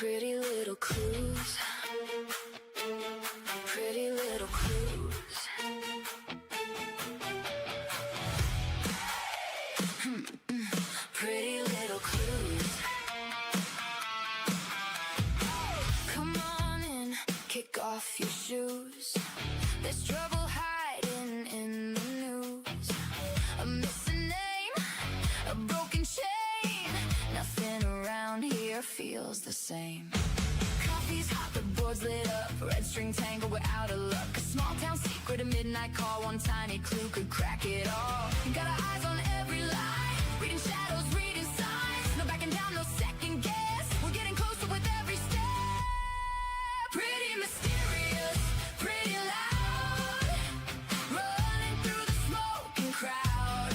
Pretty little clues. Pretty little clues. Pretty little clues. Come on in, kick off your shoes. There's trouble hiding in the news. A missing name, a broken chain. Nothing around here feels the same. Coffee's hot, the board's lit up. Red string tangle, we're out of luck. A small town secret, a midnight call. One tiny clue could crack it all. You got our eyes on every lie. Reading shadows, reading signs. No backing down, no second guess. We're getting closer with every step. Pretty mysterious, pretty loud. Running through the smoking crowd.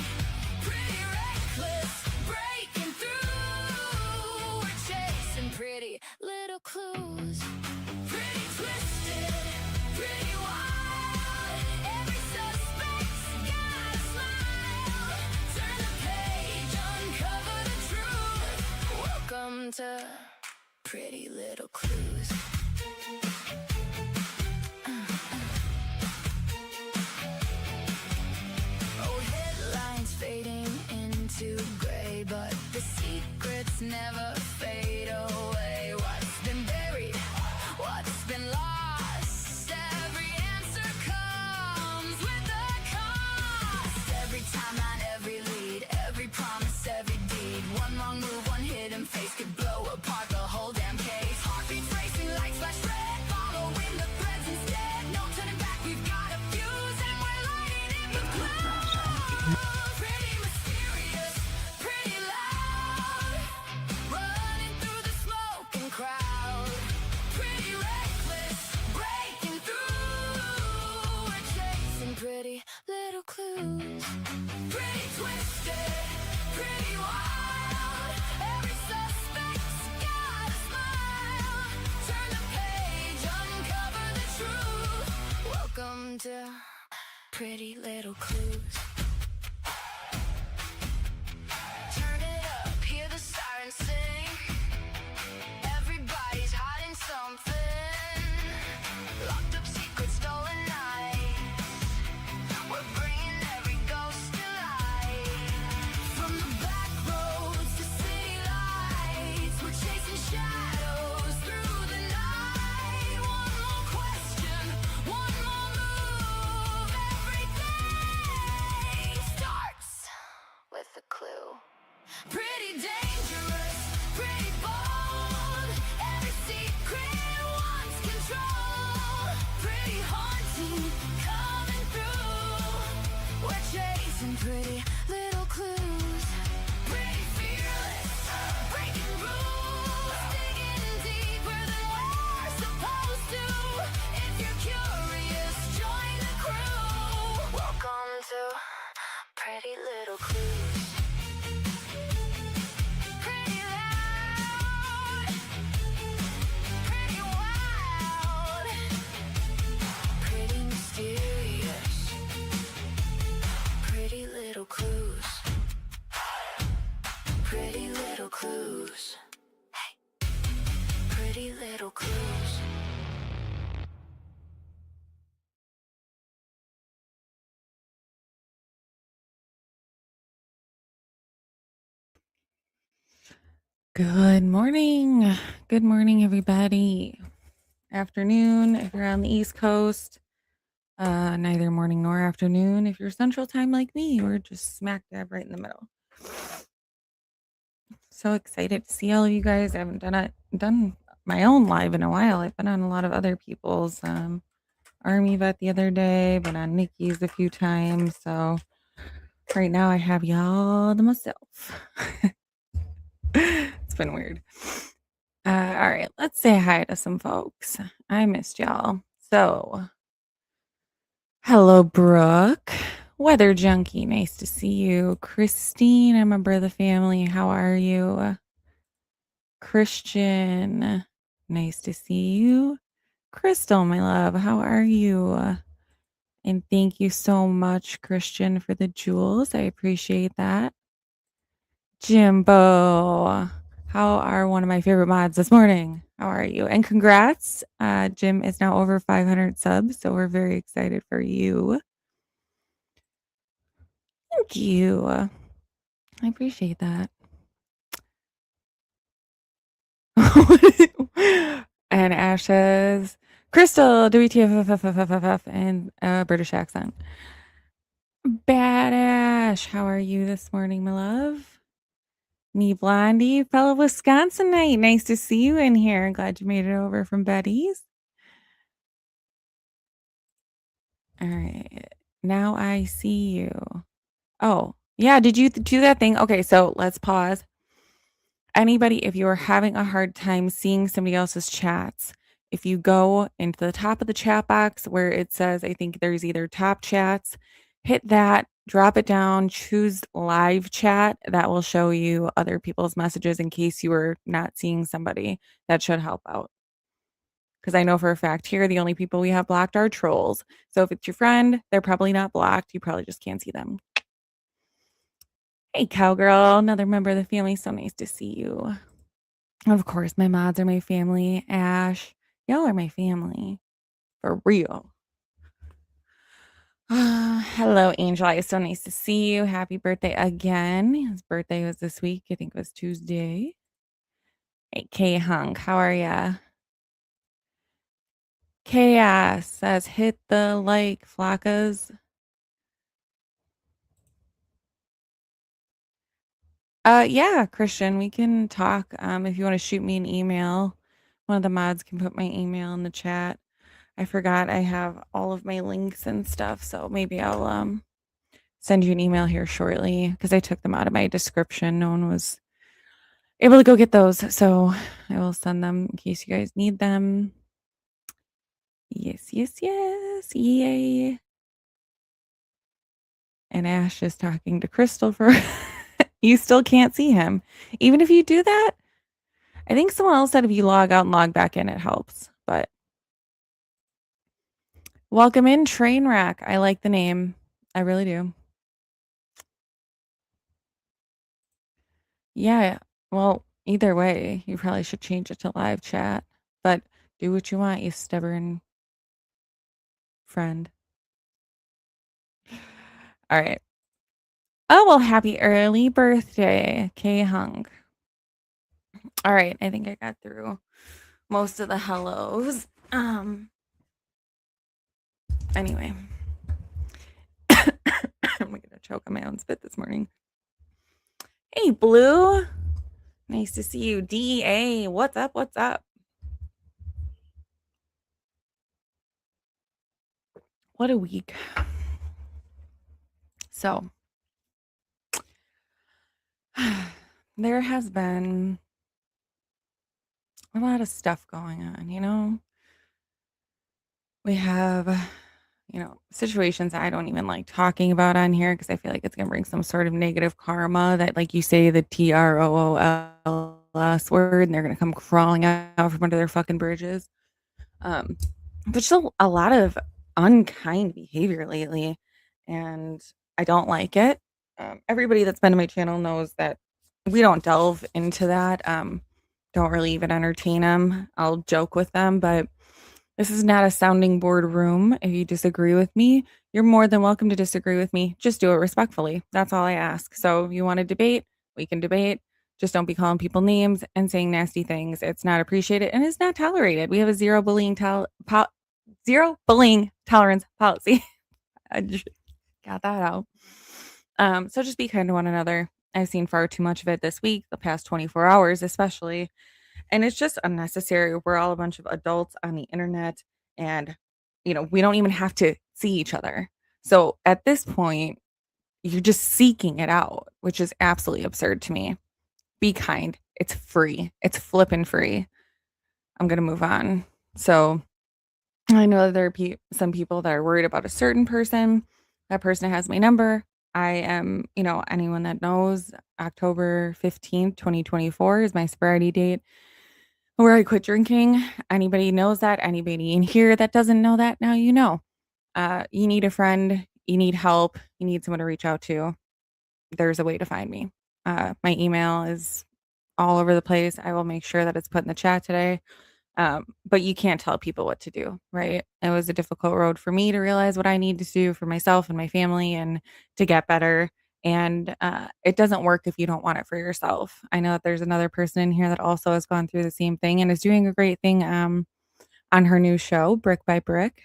Pretty reckless, breaking through. We're chasing pretty little clues. Pretty twisted, pretty wild. Every suspect's got a smile. Turn the page, uncover the truth. Welcome to Pretty Little Clues. Oh, headlines fading into gray, but the secrets never fade away. What's been buried? What's been lost? Every answer comes with a cost. Every timeline, every lead, every promise, every deed. One wrong move, one hidden face could blow apart the whole damn case. Heartbeats racing, lights flash red, following the threads instead. No turning back, we've got a fuse and we're lighting it with glow. Pretty mysterious, pretty loud. Running through the smoking crowd. Pretty reckless, breaking through. We're chasing pretty little clues. Pretty twisted, pretty wild. Every suspect's got a smile. Turn the page, uncover the truth. Welcome to Pretty Little Clues. Turn it up, hear the sirens sing. Everybody's hiding something. Locked up secrets, stolen nights. We're bringing every ghost to life. From the back roads to city lights, we're chasing shadows through the night. One more question, one more move. Everything starts with a clue. Pretty dangerous, pretty bold. Every secret wants control. Pretty haunting, coming through. We're chasing pretty little clues. Pretty fearless, breaking rules. Digging deeper than we're supposed to. If you're curious, join the crew. Welcome to Pretty Little Clues. Pretty loud, pretty wild, pretty mysterious, pretty little clues, pretty little clues, hey, pretty little clues. Good morning. Good morning, everybody. Afternoon, if you're on the East Coast. Neither morning nor afternoon. If you're Central Time like me, we're just smack dab right in the middle. So excited to see all of you guys. I haven't done my own live in a while. I've been on a lot of other people's. Army vet the other day, been on Nikki's a few times. So right now I have y'all to myself. It's been weird. All right, let's say hi to some folks. I missed y'all. So, hello, Brooke. Weather Junkie, nice to see you. Christine, I'm a member of the family. How are you? Christian, nice to see you. Crystal, my love, how are you? And thank you so much, Christian, for the jewels. I appreciate that. Jimbo, How are one of my favorite mods this morning? How are you? And congrats. Jim is now over 500 subs, so we're very excited for you. Thank you. I appreciate that. And Ash says, Crystal, WTF, and British accent. Bad Ash, how are you this morning, my love? Me Blondie, fellow Wisconsinite. Nice to see you in here. Glad you made it over from Betty's. All right. Now I see you. Oh, yeah. Did you do that thing? Okay, so let's pause. Anybody, if you are having a hard time seeing somebody else's chats, if you go into the top of the chat box where it says, I think there's either top chats, hit that, drop it down, choose live chat. That will show you other people's messages in case you were not seeing somebody. That should help out. Because I know for a fact here, the only people we have blocked are trolls. So if it's your friend, they're probably not blocked. You probably just can't see them. Hey, cowgirl, another member of the family. So nice to see you. Of course, my mods are my family. Ash, y'all are my family. For real. Hello, Angel. It's so nice to see you. Happy birthday again. His birthday was this week. I think it was Tuesday. Hey, K Hunk, how are ya? Chaos says, hit the like, flacas. Yeah, Christian, we can talk. If you want to shoot me an email, one of the mods can put my email in the chat. I forgot I have all of my links and stuff, so maybe I'll send you an email here shortly because I took them out of my description. No one was able to go get those, so I will send them in case you guys need them. Yes, yay. And Ash is talking to Crystal for you still can't see him. Even if you do that, I think someone else said if you log out and log back in, it helps. But welcome in, Trainwreck. I like the name. I really do. Yeah. Well, either way, you probably should change it to live chat. But do what you want, you stubborn friend. All right. Oh, well, happy early birthday, K Hunk. All right. I think I got through most of the hellos. Anyway. I'm gonna choke on my own spit this morning. Hey, Blue. Nice to see you. DEA. What's up? What's up? What a week. So, there has been a lot of stuff going on, you know? We have, situations that I don't even like talking about on here because I feel like it's going to bring some sort of negative karma that, like you say, the TROOLS word, and they're going to come crawling out from under their fucking bridges. But still a lot of unkind behavior lately, and I don't like it. Everybody that's been to my channel knows that we don't delve into that. Don't really even entertain them. I'll joke with them, but this is not a sounding board room. If you disagree with me, you're more than welcome to disagree with me. Just do it respectfully. That's all I ask. So if you want to debate, we can debate. Just don't be calling people names and saying nasty things. It's not appreciated and it's not tolerated. We have a zero bullying tolerance policy. I just got that out. So just be kind to one another. I've seen far too much of it this week, the past 24 hours especially. And it's just unnecessary. We're all a bunch of adults on the internet and we don't even have to see each other. So at this point, you're just seeking it out, which is absolutely absurd to me. Be kind. It's free. It's flipping free. I'm going to move on. So I know there are some people that are worried about a certain person. That person has my number. I am, anyone that knows, October 15th, 2024 is my sobriety date where I quit drinking. Anybody knows that. Anybody in here that doesn't know that, now you know. You need a friend. You need help. You need someone to reach out to. There's a way to find me. My email is all over the place. I will make sure that it's put in the chat today. But you can't tell people what to do, right? It was a difficult road for me to realize what I need to do for myself and my family and to get better. And it doesn't work if you don't want it for yourself. I know that there's another person in here that also has gone through the same thing and is doing a great thing on her new show, Brick by Brick,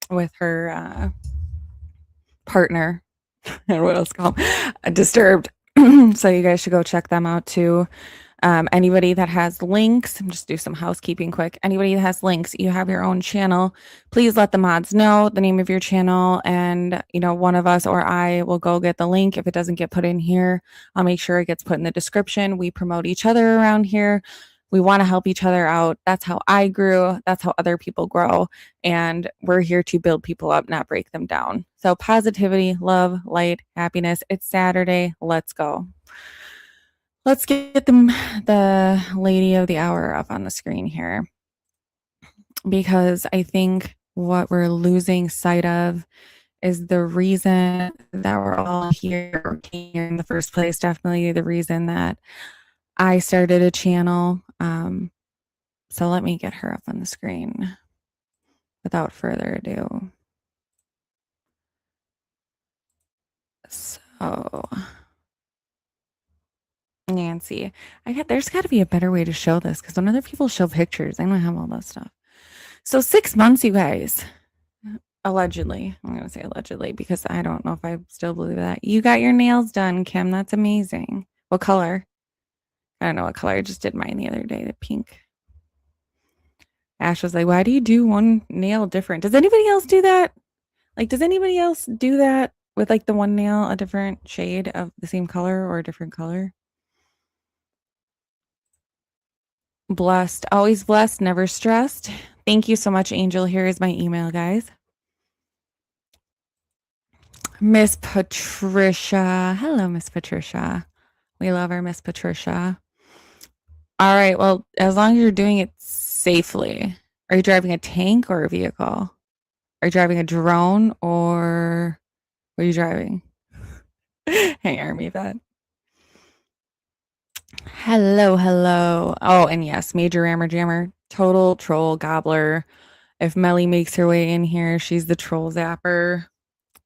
with her partner. I don't know what else to call them, Disturbed. So you guys should go check them out too. Anybody that has links, just do some housekeeping quick. Anybody that has links, you have your own channel, please let the mods know the name of your channel. And, one of us or I will go get the link. If it doesn't get put in here, I'll make sure it gets put in the description. We promote each other around here. We want to help each other out. That's how I grew. That's how other people grow. And we're here to build people up, not break them down. So positivity, love, light, happiness. It's Saturday. Let's go. Let's get the lady of the hour up on the screen here, because I think what we're losing sight of is the reason that we're all here in the first place. Definitely the reason that I started a channel. So let me get her up on the screen without further ado. So Nancy, there's got to be a better way to show this, because when other people show pictures, I don't have all that stuff. So 6 months, you guys, allegedly, I'm going to say allegedly, because I don't know if I still believe that. You got your nails done, Kim. That's amazing. What color? I don't know what color. I just did mine the other day, the pink. Ash was like, why do you do one nail different? Does anybody else do that? Like, does anybody else do that with like the one nail a different shade of the same color or a different color? Blessed, always blessed, never stressed. Thank you so much, Angel. Here is my email, guys. Miss Patricia. Hello, Miss Patricia. We love our Miss Patricia. All right. Well, as long as you're doing it safely. Are you driving a tank or a vehicle? Are you driving a drone, or what are you driving? Hey, Army vet. Hello. Oh, and yes, Major Rammer Jammer, total troll gobbler. If Melly makes her way in here, she's the troll zapper.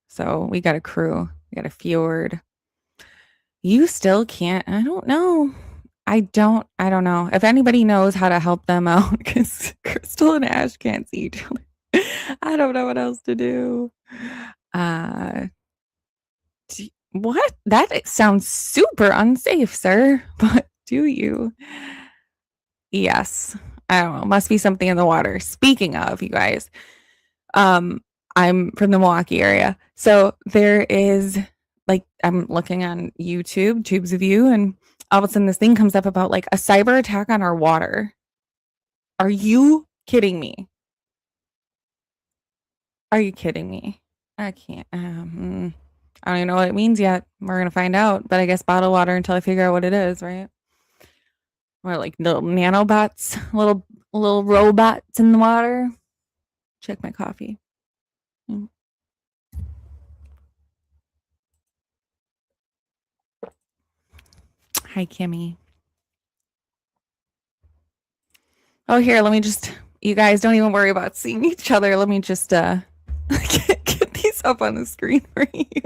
So we got a crew. We got a Fjord. You still can't. I don't know. I don't know. If anybody knows how to help them out, because Crystal and Ash can't see each other. I don't know what else to do. What? That sounds super unsafe, sir. But do you? Yes. I don't know. Must be something in the water. Speaking of, you guys, I'm from the Milwaukee area. So there is, like, I'm looking on YouTube, Tubes of You, and all of a sudden this thing comes up about like a cyber attack on our water. Are you kidding me? Are you kidding me? I can't. I don't even know what it means yet. We're gonna find out. But I guess bottled water until I figure out what it is, right? Or like little nanobots, little robots in the water. Check my coffee. Hi, Kimmy. Oh, here, let me just, you guys don't even worry about seeing each other. Let me just get these up on the screen for you.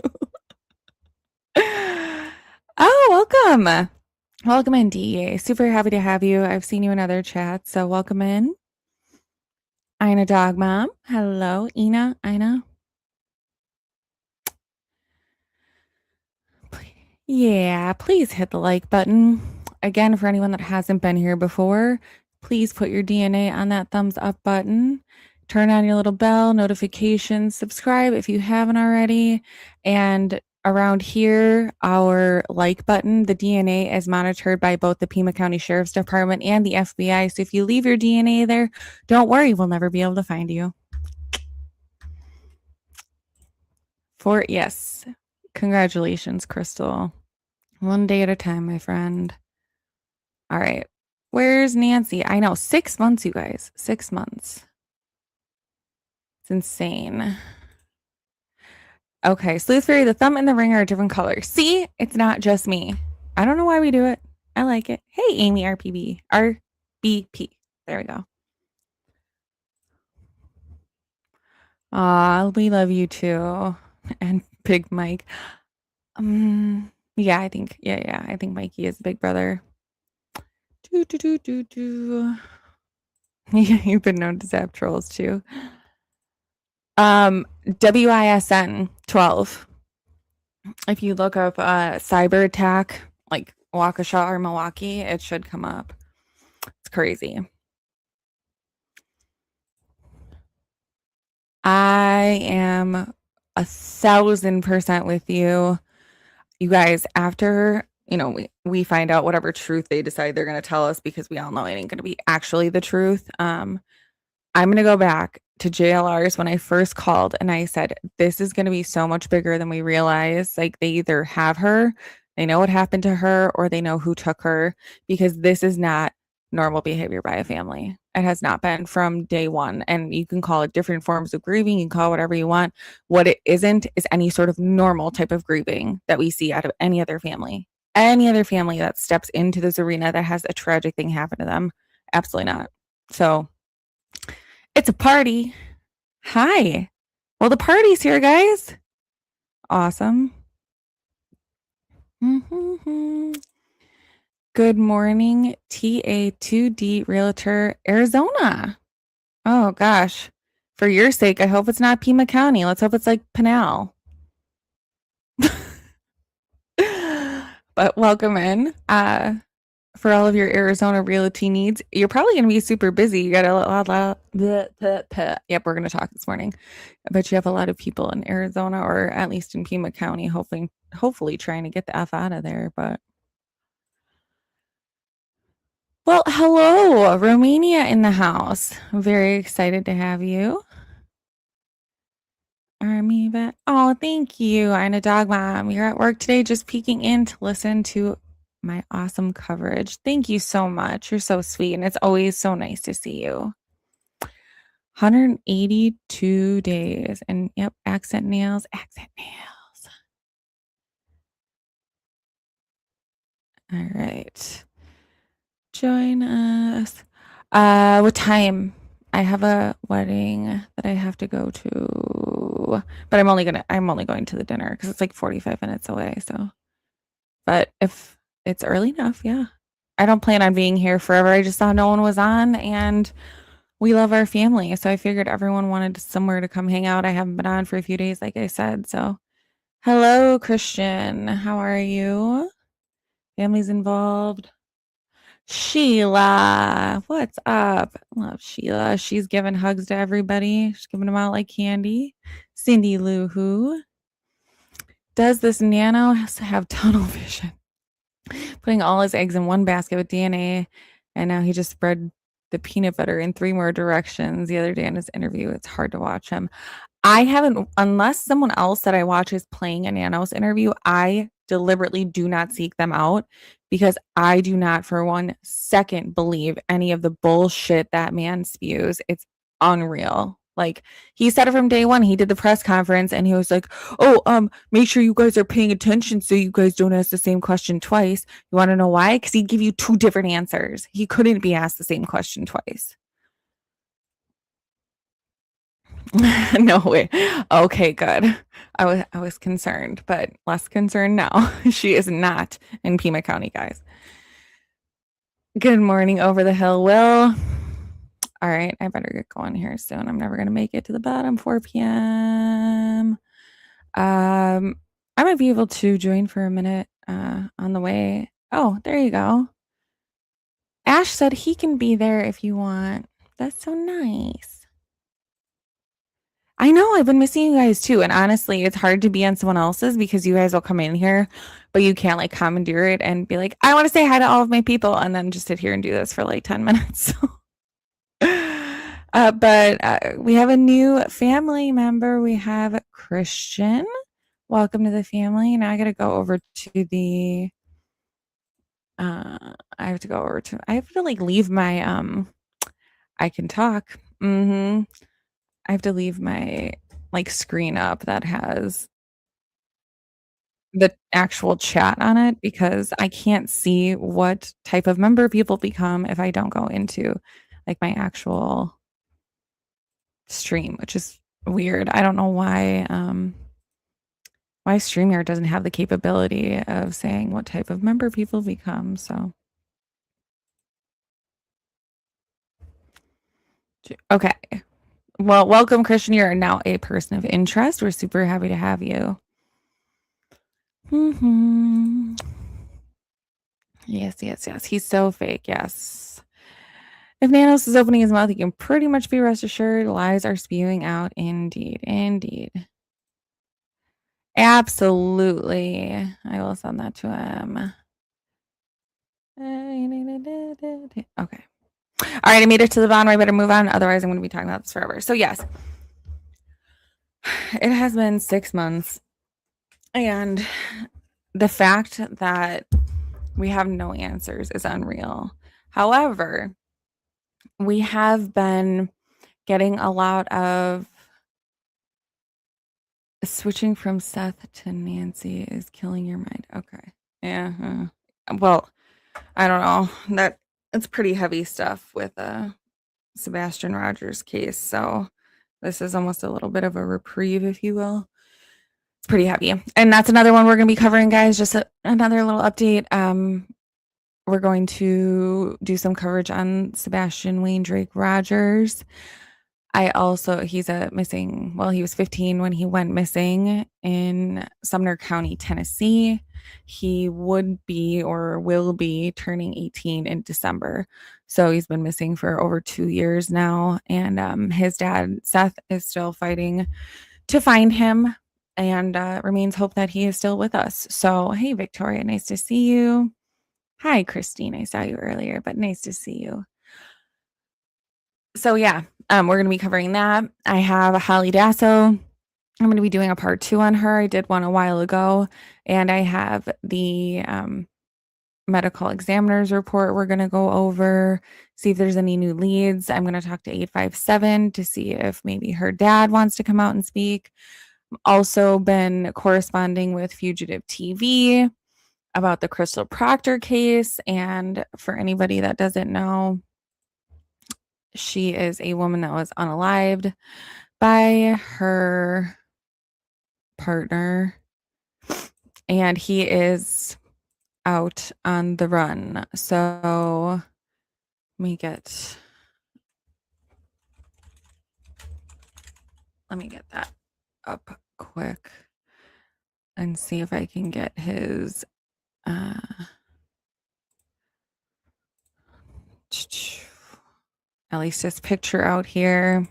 Oh, welcome. Welcome in, DEA. Super happy to have you. I've seen you in other chats, so welcome in. Ina Dog Mom. Hello, Ina. Yeah, please hit the like button. Again, for anyone that hasn't been here before, please put your DNA on that thumbs up button. Turn on your little bell, notifications, subscribe if you haven't already. And around here, our like button, the DNA is monitored by both the Pima County Sheriff's Department and the FBI. So if you leave your DNA there, don't worry, we'll never be able to find you. Yes. Congratulations, Crystal. One day at a time, my friend. All right. Where's Nancy? I know. 6 months, you guys. 6 months. It's insane. Okay. Sleuth Fairy, the thumb and the ring are a different color. See? It's not just me. I don't know why we do it. I like it. Hey, Amy RPB. RBP. There we go. We love you too. And Big Mike. Yeah, I think Mikey is Big Brother. Do do do do do. Yeah, you've been known to zap trolls too. WISN 12. If you look up cyber attack like Waukesha or Milwaukee, it should come up. It's crazy. I am 1,000% with you. You guys, after we find out whatever truth they decide they're going to tell us, because we all know it ain't going to be actually the truth. I'm going to go back to JLR's when I first called and I said, this is going to be so much bigger than we realize. Like, they either have her, they know what happened to her, or they know who took her, because this is not normal behavior by a family. It has not been from day one. And you can call it different forms of grieving. You can call it whatever you want. What it isn't is any sort of normal type of grieving that we see out of any other family. Any other family that steps into this arena that has a tragic thing happen to them. Absolutely not. So it's a party. Hi. Well, the party's here, guys. Awesome. Good morning, TA2D Realtor, Arizona. Oh, gosh. For your sake, I hope it's not Pima County. Let's hope it's like Pinal. But welcome in. For all of your Arizona realty needs, you're probably going to be super busy. You got a lot. Yep, we're going to talk this morning. I bet you have a lot of people in Arizona, or at least in Pima County, hopefully trying to get the F out of there. But well, hello, Romania in the house. I'm very excited to have you. Army vet. Oh, thank you. I'm a dog mom. You're at work today, just peeking in to listen to my awesome coverage. Thank you so much. You're so sweet, and it's always so nice to see you. 182 days, and yep, accent nails. All right. Join us. What time? I have a wedding that I have to go to, but I'm only going to the dinner because it's like 45 minutes away. So, but if it's early enough, yeah. I don't plan on being here forever. I just saw no one was on, and we love our family. So I figured everyone wanted somewhere to come hang out. I haven't been on for a few days, like I said. So, hello, Christian. How are you? Family's involved. Sheila, what's up? Love Sheila. She's giving hugs to everybody. She's giving them out like candy. Cindy Lou Who. Does this nano have tunnel vision? Putting all his eggs in one basket with DNA, and now he just spread the peanut butter in 3 more directions the other day in his interview. It's hard to watch him. I haven't, unless someone else that I watch is playing a Nanos interview, I deliberately do not seek them out, because I do not for 1 second believe any of the bullshit that man spews. It's unreal. Like, he said it from day one. He did the press conference and he was like, "Oh, make sure you guys are paying attention so you guys don't ask the same question twice." You want to know why? Because he'd give you 2 different answers. He couldn't be asked the same question twice. No way. Okay, good. I was concerned, but less concerned now. She is not in Pima County, guys. Good morning, over the hill, Will. All right, I better get going here soon. I'm never gonna make it to the bottom 4 p.m. I might be able to join for a minute on the way. Oh, there you go. Ash said he can be there if you want. That's so nice. I know, I've been missing you guys too. And honestly, it's hard to be on someone else's because you guys will come in here, but you can't like commandeer it and be like, I want to say hi to all of my people, and then just sit here and do this for like 10 minutes. But we have a new family member. We have Christian. Welcome to the family. Now I got to go over to the, I have to like leave my, I can talk. I have to leave my like screen up that has the actual chat on it because I can't see what type of member people become if I don't go into like my actual stream, which is weird. I don't know why StreamYard doesn't have the capability of saying what type of member people become. So okay. Well, welcome, Christian. You're now a person of interest. We're super happy to have you. Yes. He's so fake. Yes. If Nanos is opening his mouth, you can pretty much be rest assured lies are spewing out. Indeed. Absolutely. I will send that to him. Okay. All right, I made it to the bottom. I better move on. Otherwise, I'm going to be talking about this forever. So, yes, it has been 6 months. And the fact that we have no answers is unreal. However, we have been getting a lot of switching from Seth to Nancy is killing your mind. Okay. Yeah. Well, I don't know. That it's pretty heavy stuff with Sebastian Rogers case. So this is almost a little bit of a reprieve, if you will. It's pretty heavy. And that's another one we're going to be covering, guys. Just another little update. We're going to do some coverage on Sebastian Wayne Drake Rogers. He's he was 15 when he went missing in Sumner County, Tennessee. He would be or will be turning 18 in December. So he's been missing for over 2 years now. And his dad, Seth, is still fighting to find him and remains hope that he is still with us. So, hey, Victoria, nice to see you. Hi, Christine. I saw you earlier, but nice to see you. So yeah, we're going to be covering that. I have Holly Dasso. I'm going to be doing a part 2 on her. I did one a while ago, and I have the medical examiner's report we're going to go over, see if there's any new leads. I'm going to talk to 857 to see if maybe her dad wants to come out and speak. Also been corresponding with Fugitive TV about the Crystal Proctor case, and for anybody that doesn't know, she is a woman that was unalived by her partner, and he is out on the run. So let me get that up quick and see if I can get his at least his picture out here.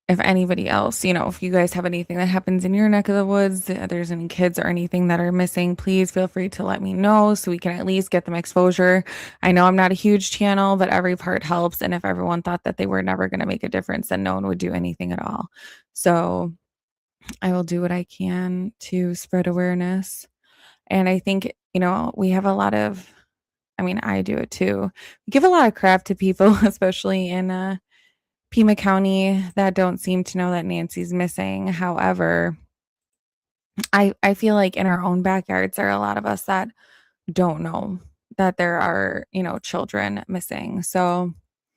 If anybody else, if you guys have anything that happens in your neck of the woods, there's any kids or anything that are missing, please feel free to let me know so we can at least get them exposure. I know I'm not a huge channel, but every part helps. And if everyone thought that they were never going to make a difference, then no one would do anything at all. So I will do what I can to spread awareness. And I think, we have a lot of, I do it too. We give a lot of crap to people, especially in Pima County, that don't seem to know that Nancy's missing. However, I feel like in our own backyards, there are a lot of us that don't know that there are, children missing. So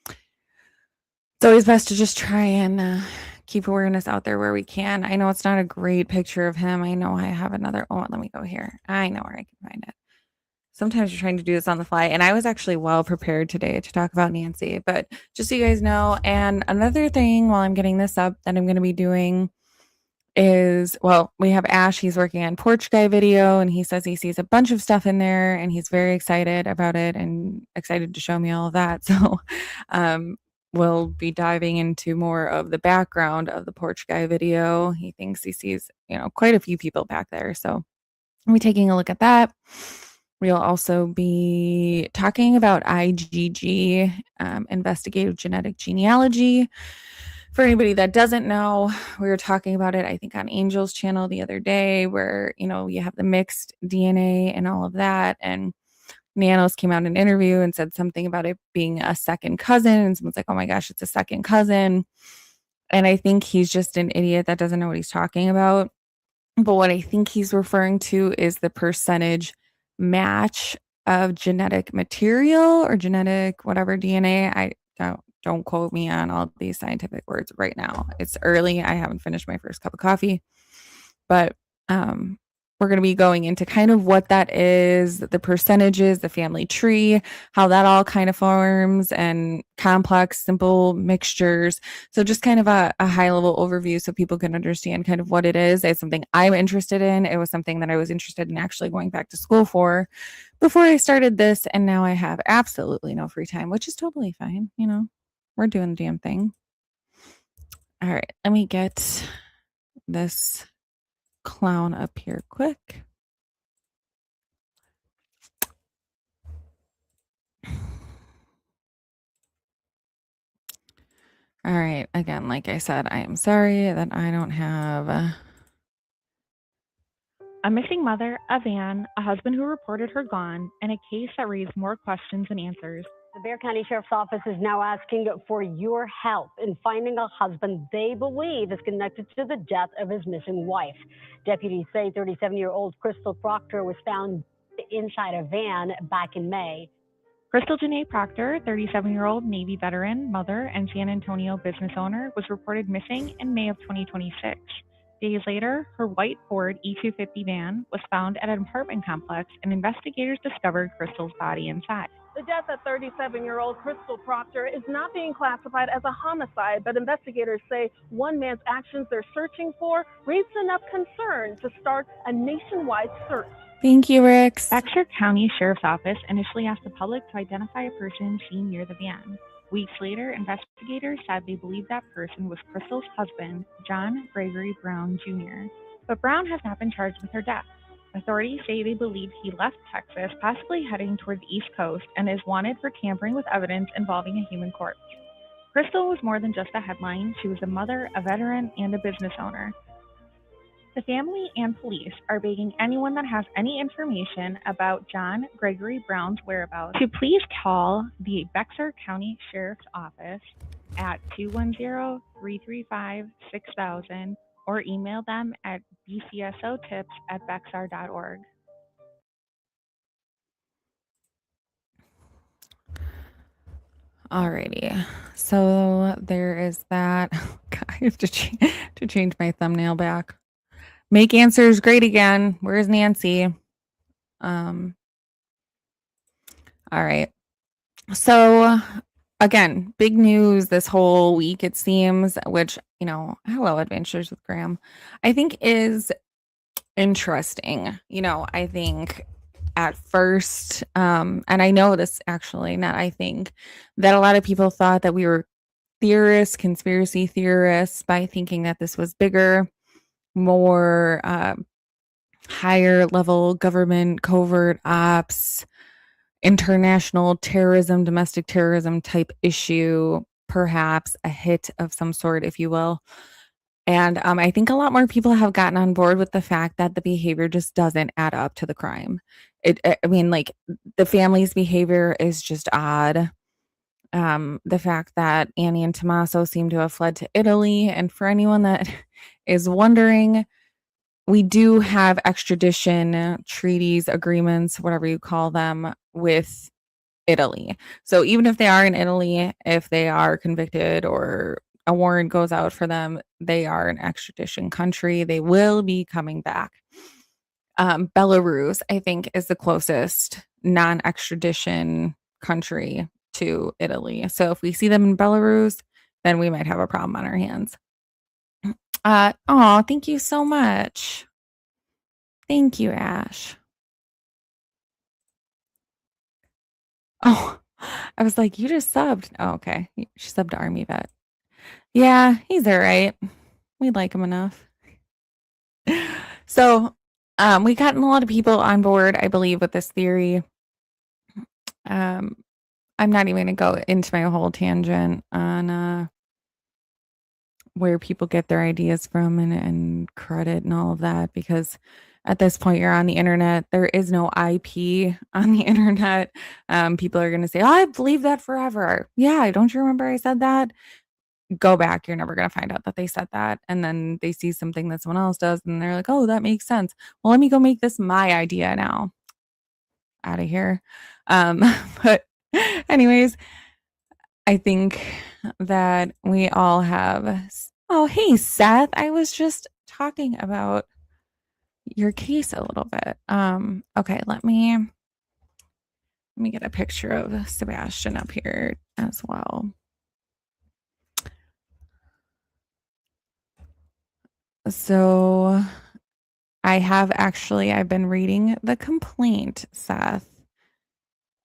it's always best to just try and keep awareness out there where we can. I know it's not a great picture of him. I know I have another. Oh, let me go here. I know where I can find it. Sometimes you're trying to do this on the fly. And I was actually well prepared today to talk about Nancy, but just so you guys know. And another thing while I'm getting this up that I'm going to be doing is, we have Ash. He's working on Porch Guy video, and he says he sees a bunch of stuff in there and he's very excited about it and excited to show me all of that. So we'll be diving into more of the background of the Porch Guy video. He thinks he sees, quite a few people back there. So I'll be taking a look at that. We'll also be talking about IgG, investigative genetic genealogy. For anybody that doesn't know, we were talking about it, I think, on Angel's channel the other day, where, you have the mixed DNA and all of that. And Nanos came out in an interview and said something about it being a second cousin. And someone's like, oh my gosh, it's a second cousin. And I think he's just an idiot that doesn't know what he's talking about. But what I think he's referring to is the percentage match of genetic material or genetic whatever DNA. I don't quote me on all these scientific words right now. It's early. I haven't finished my first cup of coffee, but we're going to be going into kind of what that is, the percentages, the family tree, how that all kind of forms, and complex, simple mixtures. So just kind of a high level overview so people can understand kind of what it is. It's something I'm interested in. It was something that I was interested in actually going back to school for before I started this. And now I have absolutely no free time, which is totally fine. You know, we're doing the damn thing. All right, let me get this clown up here quick. All right. Again, like I said, I am sorry that I don't have. A missing mother, a van, a husband who reported her gone, and a case that raised more questions than answers. The Bexar County Sheriff's Office is now asking for your help in finding a husband they believe is connected to the death of his missing wife. Deputies say 37-year-old Crystal Proctor was found inside a van back in May. Crystal Janae Proctor, 37-year-old Navy veteran, mother, and San Antonio business owner, was reported missing in May of 2026. Days later, her white Ford E250 van was found at an apartment complex, and investigators discovered Crystal's body inside. The death of 37-year-old Crystal Proctor is not being classified as a homicide, but investigators say one man's actions they're searching for raised enough concern to start a nationwide search. Thank you, Rix. Bexar County Sheriff's Office initially asked the public to identify a person seen near the van. Weeks later, investigators said they believed that person was Crystal's husband, John Gregory Brown Jr., but Brown has not been charged with her death. Authorities say they believe he left Texas, possibly heading toward the East Coast, and is wanted for tampering with evidence involving a human corpse. Crystal was more than just a headline. She was a mother, a veteran, and a business owner. The family and police are begging anyone that has any information about John Gregory Brown's whereabouts to please call the Bexar County Sheriff's Office at 210-335-6000 or email them at bcsotips@bexar.org. Alrighty. So there is that. God, I have to change my thumbnail back. Make answers great again. Where's Nancy? All right. So again, big news this whole week, it seems, which, you know, hello, Adventures with Graham, I think is interesting. You know, I think at first, and I know this actually, not I think, that a lot of people thought that we were theorists, conspiracy theorists, by thinking that this was bigger, more higher level government covert ops, international terrorism, domestic terrorism type issue, perhaps a hit of some sort, if you will. And I think a lot more people have gotten on board with the fact that the behavior just doesn't add up to the crime. I mean, like, the family's behavior is just odd. The fact that Annie and Tommaso seem to have fled to Italy. And for anyone that is wondering, we do have extradition treaties, agreements, whatever you call them, with Italy. So even if they are in Italy, if they are convicted or a warrant goes out for them, they are an extradition country. They will be coming back. Belarus, I think, is the closest non-extradition country to Italy. So if we see them in Belarus, then we might have a problem on our hands. Oh, thank you so much. Thank you, Ash. Oh, I was like, you just subbed. Oh, okay. She subbed to Army Vet. Yeah, he's all right. We like him enough. So, we gotten a lot of people on board, I believe, with this theory. I'm not even going to go into my whole tangent on where people get their ideas from and credit and all of that, because at this point you're on the internet. There is no IP on the internet. People are going to say, oh, I believe that forever. Yeah, don't you remember I said that? go back, you're never going to find out that they said that. And then they see something that someone else does and they're like, oh, that makes sense. Well, let me go make this my idea now. Out of here. But anyways, I think that we all have. Oh, hey, Seth. I was just talking about your case a little bit. Okay, let me get a picture of Sebastian up here as well. So I've been reading the complaint, Seth,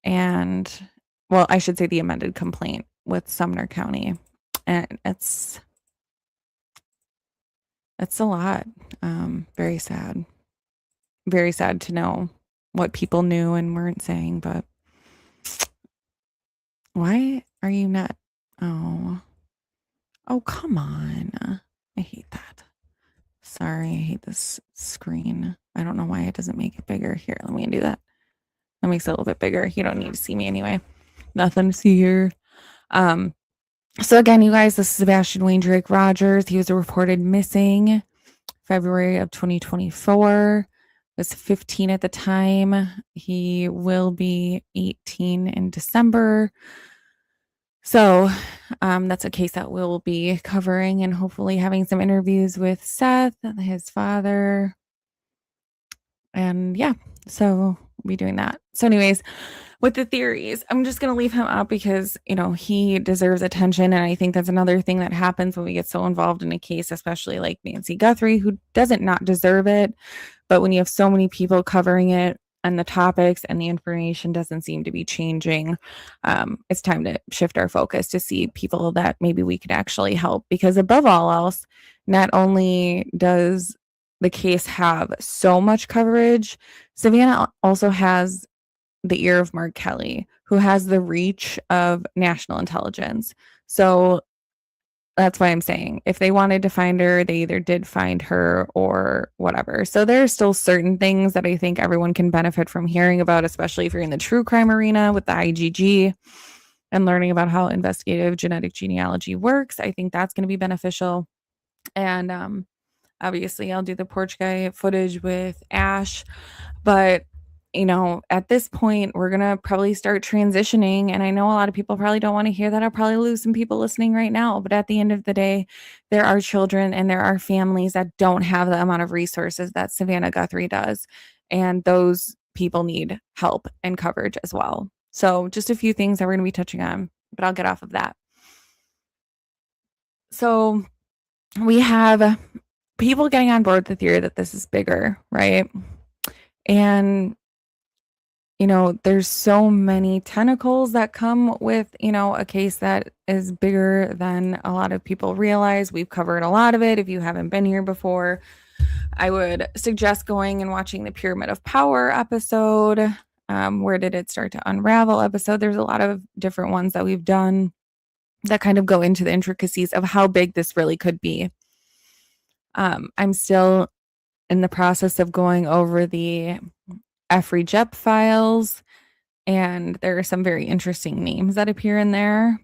and well, I should say the amended complaint with Sumner County. And it's a lot. Very sad. Very sad to know what people knew and weren't saying, but why are you not? Oh, come on. I hate that. Sorry, I hate this screen. I don't know why it doesn't make it bigger. Here, let me do that. That makes it a little bit bigger. You don't need to see me anyway. Nothing to see here. So again, you guys, this is Sebastian Wayne Drake Rogers. He was reported missing February of 2024. Was 15 at the time. He will be 18 in December. So that's a case that we'll be covering and hopefully having some interviews with Seth, his father. And yeah, so we'll be doing that. So anyways, with the theories, I'm just going to leave him up because, he deserves attention. And I think that's another thing that happens when we get so involved in a case, especially like Nancy Guthrie, who doesn't not deserve it. But when you have so many people covering it and the topics and the information doesn't seem to be changing, it's time to shift our focus to see people that maybe we could actually help. Because above all else, not only does the case have so much coverage, Savannah also has the ear of Mark Kelly, who has the reach of national intelligence. So that's why I'm saying if they wanted to find her, they either did find her or whatever. So there are still certain things that I think everyone can benefit from hearing about, especially if you're in the true crime arena with the IGG and learning about how investigative genetic genealogy works. I think that's going to be beneficial. And obviously I'll do the porch guy footage with Ash, but at this point, we're going to probably start transitioning. And I know a lot of people probably don't want to hear that. I'll probably lose some people listening right now. But at the end of the day, there are children and there are families that don't have the amount of resources that Savannah Guthrie does. And those people need help and coverage as well. So just a few things that we're going to be touching on, but I'll get off of that. So we have people getting on board the theory that this is bigger, right? And there's so many tentacles that come with, a case that is bigger than a lot of people realize. We've covered a lot of it. If you haven't been here before, I would suggest going and watching the Pyramid of Power episode. Where did it start to unravel episode? There's a lot of different ones that we've done that kind of go into the intricacies of how big this really could be. I'm still in the process of going over the Efri Jep files, and there are some very interesting names that appear in there.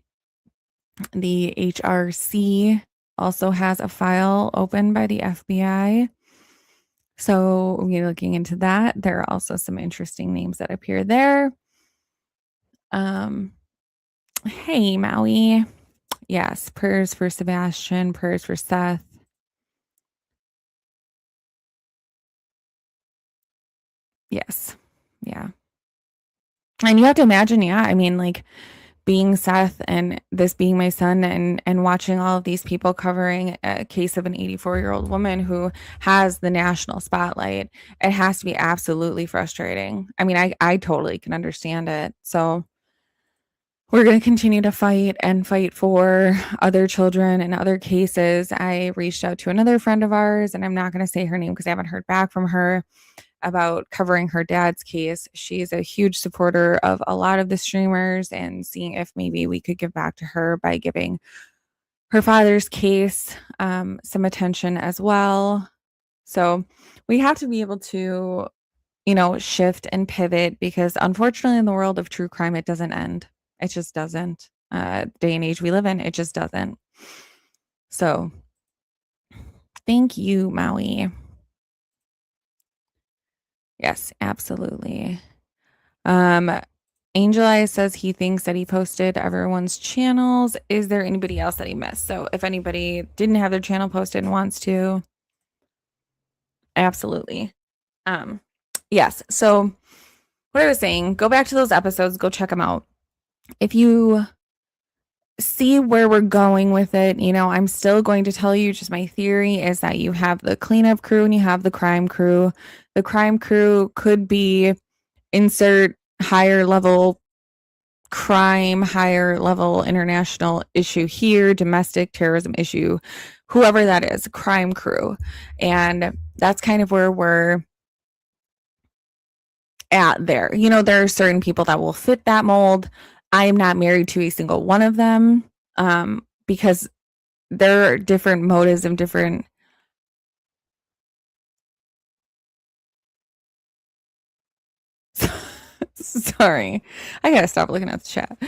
The HRC also has a file open by the FBI. So we're looking into that. There are also some interesting names that appear there. Hey, Maui. Yes, prayers for Sebastian, prayers for Seth. Yes. Yeah. And you have to imagine, being Seth and this being my son and watching all of these people covering a case of an 84-year-old woman who has the national spotlight. It has to be absolutely frustrating. I totally can understand it. So we're going to continue to fight for other children and other cases. I reached out to another friend of ours, and I'm not going to say her name because I haven't heard back from her, about covering her dad's case. She's a huge supporter of a lot of the streamers and seeing if maybe we could give back to her by giving her father's case some attention as well. So we have to be able to, shift and pivot because unfortunately in the world of true crime, it doesn't end. It just doesn't. Day and age we live in, it just doesn't. So thank you, Maui. Yes, absolutely. Angel Eyes says he thinks that he posted everyone's channels. Is there anybody else that he missed? So if anybody didn't have their channel posted and wants to, absolutely. Yes. So what I was saying, go back to those episodes, go check them out. If you see where we're going with it, I'm still going to tell you, just my theory is that you have the cleanup crew and you have the crime crew. The crime crew could be insert higher level crime, higher level international issue here, domestic terrorism issue, whoever that is, crime crew. And that's kind of where we're at there. There are certain people that will fit that mold. I am not married to a single one of them, because there are different motives and different sorry, I gotta stop looking at the chat.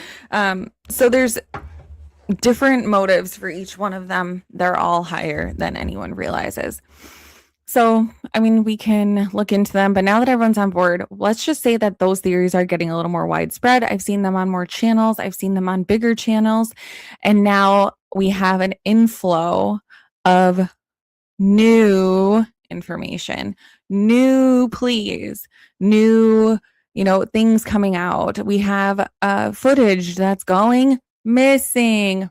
So there's different motives for each one of them. They're all higher than anyone realizes. So, we can look into them, but now that everyone's on board, let's just say that those theories are getting a little more widespread. I've seen them on more channels. I've seen them on bigger channels. And now we have an inflow of new information, new pleas, new, things coming out. We have footage that's going missing.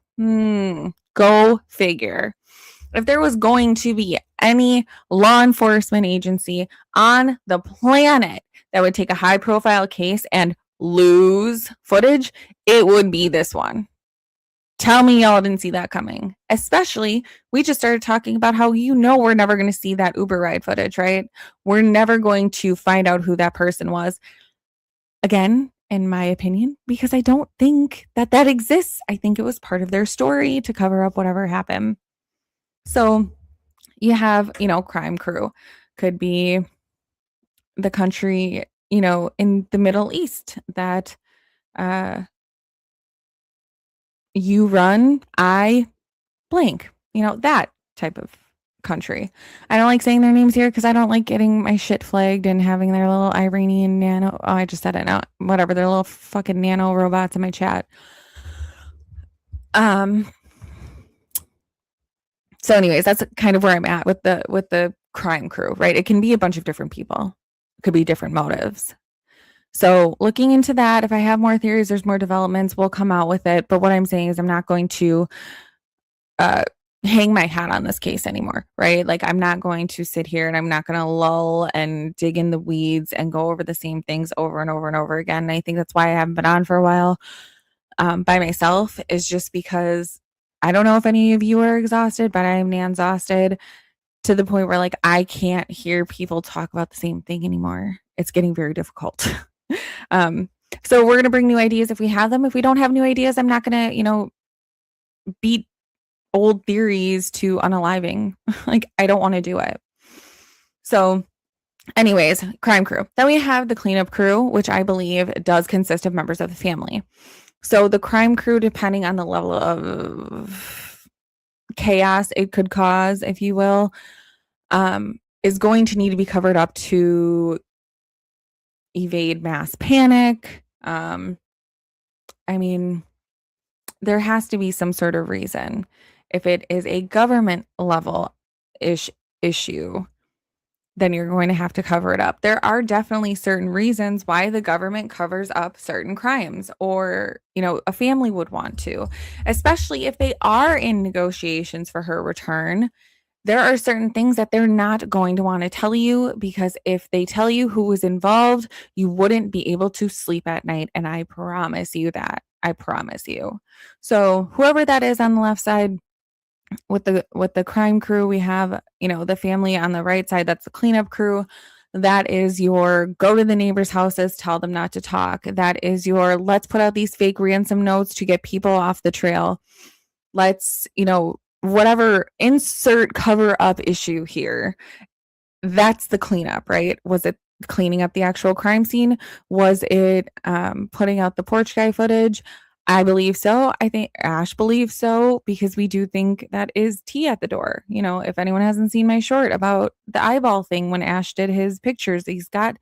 Go figure. If there was going to be any law enforcement agency on the planet that would take a high profile case and lose footage, it would be this one. Tell me y'all didn't see that coming. Especially, we just started talking about how we're never going to see that Uber ride footage, right? We're never going to find out who that person was. Again, in my opinion, because I don't think that exists. I think it was part of their story to cover up whatever happened. So you have, crime crew could be the country, in the Middle East that you run, I blank, that type of country. I don't like saying their names here because I don't like getting my shit flagged and having their little Iranian nano. Oh, I just said it now. Whatever, their little fucking nano robots in my chat. So anyways, that's kind of where I'm at with the crime crew, right? It can be a bunch of different people. It could be different motives. So looking into that, if I have more theories, there's more developments, we'll come out with it. But what I'm saying is I'm not going to hang my hat on this case anymore, right? Like I'm not going to sit here and I'm not going to lull and dig in the weeds and go over the same things over and over and over again. And I think that's why I haven't been on for a while by myself, is just because I don't know if any of you are exhausted, but I am exhausted to the point where I can't hear people talk about the same thing anymore. It's getting very difficult. So we're going to bring new ideas if we have them. If we don't have new ideas, I'm not going to, beat old theories to unaliving. I don't want to do it. So anyways, crime crew. Then we have the cleanup crew, which I believe does consist of members of the family. So the crime crew, depending on the level of chaos it could cause, if you will, is going to need to be covered up to evade mass panic. There has to be some sort of reason. If it is a government level issue, then you're going to have to cover it up. There are definitely certain reasons why the government covers up certain crimes, or, a family would want to, especially if they are in negotiations for her return. There are certain things that they're not going to want to tell you, because if they tell you who was involved, you wouldn't be able to sleep at night. And I promise you that. I promise you. So whoever that is on the left side, with the crime crew, we have, the family on the right side. That's the cleanup crew. That is your go to the neighbors' houses, tell them not to talk. That is your let's put out these fake ransom notes to get people off the trail. Let's, whatever, insert cover up issue here. That's the cleanup, right? Was it cleaning up the actual crime scene? Was it putting out the porch guy footage? I believe so. I think Ash believes so because we do think that is tea at the door. You know, if anyone hasn't seen my short about the eyeball thing when Ash did his pictures, he's got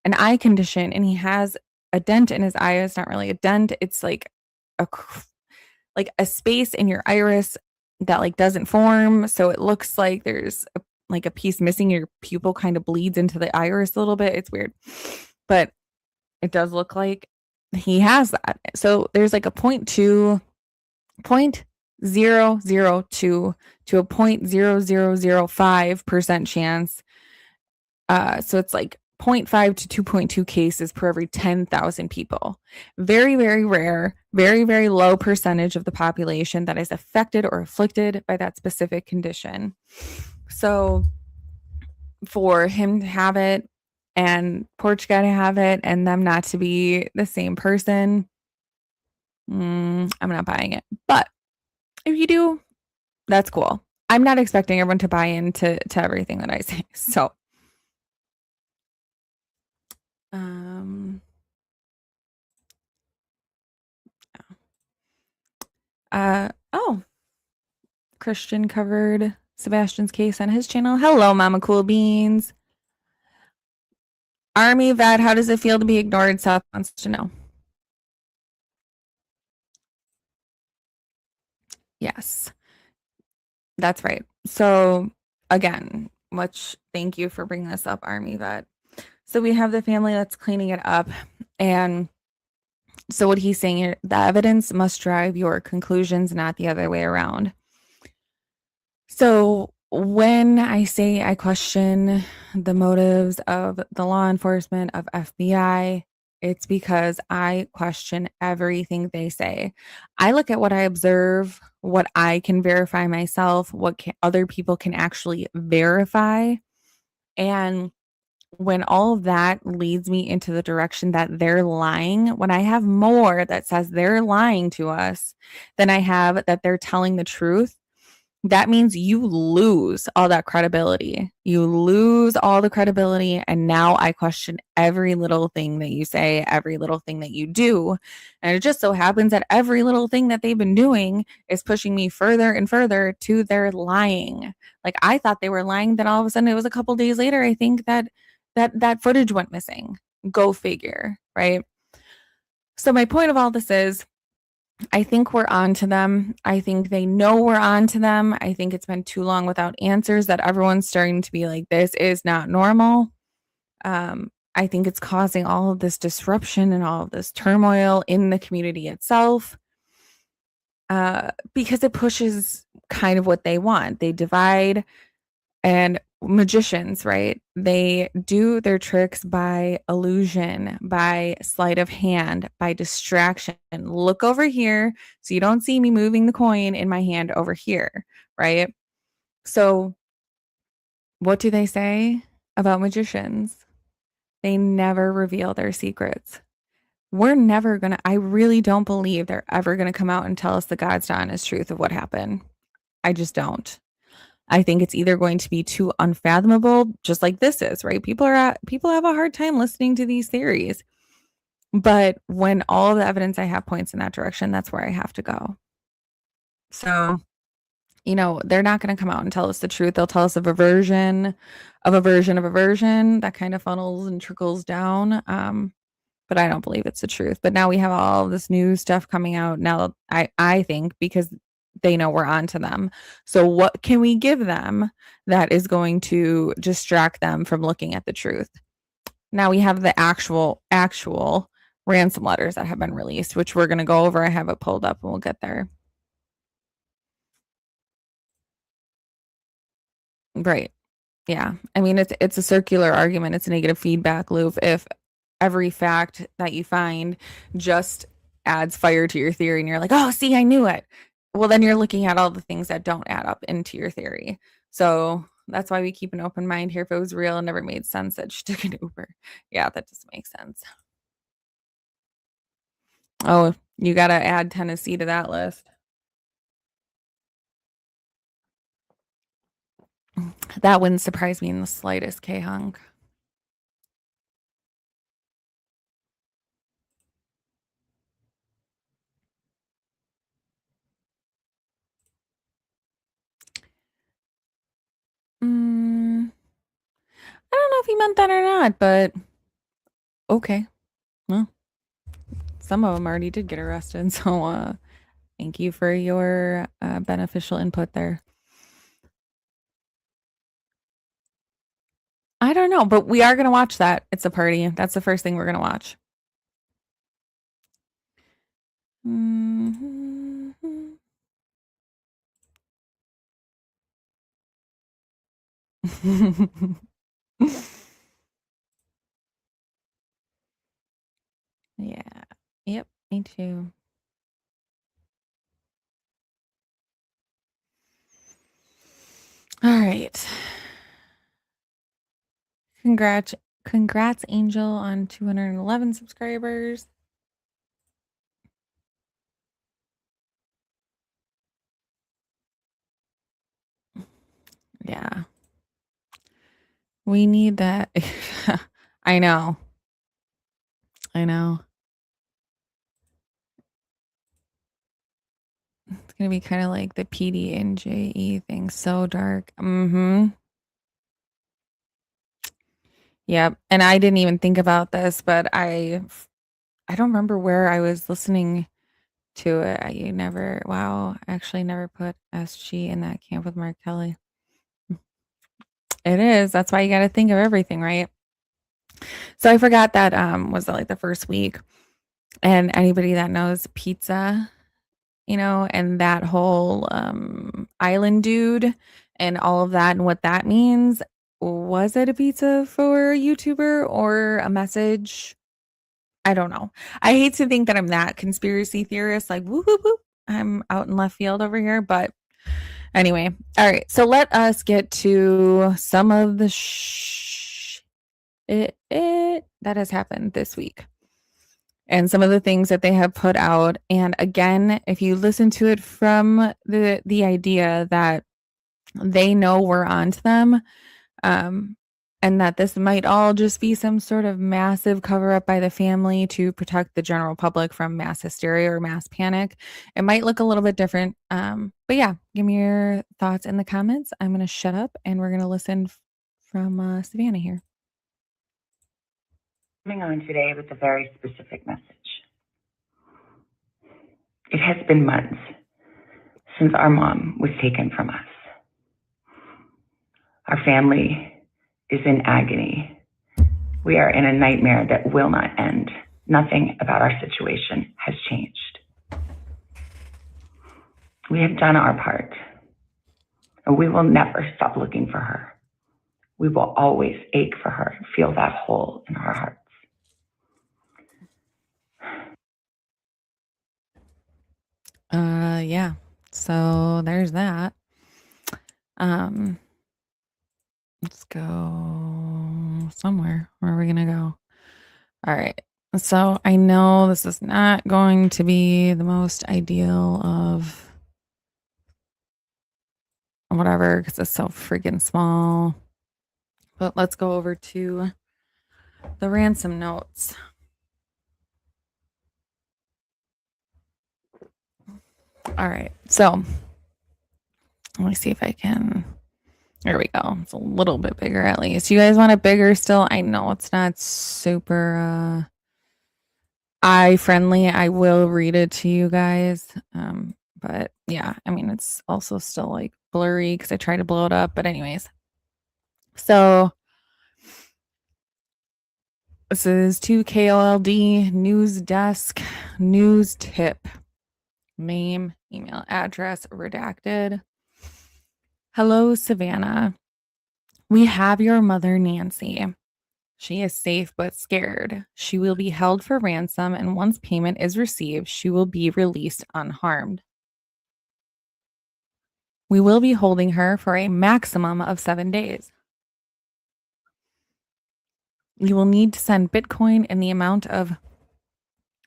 an eye condition and he has a dent in his eye. It's not really a dent. It's like a space in your iris that like doesn't form. So it looks like there's like a piece missing. Your pupil kind of bleeds into the iris a little bit. It's weird, but it does look like he has that. So there's like a 0.002 to a 0.0005% chance. So it's like 0.5 to 2.2 cases per every 10,000 people. Very, very rare, very, very low percentage of the population that is affected or afflicted by that specific condition. So for him to have it and Porch Guy to have it and them not to be the same person, I'm not buying it. But if you do, that's cool. I'm not expecting everyone to buy into everything that I say. So, Christian covered Sebastian's case on his channel. Hello, Mama Cool Beans. Army vet, how does it feel to be ignored? Seth wants to know. Yes, that's right. So again, thank you for bringing this up, Army vet. So we have the family that's cleaning it up. And so what he's saying here, the evidence must drive your conclusions, not the other way around. So when I say I question the motives of the law enforcement, of FBI, it's because I question everything they say. I look at what I observe, what I can verify myself, what other people can actually verify. And when all of that leads me into the direction that they're lying, when I have more that says they're lying to us than I have that they're telling the truth, that means you lose all that credibility. You lose all the credibility. And now I question every little thing that you say, every little thing that you do. And it just so happens that every little thing that they've been doing is pushing me further and further to their lying. Like I thought they were lying. Then all of a sudden it was a couple days later, I think that footage went missing. Go figure, right? So my point of all this is, I think we're on to them. I think they know we're on to them. I think it's been too long without answers that everyone's starting to be like, this is not normal. I think it's causing all of this disruption and all of this turmoil in the community itself, because it pushes kind of what they want. They divide. And magicians, right? They do their tricks by illusion, by sleight of hand, by distraction. Look over here so you don't see me moving the coin in my hand over here, right? So what do they say about magicians? They never reveal their secrets. We're never going to, I really don't believe they're ever going to come out and tell us the God's honest truth of what happened. I just don't. I think it's either going to be too unfathomable, just like this is, right? People have a hard time listening to these theories. But when all of the evidence I have points in that direction, that's where I have to go. So, they're not going to come out and tell us the truth. They'll tell us of a version that kind of funnels and trickles down. But I don't believe it's the truth. But now we have all this new stuff coming out now. I think because they know we're on to them. So what can we give them that is going to distract them from looking at the truth? Now we have the actual ransom letters that have been released, which we're going to go over. I have it pulled up and we'll get there. Right. Yeah. I mean, it's a circular argument. It's a negative feedback loop. If every fact that you find just adds fire to your theory and you're like, oh, see, I knew it. Well, then you're looking at all the things that don't add up into your theory. So that's why we keep an open mind here. If it was real and never made sense that she took an Uber. Yeah, that doesn't make sense. Oh, you got to add Tennessee to that list. That wouldn't surprise me in the slightest, K-Hunk. he meant that or not, but okay. Well, some of them already did get arrested, so thank you for your beneficial input there. I don't know, but we are going to watch that. It's a party. That's the first thing we're going to watch. Mhm. Yeah. Yep. Me too. All right. Congrats, Angel, on 211 subscribers. Yeah. We need that. I know. I know. It's gonna be kind of like the PD and JE thing. So dark. Mm-hmm. Yep. And I didn't even think about this, but I don't remember where I was listening to it. I actually never put SG in that camp with Mark Kelly. It is. That's why you got to think of everything, right? So I forgot that was like the first week. And anybody that knows pizza, and that whole island dude and all of that and what that means, was it a pizza for a YouTuber or a message? I don't know. I hate to think that I'm that conspiracy theorist, like whoop, whoop, whoop. I'm out in left field over here, but anyway. All right. So let us get to some of the that has happened this week and some of the things that they have put out. And again, if you listen to it from the idea that they know we're onto them, and that this might all just be some sort of massive cover up by the family to protect the general public from mass hysteria or mass panic, it might look a little bit different. But yeah, give me your thoughts in the comments. I'm going to shut up and we're going to listen from Savannah here. Coming on today with a very specific message. It has been months since our mom was taken from us. Our family is in agony. We are in a nightmare that will not end. Nothing about our situation has changed. We have done our part, and we will never stop looking for her. We will always ache for her, feel that hole in our hearts. Yeah. So there's that. Let's go somewhere. Where are we gonna go? All right. So I know this is not going to be the most ideal of whatever because it's so freaking small. But let's go over to the ransom notes. All right. So let me see if I can. There we go. It's a little bit bigger at least. You guys want it bigger still? I know it's not super eye friendly. I will read it to you guys. But yeah, I mean, it's also still like blurry because I try to blow it up. But anyways, so this is to KOLD News Desk News Tip. Name, email address redacted. Hello, Savannah. We have your mother, Nancy. She is safe but scared. She will be held for ransom, and once payment is received, she will be released unharmed. We will be holding her for a maximum of 7 days. You will need to send Bitcoin in the amount of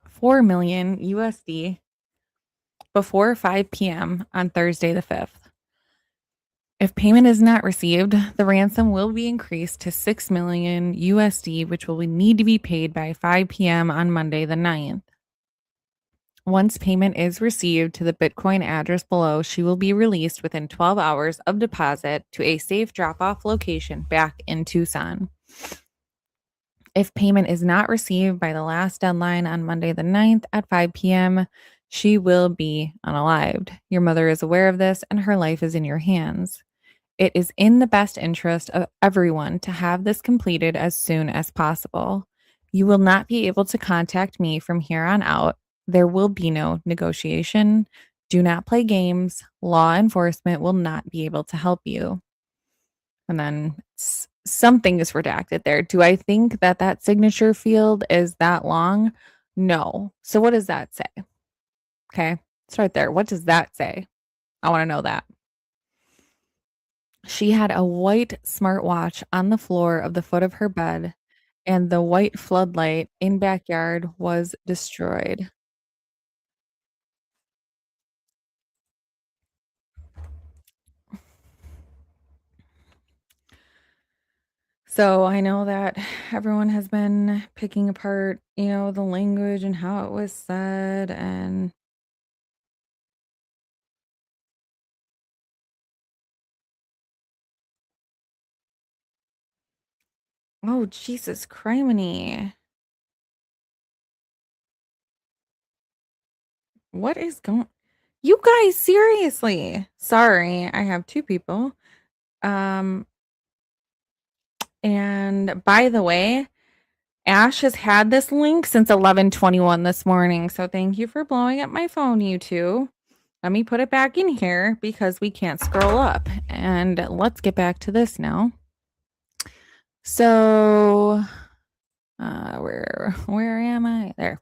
4 million USD before 5 p.m. on Thursday the 5th. If payment is not received, the ransom will be increased to 6 million USD, which will need to be paid by 5 p.m. on Monday the 9th. Once payment is received to the Bitcoin address below, she will be released within 12 hours of deposit to a safe drop-off location back in Tucson. If payment is not received by the last deadline on Monday the 9th at 5 p.m., she will be unalived. Your mother is aware of this and her life is in your hands. It is in the best interest of everyone to have this completed as soon as possible. You will not be able to contact me from here on out. There will be no negotiation. Do not play games. Law enforcement will not be able to help you. And then something is redacted there. Do I think that that signature field is that long? No. So what does that say? Okay, start there. What does that say? I want to know that. She had a white smartwatch on the floor of the foot of her bed, and the white floodlight in backyard was destroyed. So I know that everyone has been picking apart, the language and how it was said. And oh, Jesus criminy. What is going You guys, seriously. Sorry, I have two people. Um, and by the way, Ash has had this link since 11:21 this morning. So thank you for blowing up my phone, you two. Let me put it back in here because we can't scroll up. And let's get back to this now. So where am I? There.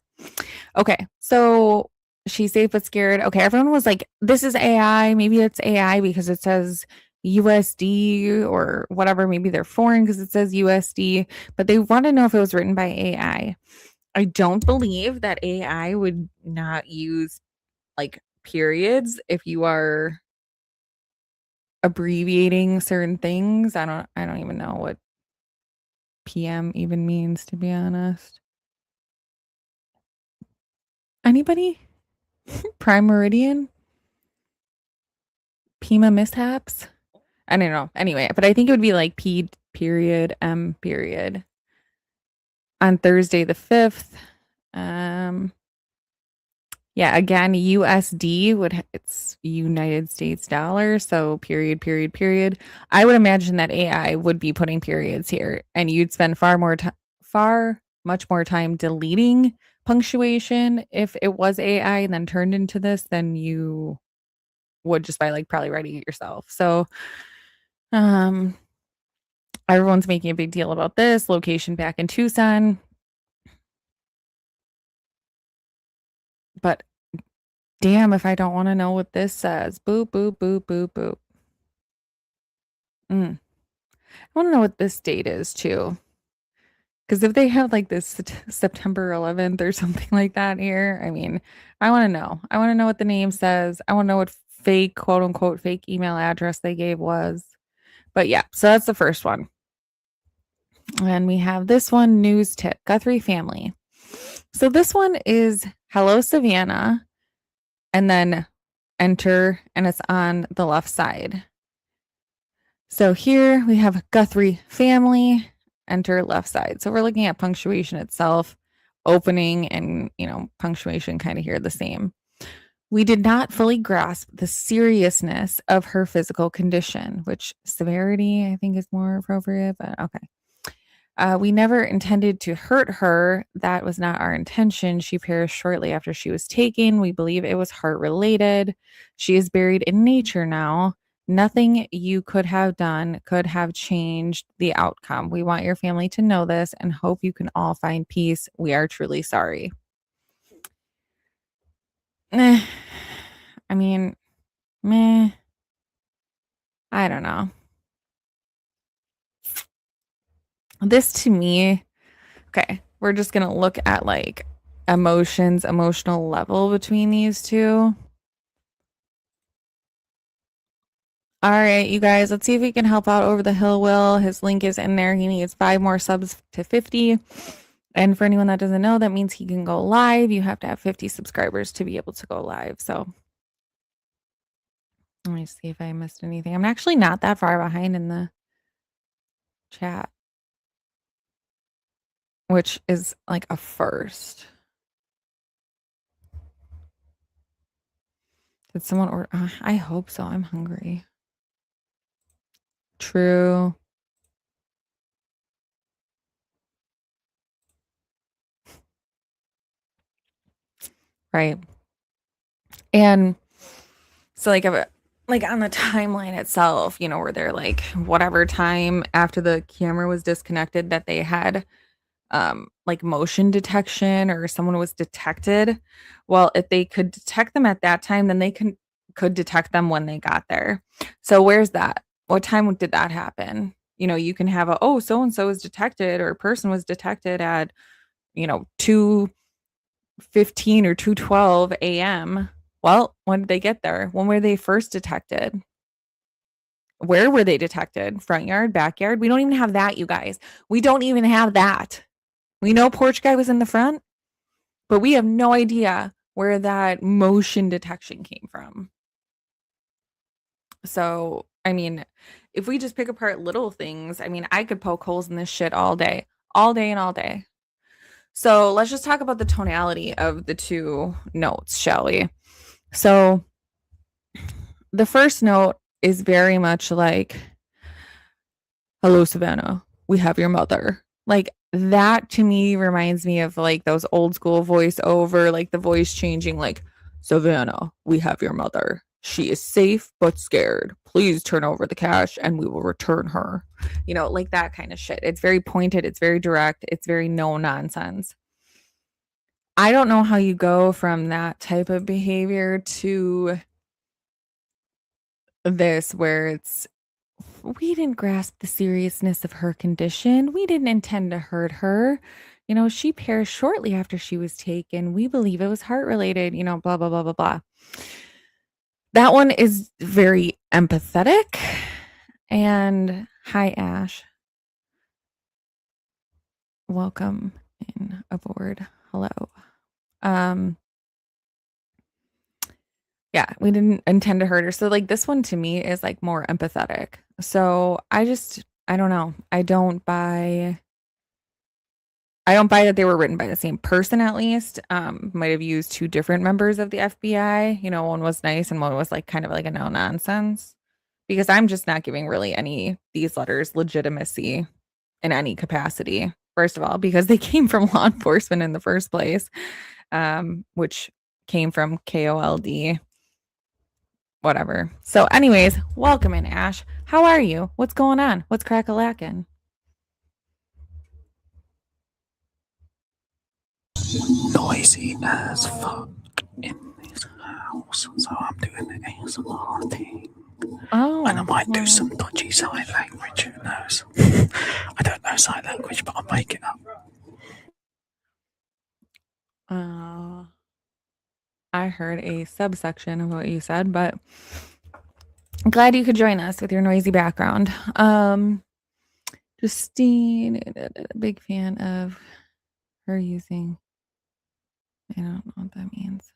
Okay. So she's safe but scared. Okay, everyone was like, this is AI. Maybe it's AI because it says USD or whatever. Maybe they're foreign because it says USD, but they want to know if it was written by AI. I don't believe that AI would not use like periods if you are abbreviating certain things. I don't even know what PM even means, to be honest. Anybody? Prime Meridian? Pima mishaps? I don't know. Anyway, but I think it would be like P period M period. On Thursday the 5th. Yeah, again, USD it's United States dollar, so period, period, period. I would imagine that AI would be putting periods here, and you'd spend much more time deleting punctuation if it was AI and then turned into this than you would just by like probably writing it yourself. So, everyone's making a big deal about this location back in Tucson, but damn if I don't want to know what this says. Boop, boop, boop, boop, boop. I want to know what this date is too. Because if they have like this September 11th or something like that here, I mean, I want to know. I want to know what the name says. I want to know what fake, quote unquote, fake email address they gave was. But yeah, so that's the first one. And we have this one, news tip, Guthrie family. So this one is Hello Savannah, and then enter, and it's on the left side. So here we have Guthrie family, enter left side. So we're looking at punctuation itself, opening and, punctuation kind of here the same. We did not fully grasp the seriousness of her physical condition, which severity I think is more appropriate, but okay. We never intended to hurt her. That was not our intention. She perished shortly after she was taken. We believe it was heart related. She is buried in nature now. Nothing you could have done could have changed the outcome. We want your family to know this and hope you can all find peace. We are truly sorry. I mean, meh. I don't know. This to me, okay, we're just going to look at like emotional level between these two. All right, you guys, let's see if we can help out Over the Hill Will. His link is in there. He needs 5 more subs to 50. And for anyone that doesn't know, that means he can go live. You have to have 50 subscribers to be able to go live. So let me see if I missed anything. I'm actually not that far behind in the chat. which is like a first. Did someone order? I hope so. I'm hungry. True. Right. And so like on the timeline itself, where they're like whatever time after the camera was disconnected that they had like motion detection or someone was detected. Well, if they could detect them at that time, then they could detect them when they got there. So where's that? What time did that happen? You can have so and so is detected or a person was detected at 2:15 or 2:12 a.m. Well, when did they get there? When were they first detected? Where were they detected? Front yard, backyard? We don't even have that, you guys. We don't even have that. We know porch guy was in the front, but we have no idea where that motion detection came from. So, I mean, if we just pick apart little things, I mean, I could poke holes in this shit all day and all day. So let's just talk about the tonality of the two notes, shall we? So the first note is very much like, hello, Savannah, we have your mother. Like that to me reminds me of like those old school voiceover, like the voice changing, like, Savannah, we have your mother. She is safe but scared. Please turn over the cash and we will return her. Like that kind of shit. It's very pointed. It's very direct. It's very no nonsense. I don't know how you go from that type of behavior to this where it's, we didn't grasp the seriousness of her condition. We didn't intend to hurt her. She perished shortly after she was taken. We believe it was heart related, blah, blah, blah, blah, blah. That one is very empathetic. And hi, Ash. Welcome in aboard. Hello. Yeah, we didn't intend to hurt her. So like this one to me is like more empathetic. So I don't know. I don't buy that they were written by the same person at least. Might have used two different members of the FBI. One was nice and one was like kind of like a no nonsense. Because I'm just not giving really these letters legitimacy in any capacity. First of all, because they came from law enforcement in the first place, which came from KOLD. Whatever. So anyways, welcome in, Ash. How are you? What's going on? What's crack-a-lackin'? Noisy as fuck in this house, so I'm doing the ASMR thing. Oh. And I might do some dodgy sign language, who knows? I don't know sign language, but I'll make it up. I heard a subsection of what you said, but I'm glad you could join us with your noisy background. Justine, big fan of her using, I don't know what that means.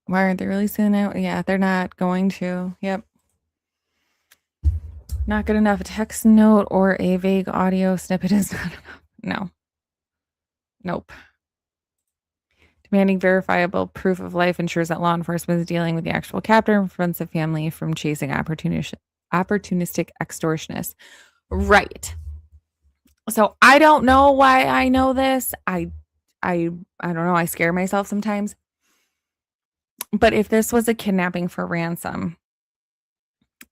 Why aren't they releasing it? Yeah, they're not going to. Yep. Not good enough. A text note or a vague audio snippet is not enough. No. Nope. Demanding verifiable proof of life ensures that law enforcement is dealing with the actual captor and prevents the family from chasing opportunistic extortionists. Right. So I don't know why I know this. I don't know. I scare myself sometimes. But if this was a kidnapping for ransom,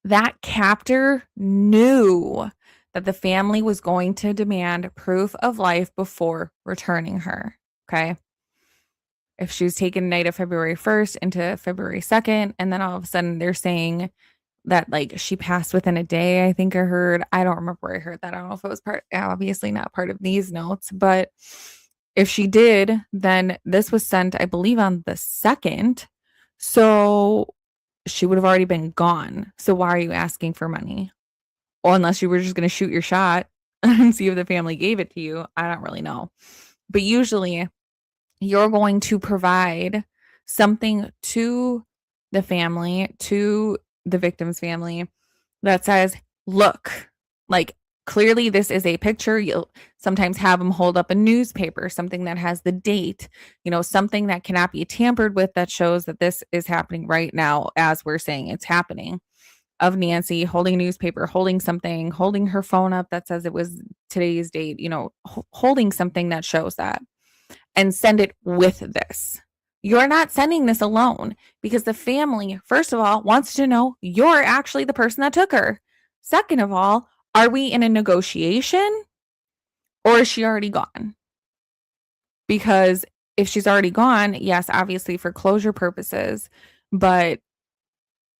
that captor knew that the family was going to demand proof of life before returning her. Okay. If she was taken night of February 1st into February 2nd, and then all of a sudden they're saying that like she passed within a day, I think I heard. I don't remember where I heard that. I don't know if it was obviously not part of these notes, but if she did, then this was sent, I believe, on the 2nd. So she would have already been gone. So why are you asking for money? Well, unless you were just going to shoot your shot and see if the family gave it to you. I don't really know. But usually you're going to provide something to the family, to the victim's family that says, look, like clearly this is a picture. You'll sometimes have them hold up a newspaper, something that has the date, something that cannot be tampered with that shows that this is happening right now as we're saying it's happening, of Nancy holding a newspaper, holding something, holding her phone up that says it was today's date, holding something that shows that, and send it with this. You're not sending this alone because the family, first of all, wants to know you're actually the person that took her. Second of all, are we in a negotiation or is she already gone? Because if she's already gone, yes, obviously for closure purposes, but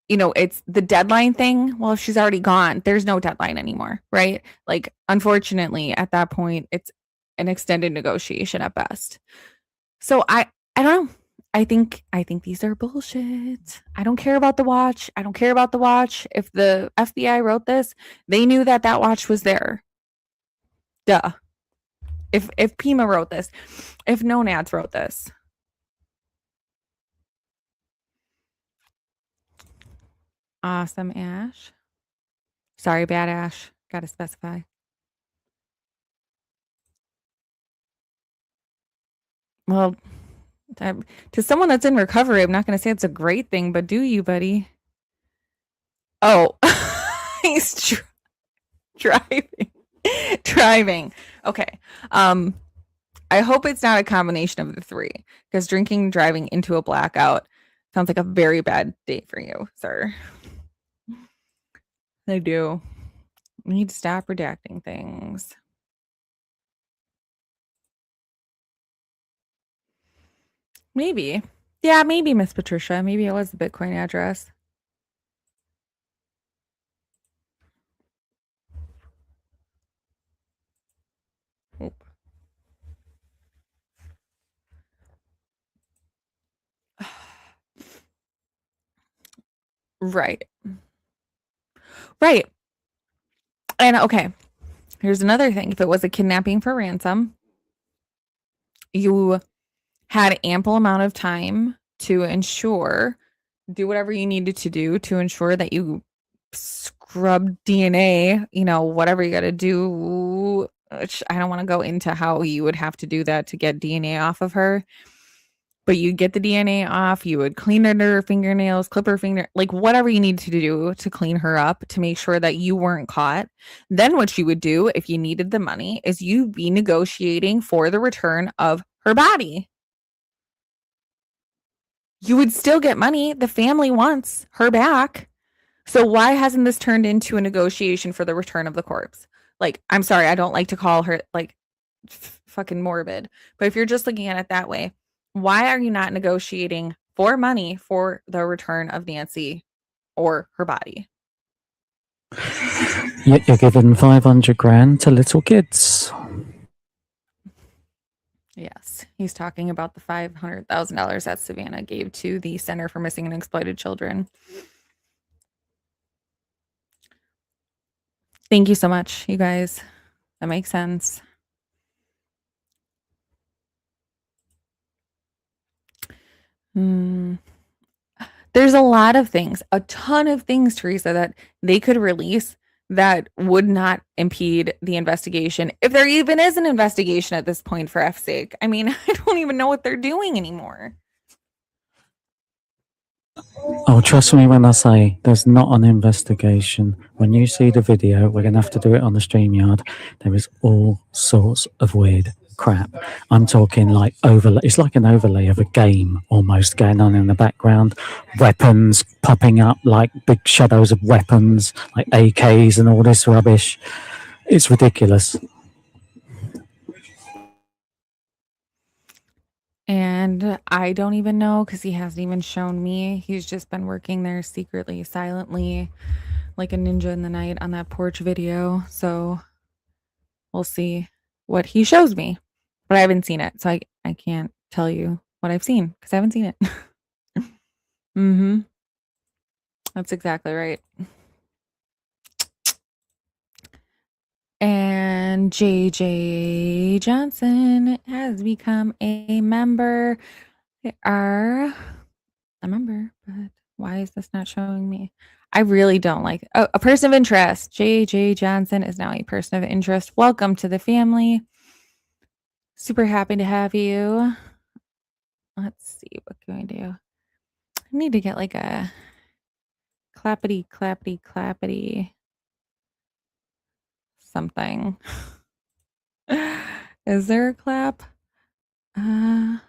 it's the deadline thing. Well, if she's already gone, there's no deadline anymore, right? Like, unfortunately, at that point, it's an extended negotiation at best. So I don't know. I think these are bullshit. I don't care about the watch. I don't care about the watch. If the FBI wrote this, they knew that watch was there. Duh. If Pima wrote this, if Nonads wrote this. Awesome, Ash. Sorry, bad Ash. Gotta specify. Well, to someone that's in recovery, I'm not going to say it's a great thing, but do you, buddy? Oh, he's driving. Okay. I hope it's not a combination of the three, because drinking and driving into a blackout sounds like a very bad day for you, sir. I do. We need to stop redacting things. Maybe. Yeah, maybe, Miss Patricia. Maybe it was the Bitcoin address. Oop. Right. Right. And okay, here's another thing. If it was a kidnapping for ransom, you had ample amount of time to do whatever you needed to do to ensure that you scrub DNA, whatever you got to do, which I don't want to go into how you would have to do that to get DNA off of her. But you get the DNA off, you would clean under her fingernails, clip her finger, like whatever you need to do to clean her up to make sure that you weren't caught. Then what you would do if you needed the money is you'd be negotiating for the return of her body. You would still get money. The family wants her back. So why hasn't this turned into a negotiation for the return of the corpse? Like, I'm sorry, I don't like to call her like fucking morbid, but if you're just looking at it that way, why are you not negotiating for money for the return of Nancy or her body? Yet you're giving 500 grand to little kids. Yes, he's talking about the $500,000 that Savannah gave to the Center for Missing and Exploited Children. Thank you so much, you guys. That makes sense. There's a lot of things, a ton of things, Teresa, that they could release that would not impede the investigation. If there even is an investigation at this point, for F's sake. I mean, I don't even know what they're doing anymore. Oh, trust me when I say there's not an investigation. When you see the video, we're going to have to do it on the StreamYard. There is all sorts of weird crap. I'm talking like overlay. It's like an overlay of a game almost going on in the background. Weapons popping up like big shadows of weapons, like AKs and all this rubbish. It's ridiculous. And I don't even know because he hasn't even shown me. He's just been working there secretly, silently, like a ninja in the night on that porch video. So we'll see what he shows me. But I haven't seen it, so I can't tell you what I've seen because I haven't seen it. That's exactly right. And JJ Johnson has become a member. They are a member, but why is this not showing me? I really don't like a person of interest. J.J. Johnson is now a person of interest. Welcome to the family. Super happy to have you. Let's see. What can we do? I need to get like a clappity, clappity, clappity something. Is there a clap? Here.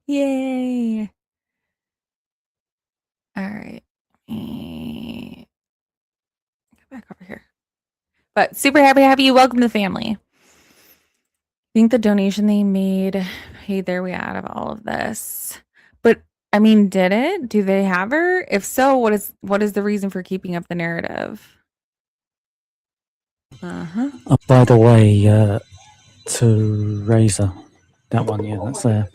Yay. All right. Get back over here. But super happy to have you. Welcome to the family. I think the donation they made paid their way out of all of this. But I mean, did it? Do they have her? If so, what is the reason for keeping up the narrative? Uh-huh. By the way, to Razor, that one, yeah, that's there.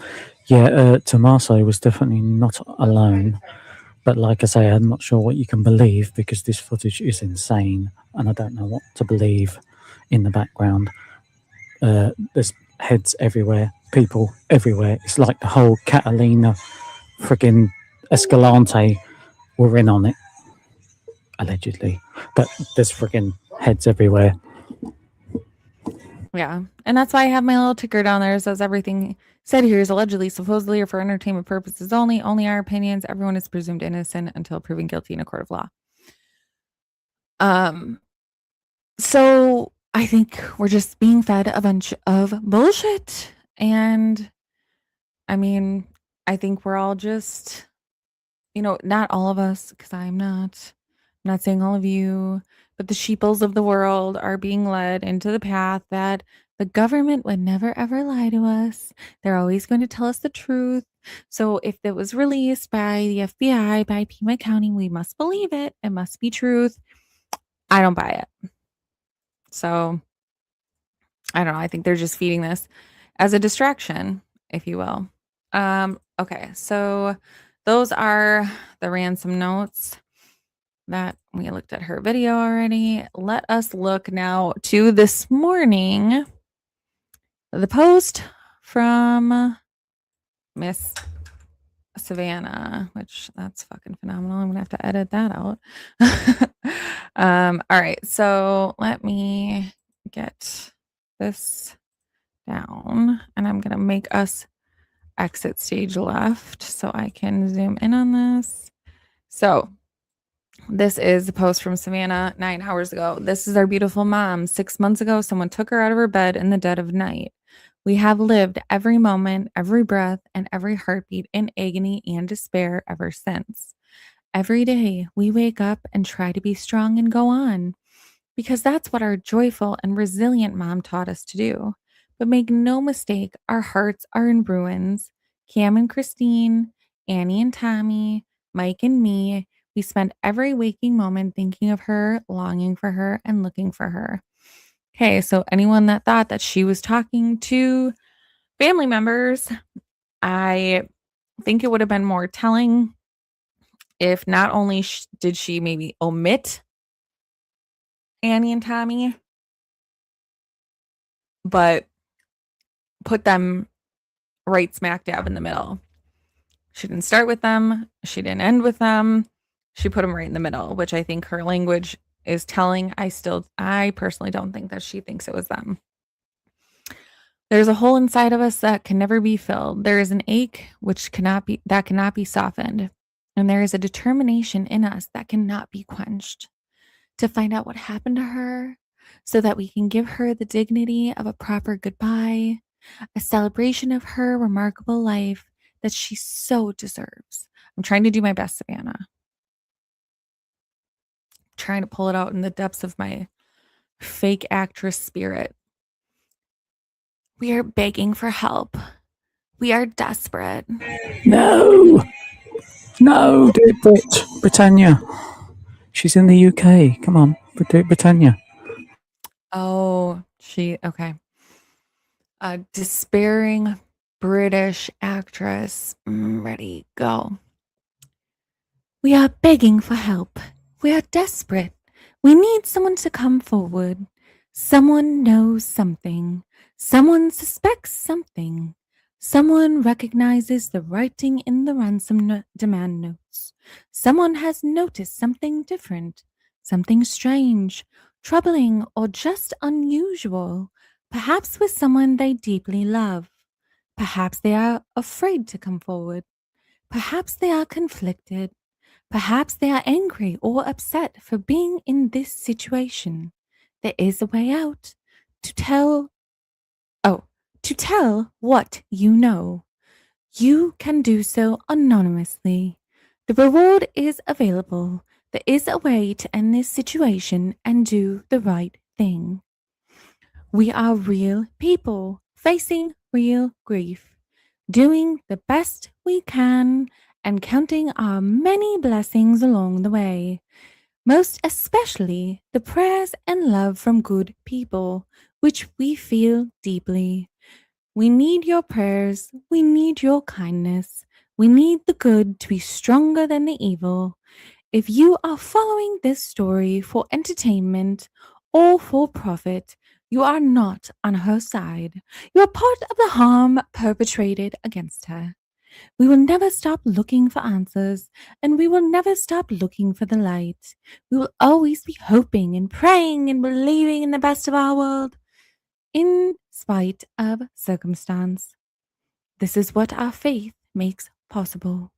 Yeah, Tommaso was definitely not alone. But like I say, I'm not sure what you can believe because this footage is insane and I don't know what to believe in the background. There's heads everywhere, people everywhere. It's like the whole Catalina friggin' Escalante were in on it, allegedly. But there's friggin' heads everywhere. Yeah. And that's why I have my little ticker down there. It says everything said here is allegedly, supposedly, or for entertainment purposes only. Only our opinions. Everyone is presumed innocent until proven guilty in a court of law. So I think we're just being fed a bunch of bullshit. And I mean, I think we're all just, not all of us, because I'm not saying all of you, but the sheeples of the world are being led into the path that the government would never ever lie to us. They're always going to tell us the truth. So if it was released by the FBI, by Pima County, we must believe it. It must be truth. I don't buy it. So I don't know. I think they're just feeding this as a distraction, if you will. Okay, so those are the ransom notes that we looked at her video already. Let us look now to this morning. The post from Miss Savannah, which that's fucking phenomenal. I'm gonna have to edit that out. All right, so let me get this down and I'm gonna make us exit stage left so I can zoom in on this. So this is a post from Savannah 9 hours ago. This is our beautiful mom. 6 months ago, someone took her out of her bed in the dead of night. We have lived every moment, every breath, and every heartbeat in agony and despair ever since. Every day, we wake up and try to be strong and go on, because that's what our joyful and resilient mom taught us to do. But make no mistake, our hearts are in ruins. Cam and Christine, Annie and Tommy, Mike and me, we spend every waking moment thinking of her, longing for her, and looking for her. Okay, so anyone that thought that she was talking to family members, I think it would have been more telling if not only did she maybe omit Annie and Tommy, but put them right smack dab in the middle. She didn't start with them. She didn't end with them. She put them right in the middle, which I think her language is telling. I personally don't think that she thinks it was them. There's a hole inside of us that can never be filled. There is an ache cannot be softened. And there is a determination in us that cannot be quenched to find out what happened to her so that we can give her the dignity of a proper goodbye, a celebration of her remarkable life that she so deserves. I'm trying to do my best, Savannah. I'm trying to pull it out in the depths of my fake actress spirit. We are begging for help. We are desperate. No, do it, Britannia. She's in the UK. Come on, do it, Britannia. Oh, okay. A despairing British actress. Ready, go. We are begging for help. We are desperate. We need someone to come forward. Someone knows something. Someone suspects something. Someone recognizes the writing in the demand notes. Someone has noticed something different, something strange, troubling, or just unusual, perhaps with someone they deeply love. Perhaps they are afraid to come forward. Perhaps they are conflicted. Perhaps they are angry or upset for being in this situation. There is a way out to tell. Oh, to tell what you know. You can do so anonymously. The reward is available. There is a way to end this situation and do the right thing. We are real people facing real grief, doing the best we can and counting our many blessings along the way. Most especially the prayers and love from good people, which we feel deeply. We need your prayers. We need your kindness. We need the good to be stronger than the evil. If you are following this story for entertainment or for profit, you are not on her side. You are part of the harm perpetrated against her. We will never stop looking for answers, and we will never stop looking for the light. We will always be hoping and praying and believing in the best of our world, in spite of circumstance. This is what our faith makes possible.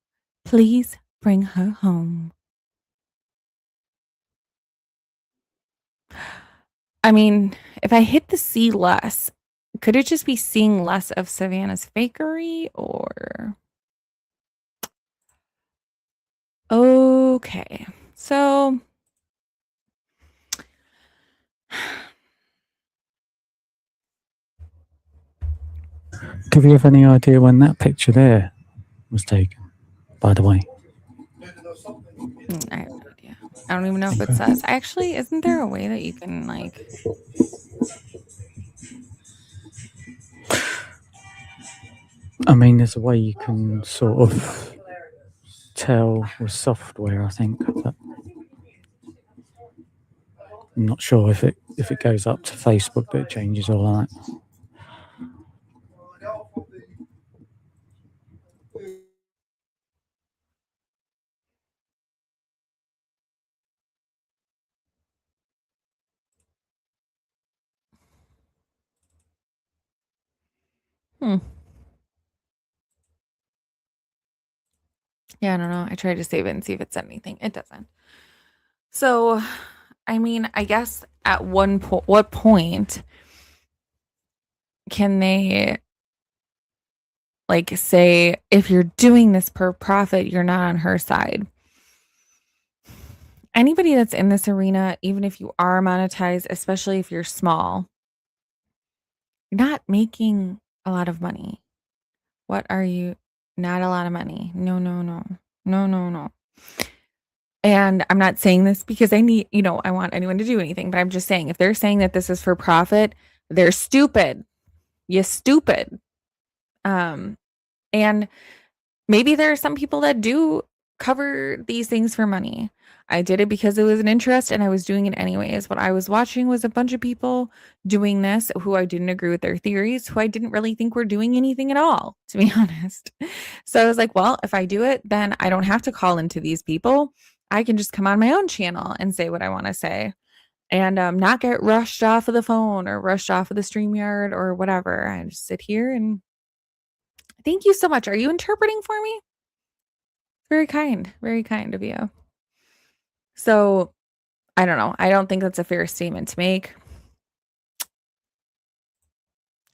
Please bring her home. I mean, if I hit the see less, could it just be seeing less of Savannah's fakery or? Okay, so Do you have any idea when that picture there was taken, by the way? I have no idea. I don't even know if it says. Actually, isn't there a way that you can like? I mean, there's a way you can sort of tell with software, I think, but I'm not sure if it goes up to Facebook that it changes all that. Yeah, I don't know. I tried to save it and see if it said anything. It doesn't. So, I mean, I guess at what point can they like say if you're doing this per profit, you're not on her side? Anybody that's in this arena, even if you are monetized, especially if you're small, you're not making a lot of money. What are you? Not a lot of money. No, no, no. No, no, no. And I'm not saying this because I need, I want anyone to do anything, but I'm just saying if they're saying that this is for profit, they're stupid. You stupid. And maybe there are some people that do cover these things for money. I did it because it was an interest and I was doing it anyways. What I was watching was a bunch of people doing this who I didn't agree with their theories, who I didn't really think were doing anything at all, to be honest. So I was like, well, if I do it, then I don't have to call into these people. I can just come on my own channel and say what I want to say and not get rushed off of the phone or rushed off of the StreamYard or whatever. I just sit here and thank you so much. Are you interpreting for me? Very kind of you. So I don't know. I don't think that's a fair statement to make.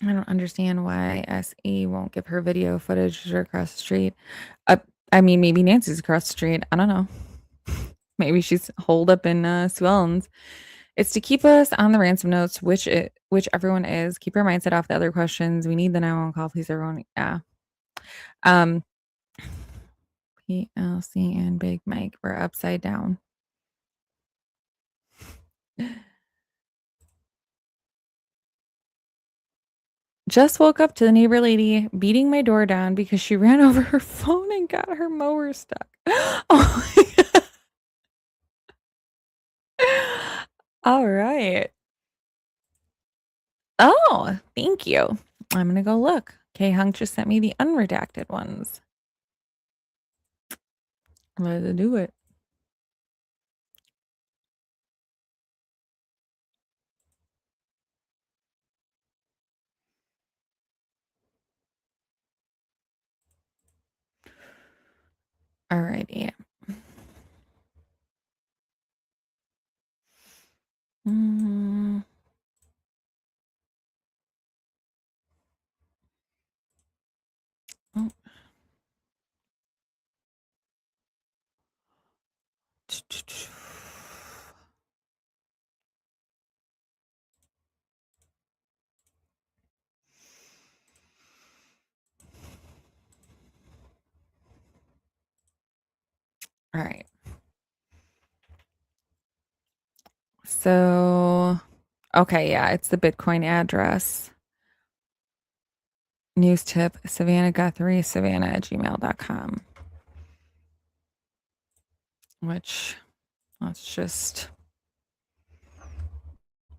I don't understand why SE won't give her video footage across the street. I mean, maybe Nancy's across the street. I don't know. Maybe she's holed up in Sue Ellen's. It's to keep us on the ransom notes, which everyone is. Keep your mindset off the other questions. We need the 911 call, please, everyone. Yeah. PLC and Big Mike were upside down. Just woke up to the neighbor lady beating my door down because she ran over her phone and got her mower stuck. Oh my God. All right. Oh, thank you. I'm going to go look. K Hunk just sent me the unredacted ones. Let's do it. Alrighty. Mm. Oh. All right. So, okay, yeah, it's the Bitcoin address. News tip, Savannah Guthrie, savannah@gmail.com. Which, let's just,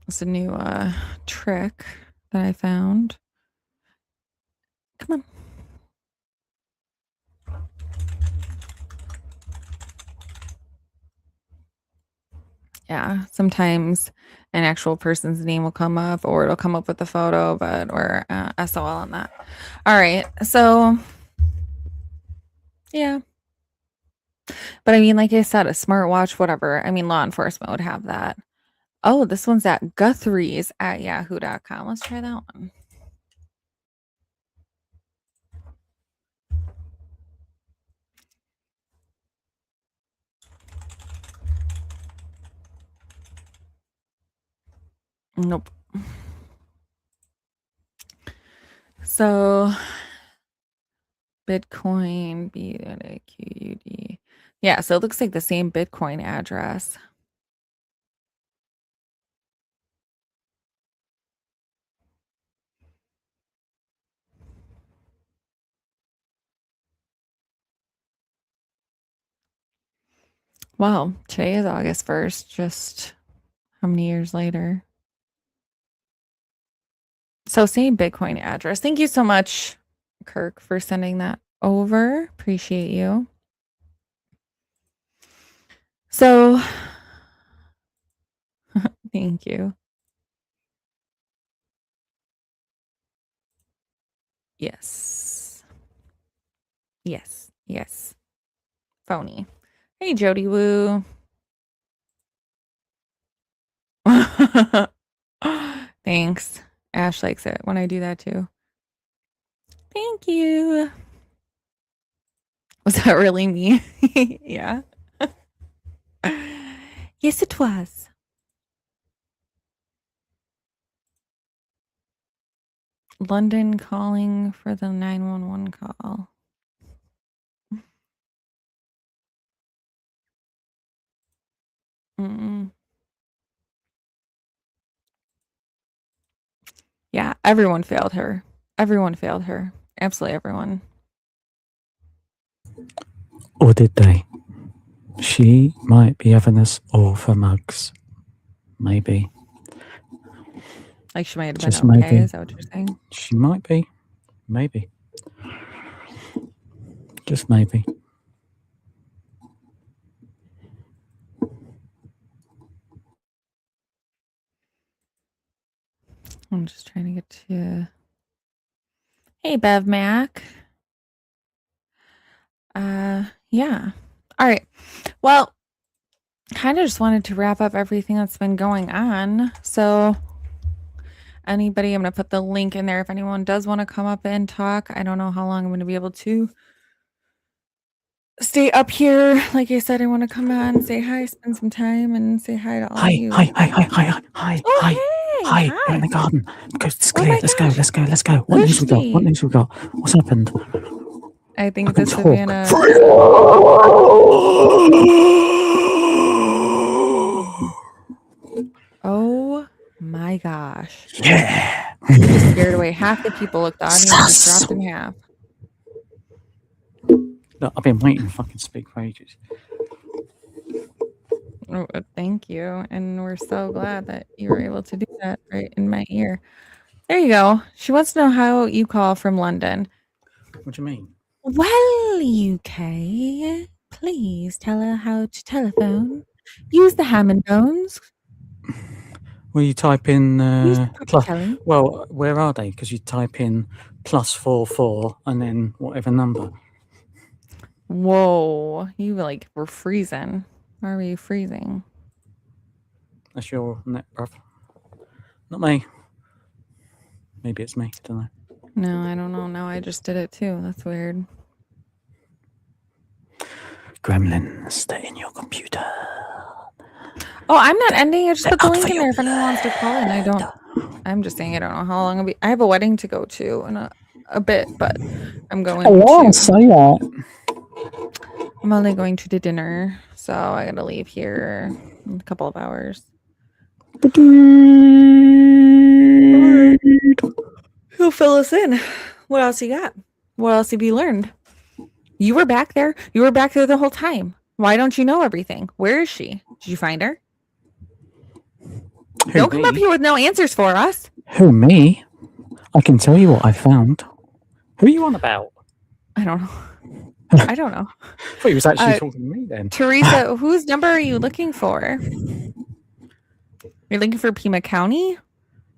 it's a new trick that I found. Come on. Yeah, sometimes an actual person's name will come up or it'll come up with a photo, but or SOL on that. All right. So, yeah. But I mean, like I said, a smartwatch, whatever. I mean, law enforcement would have that. Oh, this one's at Guthrie's at yahoo.com. Let's try that one. Nope. So Bitcoin, BQUD. Yeah, so it looks like the same Bitcoin address. Wow, today is August 1st, just how many years later? So same Bitcoin address. Thank you so much, Kirk, for sending that over. Appreciate you. So thank you. Yes. Yes. Yes. Phony. Hey, Jody Woo. Thanks. Ash likes it when I do that too. Thank you. Was that really me? Yeah. Yes, it was. London calling for the 911 call. Mm-mm. Yeah, everyone failed her. Everyone failed her. Absolutely everyone. Or did they? She might be having us all for mugs. Maybe. Like she might have Just been okay. maybe. Is that what you're saying? She might be. Maybe. Just maybe. I'm just trying to get to. Hey, Bev Mac. Yeah. All right. Well, kind of just wanted to wrap up everything that's been going on. So, anybody, I'm going to put the link in there if anyone does want to come up and talk. I don't know how long I'm going to be able to stay up here. Like I said, I want to come on, say hi, spend some time, and say hi to all of you. Hi. Oh, hey. Hi. You're in the garden. It's Oh clear. my Let's gosh. go. What news we got? Cushy. What news we got? What's happened? I think I can the talk. Savannah. Oh my gosh. Yeah. You just scared away half the people. Look, the audience just Sus. dropped in half. Look, I've been waiting to fucking speak for ages. Oh, thank you. And we're so glad that you were able to do that right in my ear. There you go. She wants to know how you call from London. What do you mean? Well, UK, please tell her how to telephone. Use the Hammond phones. Well, you type in Use the proper plus. telly. Well, where are they? Because you type in +44 and then whatever number. Whoa, you like were freezing. Why were you freezing? That's your net, bruv. Not me. Maybe it's me. Don't know. No, I don't know. No, I just did it too. That's weird. Gremlins, stay in your computer. Oh, I'm not ending. I just put the Out link for in your there if anyone wants to call in. I'm just saying I don't know how long I'll be. I have a wedding to go to in a bit, but I'm going to. Say that. I'm only going to the dinner, so I gotta leave here in a couple of hours. Who'll fill us in? What else you got? What else have you learned? You were back there. You were back there the whole time. Why don't you know everything? Where is she? Did you find her? Who, Don't come up me? here with no answers for us. Who, me? I can tell you what I found. Who are you on about? I don't know. I don't know. I thought he was actually talking to me then. Teresa, whose number are you looking for? You're looking for Pima County?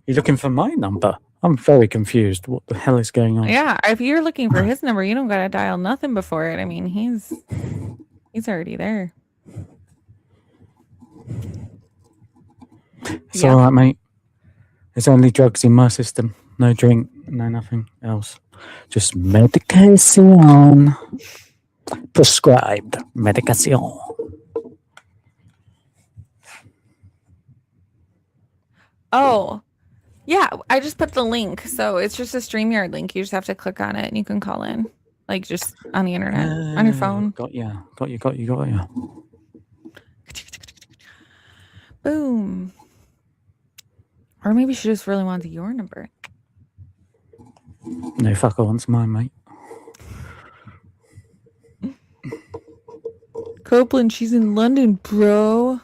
You're looking for my number? I'm very confused. What the hell is going on? Yeah, if you're looking for his number, you don't gotta dial nothing before it. I mean, he's already there. It's Yeah. all right, mate. There's only drugs in my system. No drink, no nothing else. Just medication. Prescribed medication. Oh, yeah. I just put the link, so it's just a StreamYard link. You just have to click on it, and you can call in, like just on the internet, on your phone. Got you. Boom. Or maybe she just really wanted your number. No fucker wants mine, mate. Copeland, she's in London, bro.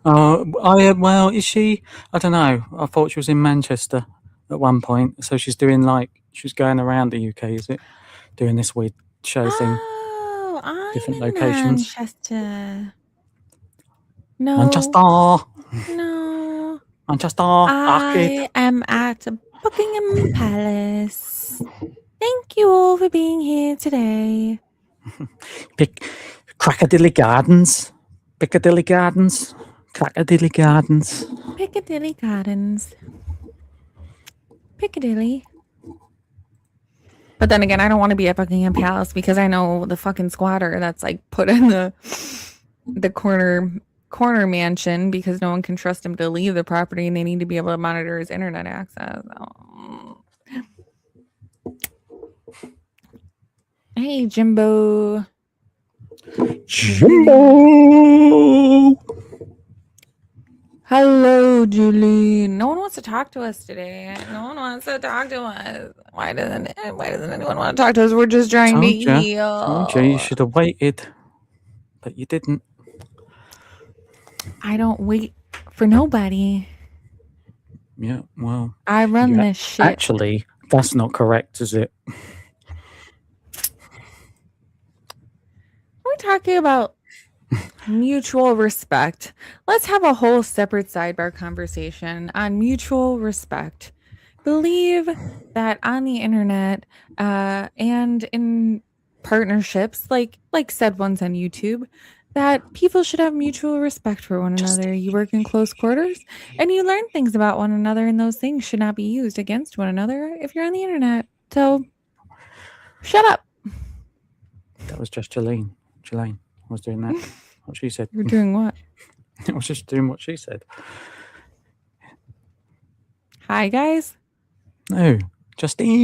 Well, is she? I don't know. I thought she was in Manchester at one point. So she's doing she was going around the UK, is it? Doing this weird show thing. Oh, I'm Different in locations. Manchester. No. Manchester. No. Manchester. Arcade. I am at Buckingham Palace. Thank you all for being here today. Crackadilly Gardens. Piccadilly Gardens. Crackadilly Gardens. Piccadilly Gardens. Piccadilly. But then again, I don't want to be at Buckingham Palace because I know the fucking squatter that's like put in the corner mansion because no one can trust him to leave the property and they need to be able to monitor his internet access. Oh. Hey, Jimbo. Hello, Julie. No one wants to talk to us today. No one wants to talk to us. Why doesn't anyone want to talk to us? We're just trying to heal. Told you, you should have waited, but you didn't. I don't wait for nobody. Yeah, well, I run this shit. actually, that's not correct, is it? We're talking about mutual respect. Let's have a whole separate sidebar conversation on mutual respect. Believe that on the internet and in partnerships, like said ones on YouTube, that people should have mutual respect for one another. You work in close quarters and you learn things about one another, and those things should not be used against one another if you're on the internet. So shut up. That was just Jelaine. I was doing that. What she said. You're doing what? I was just doing what she said. Hi, guys. No, Justine.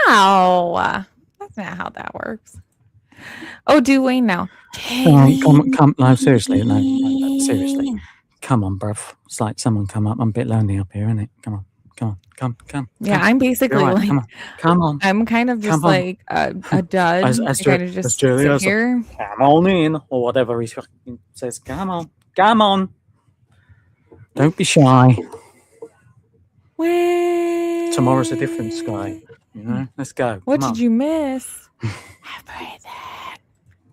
No, that's not how that works. Oh, do Wayne now. Come, no, seriously, no, seriously. Come on, bruv. It's like someone come up. I'm a bit lonely up here, isn't it? Come on. Come. Yeah, I'm basically You're right, like, come on. I'm kind of just Come on. like a dud. As I kind of just sit Julia's like, here. come on in, or whatever he fucking says. Come on. Don't be shy. Tomorrow's a different sky. You know, let's go. What Come did on. you miss?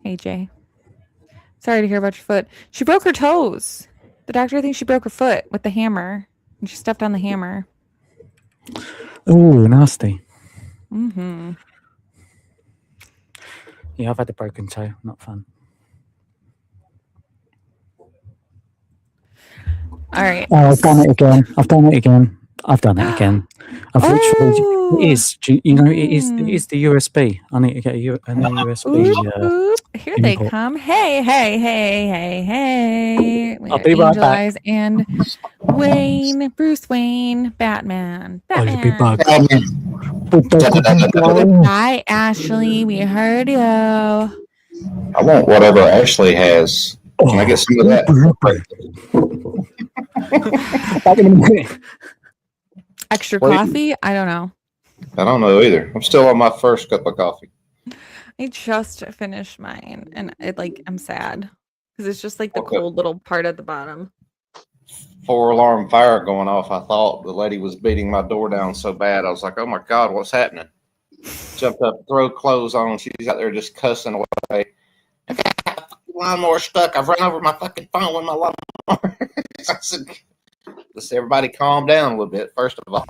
Hey, Jay. Sorry to hear about your foot. She broke her toes. The doctor thinks she broke her foot with the hammer. And she stepped on the hammer. Ooh, nasty. Mm-hmm. Yeah, I've had a broken toe. Not fun. All right. Oh, I've done it again. I've literally. It is. You know, it is the USB. I need to get a new USB. Oop. Here they input. come. Hey. We I'll got be right Angel back. Eyes and Bruce Wayne, Batman. Oh, you big bug. Hi, Ashley. We heard you. I want whatever Ashley has. Can I get some of that? Back in a minute. Extra Wait. coffee? I don't know. I don't know either. I'm still on my first cup of coffee. I just finished mine and I'm sad because it's just like the Okay. cold little part at the bottom. 4-alarm fire going off. I thought the lady was beating my door down so bad. I was like, oh my God, what's happening? Jumped up, throw clothes on. She's out there just cussing away. I got my fucking lawnmower stuck. I've run over my fucking phone with my lawnmower. I said, let's everybody calm down a little bit, first of all.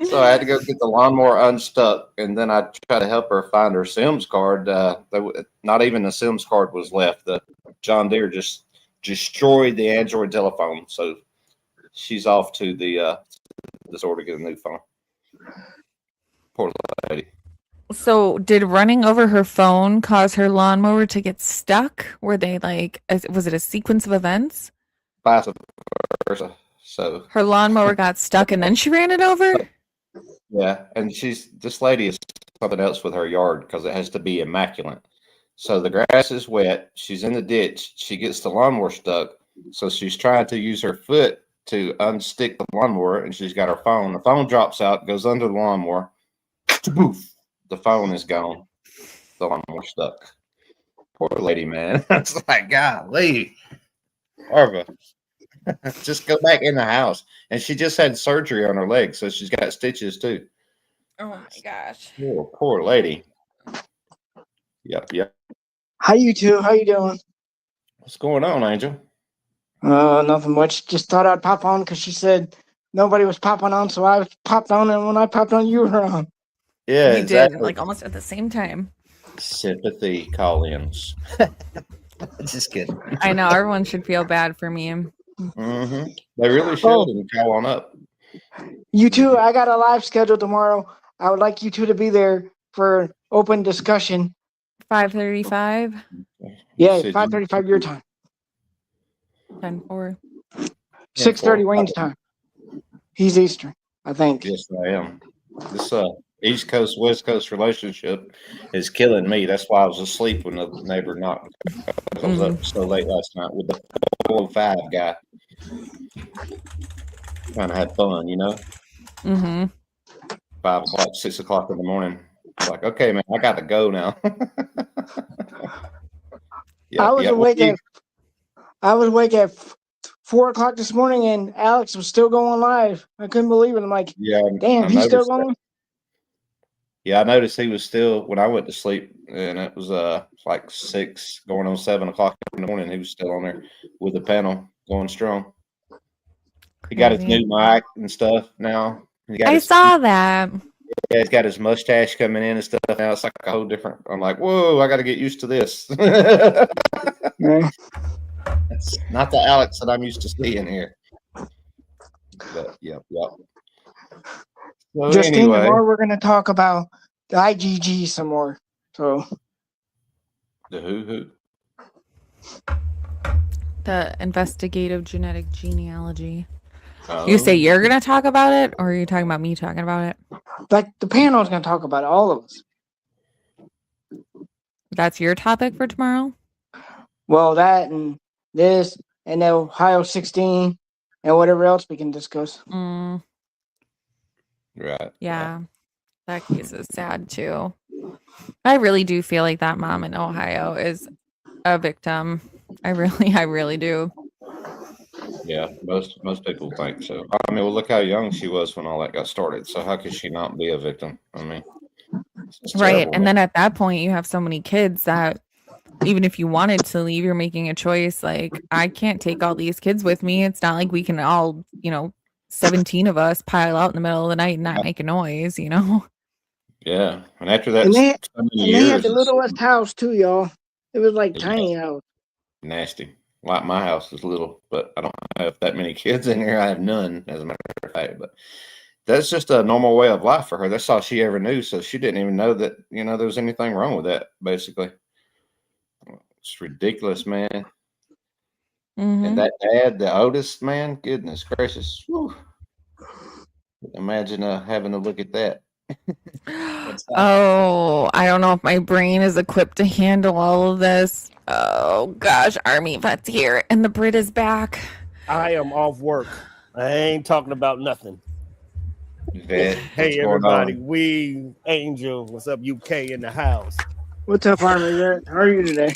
So I had to go get the lawnmower unstuck, and then I tried to help her find her SIMS card. Not even a SIMS card was left. The John Deere just destroyed the Android telephone, so she's off to the store to get a new phone. Poor lady. So did running over her phone cause her lawnmower to get stuck? Were they was it a sequence of events? Vice versa. So Her lawnmower got stuck and then she ran it over? yeah, and this lady is something else with her yard because it has to be immaculate. So the grass is wet. She's in the ditch. She gets the lawnmower stuck. So she's trying to use her foot to unstick the lawnmower, and she's got her phone. The phone drops out, goes under the lawnmower. Poof! The phone is gone. The lawnmower stuck. Poor lady, man. It's like, golly, Arva, just go back in the house. And she just had surgery on her leg, so she's got stitches too. Oh my gosh. Poor lady. Yep. Hi, you two. How you doing? What's going on, Angel? Nothing much. Just thought I'd pop on because she said nobody was popping on, so I popped on, and when I popped on, you were on. Yeah, We exactly. did almost at the same time. Sympathy call-ins. Just kidding. I know everyone should feel bad for me. Mm-hmm. They really should and call on up. You two, I got a live schedule tomorrow. I would like you two to be there for open discussion. 5:35. Yeah, Said 5:35 your time. 10:04. 6:30 Wayne's time. He's Eastern, I think. Yes, I am. This East Coast West Coast relationship is killing me. That's why I was asleep when the neighbor knocked. I was up so late last night with the 405 guy. Trying to have fun, you know. Mm-hmm. 5 o'clock, 6 o'clock in the morning. It's like, okay, man, I got to go now. I was awake at 4 o'clock this morning, and Alex was still going live. I couldn't believe it. I'm like, damn, he's still going. That. Yeah, I noticed he was still when I went to sleep, and it was like 6 going on 7 o'clock in the morning. He was still on there with the panel going strong. He got his new mic and stuff now. I saw that. Yeah, he's got his mustache coming in and stuff now. It's like a whole different. I'm like, whoa, I got to get used to this. It's not the Alex that I'm used to seeing here. But yep. So Justine, anyway, tomorrow we're going to talk about the IgG some more. So the who? The investigative genetic genealogy. Oh. You say you're going to talk about it, or are you talking about me talking about it? like the panel is going to talk about it, all of us. That's your topic for tomorrow? Well, that and this and the Ohio 16 and whatever else we can discuss. Mm, Right. yeah, that case is sad too. I really do feel like that mom in Ohio is a victim. I really do. Yeah, most people think so. I mean, well, look how young she was when all that got started. So how could she not be a victim? I mean, it's Right. terrible, And man. then at that point, you have so many kids that even if you wanted to leave, you're making a choice. Like, I can't take all these kids with me. It's not like we can all, 17 of us pile out in the middle of the night and not make a noise, Yeah, and after that, And they so many and they had years, the it's littlest house too, y'all. It was like yeah, tiny house. nasty. Like my house is little, but I don't have that many kids in here. I have none, as a matter of fact. But that's just a normal way of life for her. That's all she ever knew. So she didn't even know that, there was anything wrong with that, basically. It's ridiculous, man. Mm-hmm. And that dad, the oldest, man, goodness gracious. Whew. Imagine having to look at that. Oh, I don't know if my brain is equipped to handle all of this. Oh gosh, Army Vet's here and the Brit is back. I am off work. I ain't talking about nothing. Vet, Hey everybody, we Angel, what's up? UK in the house. What's up, Army Vet? How are you today?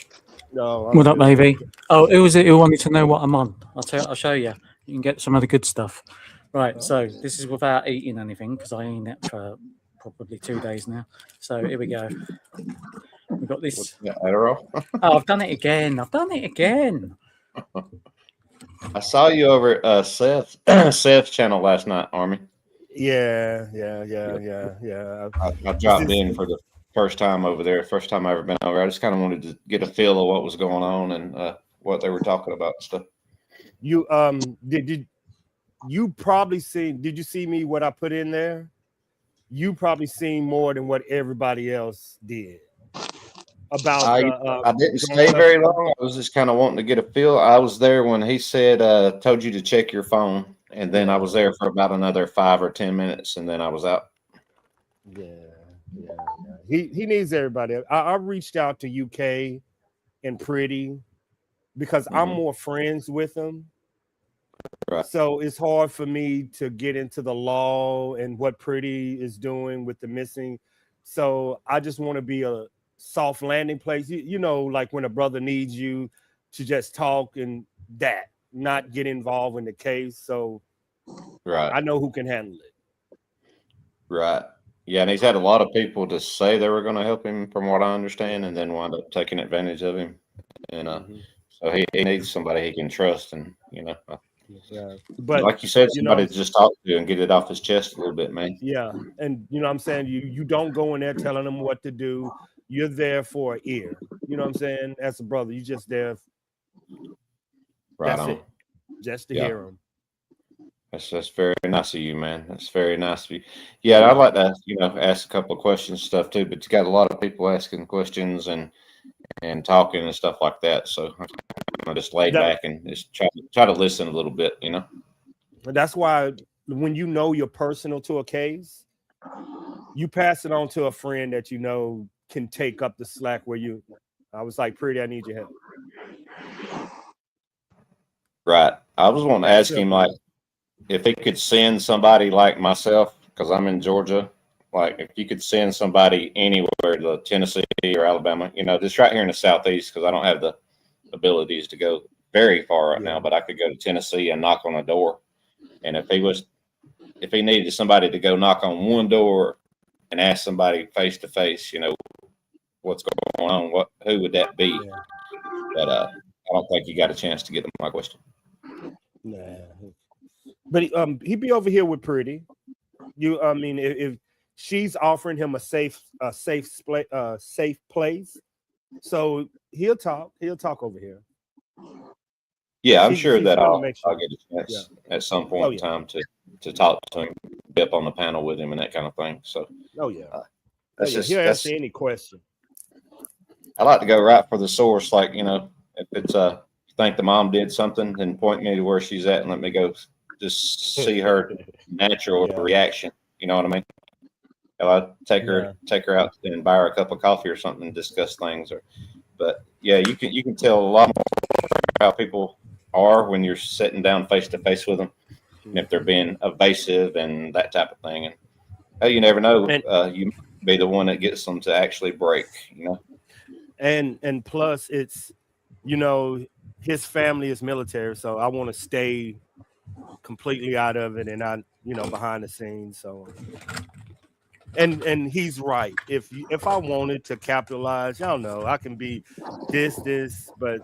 No, I'm What up, good. baby? Oh, who was it who wanted to know what I'm on? I'll show you. You can get some of the good stuff. Right, so this is without eating anything because I ain't it for probably 2 days now. So here we go. We've got this. Adderall. Oh, I've done it again. I saw you over at Seth's channel last night, Army. Yeah. I dropped in for the first time over there. First time I ever been over. I just kind of wanted to get a feel of what was going on and what they were talking about and stuff. You did you probably did you see me what I put in there? You probably seen more than what everybody else did. About I didn't stay very long. I was just kind of wanting to get a feel. I was there when he said told you to check your phone, and then I was there for about another 5 or 10 minutes, and then I was out. Yeah. He needs everybody. I reached out to UK and Pretty because I'm more friends with them. Right. So it's hard for me to get into the law and what Pretty is doing with the missing. So I just want to be a soft landing place. You know, like when a brother needs you to just talk and that, not get involved in the case. So Right. I know who can handle it. Right. Yeah, and he's had a lot of people to say they were going to help him, from what I understand, and then wind up taking advantage of him. And so he needs somebody he can trust, and But like you said, somebody to just talk to and get it off his chest a little bit, man. Yeah, and you know what I'm saying, you don't go in there telling them what to do. You're there for an ear. You know what I'm saying? As a brother, you just there. Right That's on. it. Just to hear them. That's very nice of you, man. That's very nice of you. Yeah, I'd like to, ask a couple of questions and stuff too, but you got a lot of people asking questions and talking and stuff like that. So I'm just lay back and just try to listen a little bit, That's why when you know you're personal to a case, you pass it on to a friend that you know can take up the slack where I was like, Pretty, I need your help. Right. I was wanting to ask him, like, if he could send somebody like myself, because I'm in Georgia, like if you could send somebody anywhere to Tennessee or Alabama, just right here in the Southeast, because I don't have the abilities to go very far right now, but I could go to Tennessee and knock on a door. And if he needed somebody to go knock on one door and ask somebody face to face, what's going on, who would that be? Yeah. But I don't think you got a chance to get to my question. Nah. But he'd be over here with Pretty. If she's offering him a safe place, so he'll talk over here. Yeah, I'm sure that I'll get a chance at some point in time to talk to him, be up on the panel with him and that kind of thing. So he'll answer any question. I like to go right for the source. Like, if it's you think the mom did something, then point me to where she's at and let me go just see her natural reaction. You know what I mean? I'll take her out and buy her a cup of coffee or something and discuss things. But yeah, you can tell a lot more how people are when you're sitting down face to face with them, and if they're being evasive and that type of thing. And you never know, you might be the one that gets them to actually break. You know. And plus, it's, you know, his family is military, so I want to stay completely out of it, and I, you know, behind the scenes. So, and he's right. If I wanted to capitalize, y'all know I can be this, but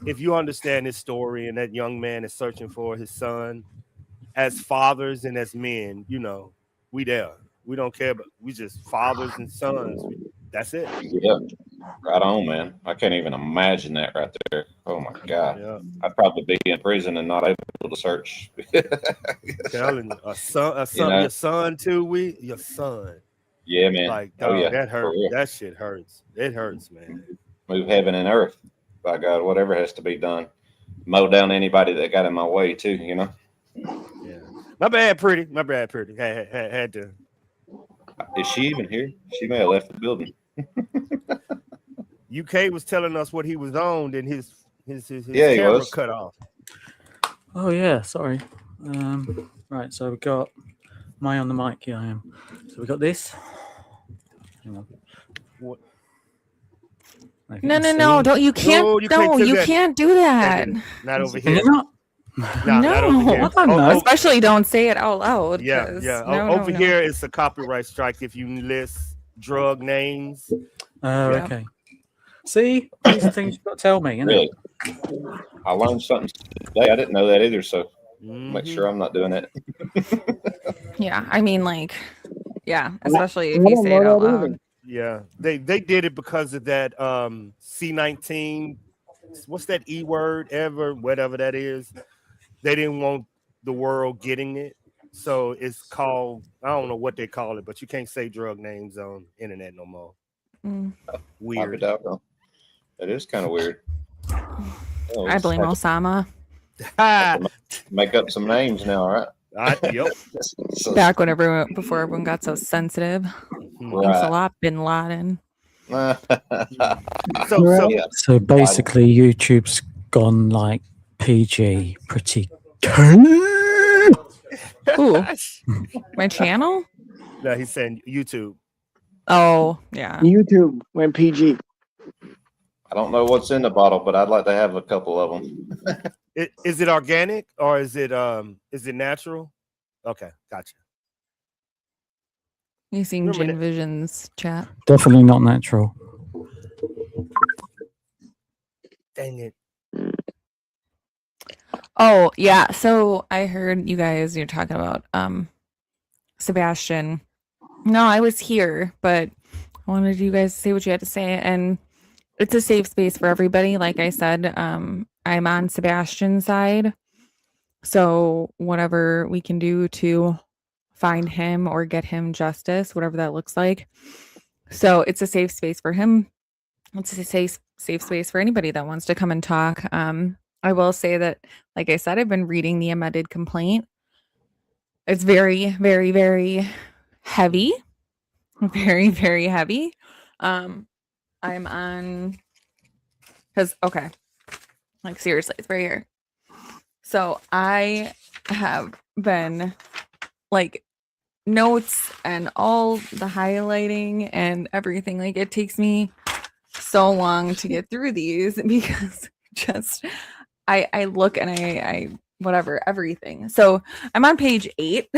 if you understand his story and that young man is searching for his son, as fathers and as men, you know, we there. We don't care, but we just fathers and sons. That's it. Yeah, right on, man. I can't even imagine that right there. Oh my God, Yeah. I'd probably be in prison and not able to search. Telling you, a son, You know? your son too. Your son. Yeah, man. Like, Oh dog, yeah, that for hurts. real. That shit hurts. It hurts, man. Move heaven and earth, by God, whatever has to be done. Mow down anybody that got in my way too. You know. Yeah. My bad, pretty. My bad, pretty. Had to. Is she even here? She may have left the building. UK was telling us what he was on, and his Yeah, he camera was. cut off. Oh yeah, sorry. Right, so we got. Am I on the mic? Yeah, I am. So we got this. Hang on. What? Like No, you no, can no! see. Don't you can't? No, you No, can't do you that. can't do that. Not over Can here. you not? Nah, not over No. here. I don't know. Especially don't say it out loud. Yeah, 'cause yeah. no, Over no. here, it's a copyright strike if you list drug names. Oh, Yeah. okay. See, these are things you've got to tell me, innit? Really, I learned something today. I didn't know that either. So make Mhm. sure I'm not doing that. Yeah, I mean, like, yeah, especially if you say it out loud. Yeah, they did it because of that C-19. What's that E word ever? Whatever that is. They didn't want the world getting it, so it's called, I don't know what they call it, but you can't say drug names on internet no more. Mm. Weird. It is kind of weird. Oh, I blame have to Osama. make up some names now, right? Yep. So, Back whenever before everyone got so sensitive. Thanks a lot, Bin Laden. So yeah. So basically, YouTube's gone like PG, pretty good. Ooh, my channel? No, he's saying YouTube. Oh, yeah. YouTube went PG. I don't know what's in the bottle, but I'd like to have a couple of them. Is it organic or is it natural? Okay, gotcha. Using Remember Gin Vision's chat. Definitely not natural. Dang it. Oh, yeah. So I heard you guys, you're talking about Sebastian. No, I was here, but I wanted you guys to say what you had to say. And it's a safe space for everybody. Like I said, I'm on Sebastian's side. So whatever we can do to find him or get him justice, whatever that looks like. So it's a safe space for him. It's a safe space for anybody that wants to come and talk. I will say that, like I said, I've been reading the amended complaint. It's very, very, very heavy. Very, very heavy. I'm on, because, okay, like seriously, it's right here. So I have been like notes and all the highlighting and everything. Like it takes me so long to get through these because just I look and I whatever, everything. So I'm on page 8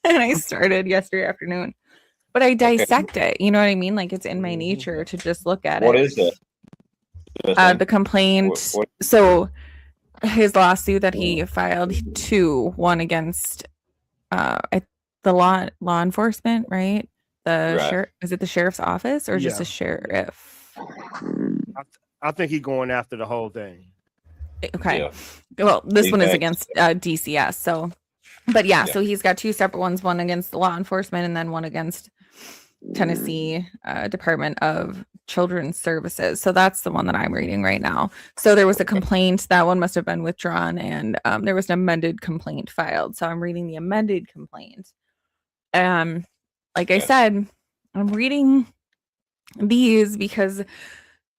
and I started yesterday afternoon, but I dissect it. You know what I mean? Like it's in my nature to just look at What it. is it? The complaint. So his lawsuit that he filed, one against the law enforcement, right? The Right. sheriff, is it the sheriff's office or just Yeah. a sheriff? I think he's going after the whole thing. Okay. Yeah. Well, this one is Okay. against DCS. So, but yeah, Yeah. so he's got two separate ones, one against the law enforcement and then one against Tennessee Department of Children's Services. So that's the one that I'm reading right now. So there was a complaint. That one must have been withdrawn and there was an amended complaint filed. So I'm reading the amended complaint. Like I said, I'm reading these because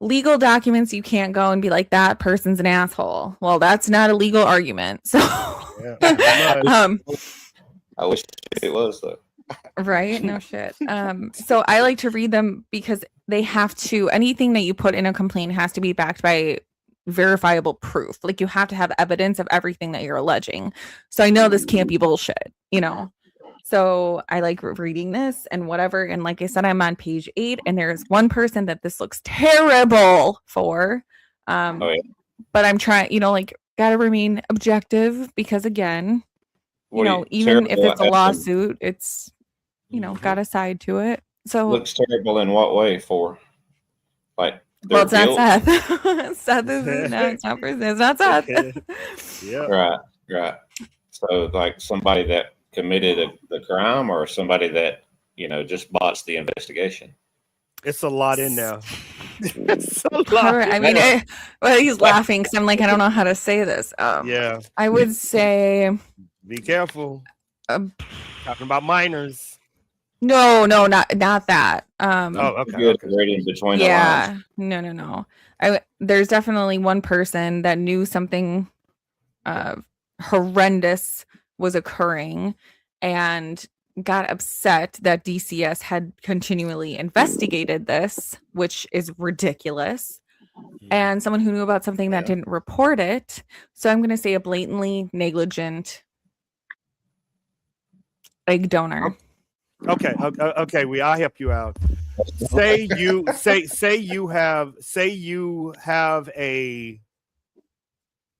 legal documents, you can't go and be like, that person's an asshole. Well, that's not a legal argument. So, Yeah. I wish it was though. right? No shit. So I like to read them because they have to, anything that you put in a complaint has to be backed by verifiable proof. Like you have to have evidence of everything that you're alleging. So I know this can't be bullshit, you know? So I like reading this and whatever. And like I said, I'm on page 8 and there's one person that this looks terrible for. Oh, yeah. But I'm trying, you know, like gotta remain objective because again, you know, even if it's a lawsuit, it's, you know, got a side to it. So Looks terrible in what way for? Like, well, their it's not guilt? Seth. Seth is no, it's not person. It's not Seth. Yeah. Right. So, like somebody that committed the crime, or somebody that, you know, just botched the investigation. It's a lot in there. It's a lot. I mean, well, he's laughing because I'm like, I don't know how to say this. Yeah. I would say, Be careful. Talking about minors. no, not that. Okay. Good reading between the Yeah, lines. no. There's definitely one person that knew something horrendous was occurring and got upset that DCS had continually investigated this, which is ridiculous. And someone who knew about something that didn't report it. So I'm going to say a blatantly negligent egg donor. Okay. I'll help you out. Say you have a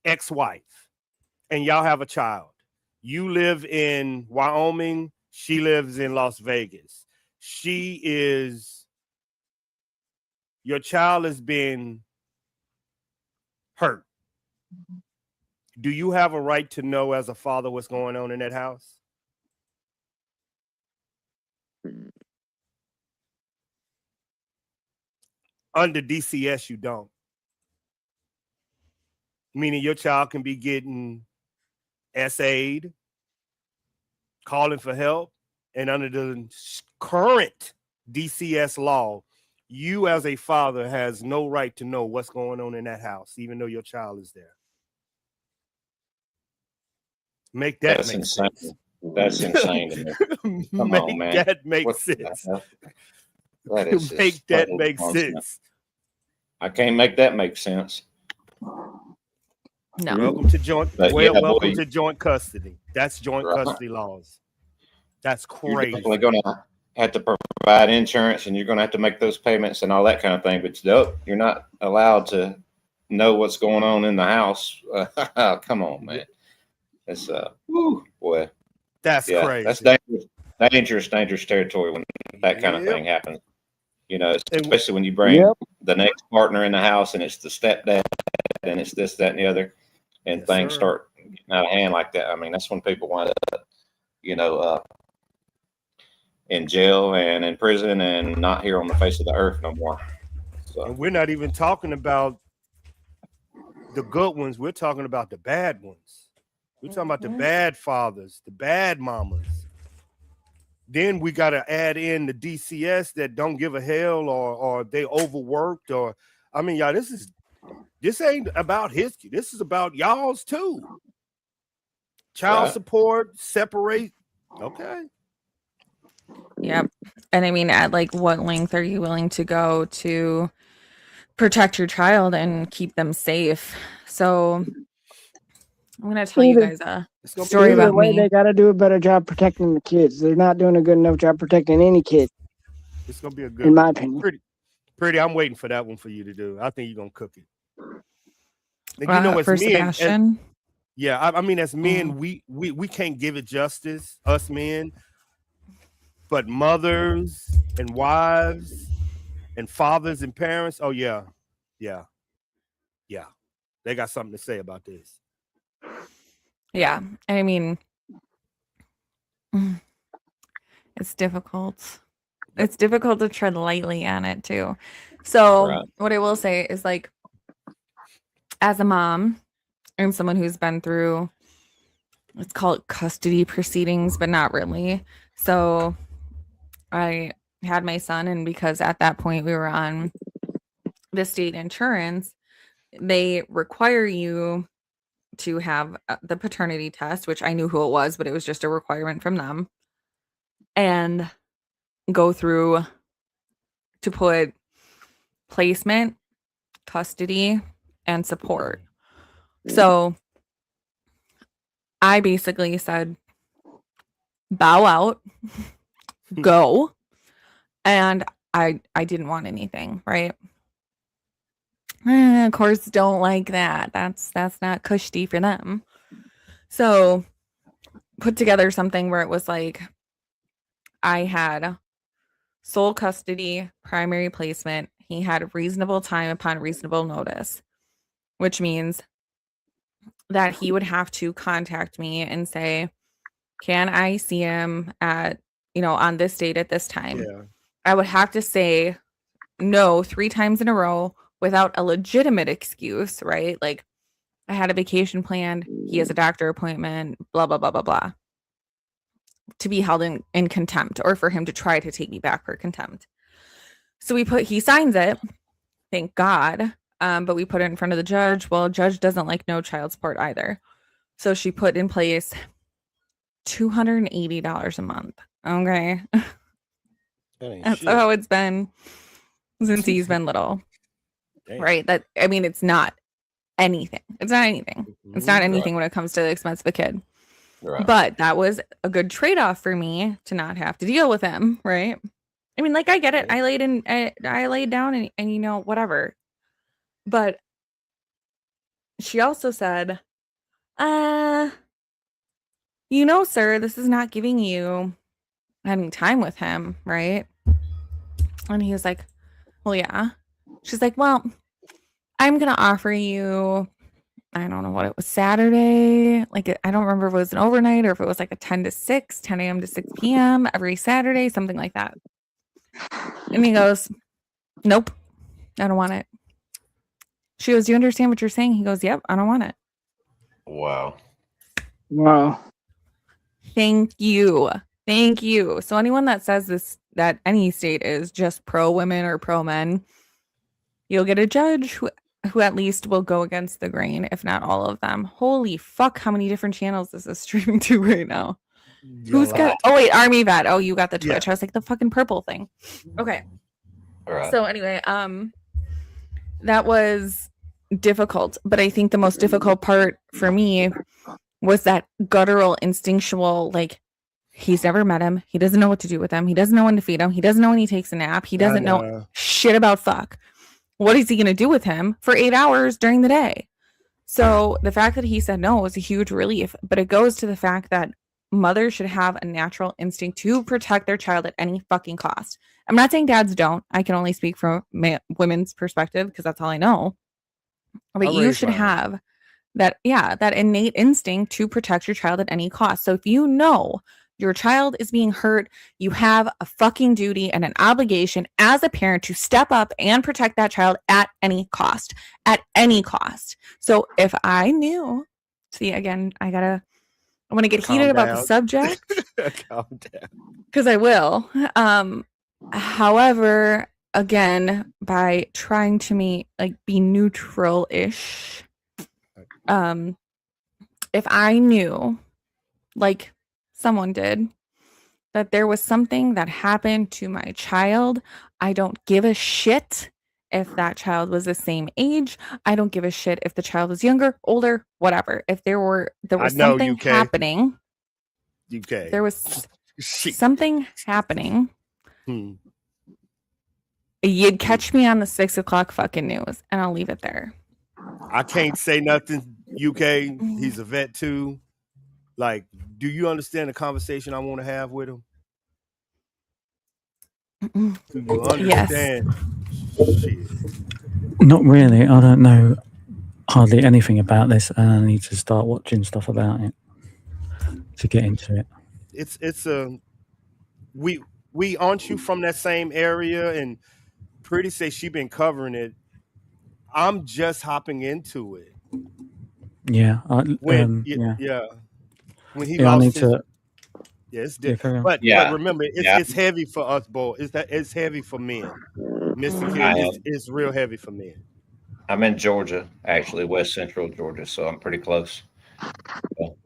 ex-wife and y'all have a child. You live in Wyoming, she lives in Las Vegas. Your child is being hurt. Do you have a right to know as a father what's going on in that house? Under DCS, you don't. Meaning your child can be getting SA'd, calling for help, and under the current DCS law, you as a father has no right to know what's going on in that house, even though your child is there. Make that That's make insane. sense. That's insane to me. Come Make on, man. that make What the sense. hell? That is just Make that total make nonsense. sense. I can't make that make sense. No. Welcome to joint. But Well, yeah, welcome boy. to joint custody. That's joint Right. custody laws. That's You're crazy. definitely going to have to provide insurance, and you're going to have to make those payments and all that kind of thing. But nope, you're not allowed to know what's going on in the house. Come on, man. It's boy. That's Yeah, crazy. that's dangerous territory when that kind of Yep. thing happens. You know, And- especially when you bring Yep. the next partner in the house and it's the stepdad and it's this, that, and the other, and Yes, things sir. start getting out of hand like that. I mean, that's when people wind up, you know, in jail and in prison and not here on the face of the earth no more. So, And we're not even talking about the good ones. We're talking about the bad ones. We're talking about the bad fathers, the bad mamas. Then we got to add in the DCS that don't give a hell or they overworked or, I mean, y'all, this ain't about his kid. This is about y'all's too. Child Right. support, separate. Okay. Yep. And I mean, at like what length are you willing to go to protect your child and keep them safe? So I'm going to tell you guys a It's gonna be story Either about way, me. they got to do a better job protecting the kids. They're not doing a good enough job protecting any kid, It's gonna be a good in one. my opinion. Pretty, I'm waiting for that one for you to do. I think you're gonna cook it. And you know, as For men, Sebastian. I mean, as men, we can't give it justice, us men, but mothers and wives and fathers and parents, oh yeah, they got something to say about this. Yeah. And I mean, it's difficult. It's difficult to tread lightly on it too. So Right. what I will say is like, as a mom and someone who's been through, let's call it custody proceedings, but not really. So I had my son, and because at that point we were on the state insurance, they require you to have the paternity test, which I knew who it was, but it was just a requirement from them, and go through to put placement, custody, and support. So I basically said, bow out, go. And I didn't want anything, right? Of course, don't like that. That's not cushy for them. So put together something where it was like I had sole custody, primary placement. He had reasonable time upon reasonable notice, which means that he would have to contact me and say, can I see him at, on this date at this time? Yeah. I would have to say no 3 times in a row without a legitimate excuse, right? Like I had a vacation planned, he has a doctor appointment, blah, blah, blah, blah, blah. To be held in contempt, or for him to try to take me back for contempt. So he signs it, thank God. But we put it in front of the judge. Well, judge doesn't like no child support either. So she put in place $280 a month. Okay. That's shit. how it's been since he's been little. Damn. Right? It's not anything. It's not anything. It's not anything when it comes to the expense of a kid. Right. But that was a good trade-off for me to not have to deal with him, right? I mean, like, I get it. I laid down and whatever. But she also said, sir, this is not giving you any time with him, right? And he was like, well, yeah. She's like, well, I'm going to offer you, I don't know what it was, Saturday. Like, I don't remember if it was an overnight or if it was like a 10 a.m. to 6 p.m. every Saturday, something like that. And he goes, nope, I don't want it. She goes, do you understand what you're saying? He goes, yep, I don't want it. Wow. Thank you. So anyone that says this, that any state is just pro women or pro men, you'll get a judge who at least will go against the grain, if not all of them. Holy fuck, how many different channels this is streaming to right now? Who's got? Oh wait, Army Vet. Oh, you got the Twitch. Yeah. I was like the fucking purple thing. Okay. All right. So anyway, that was difficult, but I think the most difficult part for me was that guttural, instinctual, like, he's never met him. He doesn't know what to do with him. He doesn't know when to feed him. He doesn't know when he takes a nap. He doesn't know shit about fuck. What is he going to do with him for 8 hours during the day? So the fact that he said no was a huge relief, but it goes to the fact that mothers should have a natural instinct to protect their child at any fucking cost. I'm not saying dads don't. I can only speak from women's perspective because that's all I know. But you should have that innate instinct to protect your child at any cost. So if you know your child is being hurt, you have a fucking duty and an obligation as a parent to step up and protect that child at any cost. At any cost. So if I knew, see, again, I want to get heated about the subject. Calm down. Because I will. However, again, by trying to be neutral-ish, if I knew, like someone did, that there was something that happened to my child, I don't give a shit if that child was the same age. I don't give a shit if the child was younger, older, whatever. If there was something happening, there was something happening, you'd catch me on the 6 o'clock fucking news, and I'll leave it there. I can't say nothing, UK. He's a vet too. Like, do you understand the conversation I want to have with him? Do you understand? Yes. Shit. Not really. I don't know hardly anything about this, and I need to start watching stuff about it to get into it. It's we aren't you from that same area, and Pretty say she been covering it. I'm just hopping into it. Yeah. When he lost his, it's different. But remember, it's heavy for us boys. It's heavy for men. Missing Mm. kid I am. is real heavy for men. I'm in Georgia, actually, West Central Georgia, so I'm pretty close. So,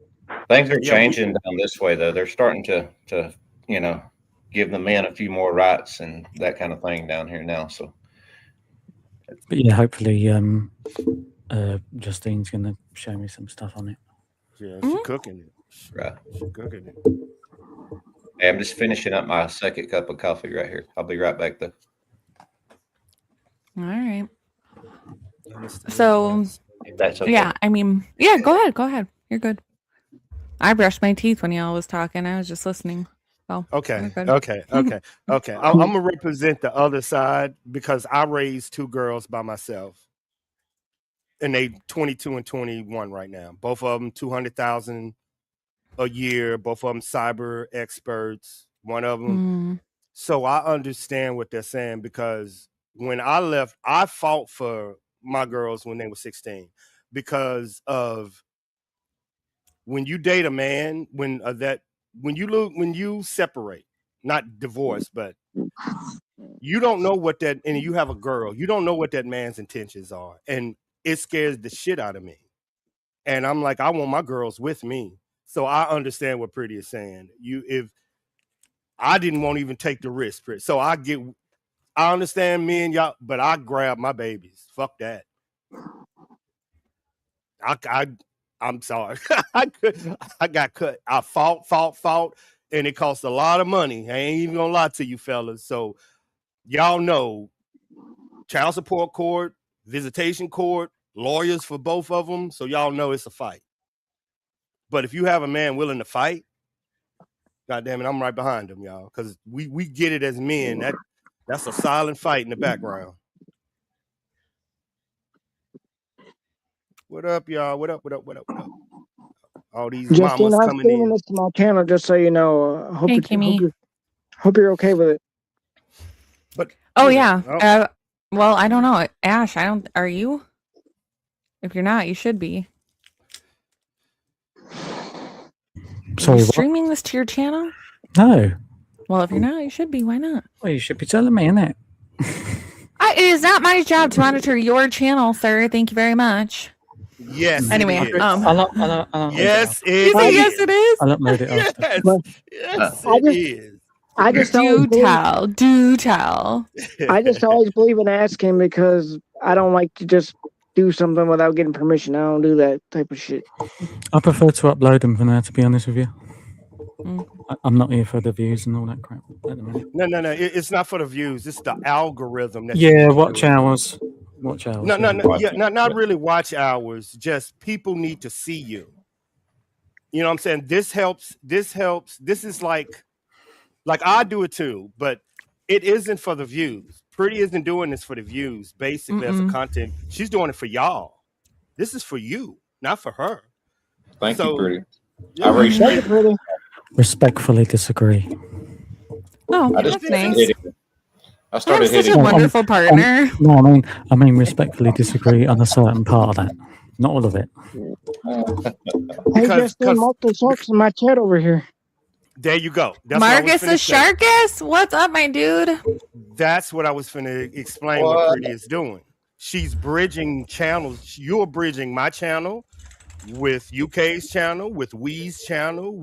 things are Yeah, we, changing down this way, though. They're starting to you know give the men a few more rights and that kind of thing down here now. So But yeah, hopefully, Justine's gonna show me some stuff on it. yeah, Mhm. she cooking it. right. She cooking it. Hey, I'm just finishing up my second cup of coffee right here. I'll be right back, though. All right. Understand. So, Yes. If that's okay. yeah, I mean, yeah, go ahead. Go ahead. You're good. I brushed my teeth when y'all was talking. I was just listening. So, you're Okay, good. okay, okay, okay. I'm gonna represent the other side because I raised 2 girls by myself, and they 22 and 21 right now. Both of them 200,000 a year. Both of them cyber experts. One of them. Mm. So I understand what they're saying because when I left, I fought for my girls when they were 16 because of when you date a man, when you separate, not divorce, but you don't know what that, and you have a girl, you don't know what that man's intentions are, and it scares the shit out of me. And I'm like, I want my girls with me, so I understand what Pretty is saying. If I didn't want to even take the risk, so I understand me and y'all, but I grab my babies. Fuck that. I'm sorry. I got cut. I fought, and it cost a lot of money. I ain't even gonna lie to you fellas. So y'all know child support court, visitation court, lawyers for both of them. So y'all know it's a fight. But if you have a man willing to fight, God damn it, I'm right behind him, y'all. Because we get it as men. That's a silent fight in the background. What up, y'all? What up? All these Justine, mamas I'm coming streaming in. this to my channel just so you know. Hey, Kimmy. Hope you're okay with it. But Oh, you know, yeah. Well, I don't know. Ash, are you? If you're not, you should be. Are Sorry, you what? streaming this to your channel? No. Well, if you're not, you should be. Why not? Well, you should be telling me, innit? It is not my job to monitor your channel, sir. Thank you very much. yes, Anyway, it is. Yes, it You say is. yes, it is? I'll upload it after. Yes, Well, yes, I it just- is. I just Do always believe, tell. Do tell. I just always believe in asking because I don't like to just do something without getting permission. I don't do that type of shit. I prefer to upload them for now, to be honest with you. Mm. I'm not here for the views and all that crap at the minute. No. It's not for the views. It's the algorithm. That Yeah, uses watch it. hours. Watch hours. No. yeah. Yeah, not really watch hours. Just people need to see you. You know what I'm saying? This helps. This is like I do it too, but it isn't for the views. Pretty isn't doing this for the views. Basically, as a Mm-mm. content, she's doing it for y'all. This is for you, not for her. Thank you, Pretty. Yeah. I reached Thank you, Pretty. Respectfully disagree. Oh, I just that's nice. I I'm started such hitting. a wonderful partner. No, I mean respectfully disagree on a certain part of that. Not all of it. Hey, Because- Justine, multiple sharks in my chat over here. There you go. That's what I was Marcus the finna say. Sharkus? What's up, my dude? That's what I was finna explain what What? Pretty is doing. She's bridging channels. You're bridging my channel with UK's channel, with Wee's channel,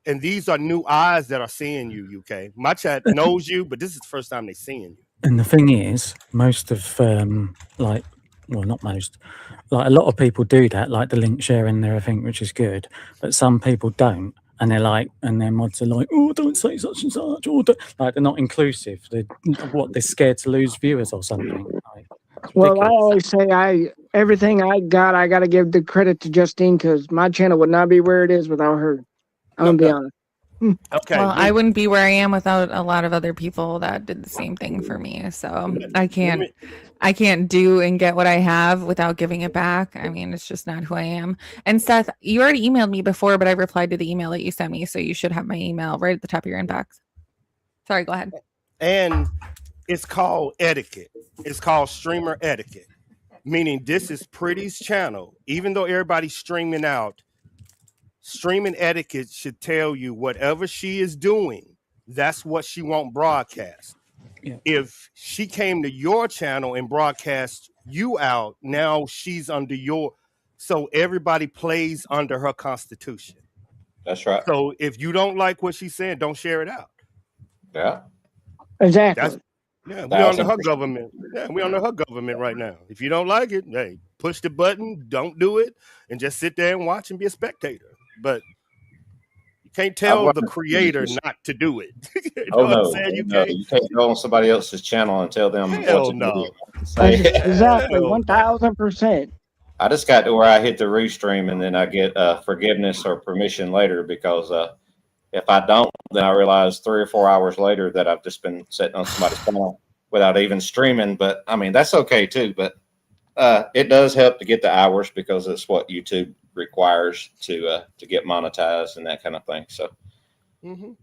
and these are new eyes that are seeing you, UK. My chat knows you, but this is the first time they're seeing you. And the thing is, most of not most, like a lot of people do that, like the link sharing and everything, which is good. But some people don't, and they're like, and their mods are like, oh, don't say such and such, or like they're not inclusive. They're scared to lose viewers or something. Like, it's Well, I ridiculous. always say everything I got to give the credit to Justine because my channel would not be where it is without her. I'm gonna be honest. Okay. Well, I wouldn't be where I am without a lot of other people that did the same thing for me. So I can't do and get what I have without giving it back. I mean, it's just not who I am. And Seth, you already emailed me before, but I replied to the email that you sent me, so you should have my email right at the top of your inbox. Sorry, go ahead. And it's called etiquette. It's called streamer etiquette, meaning this is Pretty's channel. Even though everybody's streaming out, streaming etiquette should tell you whatever she is doing, that's what she won't broadcast. Yeah. If she came to your channel and broadcast you out, now she's under your. So everybody plays under her constitution. That's right. So if you don't like what she's saying, don't share it out. Yeah. Exactly. That's yeah. We under her 1,000%. government. Yeah, we under her government right now. If you don't like it, hey, push the button. Don't do it, and just sit there and watch and be a spectator. But you can't tell the creator not to do it. You know Oh what I'm no, saying? You no, can't. you can't go on somebody else's channel and tell them Hell what to no. do. Say, Exactly. Hell no. 1000%. I just got to where I hit the restream and then I get forgiveness or permission later because if I don't, then I realize 3 or 4 hours later that I've just been sitting on somebody's channel without even streaming. But I mean, that's okay too. But it does help to get the hours because it's what YouTube requires to get monetized and that kind of thing. So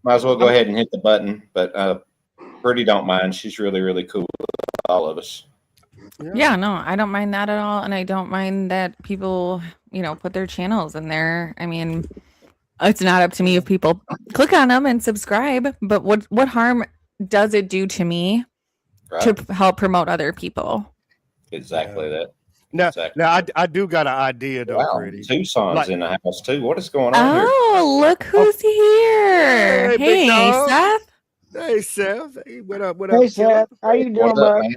might as well go ahead and hit the button. But Pretty don't mind. She's really, really cool with all of us. Yeah, no, I don't mind that at all. And I don't mind that people, put their channels in there. I mean, it's not up to me if people click on them and subscribe, but what harm does it do to me to help promote other people? Exactly that. Now, Exactly. now I do got an idea though, Wow, Pretty. Tucson's in the house too. What is going on here? Oh, look who's here. Hey, big Hey, dog. Seth. Hey, Seth. Hey, what up? What up? Hey, Seth. How you doing, What's up, bud? man?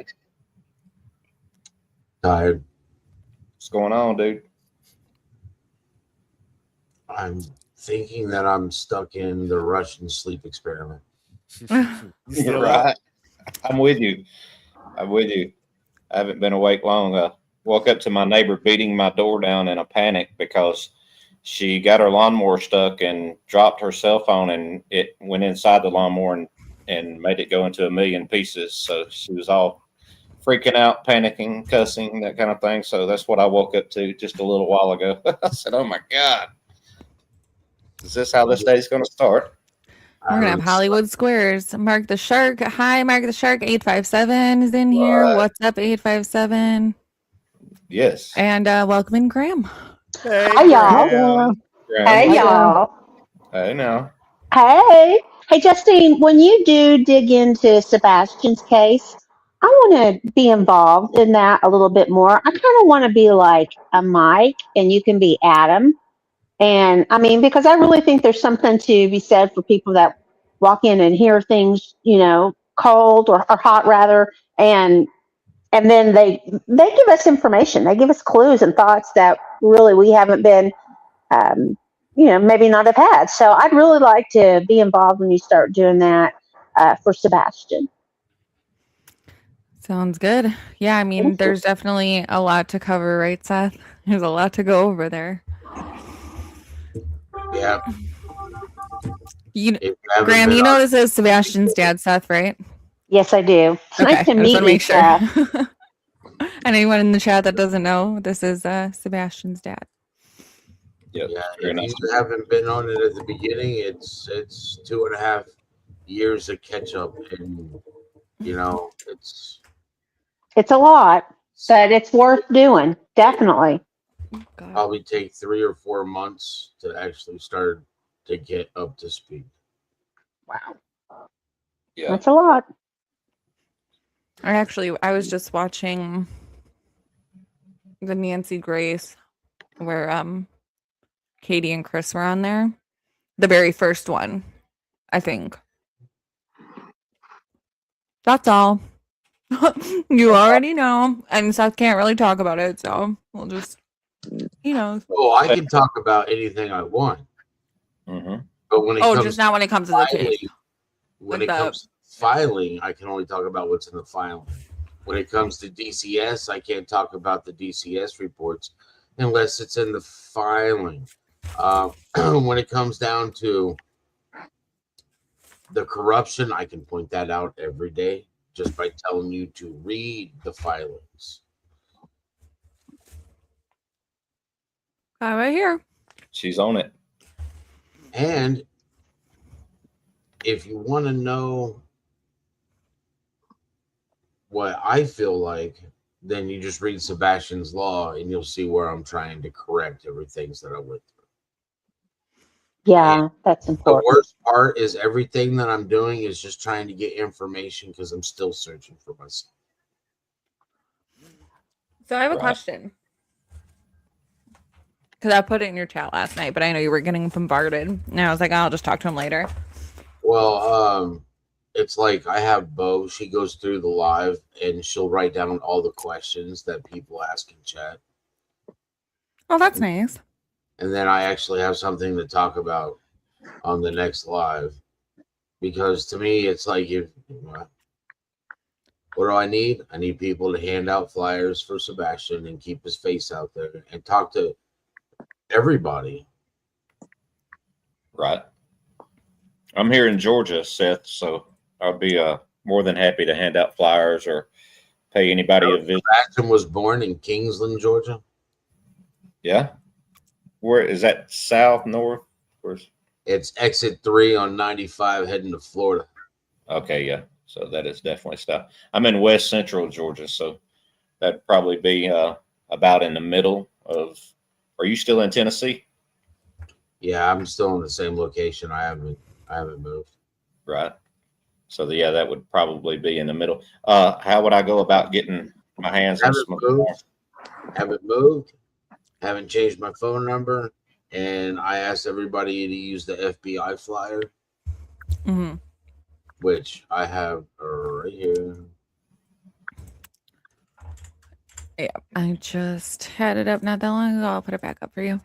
Tired. What's going on, dude? I'm thinking that I'm stuck in the Russian sleep experiment. You're right. I'm with you. I'm with you. I haven't been awake long. I woke up to my neighbor beating my door down in a panic because she got her lawnmower stuck and dropped her cell phone and it went inside the lawnmower and made it go into a million pieces. So she was all freaking out, panicking, cussing, that kind of thing. So that's what I woke up to just a little while ago. I said, oh my God, is this how this day's going to start? We're going to have Hollywood Squares. Mark the Shark. Hi, Mark the Shark. 857 is in here. Right. What's up, 857? Yes. And welcome in Graham. Hey, Hi, y'all. Graham. Hey, y'all. Hey, now. Hey. Hey, Justine, when you do dig into Sebastian's case, I want to be involved in that a little bit more. I kind of want to be like a Mike and you can be Adam. And I mean, because I really think there's something to be said for people that walk in and hear things, cold or hot rather. And then they give us information. They give us clues and thoughts that really we haven't been, maybe not have had. So I'd really like to be involved when you start doing that for Sebastian. Sounds good. Yeah, I mean, there's definitely a lot to cover, right, Seth? There's a lot to go over there. Yeah. Graham, you know this is Sebastian's dad, Seth, right? Yes, I do. It's nice to I just meet wanna you, make sure. Seth. Anyone in the chat that doesn't know, this is Sebastian's dad. Yep. Yeah, if you haven't been on it at the beginning, it's 2.5 years of catch up, and It's a lot, but it's worth doing. Definitely. probably take 3 or 4 months to actually start to get up to speed. Wow. Yeah. That's a lot. I was just watching the Nancy Grace where Katie and Chris were on there. The very first one, I think. That's all. You already know. And Seth can't really talk about it, so we'll just, Oh, I can talk about anything I want. Mm-hmm. But when it Oh, comes just not when it comes to the filing, case. when With it the- comes to filing, I can only talk about what's in the filing. When it comes to DCS, I can't talk about the DCS reports unless it's in the filing. When it comes down to the corruption, I can point that out every day just by telling you to read the filings. Right here. She's on it. And if you want to know what I feel like, then you just read Sebastian's Law and you'll see where I'm trying to correct everything that I went through. Yeah, that's The important. worst part is everything that I'm doing is just trying to get information because I'm still searching for myself. So I have a Right. question. Because I put it in your chat last night, but I know you were getting bombarded. And I was like, I'll just talk to him later. Well, it's like I have Bo. She goes through the live and she'll write down all the questions that people ask in chat. Oh, that's nice. And then I actually have something to talk about on the next live. Because to me, it's like, what do I need? I need people to hand out flyers for Sebastian and keep his face out there and talk to everybody. Right. I'm here in Georgia, Seth, so I'll be more than happy to hand out flyers or pay anybody a visit. Sebastian was born in Kingsland, Georgia. Yeah. Where is that? South, north? Where's? It's exit 3 on 95 heading to Florida. Okay, yeah. So that is definitely south. I'm in West Central Georgia, so that'd probably be about in the middle of. Are you still in Tennessee? Yeah, I'm still in the same location. I haven't moved. Right. So yeah, that would probably be in the middle. How would I go about getting my hands on some? Haven't moved. Haven't changed my phone number, and I asked everybody to use the FBI flyer, which I have right here. Yeah, I just had it up not that long ago. I'll put it back up for you.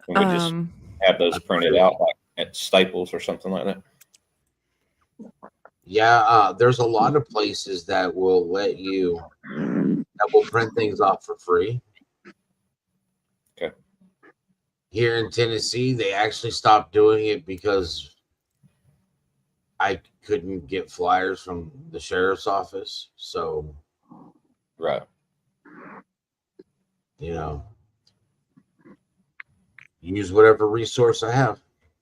Can we just have those printed out like at Staples or something like that? Yeah, there's a lot of places that will let you that will print things off for free. Okay. Here in Tennessee, they actually stopped doing it because I couldn't get flyers from the sheriff's office. So, right. You know, use whatever resource I have.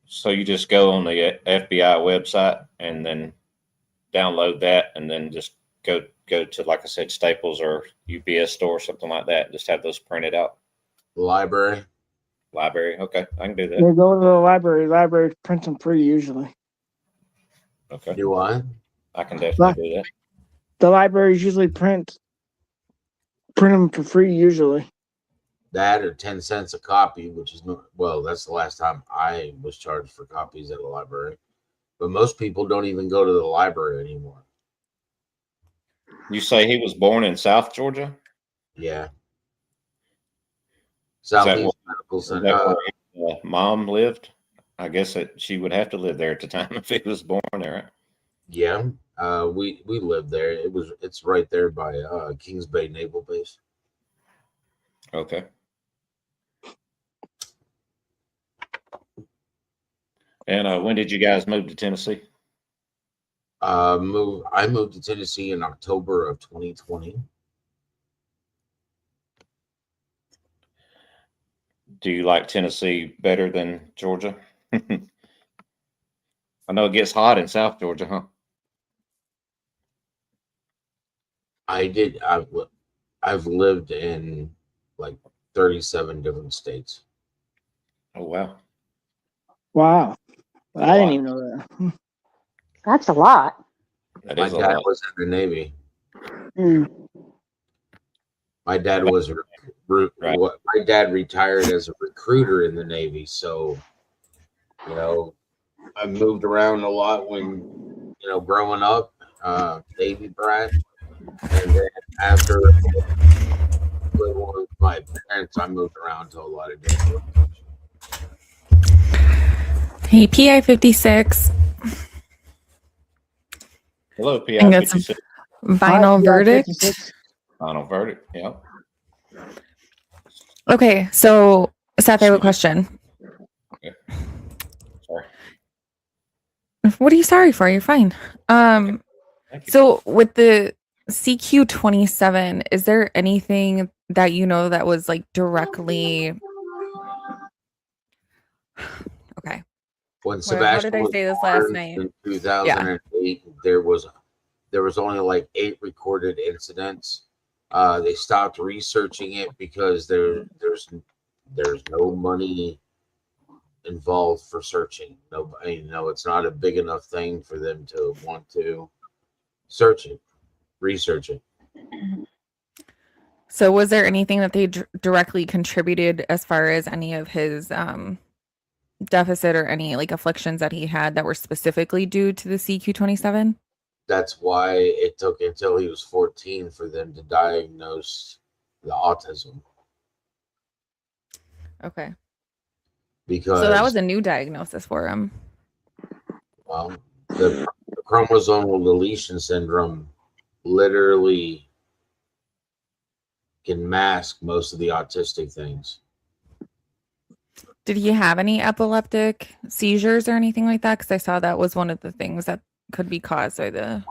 So you just go on the FBI website and then download that, and then just go to, like I said, Staples or UPS store or something like that. Just have those printed out. Library. Okay, I can do that. Yeah, go to the library. Library prints them free usually. Okay. Do I? I can definitely do that. The libraries usually print them for free usually. That or 10 cents a copy, which is well, that's the last time I was charged for copies at a library. But most people don't even go to the library anymore. You say he was born in South Georgia? Yeah. Southeast Medical Center. Center. Is that where his mom lived? I guess that she would have to live there at the time if he was born there, right? Yeah. We lived there. It's right there by Kings Bay Naval Base. Okay. And when did you guys move to Tennessee? I moved to Tennessee in October of 2020. Do you like Tennessee better than Georgia? I know it gets hot in South Georgia, huh? I've lived in like 37 different states. Oh wow. Wow. I didn't even know that. That's a lot. That My is a dad lot. was in the Navy. Mm. My dad was Right. my dad retired as a recruiter in the Navy, so I moved around a lot when growing up, Navy brat, and then after living with my parents, I moved around to a lot of different locations. Hey, PI 56. Hello, PI And get some 56. final verdict. Final verdict. Yeah. Okay, so Seth, I have a question. Okay. Sorry. What are you sorry for? You're fine. Thank you. So with the CQ-27, is there anything that you know that was like directly okay? When How Sebastian did I was say this last born night? in 2008, there was only like 8 recorded incidents. They stopped researching it because there's no money involved for searching. Nobody, it's not a big enough thing for them to want to search it, research it. So was there anything that they directly contributed as far as any of his deficit or any like afflictions that he had that were specifically due to the CQ-27? That's why it took until he was 14 for them to diagnose the autism. Okay. Because so that was a new diagnosis for him. Well, the chromosomal deletion syndrome literally can mask most of the autistic things. Did he have any epileptic seizures or anything like that? Because I saw that was one of the things that could be caused by the...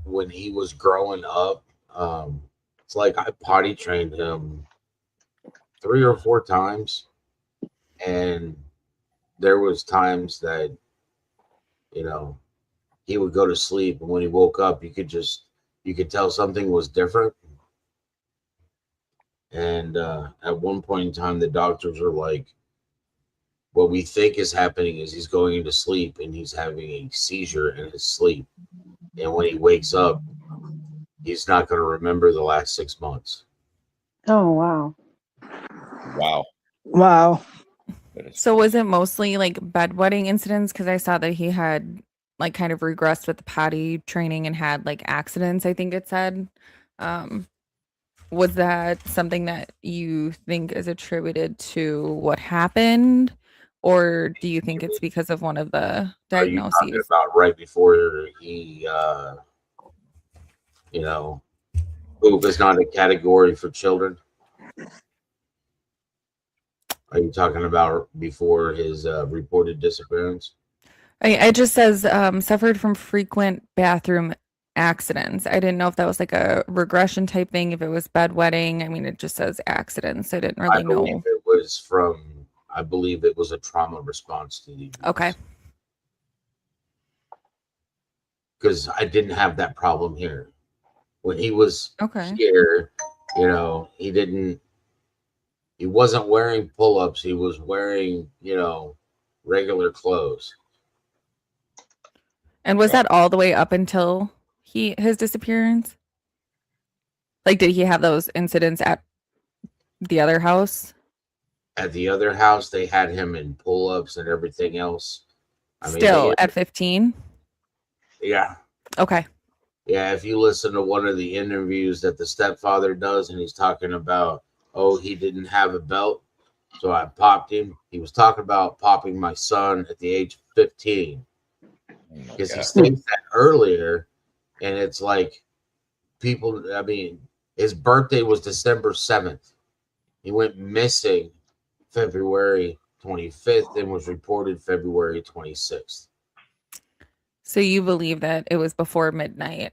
When he was growing up, it's like I potty trained him 3 or 4 times. And there was times that, he would go to sleep. And when he woke up, you could tell something was different. And at one point in time, the doctors were like, what we think is happening is he's going into sleep and he's having a seizure in his sleep. And when he wakes up, he's not going to remember the last 6 months. Oh, wow. Wow. So was it mostly like bedwetting incidents? Because I saw that he had like kind of regressed with the potty training and had like accidents, I think it said. Was that something that you think is attributed to what happened? Or do you think it's because of one of the diagnoses? Are you talking about right before he, poop is not a category for children? Are you talking about before his reported disappearance? It just says suffered from frequent bathroom accidents. I didn't know if that was like a regression type thing, if it was bedwetting. I mean, it just says accidents. I didn't really know. I believe it was a trauma response to the abuse. Okay. Because I didn't have that problem here. When he was here, he wasn't wearing pull-ups. He was wearing, regular clothes. And was that all the way up until his disappearance? Like, did he have those incidents at the other house? At the other house, they had him in pull-ups and everything else. Still at 15? Yeah. Okay. Yeah, if you listen to one of the interviews that the stepfather does, and he's talking about, he didn't have a belt, so I popped him. He was talking about popping my son at the age of 15. Because he states that earlier, and it's like his birthday was December 7th. He went missing February 25th and was reported February 26th. So you believe that it was before midnight?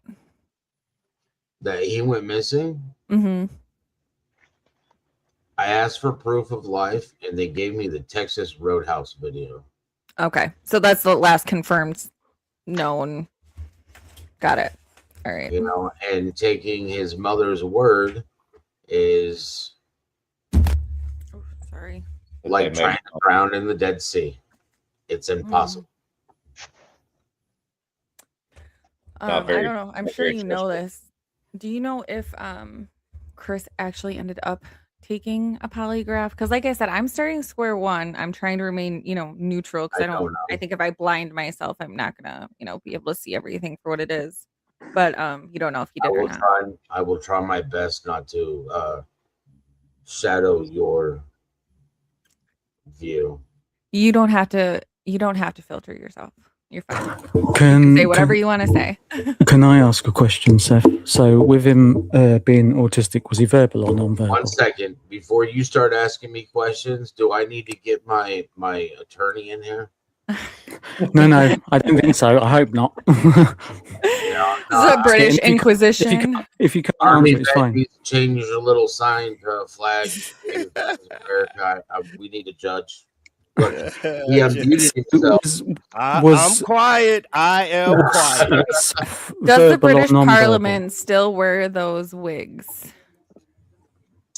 That he went missing? Mm-hmm. I asked for proof of life, and they gave me the Texas Roadhouse video. Okay. So that's the last confirmed known. Got it. All right. And taking his mother's word is sorry. Like trying to drown in the Dead Sea. It's impossible. I don't know. I'm sure you know this. Do you know if Chris actually ended up taking a polygraph? Because like I said, I'm starting square one. I'm trying to remain, neutral, because I think if I blind myself, I'm not gonna, be able to see everything for what it is. But you don't know if he did or not. I will try my best not to shadow your view. You don't have to filter yourself. You're fine. Say whatever you want to say. Can I ask a question, Seth? So with him being autistic, was he verbal or non-verbal? 1 second. Before you start asking me questions, do I need to get my attorney in here? No, I don't think so. I hope not. This is a British Inquisition. If you can't answer, it's fine. Change a little sign flag. We need a judge. Look, he unmuted himself. I'm quiet. I am quiet. Does the British Parliament still wear those wigs?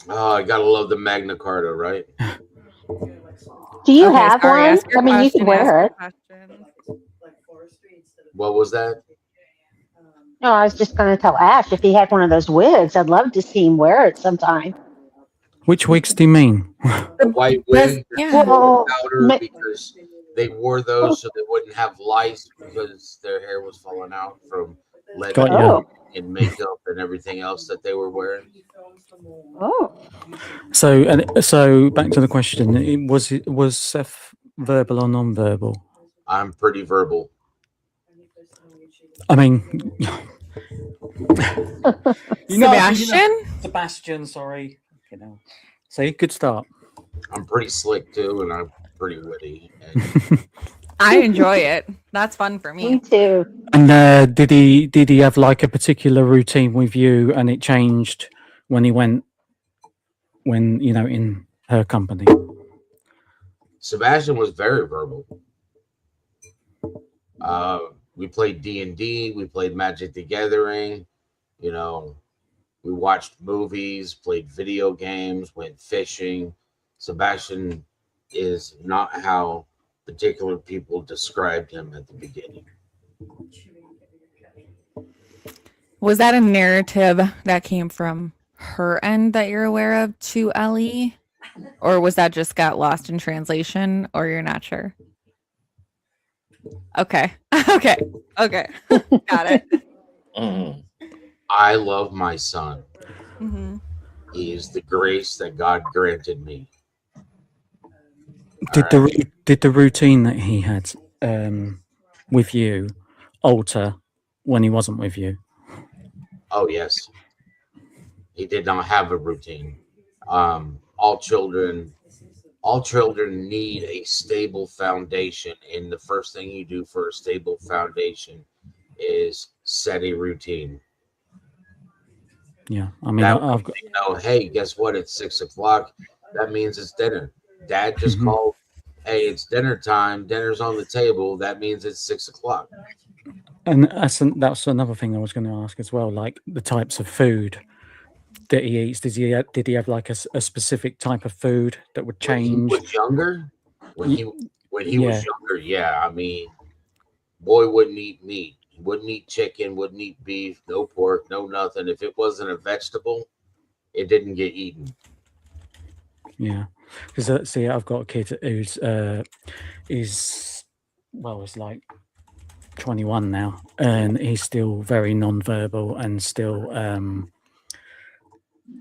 Oh, I gotta love the Magna Carta, right? Do you Okay, have sorry. one? Ask your I mean, you question. could Ask wear your it. question. What was that? No, I was just going to tell Ash if he had one of those wigs. I'd love to see him wear it sometime. Which wigs do you mean? The white Yes, wig, yeah. Well, powder, because they wore those so they wouldn't have lice because their hair was falling out from lead Got ya. oh, and makeup and everything else that they were wearing. oh. So back to the question: was Seth verbal or non-verbal? I'm pretty verbal. I mean, Sebastian? Sebastian, sorry. See, good start. I'm pretty slick too, and I'm pretty witty. And I enjoy it. That's fun for Me me. too. And did he have like a particular routine with you, and it changed when he went in her company? Sebastian was very verbal. We played D&D. We played Magic the Gathering. You know, we watched movies, played video games, went fishing. Sebastian is not how particular people described him at the beginning. Was that a narrative that came from her end that you're aware of to Ellie? Or was that just got lost in translation, or you're not sure? Okay. Okay. Okay. Got it. I love my son. Mm-hmm. He is the grace that God granted me. Did the routine that he had with you alter when he wasn't with you? Oh, yes. He did not have a routine. All children need a stable foundation, and the first thing you do for a stable foundation is set a routine. Yeah, I mean, That I've way you know, hey, guess what? It's 6 o'clock. That means it's dinner. Dad just Mhm. called. Hey, it's dinner time. Dinner's on the table. That means it's 6 o'clock. And that's another thing I was going to ask as well, like the types of food that he eats. Did he have like a specific type of food that would When he change? was younger, when he Yeah. was younger, yeah. I mean, boy wouldn't eat meat. He wouldn't eat chicken, wouldn't eat beef, no pork, no nothing. If it wasn't a vegetable, it didn't get eaten. Yeah, because see, I've got a kid who's is like 21 now, and he's still very non-verbal and still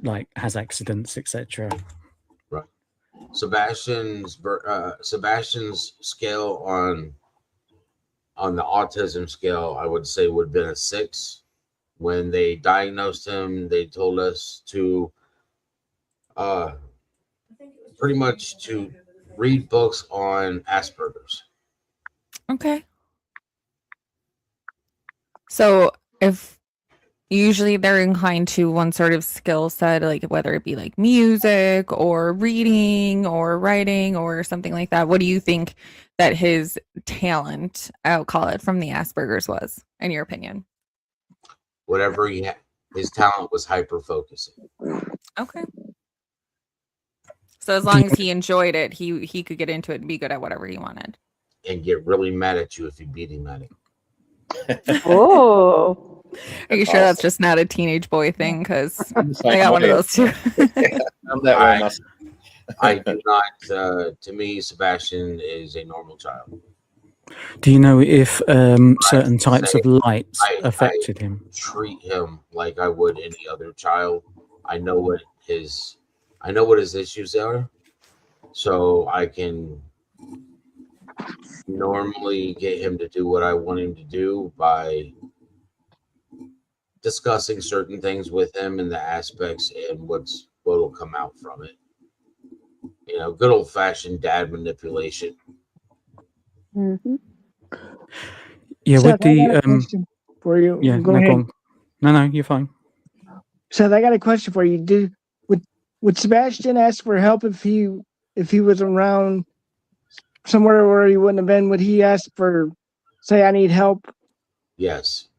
like has accidents, etc. Right. Sebastian's scale on the autism scale, I would say would have been a 6. When they diagnosed him, they told us to pretty much to read books on Asperger's. Okay. So if usually they're inclined to one sort of skill set, like whether it be like music or reading or writing or something like that, what do you think that his talent, I'll call it, from the Asperger's was, in your opinion? Whatever he had, his talent was hyper focusing. Okay. So as long as he enjoyed it, he could get into it and be good at whatever he wanted. And get really mad at you if you beat him at it. Oh. Are you sure that's just not a teenage boy thing? Because I got one of those too. I'm that way myself. I do not. To me, Sebastian is a normal child. Do you know if certain types of lights affected him? Treat him like I would any other child. I know what his issues are, so I can normally get him to do what I want him to do by discussing certain things with him and the aspects and what'll come out from it. You know, good old fashioned dad manipulation. Mm-hmm. Yeah, Seth, with the I got a question for you. yeah, Go no, ahead. go on. No, you're fine. Seth, I got a question for you. Would Sebastian ask for help if he was around somewhere where he wouldn't have been? Would he ask for, say, I need help? Yes.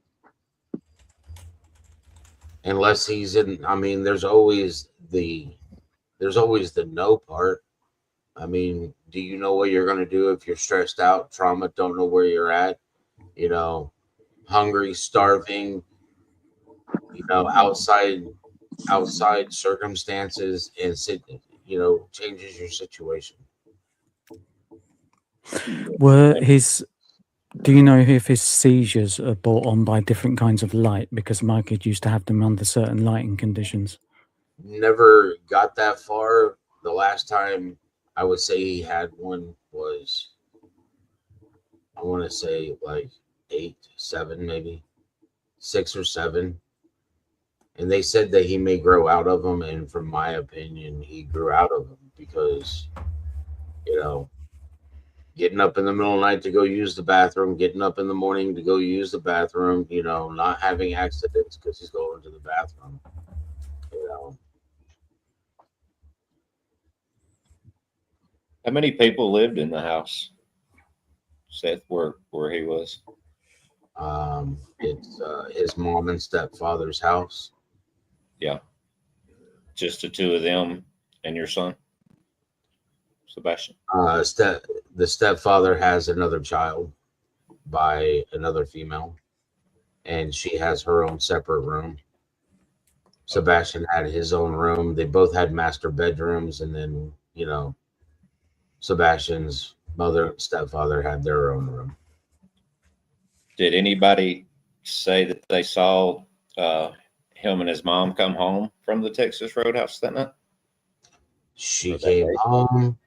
Unless he's in, I mean, there's always the no part. I mean, do you know what you're going to do if you're stressed out, trauma, don't know where you're at, you know, hungry, starving, you know, outside circumstances, and changes your situation. Do you know if his seizures are brought on by different kinds of light? Because my kid used to have them under certain lighting conditions. Never got that far. The last time I would say he had one was, I want to say like 8, 7, maybe 6 or 7. And they said that he may grow out of them. And from my opinion, he grew out of them because, you know, getting up in the middle of the night to go use the bathroom, getting up in the morning to go use the bathroom, you know, not having accidents because he's going to the bathroom, you know. How many people lived in the house, Seth, where he was? It's his mom and stepfather's house. Yeah. Just the two of them and your son, Sebastian? The stepfather has another child by another female, and she has her own separate room. Sebastian had his own room. They both had master bedrooms, and then, you know, Sebastian's mother and stepfather had their own room. Did anybody say that they saw him and his mom come home from the Texas Roadhouse that night? She came home,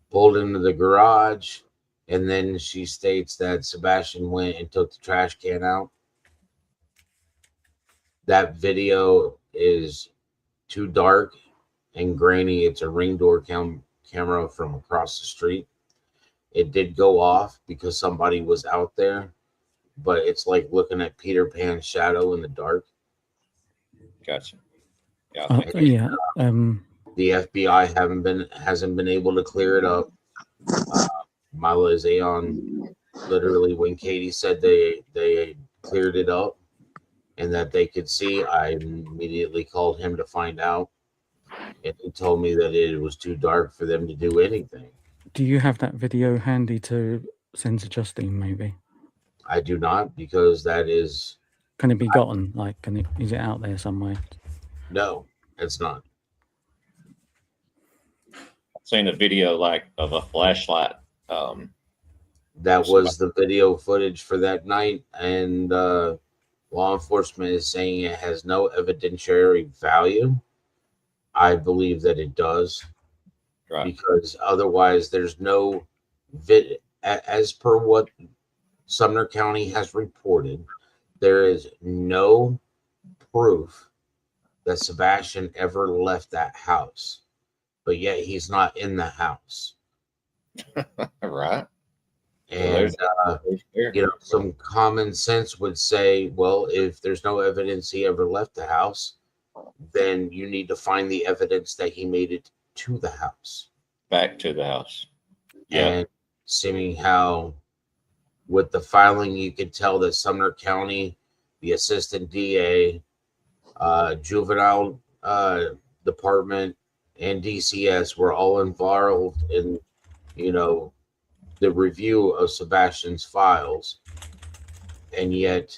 pulled into the garage, and then she states that Sebastian went and took the trash can out. That video is too dark and grainy. It's a Ring door camera from across the street. It did go off because somebody was out there, but it's like looking at Peter Pan's shadow in the dark. Gotcha. Yeah. The FBI hasn't been able to clear it up. My liaison, literally, when Katie said they cleared it up and that they could see, I immediately called him to find out, and he told me that it was too dark for them to do anything. Do you have that video handy to send to Justine, maybe? I do not, because that is... Can it be gotten? Like, is it out there somewhere? No, it's not. I've seen a video of a flashlight. That was the video footage for that night, and law enforcement is saying it has no evidentiary value. I believe that it does, right? Because otherwise, there's no as per what Sumner County has reported, there is no proof that Sebastian ever left that house, but yet he's not in the house. Right. And, you know, some common sense would say, well, if there's no evidence he ever left the house, then you need to find the evidence that he made it to the house. Back to the house. Yeah. And seeing how with the filing, you could tell that Sumner County, the assistant DA, juvenile department, and DCS were all involved in, you know, the review of Sebastian's files, and yet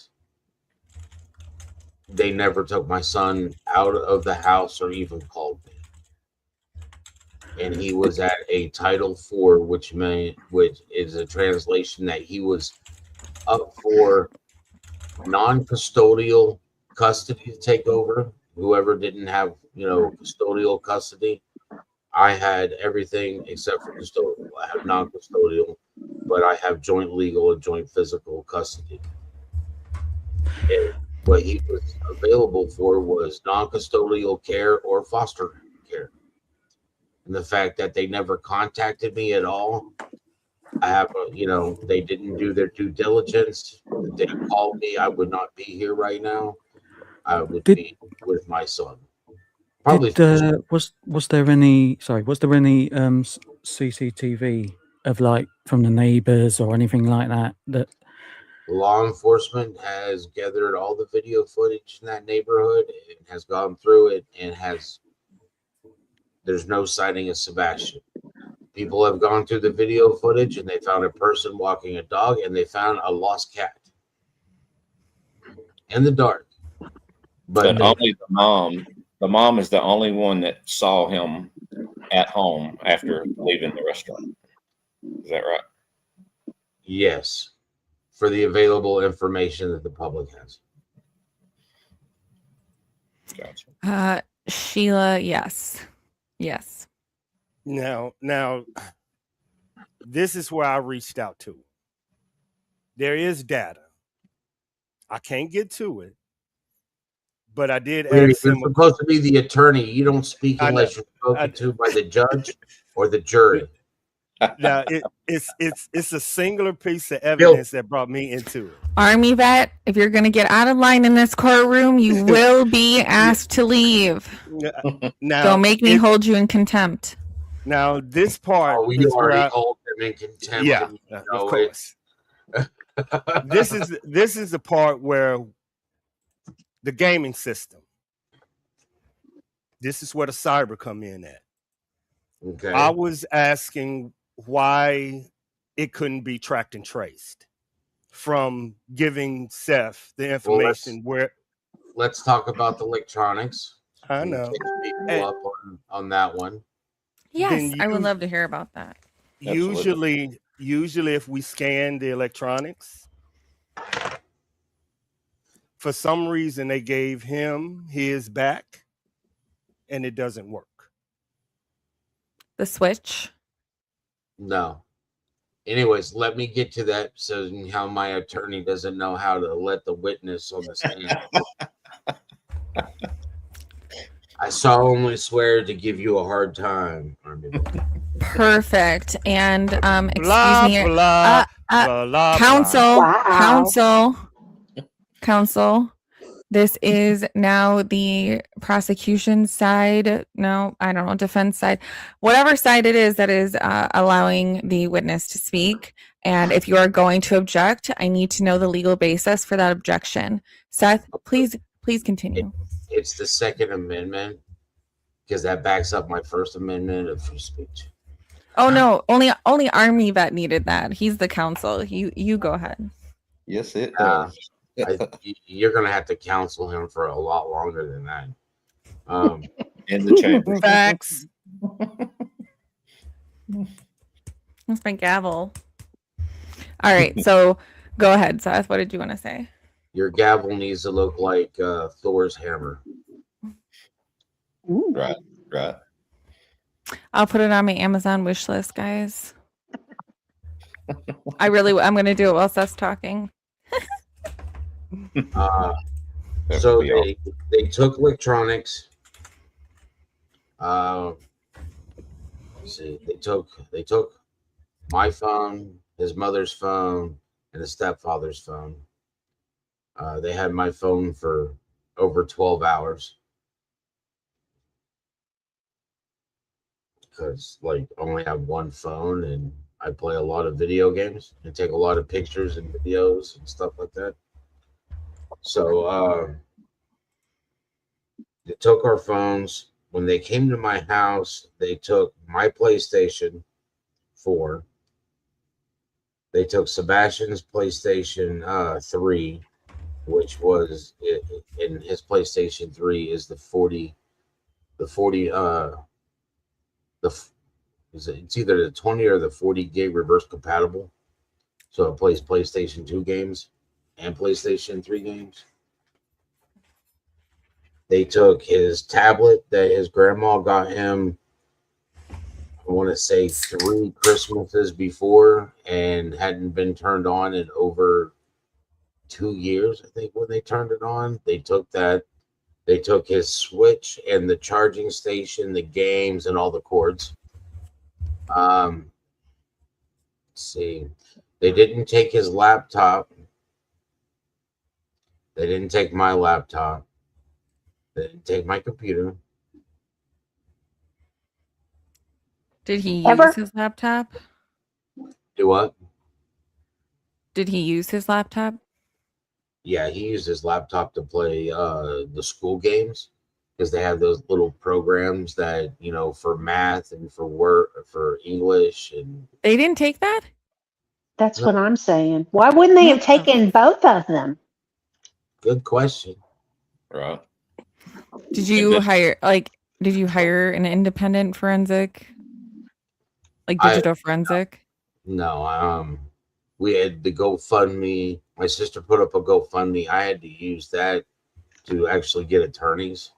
they never took my son out of the house or even called me. And he was at a Title IV, which is a translation that he was up for non-custodial custody to take over. Whoever didn't have, you know, custodial custody. I had everything except for custodial. I have non-custodial, but I have joint legal and joint physical custody. And what he was available for was non-custodial care or foster care. And the fact that they never contacted me at all, I have, you know, they didn't do their due diligence. If they called me, I would not be here right now. I would be with my son. Probably. Was there any CCTV of, like, from the neighbors or anything like that? That law enforcement has gathered all the video footage in that neighborhood and has gone through it and there's no sighting of Sebastian. People have gone through the video footage and they found a person walking a dog and they found a lost cat in the dark. But only the mom is the only one that saw him at home after leaving the restaurant. Is that right? Yes, for the available information that the public has. Gotcha. Sheila, yes. Yes. Now, this is where I reached out to. There is data. I can't get to it, but I did You're ask him. supposed to be the attorney. You don't speak unless you're spoken to by the judge or the jury. Now, it's a singular piece of evidence that brought me into it. Army vet, if you're going to get out of line in this courtroom, you will be asked to leave. Now, don't make me hold you in contempt. Now, this part, we already hold them in contempt. Yeah, of course. This is the part where the gaming system. This is where the cyber come in at. Okay. I was asking why it couldn't be tracked and traced from giving Seth the information let's talk about the electronics. I know. People up on that one. Yes, I would love to hear about that. Usually if we scan the electronics, for some reason they gave him his back and it doesn't work. The switch? No. Anyways, let me get to that so how my attorney doesn't know how to let the witness on the stand. I solemnly swear to give you a hard time. Perfect. And excuse Blah, me. blah, blah, Counsel. This is now the prosecution side. No, I don't know, defense side. Whatever side it is that is allowing the witness to speak. And if you are going to object, I need to know the legal basis for that objection. Seth, please continue. It's the Second Amendment because that backs up my First Amendment of free speech. Oh no, only Army vet needed that. He's the counsel. You go ahead. Yes, it does. You're gonna have to counsel him for a lot longer than that. In the chamber. Facts. That's my gavel. All right, so go ahead, Seth. What did you want to say? Your gavel needs to look like Thor's hammer. Right. I'll put it on my Amazon wish list, guys. I'm gonna do it while Seth's talking. So they took electronics. Let's see, they took my phone, his mother's phone, and his stepfather's phone. They had my phone for over 12 hours because I only have one phone and I play a lot of video games and take a lot of pictures and videos and stuff like that. So they took our phones. When they came to my house, they took my PlayStation 4. They took Sebastian's PlayStation 3, which was in his PlayStation 3 is it's either the 20 or the 40 gig reverse compatible. So it plays PlayStation 2 games and PlayStation 3 games. They took his tablet that his grandma got him, I want to say 3 Christmases before, and hadn't been turned on in over 2 years, I think, when they turned it on. They took that. They took his Switch and the charging station, the games, and all the cords. Let's see. They didn't take his laptop. They didn't take my laptop. They didn't take my computer. Did he use his laptop? Do what? Did he use his laptop? Yeah, he used his laptop to play the school games because they have those little programs that, you know, for math and for work, for English. And They didn't take that? That's what I'm saying. Why wouldn't they have What the- taken both of them? good question. Right. Did you hire an independent forensic? Like digital forensic? No, we had the GoFundMe. My sister put up a GoFundMe. I had to use that to actually get attorneys.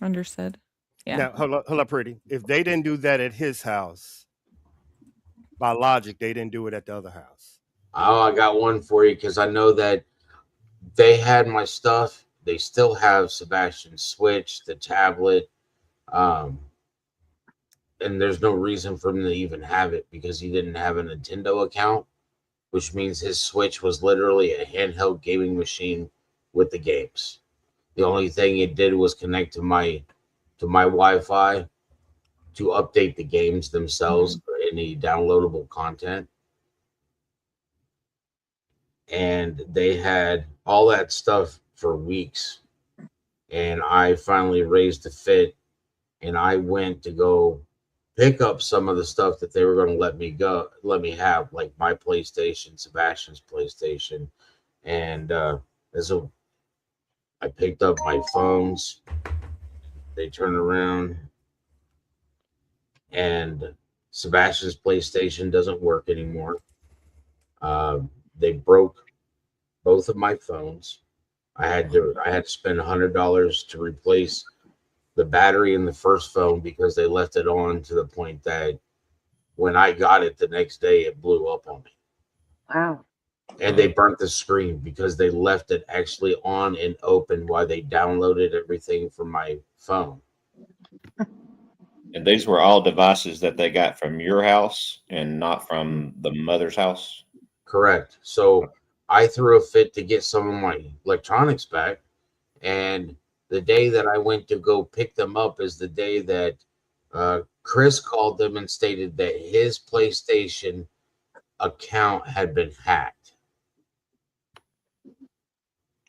Understood. Yeah. Now, hold up, Pretty. If they didn't do that at his house, by logic, they didn't do it at the other house. Oh, I got one for you because I know that they had my stuff. They still have Sebastian's Switch, the tablet, and there's no reason for him to even have it because he didn't have a Nintendo account, which means his Switch was literally a handheld gaming machine with the games. The only thing it did was connect to my Wi-Fi to update the games themselves for any downloadable content. And they had all that stuff for weeks. And I finally raised a fit and I went to go pick up some of the stuff that they were going to let me have, like my PlayStation, Sebastian's PlayStation. And I picked up my phones. They turned around and Sebastian's PlayStation doesn't work anymore. They broke both of my phones. I had to spend $100 to replace the battery in the first phone because they left it on to the point that when I got it the next day, it blew up on me. Wow. And they burnt the screen because they left it actually on and open while they downloaded everything from my phone. And these were all devices that they got from your house and not from the mother's house? Correct. So I threw a fit to get some of my electronics back. And the day that I went to go pick them up is the day that Chris called them and stated that his PlayStation account had been hacked.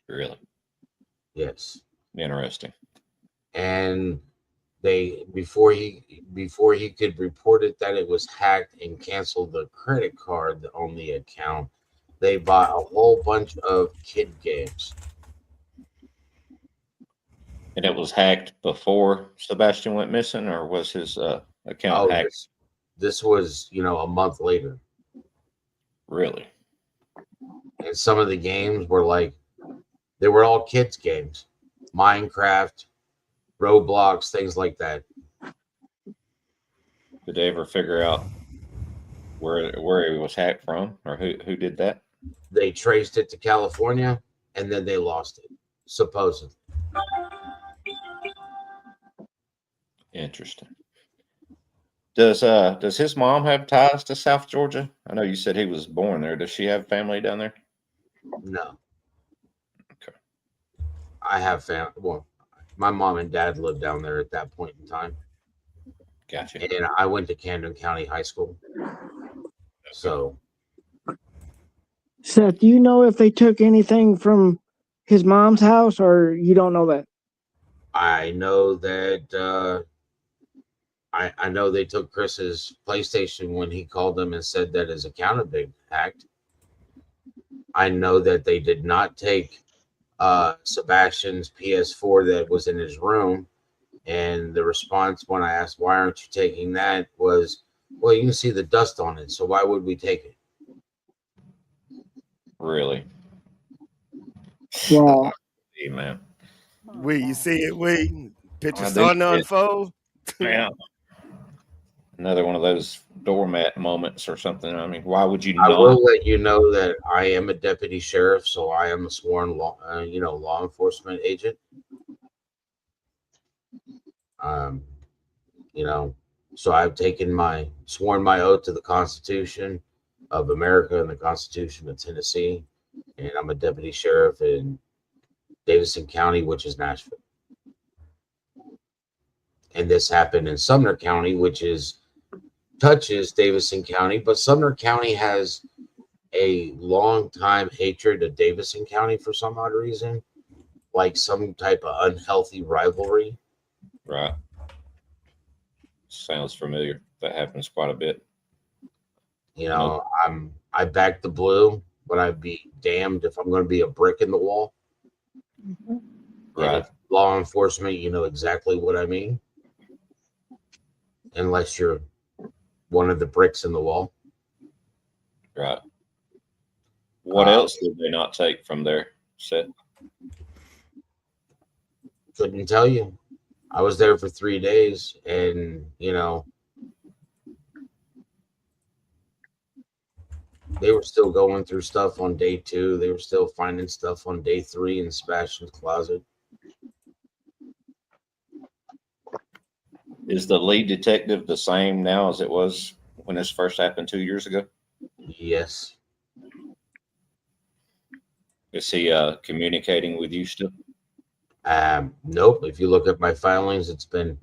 Really? Yes. Interesting. And they before he could report it that it was hacked and cancel the credit card on the account, they bought a whole bunch of kid games. And it was hacked before Sebastian went missing, or was his account hacked? This was, a month later. Really? And some of the games were they were all kids games. Minecraft, Roblox, things like that. Did they ever figure out where it was hacked from, or who did that? They traced it to California, and then they lost it, supposedly. Interesting. Does his mom have ties to South Georgia? I know you said he was born there. Does she have family down there? No. Okay. I have family. Well, my mom and dad lived down there at that point in time. Gotcha. And I went to Camden County High School. So, Seth, do you know if they took anything from his mom's house, or you don't know that? I know that I know they took Chris's PlayStation when he called them and said that his account had been hacked. I know that they did not take Sebastian's PS4 that was in his room. And the response when I asked, why aren't you taking that, was, well, you can see the dust on it. So why would we take it? Really? Wow. Hey, man. You see it, picture I starting do to see it. unfold. Yeah. Another one of those doormat moments or something. I mean, why would you I not? will let you know that I am a deputy sheriff, so I am a sworn law enforcement agent. So I've sworn my oath to the Constitution of America and the Constitution of Tennessee, and I'm a deputy sheriff in Davidson County, which is Nashville. And this happened in Sumner County, which touches Davidson County, but Sumner County has a long time hatred of Davidson County for some odd reason. like some type of unhealthy rivalry. Right. Sounds familiar. That happens quite a bit. You know, I back the blue, but I'd be damned if I'm going to be a brick in the wall. Right. And if law enforcement, you know exactly what I mean. Unless you're one of the bricks in the wall. Right. What else did they not take from there, Seth? Couldn't tell you. I was there for 3 days, and you know, they were still going through stuff on day 2. They were still finding stuff on day 3 in Sebastian's closet. Is the lead detective the same now as it was when this first happened 2 years ago? Yes. Is he communicating with you still? Nope. If you look at my filings, it's been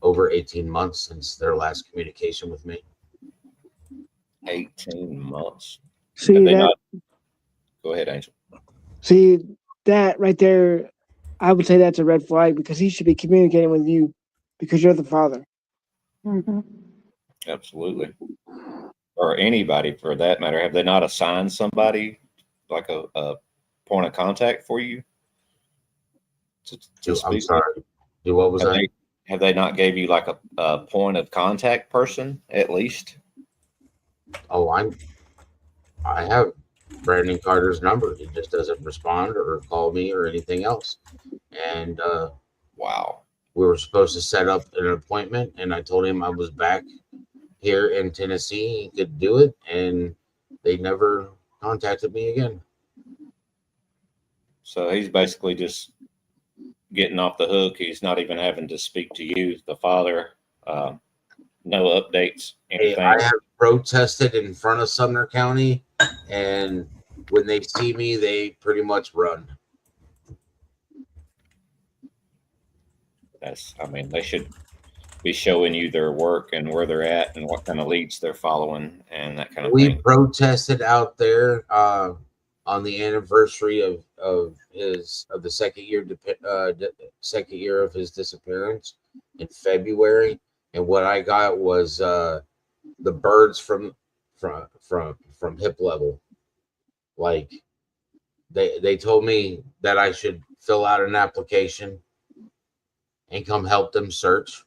over 18 months since their last communication with me. 18 months. See Have they that? not- Go ahead, Angel. See that right there? I would say that's a red flag because he should be communicating with you because you're the father. Absolutely. Or anybody for that matter. Have they not assigned somebody like a point of contact for you? I'm speak sorry. What was that? Have they not gave you like a point of contact person at least? Oh, I have Brandon Carter's number. He just doesn't respond or call me or anything else. And wow. We were supposed to set up an appointment, and I told him I was back here in Tennessee. He could do it, and they never contacted me again. So he's basically just getting off the hook. He's not even having to speak to you, the father. No updates, anything. I have protested in front of Sumner County, and when they see me, they pretty much run. They should be showing you their work and where they're at and what kind of leads they're following and that kind of We thing. protested out there on the anniversary of the second year of his disappearance in February, and what I got was the birds from hip level. Like they told me that I should fill out an application and come help them search,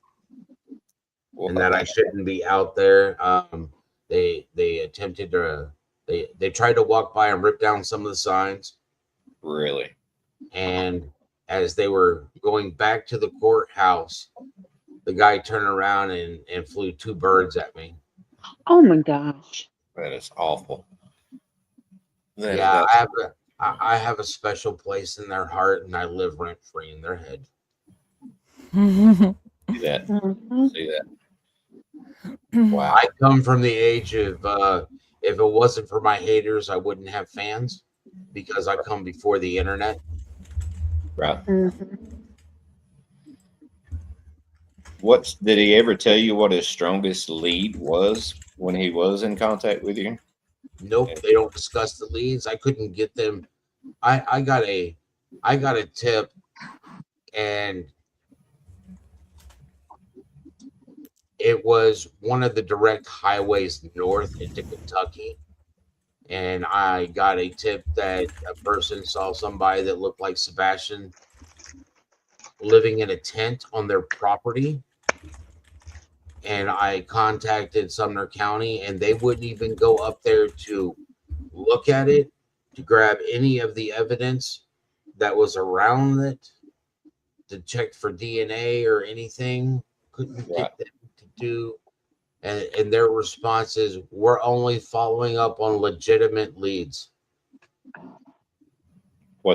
and that I shouldn't be out there. They attempted to they tried to walk by and rip down some of the signs. Really? And as they were going back to the courthouse, the guy turned around and flew 2 birds at me. Oh my gosh. That is awful. I have a special place in their heart, and I live rent free in their head. See that? See that? Wow. I come from the age of if it wasn't for my haters, I wouldn't have fans, because I come before the internet. Right. Did he ever tell you what his strongest lead was when he was in contact with you? Nope, they don't discuss the leads. I couldn't get them. I got a tip, and it was one of the direct highways north into Kentucky. And I got a tip that a person saw somebody that looked like Sebastian living in a tent on their property. And I contacted Sumner County, and they wouldn't even go up there to look at it, to grab any of the evidence that was around it, to check for DNA or anything. Couldn't get them to do. And their response is, we're only following up on legitimate leads.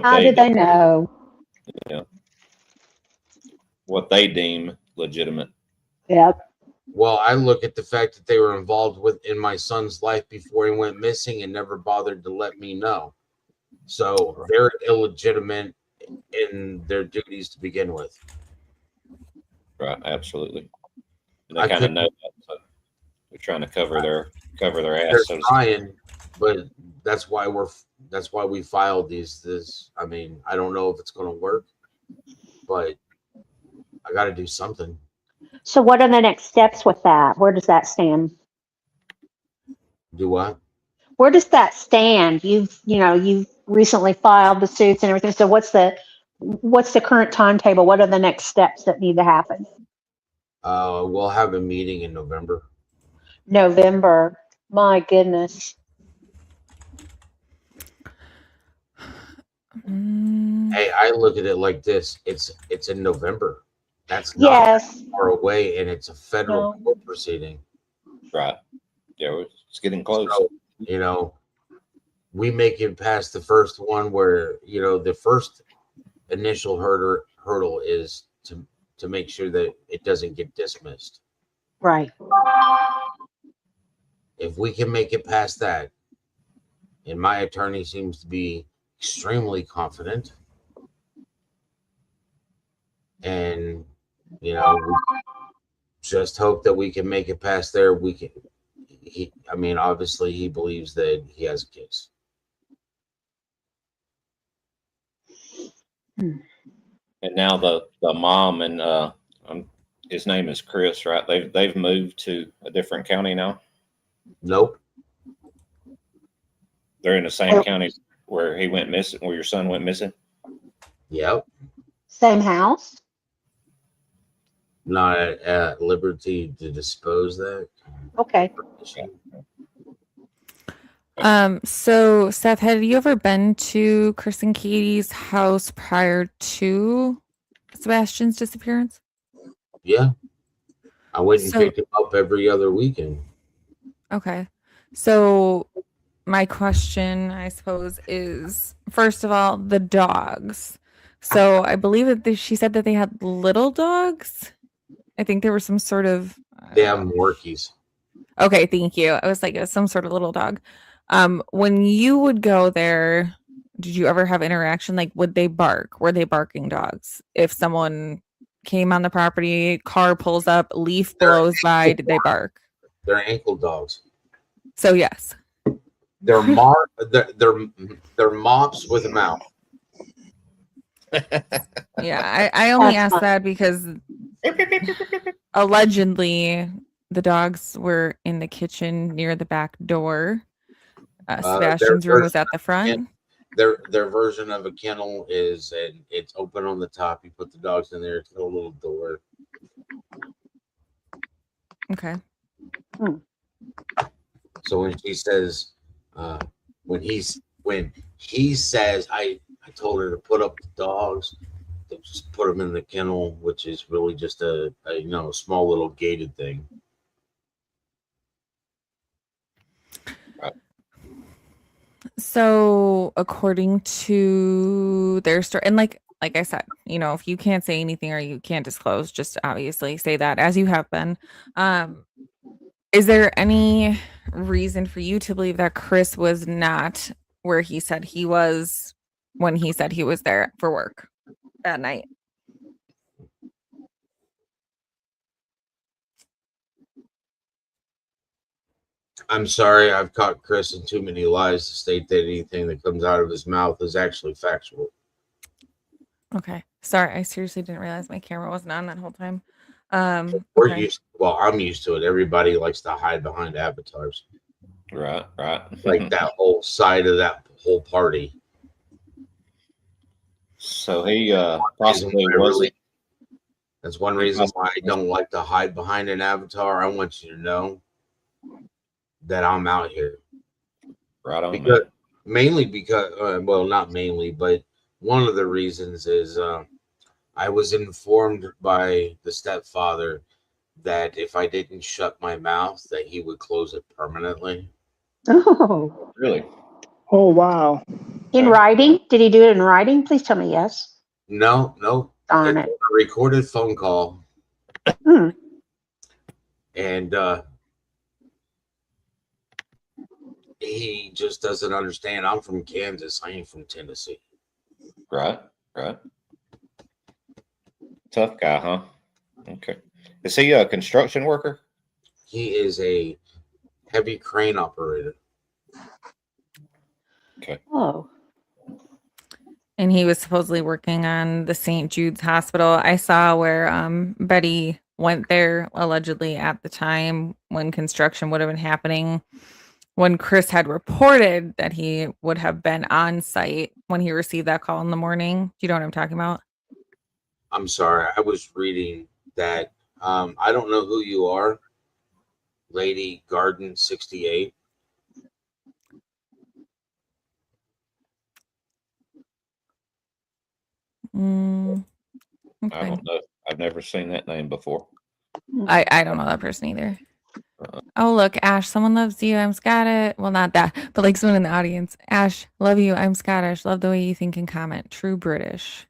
How did they know? Yeah. What they deem legitimate. Yep. Well, I look at the fact that they were involved in my son's life before he went missing and never bothered to let me know. So they're illegitimate in their duties to begin with. Right, absolutely. And they kind of know that. So they're trying to cover their ass. They're trying, but that's why we filed this. I mean, I don't know if it's going to work, but I got to do something. So what are the next steps with that? Where does that stand? Do what? Where does that stand? You've recently filed the suits and everything. So what's the current timetable? What are the next steps that need to happen? We'll have a meeting in November. November. My goodness. Hey, I look at it like this. It's in November. That's not Yes. far away, and it's a federal No. court proceeding. Right. Yeah, it's getting close. So, we make it past the first one where, the first initial hurdle is to make sure that it doesn't get dismissed. Right. If we can make it past that, and my attorney seems to be extremely confident, and we just hope that we can make it past there. Obviously he believes that he has a case. And now the mom and his name is Chris, right? They've moved to a different county now. Nope. They're in the same county where he went missing, where your son went missing. Yep. Same house? Not at liberty to dispose that. Okay. So Seth, had you ever been to Chris and Katie's house prior to Sebastian's disappearance? Yeah. I went and So- picked him up every other weekend. Okay. So my question, I suppose, is first of all, the dogs. So I believe that she said that they had little dogs. I think there was some sort of. They have Morkies. Okay, thank you. I was like, it was some sort of little dog. When you would go there, did you ever have interaction? Like, would they bark? Were they barking dogs? If someone came on the property, car pulls up, leaf blows by, did they bark? They're ankle dogs. So yes. They're they're mops with a mouth. Yeah, I only That's asked that because allegedly the dogs were in the kitchen near the back door. Sebastian's room was at the front. Their version of a kennel is it's open on the top. You put the dogs in there. It's a little door. Okay. So when she says, when he says, I told her to put up the dogs, to just put them in the kennel, which is really just a small little gated thing. So according to their story, and like I said, if you can't say anything or you can't disclose, just obviously say that as you have been. Is there any reason for you to believe that Chris was not where he said he was when he said he was there for work that night? I'm sorry, I've caught Chris in too many lies to state that anything that comes out of his mouth is actually factual. Okay. Sorry, I seriously didn't realize my camera wasn't on that whole time. I'm used to it. Everybody likes to hide behind avatars. Right. Like that whole side of that whole party. So he possibly wasn't. That's one reason why I don't like to hide behind an avatar. I want you to know that I'm out here. Right on. Because mainly because, well, not mainly, but one of the reasons is I was informed by the stepfather that if I didn't shut my mouth, that he would close it permanently. Oh. Really? Oh, wow. In writing? Did he do it in writing? Please tell me yes. No. Darn It's it. a recorded phone call. And he just doesn't understand. I'm from Kansas. I ain't from Tennessee. Right. Tough guy, huh? Okay. Is he a construction worker? He is a heavy crane operator. Okay. Oh. And he was supposedly working on the St. Jude's Hospital. I saw where Betty went there allegedly at the time when construction would have been happening, when Chris had reported that he would have been on site when he received that call in the morning. Do you know what I'm talking about? I'm sorry, I was reading that. I don't know who you are, Lady Garden 68. Okay. I don't know. I've never seen that name before. I don't know that person either. Oh, look, Ash, someone loves you. I'm Scottish. Well, not that, but like someone in the audience. Ash, love you. I'm Scottish. Love the way you think and comment. True British.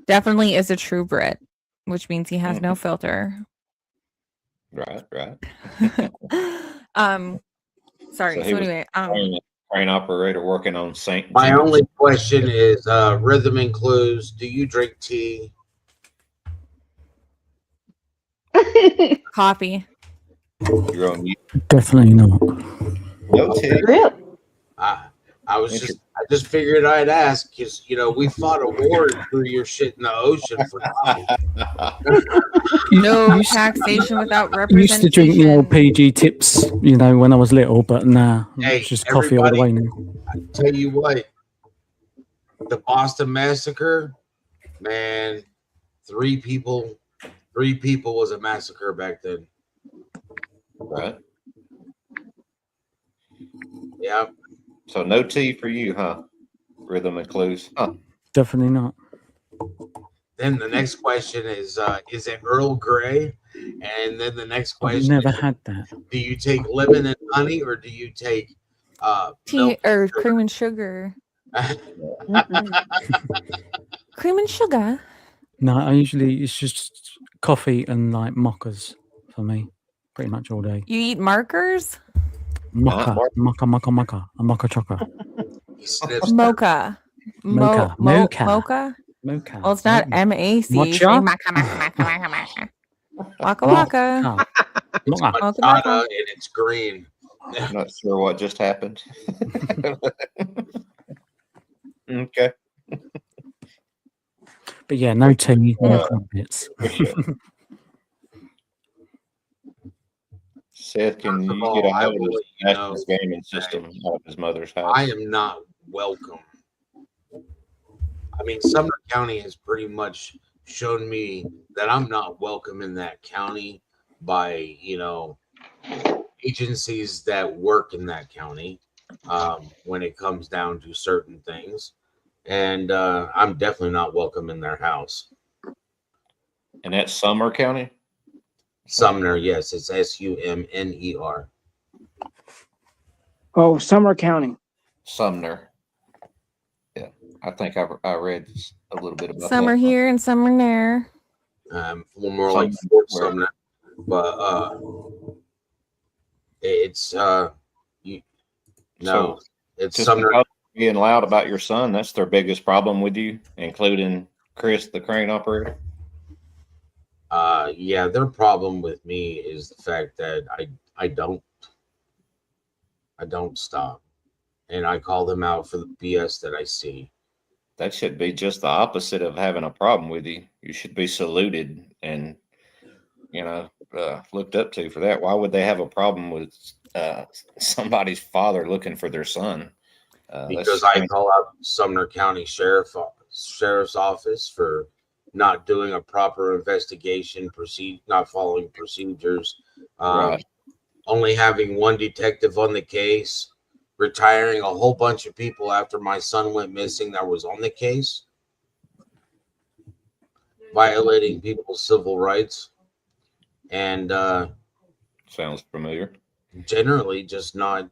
Definitely is a true Brit, which means he has no filter. Right. Sorry. So anyway, crane operator working on St. My Jude's. only question is rhythm and clues. Do you drink tea? Coffee. You're on mute. Definitely not. No tea. Really? I just figured I'd ask because we fought a war and threw your shit in the ocean for No taxation without I used to drink the old representation. PG tips, when I was little, but nah, Hey, it's just coffee all the way now. I tell you what, the Boston Massacre, man, three people was a massacre back then. Right. Yeah. So no tea for you, huh? Rhythm and clues. Huh. Definitely not. Then the next question is it Earl Grey? And then the next I've question never is, had that. do you take lemon and honey or do you take Tea milk? or cream and sugar. Cream and sugar. No, it's just coffee and like mochas for me, pretty much all day. You eat markers? Mocha, a mocha chocolate. He sniffs Mocha. Mocha. Mocha. Mocha. Well, it's not MAC. Mocha? Waka waka. it's Mocha. matata and it's green. I'm not sure what just happened. Okay. But yeah, no tea, no crumpets. Seth, can First of you all, get a I hold will of let you know Ashton's gaming system out of his mother's house? I am not welcome. I mean, Sumner County has pretty much shown me that I'm not welcome in that county by, agencies that work in that county when it comes down to certain things. And I'm definitely not welcome in their house. And that's Sumner County? Sumner, yes, it's Sumner. Oh, Sumner County. Sumner. Yeah, I think I read a little bit about Some that. are here and some are there. More like Fort Sumner, but it's it's just Sumner. because you're being loud about your son, that's their biggest problem with you, including Chris, the crane operator. Yeah, their problem with me is the fact that I don't stop, and I call them out for the BS that I see. That should be just the opposite of having a problem with you. You should be saluted and looked up to for that. Why would they have a problem with somebody's father looking for their son? Because I call out Sumner County Sheriff's Office for not doing a proper investigation, not following procedures, Right. only having one detective on the case, retiring a whole bunch of people after my son went missing that was on the case, violating people's civil rights, and Sounds familiar. generally just not,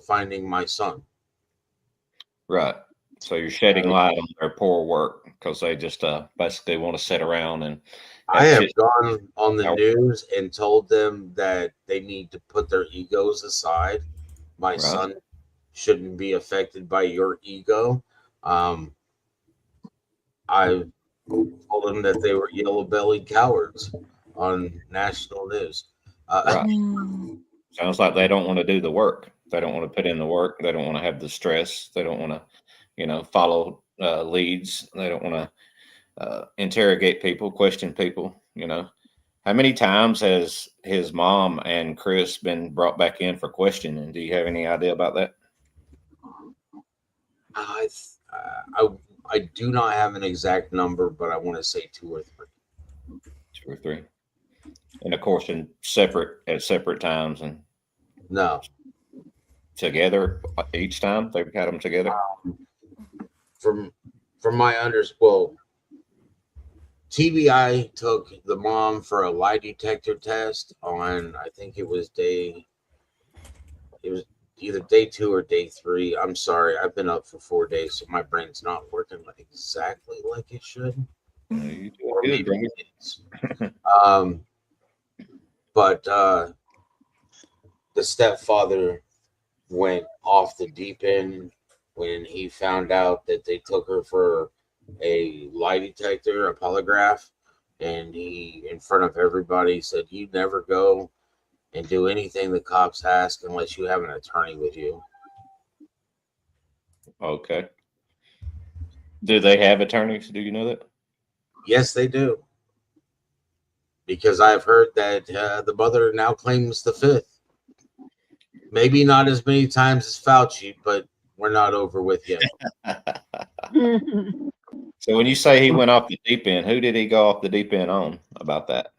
finding my son. Right. So you're shedding light on their poor work because they just basically want to sit around and. I have gone on the news and told them that they need to put their egos aside. My son shouldn't be affected by your ego. I told them that they were yellow-bellied cowards on national news. Right. Sounds like they don't want to do the work. They don't want to put in the work. They don't want to have the stress. They don't want to, follow leads. They don't want to interrogate people, question people. How many times has his mom and Chris been brought back in for questioning? Do you have any idea about that? I do not have an exact number, but I want to say 2 or 3. 2 or 3. And of course, at separate times and no, together each time they've had them together. From my well, TBI took the mom for a lie detector test on, I think it was either day 2 or day 3. I'm sorry, I've been up for 4 days, so my brain's not working exactly like it should. Or maybe it is. But the stepfather went off the deep end when he found out that they took her for a lie detector, a polygraph, and he, in front of everybody, said, "You never go and do anything the cops ask unless you have an attorney with you." Okay. Do they have attorneys? Do you know that? Yes, they do. Because I've heard that the mother now claims the 5th. Maybe not as many times as Fauci, but we're not over with yet. So when you say he went off the deep end, who did he go off the deep end on about that?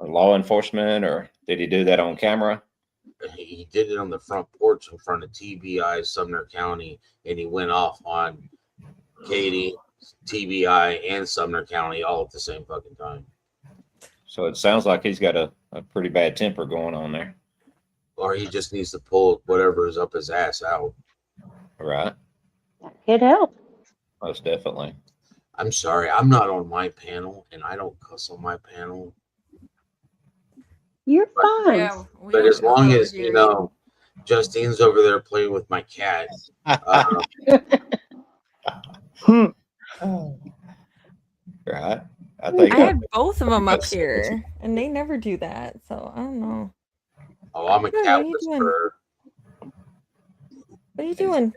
Law enforcement, or did he do that on camera? He did it on the front porch in front of TBI, Sumner County, and he went off on Katie, TBI, and Sumner County all at the same fucking time. So it sounds like he's got a pretty bad temper going on there. Or he just needs to pull whatever is up his ass out. Right. It helped. Most definitely. I'm sorry, I'm not on my panel, and I don't cuss on my panel. You're fine. Yeah, But as long as, Justine's over there playing with my cat. Right. I had both of them up here, and they never do that. So I don't know. Oh, I'm a Good, cat what are you doing? whisperer. What are you doing?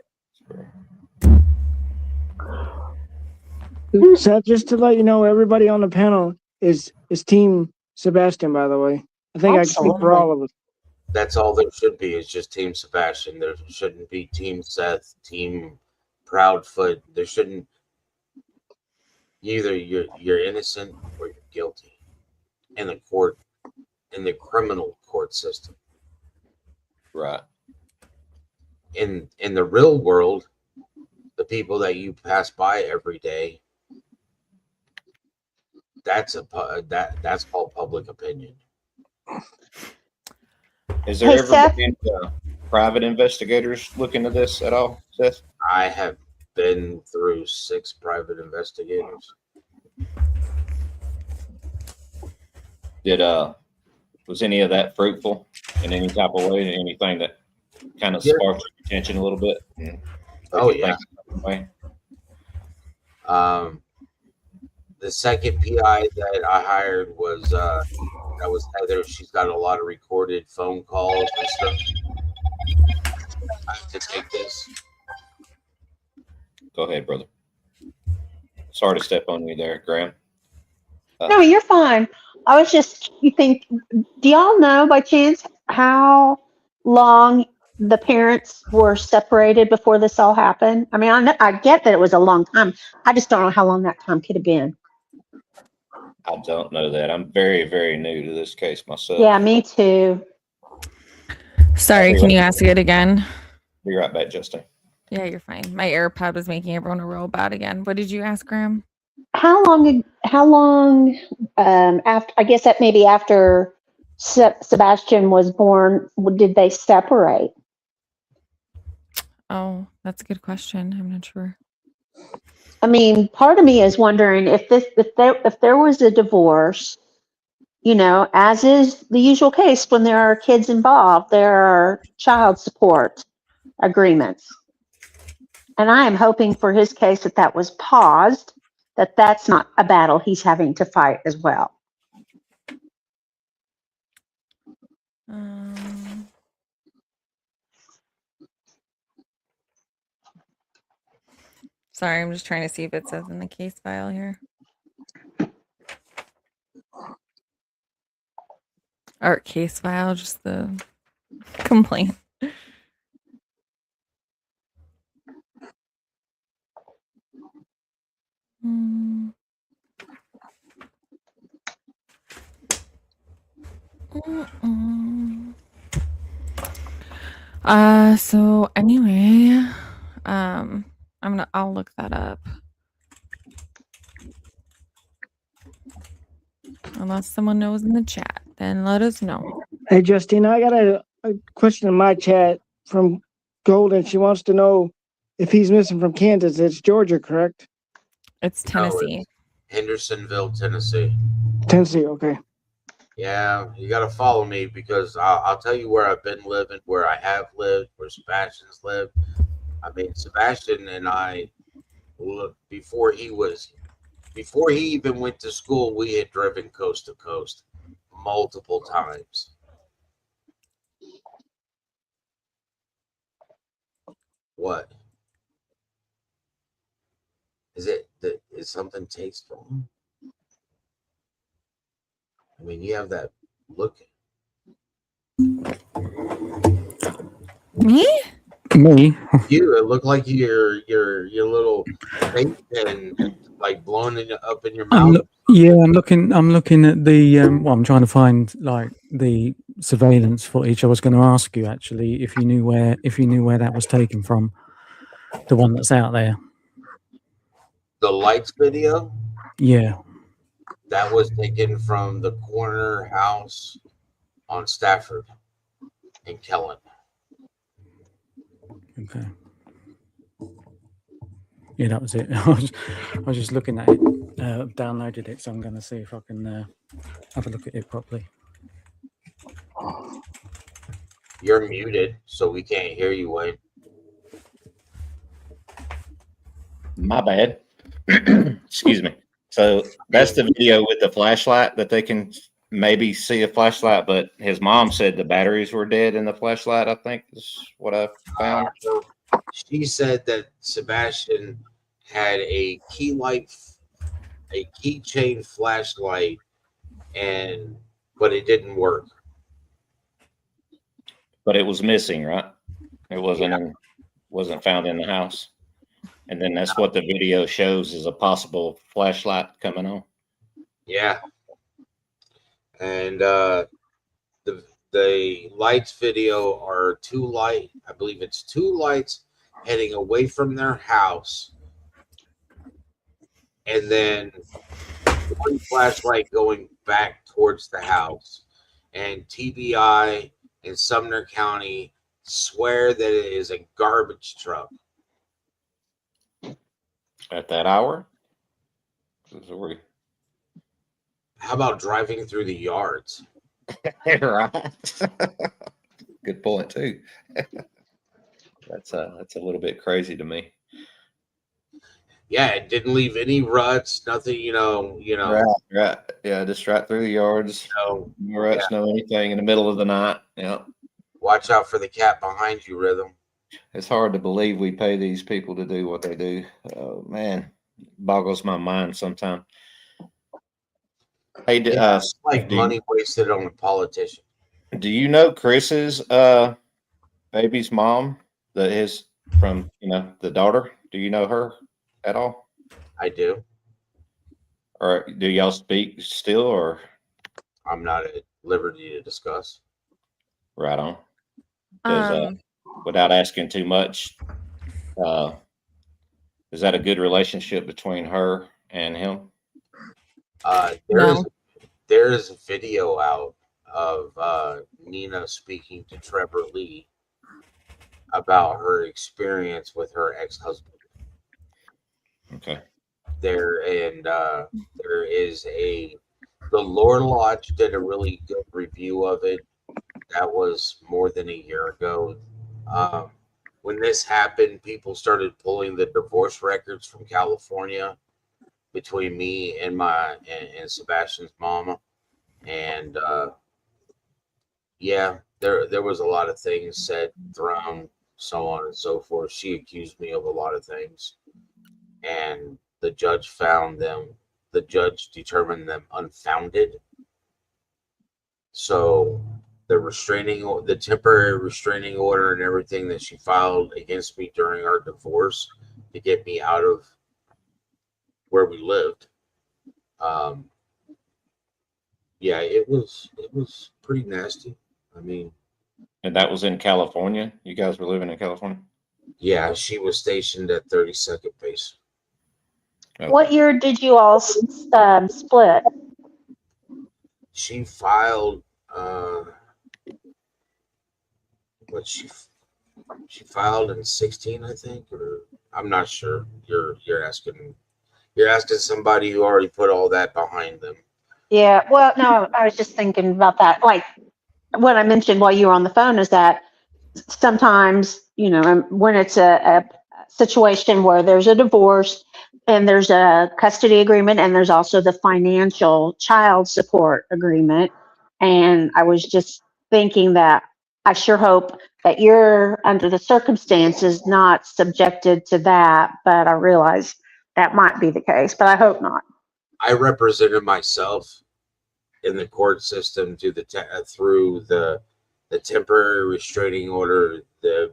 So just to let you know, everybody on the panel is Team Sebastian, by the way. I think I speak for all of us. That's all there should be, is just Team Sebastian. There shouldn't be Team Seth, Team Proudfoot. There shouldn't. Either you're innocent or you're guilty in the court, in the criminal court system. Right. In the real world, the people that you pass by every day, that's called public opinion. Is there Hey, ever Seth? been private investigators look into this at all, Seth? I have been through 6 private investigators. Did was any of that fruitful in any type of way? Anything that kind of sparked your attention a little bit? Oh yeah. The second PI that I hired was Heather. She's got a lot of recorded phone calls and stuff. I have to take this. Go ahead, brother. Sorry to step on you there, Graham. No, you're fine. I was just, do y'all know by chance how long the parents were separated before this all happened? I mean, I get that it was a long time. I just don't know how long that time could have been. I don't know that. I'm very, very new to this case myself. Yeah, me too. Sorry, can you ask it again? Be right back, Justin. Yeah, you're fine. My AirPod was making everyone a robot again. What did you ask, Graham? How long after, I guess that maybe after Sebastian was born, did they separate? Oh, that's a good question. I'm not sure. I mean, part of me is wondering if there was a divorce, as is the usual case when there are kids involved, there are child support agreements. And I am hoping for his case that was paused, that's not a battle he's having to fight as well. Sorry, I'm just trying to see if it says in the case file here. Or case file, just the complaint. Mm. Mm-mm. So anyway, I'll look that up. Unless someone knows in the chat, then let us know. Hey, Justine, I got a question in my chat from Golden. She wants to know if he's missing from Kansas. It's Georgia, correct? It's Tennessee. Hendersonville, Tennessee. Tennessee, okay. Yeah, you got to follow me because I'll tell you where I've been living, where I have lived, where Sebastian's lived. I mean, Sebastian and I, before he even went to school, we had driven coast to coast multiple times. What? Is something tasteful? I mean, you have that look. Me? Me? You, it looked like your little vape pen like blowing it up in your mouth. I'm looking at the well, I'm trying to find like the surveillance footage. I was going to ask you actually if you knew where that was taken from, the one that's out there. The lights video, Yeah. that was taken from the corner house on Stafford in Kellen. Okay. Yeah, that was it. I was just looking at it, downloaded it, so I'm going to see if I can have a look at it properly. You're muted, so we can't hear you, Wayne. My bad. Excuse me. So that's the video with the flashlight that they can maybe see a flashlight, but his mom said the batteries were dead in the flashlight, I think is what I found. She said that Sebastian had a keychain flashlight, but it didn't work. But it was missing, right? It wasn't found in the house. And then that's what the video shows is a possible flashlight coming on. Yeah. And the lights video are I believe it's two lights heading away from their house, and then one flashlight going back towards the house. And TBI in Sumner County swear that it is a garbage truck. At that hour? How about driving through the yards? Right. Good point too. That's a little bit crazy to me. Yeah, it didn't leave any ruts, nothing, you know. Right. Yeah, just right through the yards. No ruts, no anything in the middle of the night. Yeah. Watch out for the cat behind you, Rhythm. It's hard to believe we pay these people to do what they do. Oh man, boggles my mind sometimes. Hey, it's like money wasted on a politician. Do you know Chris's baby's mom? From the daughter. Do you know her at all? I do. Or do y'all speak still, or? I'm not at liberty to discuss. Right on. Without asking too much, is that a good relationship between her and him? There's a video out of Nina speaking to Trevor Lee about her experience with her ex-husband. Okay. There is the Lore Lodge did a really good review of it. That was more than a year ago. When this happened, people started pulling the divorce records from California between me and and Sebastian's mama, and there was a lot of things said, thrown, so on and so forth. She accused me of a lot of things. and the judge determined them unfounded. So the temporary restraining order and everything that she filed against me during our divorce to get me out of where we lived. Yeah, it was pretty nasty. I mean, And that was in California. You guys were living in California? yeah, she was stationed at 32nd Base. Okay. What year did you all split? She filed she filed in 16, I think, or I'm not sure. You're asking somebody who already put all that behind them. Yeah, well, no, I was just thinking about that. Like what I mentioned while you were on the phone is that sometimes, when it's a situation where there's a divorce and there's a custody agreement and there's also the financial child support agreement. And I was just thinking that I sure hope that you're under the circumstances not subjected to that, but I realize that might be the case, but I hope not. I represented myself in the court system through the temporary restraining order, the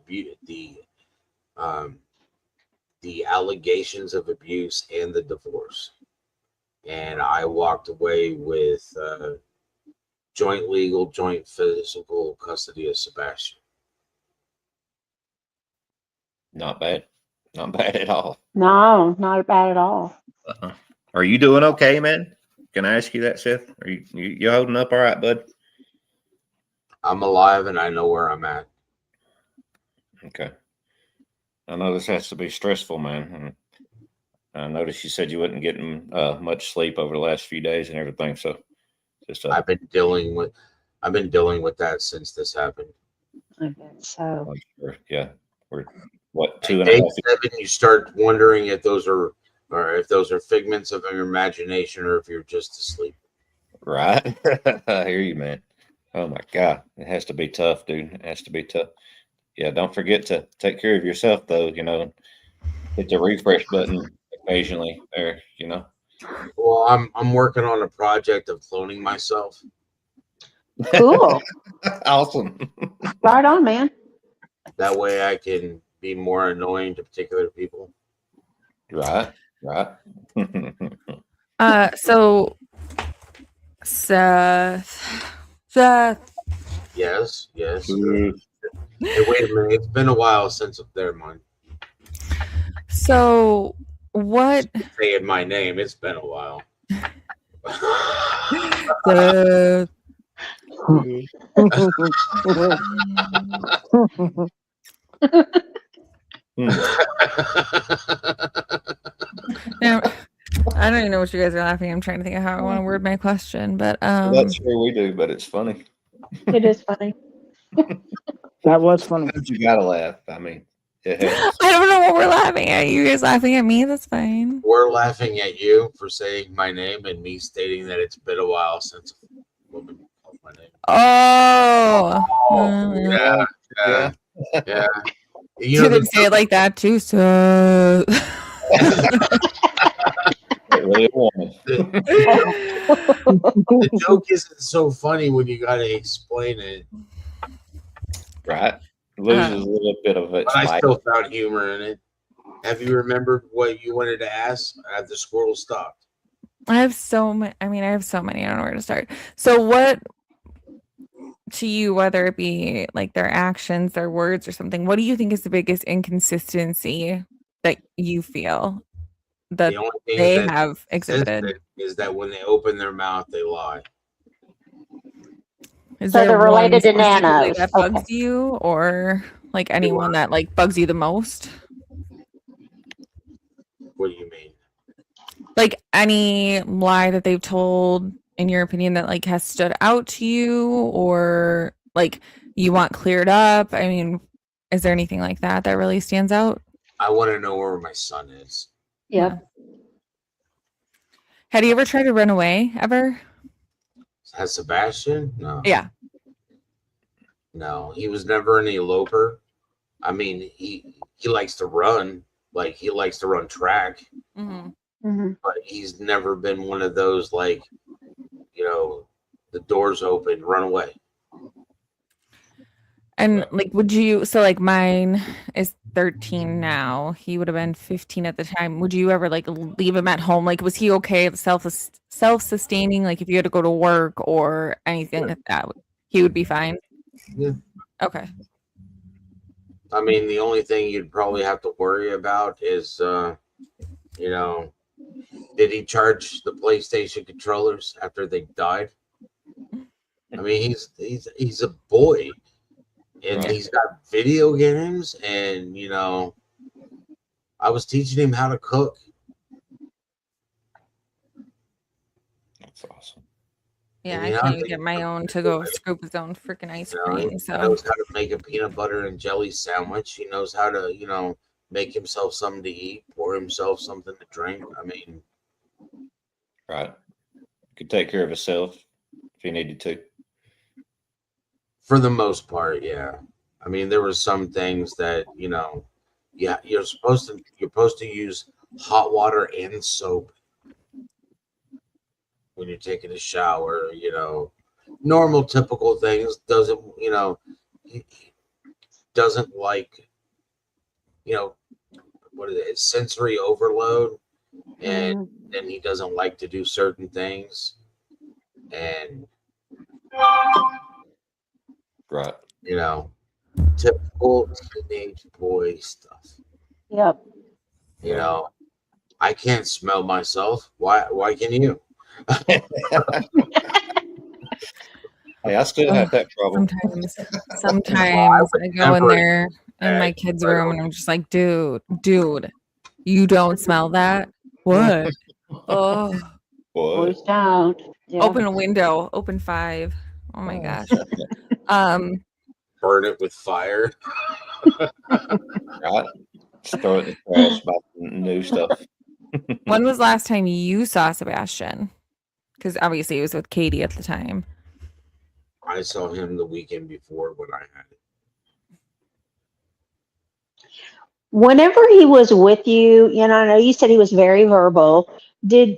allegations of abuse, and the divorce, and I walked away with joint legal, joint physical custody of Sebastian. Not bad. Not bad at all. No, not bad at all. Are you doing okay, man? Can I ask you that, Seth? Are you holding up all right, bud? I'm alive and I know where I'm at. Okay. I know this has to be stressful, man. And I noticed you said you wasn't getting much sleep over the last few days and everything. So just I've been dealing with that since this happened. I bet so. Yeah. We're what, 2.5 Day 7, you start wondering if those are figments of your imagination or if you're just asleep. Right. I hear you, man. Oh my God. It has to be tough, dude. It has to be tough. Yeah, don't forget to take care of yourself though, hit the refresh button occasionally there, Well, I'm working on a project of cloning myself. Cool. Awesome. Right on, man. That way I can be more annoying to particular people. Right. So Seth. Yes. Hey, wait a minute. It's been a while since there, mine. So what? Saying my name. It's been a while. Seth. Now, I don't even know what you guys are laughing. I'm trying to think of how I want to word my question, but I'm not sure we do, but it's funny. It is funny. That was funny. You gotta laugh. I mean, I don't know what we're laughing at. You guys laughing at me? That's fine. We're laughing at you for saying my name and me stating that it's been a while since a woman called my name. Oh. Yeah. You didn't say it like that too, so. The joke isn't so funny when you gotta explain it. Right. Loses a little bit of it. But I still found humor in it. Have you remembered what you wanted to ask? The squirrel stopped. I have so many. I don't know where to start. So what, to you, whether it be like their actions, their words, or something, what do you think is the biggest inconsistency that you feel that The only thing they that's have exhibited? consistent is that when they open their mouth, they lie. Is So there they're related one to specifically nanos. that bugs you, or like anyone that like bugs you the most? What do you mean? Like any lie that they've told, in your opinion, that like has stood out to you, or like you want cleared up? I mean, is there anything like that that really stands out? I want to know where my son is. Yep. Had you ever tried to run away ever? Has Sebastian? No. Yeah. No, he was never an eloper. I mean, he likes to run, Like he likes to run track, Mm-hmm. but he's never been one of those like, the doors open, run away. And like, would you? So like, mine is 13 now. He would have been 15 at the time. Would you ever like leave him at home? Like, was he okay, self-sustaining? Like, if you had to go to work or anything like that, he would be fine. Yeah. Okay. I mean, the only thing you'd probably have to worry about is, did he charge the PlayStation controllers after they died? I mean, he's a boy, and he's got video games, and I was teaching him how to cook. That's awesome. Yeah, And, I can't even get my own to go scoop his own freaking ice cream. He So knows how to make a peanut butter and jelly sandwich. He knows how to, make himself something to eat, pour himself something to drink. I mean, right. Could take care of himself if he needed to. for the most part, yeah. I mean, there were some things that you're supposed to use hot water and soap when you're taking a shower. Normal, typical things. Doesn't he doesn't like what is it? Sensory overload, and then he doesn't like to do certain things, and right. Typical teenage boy stuff. Yep. I can't smell myself. Why can you? Hey, I still have that problem. Sometimes I go in there in my kid's room and I'm just like, dude, you don't smell that? What? Oh, What? Boys don't. Yeah. open a window, open 5. Oh my gosh. Burn it with fire. Right. Just throw it in the trash about new stuff. When was the last time you saw Sebastian? Because obviously he was with Katie at the time. I saw him the weekend before when I had it. Whenever he was with you, I know you said he was very verbal. Did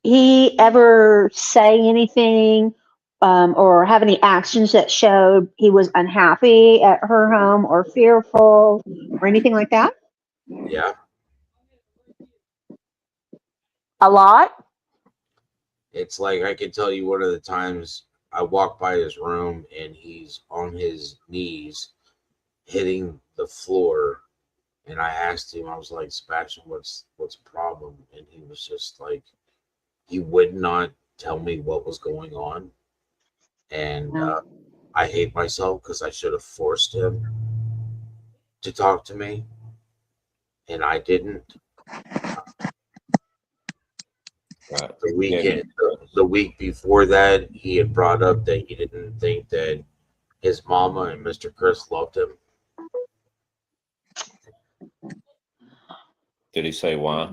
he ever say anything or have any actions that showed he was unhappy at her home or fearful or anything like that? Yeah. A lot? It's like I can tell you one of the times I walked by his room and he's on his knees hitting the floor, and I asked him, I was like, Sebastian, what's the problem? And he was just like, he would not tell me what was going on. And I hate myself because I should have forced him to talk to me, and I didn't. Right. The weekend, the week before that, he had brought up that he didn't think that his mama and Mr. Chris loved him. Did he say why?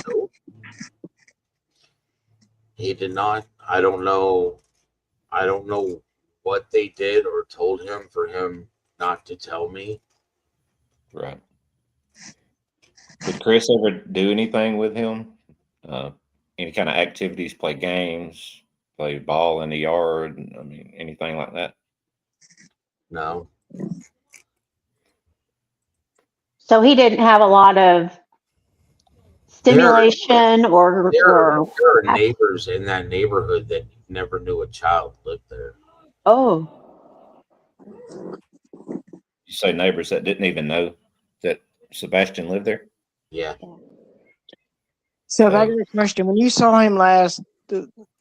No, he did not. I don't know what they did or told him for him not to tell me. Right. Did Chris ever do anything with him? Any kind of activities, play games, play ball in the yard? I mean, anything like that? No. So he didn't have a lot of stimulation There or are neighbors in that neighborhood that never knew a child lived there. oh. You say neighbors that didn't even know that Sebastian lived there? Yeah. So I got a question. When you saw him the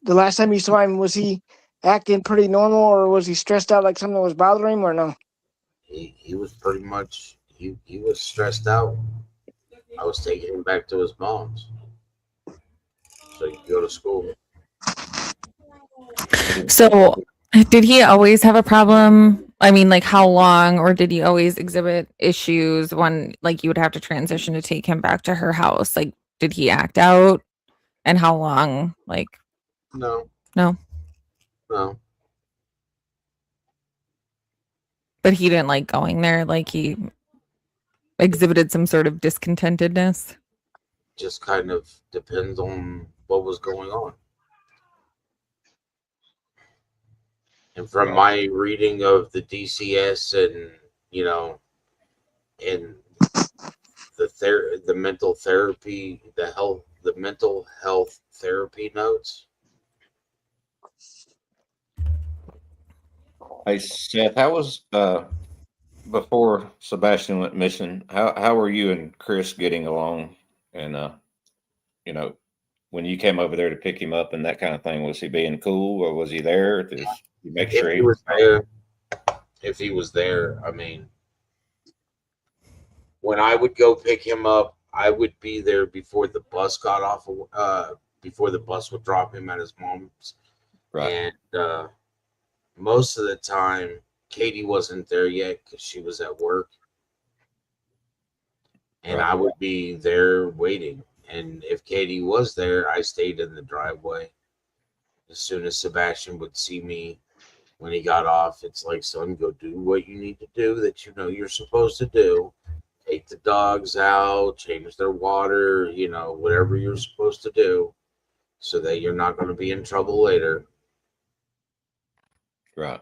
last time you saw him, was he acting pretty normal, or was he stressed out like something was bothering him, or no? He was pretty much he was stressed out. I was taking him back to his mom's so he could go to school. So did he always have a problem? I mean, like how long, or did he always exhibit issues when like you would have to transition to take him back to her house? Like, did he act out, and how long? Like, No. But he didn't like going there. Like he exhibited some sort of discontentedness? Just kind of depends on what was going on. And from my reading of the DCS and, you know, and the mental therapy, the mental health therapy notes. Hey Seth, how was before Sebastian went missing? How were you and Chris getting along? And you know, when you came over there to pick him up and that kind of thing, was he being cool or was he there to make sure If he was there, if he was there, I mean, when I would go pick him up, I would be there before the bus got off. Before the bus would drop him at his mom's, right? And most of the time, Katie wasn't there yet because she was at work, and Right. I would be there waiting. And if Katie was there, I stayed in the driveway. As soon as Sebastian would see me when he got off, it's like, son, go do what you need to do that you know you're supposed to do. Take the dogs out, change their water, you know, whatever you're supposed to do so that you're not going to be in trouble later. Right.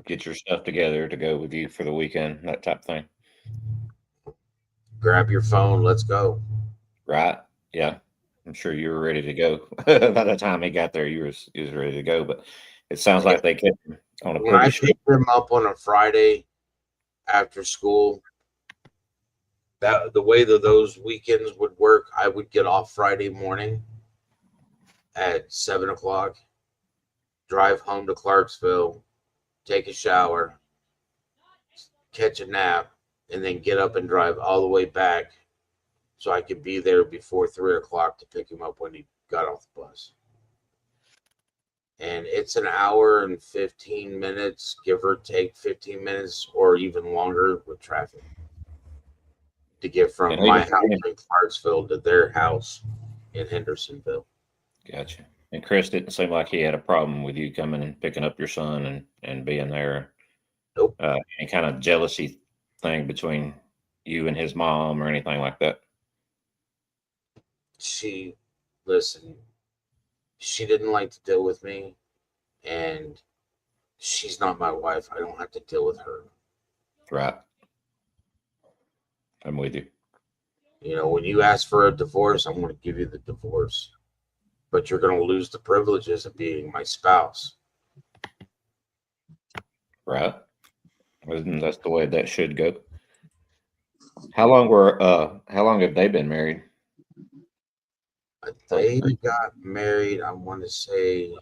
Get your stuff together to go with you for the weekend, that type of thing. Grab your phone, let's go. Right. Yeah. I'm sure you were ready to go. By the time he got there, you was ready to go. But it sounds like they kept him on a When I pretty short. picked him up on a Friday after school, that the way that those weekends would work, I would get off Friday morning at 7 o'clock, drive home to Clarksville, take a shower, catch a nap, and then get up and drive all the way back so I could be there before 3 o'clock to pick him up when he got off the bus. And it's an hour and 15 minutes, give or take 15 minutes, or even longer with traffic to get from And he my was- house in Clarksville to their house in Hendersonville. Gotcha. And Chris didn't seem like he had a problem with you coming and picking up your son and being there. Nope. Any kind of jealousy thing between you and his mom or anything like that? She didn't like to deal with me, and she's not my wife. I don't have to deal with her. Right. I'm with you. You know, when you ask for a divorce, I'm going to give you the divorce, but you're going to lose the privileges of being my spouse. Right. And that's the way that should go. How long have they been married? They got married, I want to say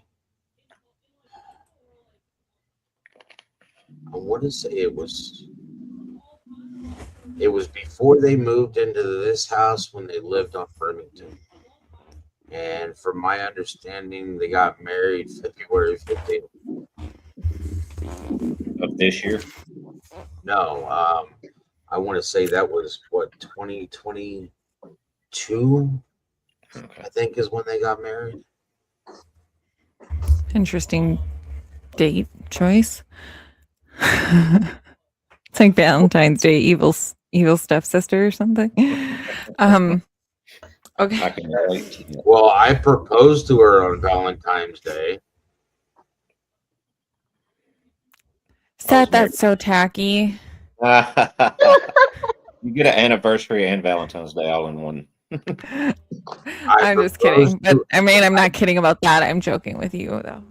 it was before they moved into this house when they lived on Burlington. And from my understanding, they got married February 15th. Of this year? No, I want to say that was what, 2022, Okay. I think, is when they got married. Interesting date choice. It's like Valentine's Day, evil stepsister or something. I Okay. can relate to that. Well, I proposed to her on Valentine's Day. Seth, that's so tacky. You get an anniversary and Valentine's Day all in one. I'm just kidding. But I mean, I'm not kidding about that. I'm joking with you, though.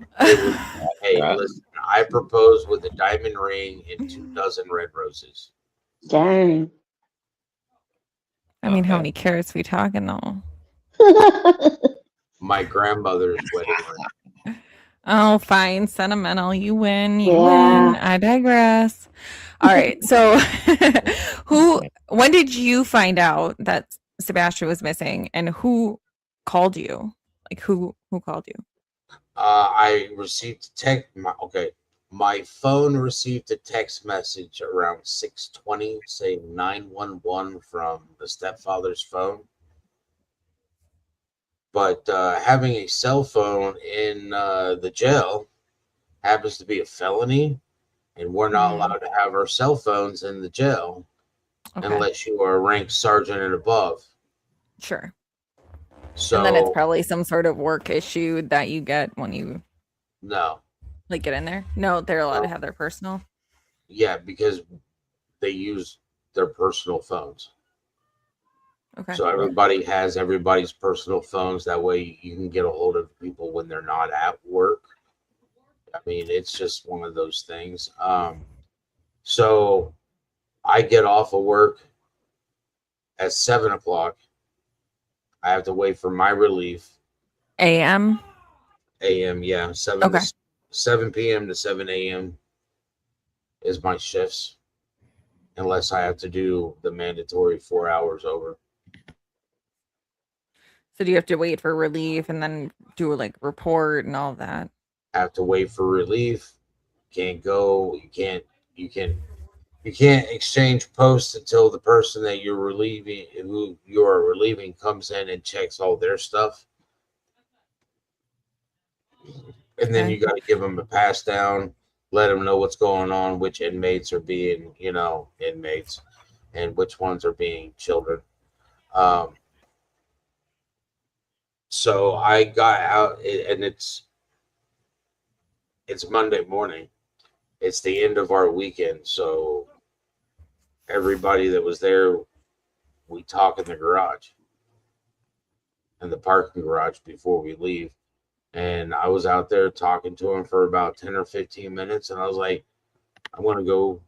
Hey, Right. listen, I proposed with a diamond ring and 2 dozen red roses. Dang. I mean, how Okay. many carrots we talking, though? My grandmother's wedding ring. Oh, fine. Sentimental. You win. You Yeah. win. I digress. All right. So, when did you find out that Sebastian was missing and who called you? Like, who called you? I received a text. My phone received a text message around 6:20 saying 911 from the stepfather's phone. But having a cell phone in the jail happens to be a felony, and we're not allowed to have our cell phones in the jail. Okay. unless you are ranked sergeant and above. Sure. So And then it's probably some sort of work issue that you get when you no, like get in there. No, they're allowed to have their personal. yeah, because they use their personal phones. Okay. So everybody has everybody's personal phones. That way you can get a hold of people when they're not at work. I mean, it's just one of those things. So I get off of work at 7 o'clock. I have to wait for my relief. AM. AM, yeah, 7 p.m. to 7 a.m. is my shifts, unless I have to do the mandatory 4 hours over. So do you have to wait for relief and then do like report and all that? Have to wait for relief. Can't go. You can't exchange posts until the person that who you are relieving comes in and checks all their stuff. And then you got to give them a pass down, let them know what's going on, which inmates are being, inmates, and which ones are being children. So I got out, and it's Monday morning. It's the end of our weekend, so everybody that was there, we talk in the garage, in the parking garage before we leave. And I was out there talking to him for about 10 or 15 minutes, and I was like, I want to go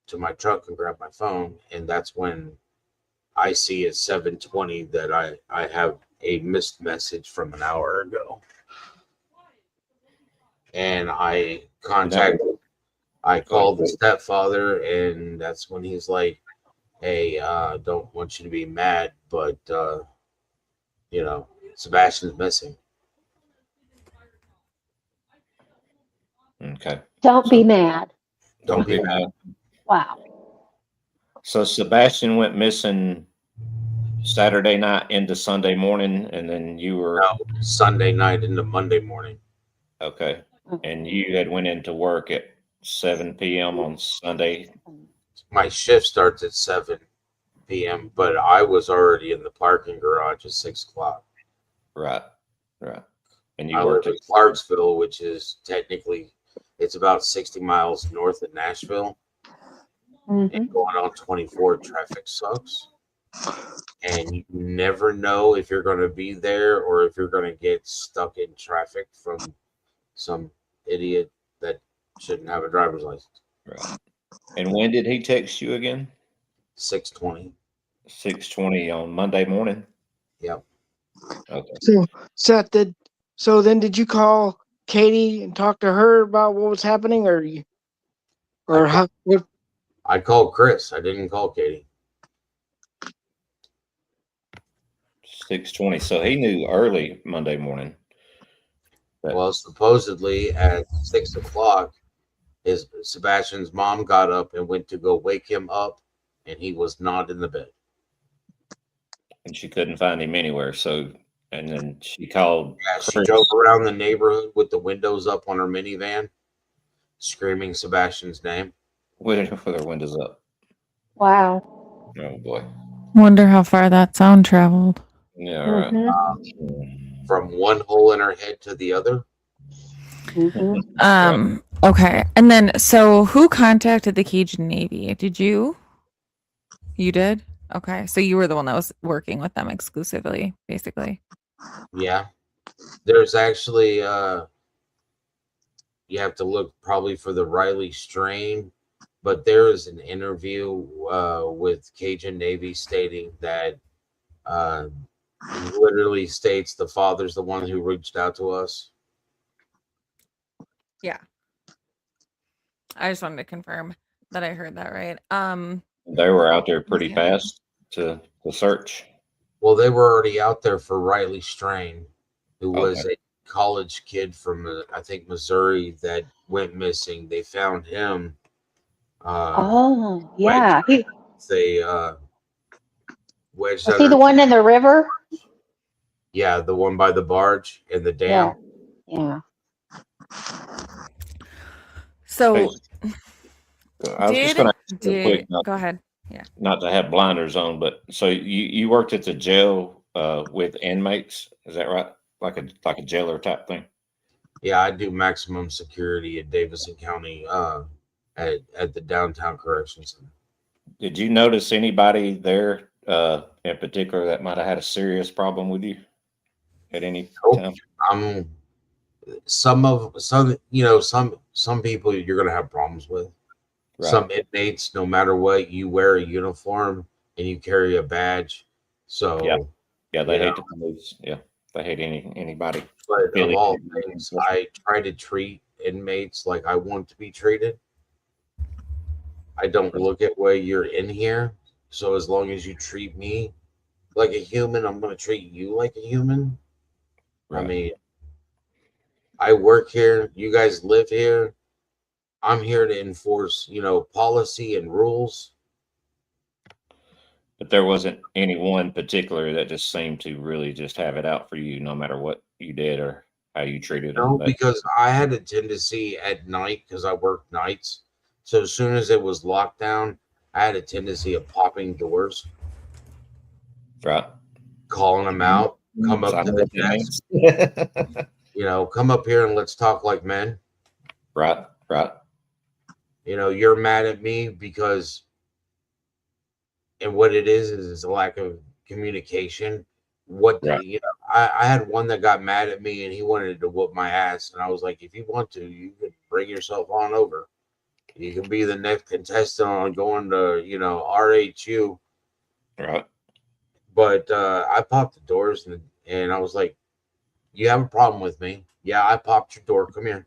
to my truck and grab my phone. And that's when I see at 7:20 that I have a missed message from an hour ago. And I called the stepfather, and that's when he's like, hey, don't want you to be mad, but Sebastian's missing. Okay. Don't be mad. Don't be mad. Wow. So Sebastian went missing Saturday night into Sunday morning, and then you were Sunday night into Monday morning. Okay. And you had went into work at 7 p.m. on Sunday. My shift starts at 7 p.m., but I was already in the parking garage at 6 o'clock. Right. And you I worked live in Clarksville, which is technically, it's about 60 miles north of Nashville. And going on 24, traffic sucks. And you never know if you're going to be there or if you're going to get stuck in traffic from some idiot that shouldn't have a driver's license. Right. And when did he text you again? 6:20. 6:20 on Monday morning? Yep. Okay. So Seth, did you call Katie and talk to her about what was happening, I called Chris. I didn't call Katie. 6:20. So he knew early Monday morning. Well, supposedly at 6 o'clock, Sebastian's mom got up and went to go wake him up, and he was not in the bed. And she couldn't find him anywhere. So, and then she called. Yeah, she drove around the neighborhood with the windows up on her minivan, screaming Sebastian's name. With her windows up. Wow. Oh boy. Wonder how far that sound traveled. Yeah, right. From one hole in her head to the other. Okay. And then, so who contacted the Cajun Navy? Did you? You did? Okay. So you were the one that was working with them exclusively, basically. Yeah. There's actually, you have to look probably for the Riley strain, but there is an interview with Cajun Navy stating that literally states the father's the one who reached out to us. Yeah. I just wanted to confirm that I heard that right. They were out there pretty fast to search. Well, they were already out there for Riley Strain, who was a college kid from, I think, Missouri that went missing. They found him. Yeah. They wedged. Was he the one in the river? Yeah, the one by the barge and the dam. Yeah. So, I was just going to ask you a quick. go ahead. not to have blinders on, but so you worked at the jail with inmates, is that right? Like a jailer type thing? Yeah, I do maximum security at Davidson County at the downtown correction center. Did you notice anybody there in particular that might have had a serious problem with you at any time? Some people you're gonna have problems with. Right. Some inmates, no matter what, you wear a uniform and you carry a badge. So yeah, they hate the police. Yeah, they hate anybody. But of all things, I try to treat inmates like I want to be treated. I don't look at where you're in here. So as long as you treat me like a human, I'm going to treat you like a human. Right. I mean, I work here. You guys live here. I'm here to enforce, policy and rules. But there wasn't any one particular that just seemed to really just have it out for you, no matter what you did or how you treated them. No, because I had a tendency at night, because I worked nights. So as soon as it was locked down, I had a tendency of popping doors. Right. Calling them out. Come up to the desk. Come up here and let's talk like men. Right. You're mad at me because, and what it is a lack of communication. I had one that got mad at me and he wanted to whoop my ass. And I was like, if you want to, you can bring yourself on over. You can be the next contestant on going to, RHU. Right. But I popped the doors and I was like, you have a problem with me? Yeah, I popped your door. Come here.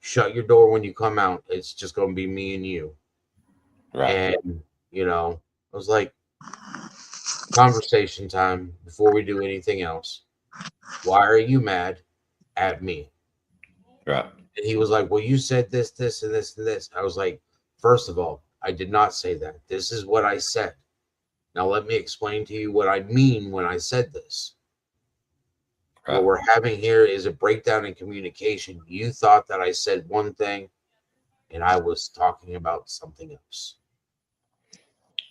Shut your door when you come out. It's just going to be me and you. Right. And, I was like, conversation time before we do anything else. Why are you mad at me? Right. And he was like, well, you said this, this, and this, and this. I was like, first of all, I did not say that. This is what I said. Now let me explain to you what I mean when I said this. Right. What we're having here is a breakdown in communication. You thought that I said one thing and I was talking about something else.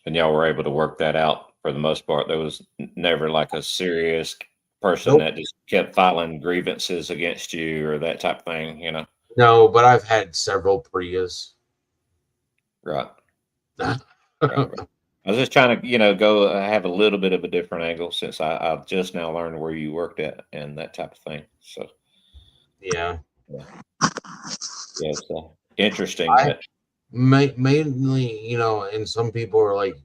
And y'all were able to work that out for the most part. There was never like a serious person that just kept filing grievances against you or that type of thing, No, but I've had several Prius. Right. Right. I was just trying to, go have a little bit of a different angle since I've just now learned where you worked at and that type of thing. So, yeah, it's interesting. Mainly, and some people are like,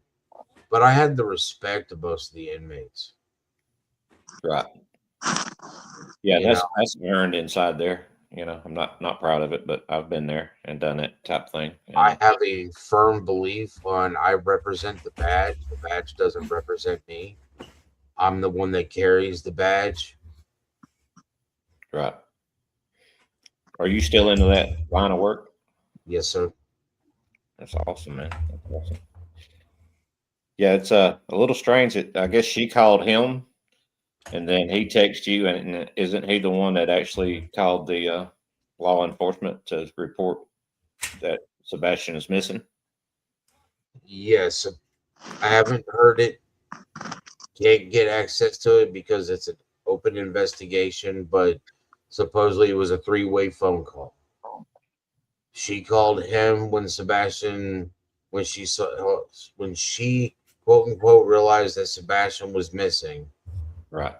but I had the respect of most of the inmates. Right. Yeah, that's earned inside there. I'm not proud of it, but I've been there and done that type of thing. I have a firm belief on I represent the badge. The badge doesn't represent me. I'm the one that carries the badge. Right. Are you still into that line of work? Yes, sir. That's awesome, man. That's awesome. Yeah, it's a little strange. I guess she called him. And then he texts you, and isn't he the one that actually called the law enforcement to report that Sebastian is missing? Yes. I haven't heard it. Can't get access to it because it's an open investigation, but supposedly it was a 3-way phone call. She called him when she quote unquote realized that Sebastian was missing. Right.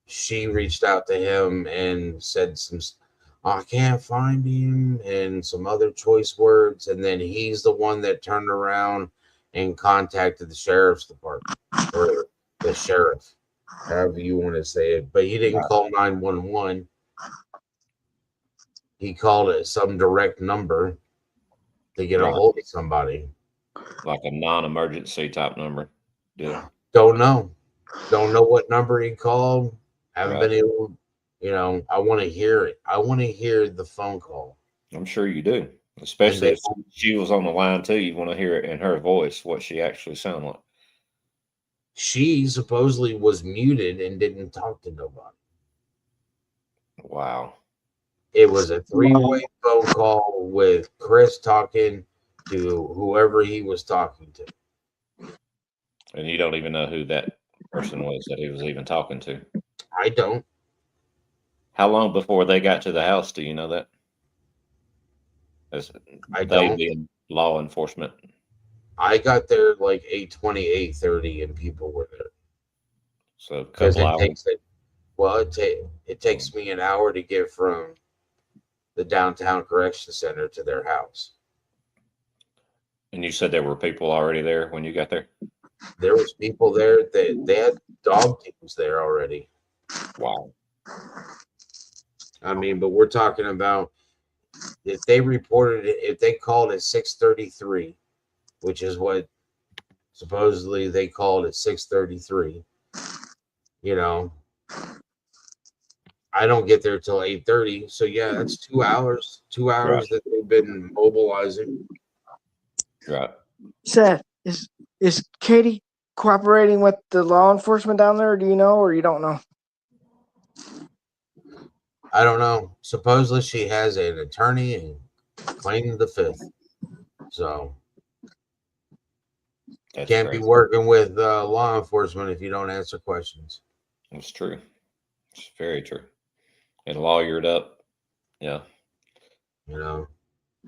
She reached out to him and said I can't find him and some other choice words. And then he's the one that turned around and contacted the sheriff's department or the sheriff, however you want to say it. But he didn't call 911. He called it some direct number to get a hold of somebody. Like a non-emergency type number. Yeah. Don't know what number he called. Haven't been able, I want to hear it. I want to hear the phone call. I'm sure you do. Especially if she was on the line too. You want to hear it in her voice, what she actually sounded like. She supposedly was muted and didn't talk to nobody. Wow. It was a 3-way phone call with Chris talking to whoever he was talking to. And you don't even know who that person was that he was even talking to. I don't. How long before they got to the house? Do you know that? As I they don't. being law enforcement. I got there like 8:20, 8:30, and people were there. So a Because couple it hours. takes it takes me an hour to get from the downtown correction center to their house. And you said there were people already there when you got there? There was people there. They had dog teams there already. Wow. I mean, but we're talking about if they reported it, if they called at 6:33, which is what supposedly they called at 6:33. You know, I don't get there till 8:30. So yeah, that's 2 hours. 2 hours that they've been mobilizing. Right. Seth, is Katie cooperating with the law enforcement down there? Do you know, or you don't know? I don't know. Supposedly she has an attorney and claimed the fifth. So That's can't crazy. be working with law enforcement if you don't answer questions. It's true. It's very true. And lawyered up. Yeah. You know,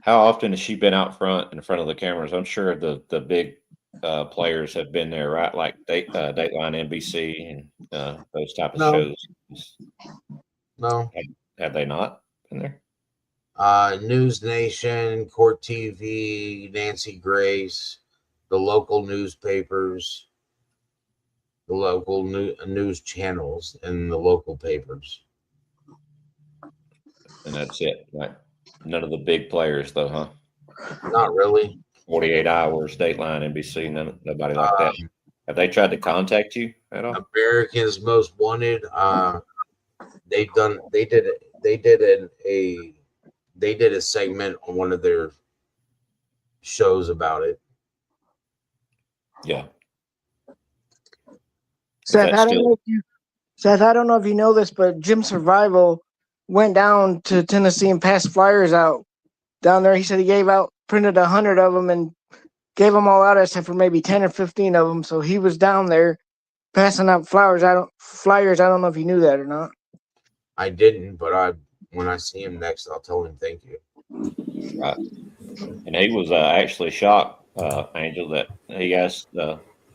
How often has she been out front in front of the cameras? I'm sure the big players have been there, right? Like Dateline NBC and those type of No. shows. no. Have they not been there? News Nation, Court TV, Nancy Grace, the local newspapers, the local news channels, and the local papers. And that's it. Like none of the big players, though, huh? Not really. 48 Hours, Dateline, NBC, nobody like that. Have they tried to contact you at all? America's Most Wanted. They did a segment on one of their shows about it. Yeah. Seth, that still- Seth, I don't know if you know this, but Jim Survival went down to Tennessee and passed flyers out down there. He said he printed 100 of them and gave them all out except for maybe 10 or 15 of them. So he was down there passing out flyers. I don't know if you knew that or not. I didn't, but when I see him next, I'll tell him thank you. Right. And he was actually shocked, Angel, that he asked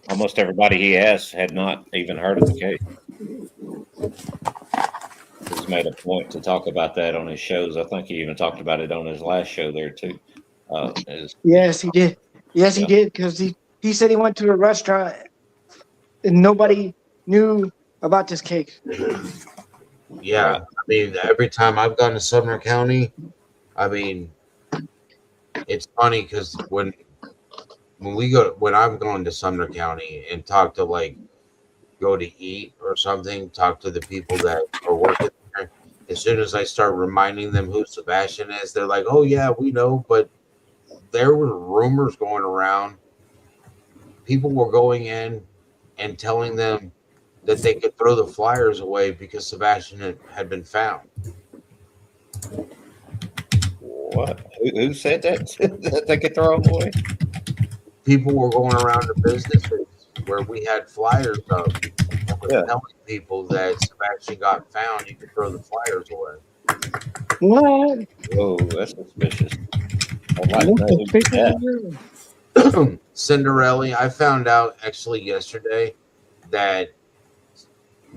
almost everybody he asked had not even heard of the case. He's made a point to talk about that on his shows. I think he even talked about it on his last show there too. Yes, he did. Yes, he did, because he said he went to a restaurant and nobody knew about this case. Yeah, I mean, every time I've gone to Sumner County, I mean, it's funny because when I've gone to Sumner County and talk to go to eat or something, talk to the people that are working there, as soon as I start reminding them who Sebastian is, they're like, "Oh yeah, we know," but there were rumors going around. People were going in and telling them that they could throw the flyers away because Sebastian had been found. What? Who said that? That they could throw them away? People were going around to businesses where we had flyers up and was telling people that Sebastian got found, you could throw the flyers away. What? Whoa, that's suspicious. I'd like to know who did that. Cinderella, I found out actually yesterday that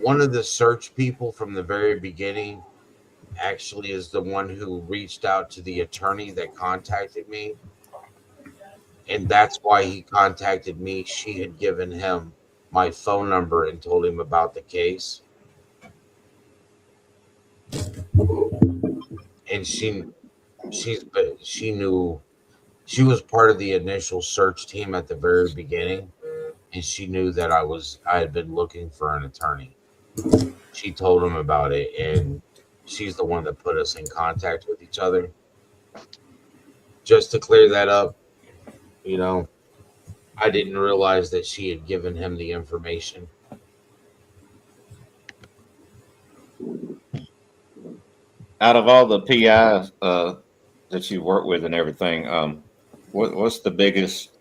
one of the search people from the very beginning actually is the one who reached out to the attorney that contacted me. And that's why he contacted me. She had given him my phone number and told him about the case. And she knew she was part of the initial search team at the very beginning, and she knew that I had been looking for an attorney. She told him about it, and she's the one that put us in contact with each other. Just to clear that up, I didn't realize that she had given him the information. Out of all the PIs that you work with and everything, what's the biggest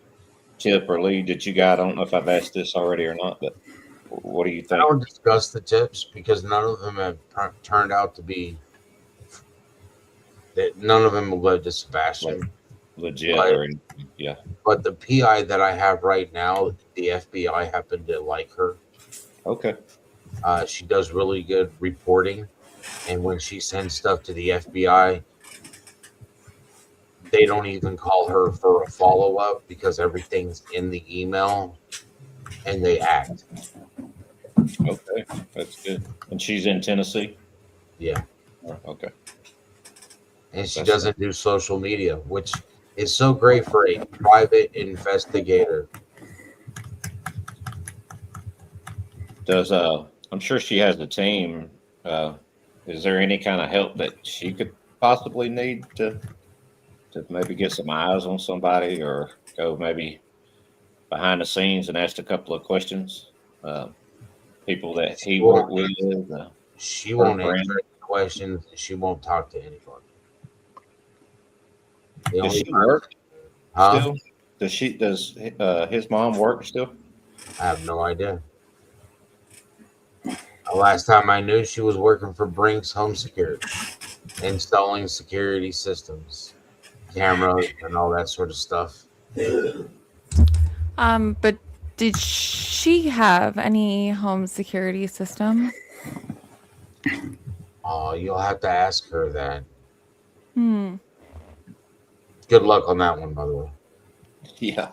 tip or lead that you got? I don't know if I've asked this already or not, but what do you I think? don't discuss the tips because none of them have turned out to be. That none of them led to Sebastian. Legit But- or anything? Yeah. But the PI that I have right now, the FBI happened to like her. Okay. She does really good reporting, and when she sends stuff to the FBI, they don't even call her for a follow-up because everything's in the email, and they act. Okay. That's good. And she's in Tennessee? Yeah. Okay. And she That's- doesn't do social media, which is so great for a private investigator. Does I'm sure she has a team. Is there any kind of help that she could possibly need to maybe get some eyes on somebody or go maybe behind the scenes and ask a couple of questions? People that he worked with. She won't friend. answer any questions. And she won't talk to anybody. The Does only she work Huh? still? Does his mom work still? I have no idea. The last time I knew, she was working for Brinks Home Security, installing security systems, cameras, and all that sort of stuff. But did she have any home security system? Oh, you'll have to ask her that. Hmm. Good luck on that one, by the way. Yeah.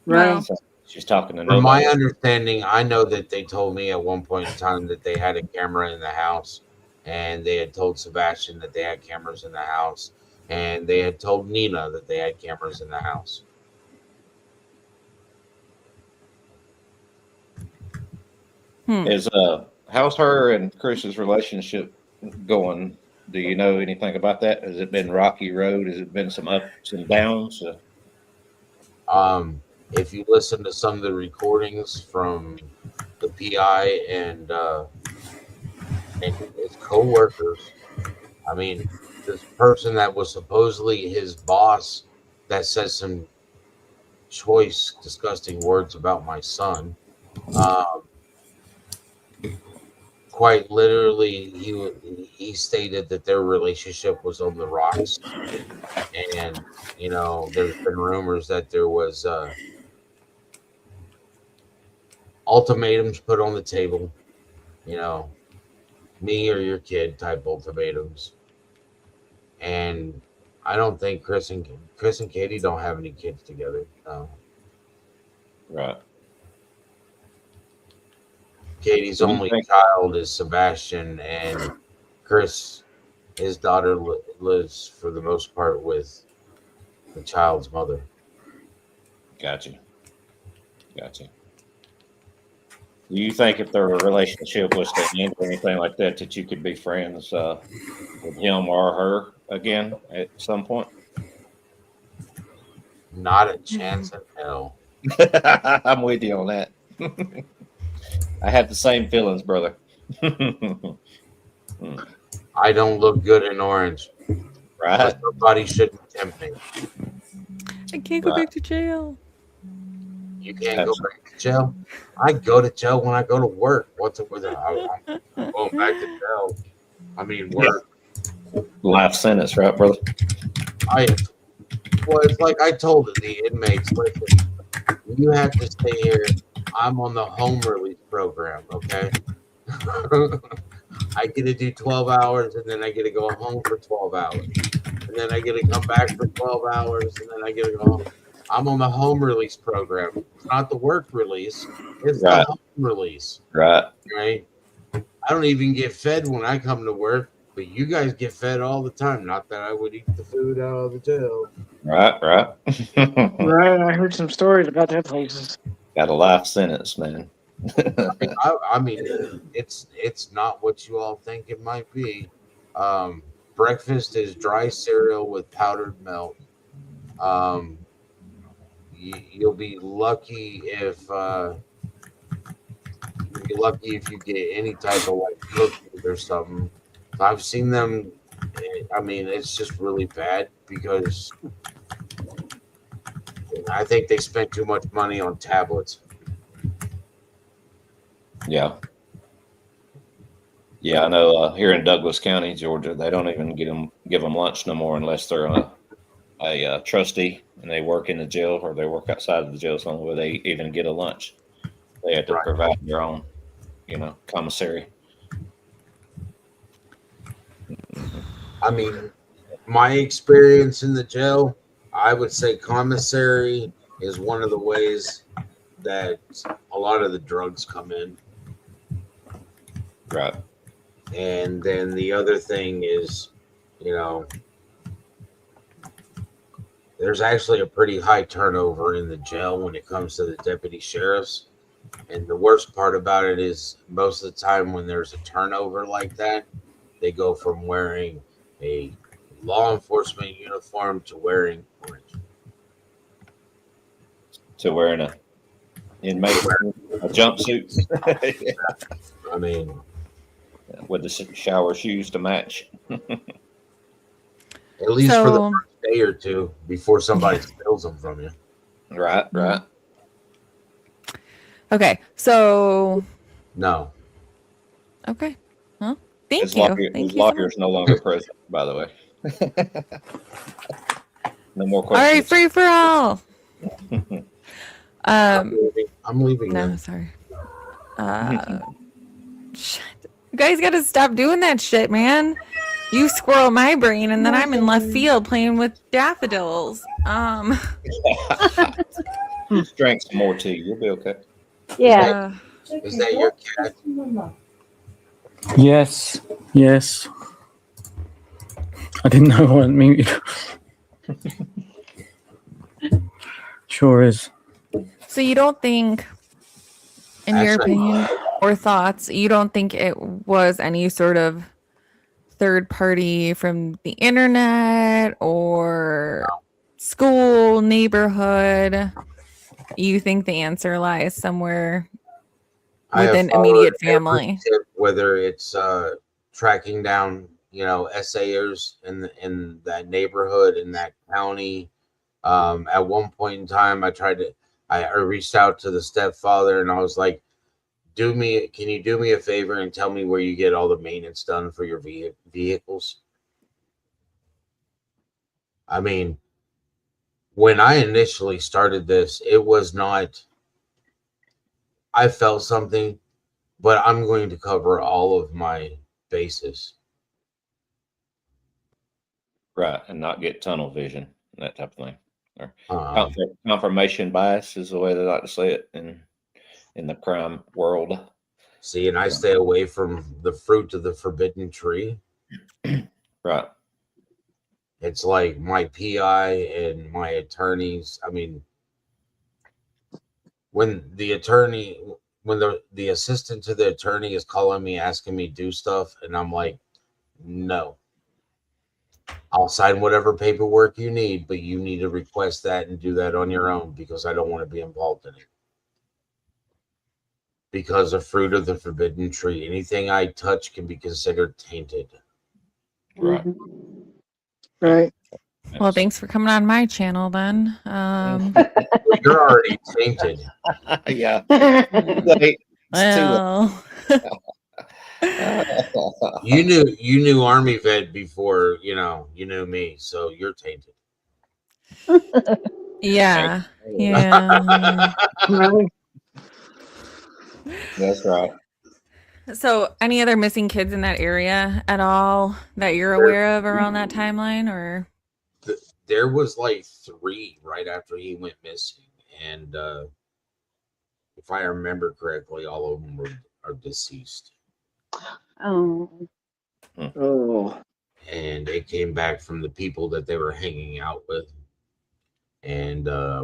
Well, So she's talking to From my nobody. understanding, I know that they told me at one point in time that they had a camera in the house, and they had told Sebastian that they had cameras in the house, and they had told Nina that they had cameras in the house. Is how's her and Chris's relationship going? Do you know anything about that? Has it been rocky road? Has it been some ups and downs? If you listen to some of the recordings from the PI and his co-workers, I mean, this person that was supposedly his boss that said some choice, disgusting words about my son. Quite literally, he stated that their relationship was on the rocks, and you know, there's been rumors that there was ultimatums put on the table, you know, me or your kid type ultimatums. And I don't think Chris and Katie don't have any kids together. No. Right. Katie's What do you only think? child is Sebastian, and Chris, his daughter, lives for the most part with the child's mother. Gotcha. Do you think if their relationship was to end or anything like that, that you could be friends with him or her again at some point? Not a chance in hell. I'm with you on that. I have the same feelings, brother. I don't look good in orange. Right. Somebody shouldn't tempt me. I can't go back to jail. You can't go back to jail. I go to jail when I go to work. What's it with that? I'm going back to jail. I mean, work. Life sentence, right, brother? Well, it's like I told the inmates, listen, you have to stay here. I'm on the home release program, okay? I get to do 12 hours, and then I get to go home for 12 hours. And then I get to come back for 12 hours, and then I get to go home. I'm on the home release program. It's not the work release. It's Right. the home release. Right. Right? I don't even get fed when I come to work, but you guys get fed all the time. Not that I would eat the food out of the jail. Right. Right, I heard some stories about that places. Got a life sentence, man. I mean, it's not what you all think it might be. Breakfast is dry cereal with powdered milk. You'll be lucky if you get any type of like cookies or something. I've seen them. I mean, it's just really bad because I think they spent too much money on tablets. Yeah. Yeah, I know here in Douglas County, Georgia, they don't even give them lunch no more unless they're a trustee and they work in the jail or they work outside of the jail. So where they even get a lunch, they have to provide their own, commissary. I mean, my experience in the jail, I would say commissary is one of the ways that a lot of the drugs come in. Right. And then the other thing is, there's actually a pretty high turnover in the jail when it comes to the deputy sheriffs. And the worst part about it is most of the time when there's a turnover like that, they go from wearing a law enforcement uniform to wearing orange. To wearing a jumpsuit. Yeah. I mean, with the shower shoes to match. At least for the first day or two before somebody steals them from you. Right. Okay, so no. Okay, well, thank His you. His lawyer's no longer present, by the way. No more questions. All right, free for all. I'm leaving. No, now. sorry. Shit. You guys got to stop doing that shit, man. You squirrel my brain, and then I'm in left field playing with daffodils. Just drank some more tea. You'll be okay. Yeah. Is that your cat? Yes. I didn't know I wasn't muted. Sure is. So you don't think, in your opinion or thoughts, you don't think it was any sort of third party from the internet or school, neighborhood? You think the answer lies somewhere within immediate family? Whether it's tracking down, essayers in that neighborhood, in that county. At one point in time, I reached out to the stepfather and I was like, can you do me a favor and tell me where you get all the maintenance done for your vehicles? I mean, when I initially started this, it was not, I felt something, but I'm going to cover all of my bases. Right, and not get tunnel vision, that type of thing. Or confirmation bias is the way they like to say it in the crime world. See, and I stay away from the fruit of the forbidden tree. Right. It's like my PI and my attorneys. I mean, when the assistant to the attorney is calling me, asking me to do stuff, and I'm like, no. I'll sign whatever paperwork you need, but you need to request that and do that on your own because I don't want to be involved in it. Because of fruit of the forbidden tree, anything I touch can be considered tainted. Right. Right. Well, thanks for coming on my channel then. You're already tainted. Yeah. Well, You knew Army vet before you knew me, so you're tainted. yeah. That's right. So, any other missing kids in that area at all that you're aware of around that timeline, or? There was like 3 right after he went missing, and if I remember correctly, all of them are deceased. Oh. And it came back from the people that they were hanging out with, and I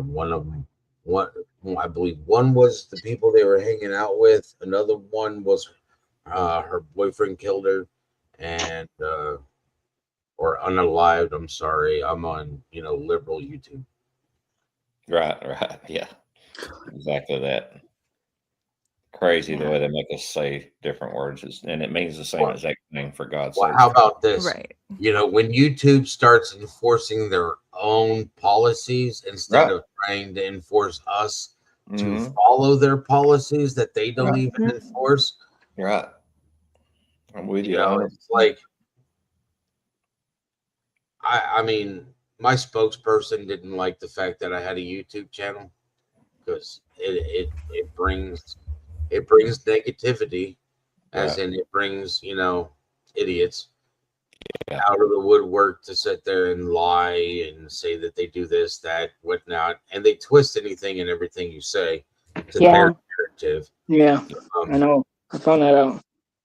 believe one was the people they were hanging out with. Another one was her boyfriend killed her, and or unalived. I'm sorry, I'm on liberal YouTube. Right. Yeah. Exactly that. Crazy the Yeah. way they make us say different words, and it means the same Well, exact thing, for God's well, sake. how about this? Right. You know, when YouTube starts enforcing their own policies instead Right. of trying to enforce us to Mhm. follow their policies that they don't Right. even enforce, You're right. I'm with you you know, 100%. it's like, I mean, my spokesperson didn't like the fact that I had a YouTube channel because it brings negativity, as Right. in it brings, you know, idiots Yeah. out of the woodwork to sit there and lie and say that they do this, that, whatnot, and they twist anything and everything you say to Yeah. their narrative. Yeah, I know. I found that out.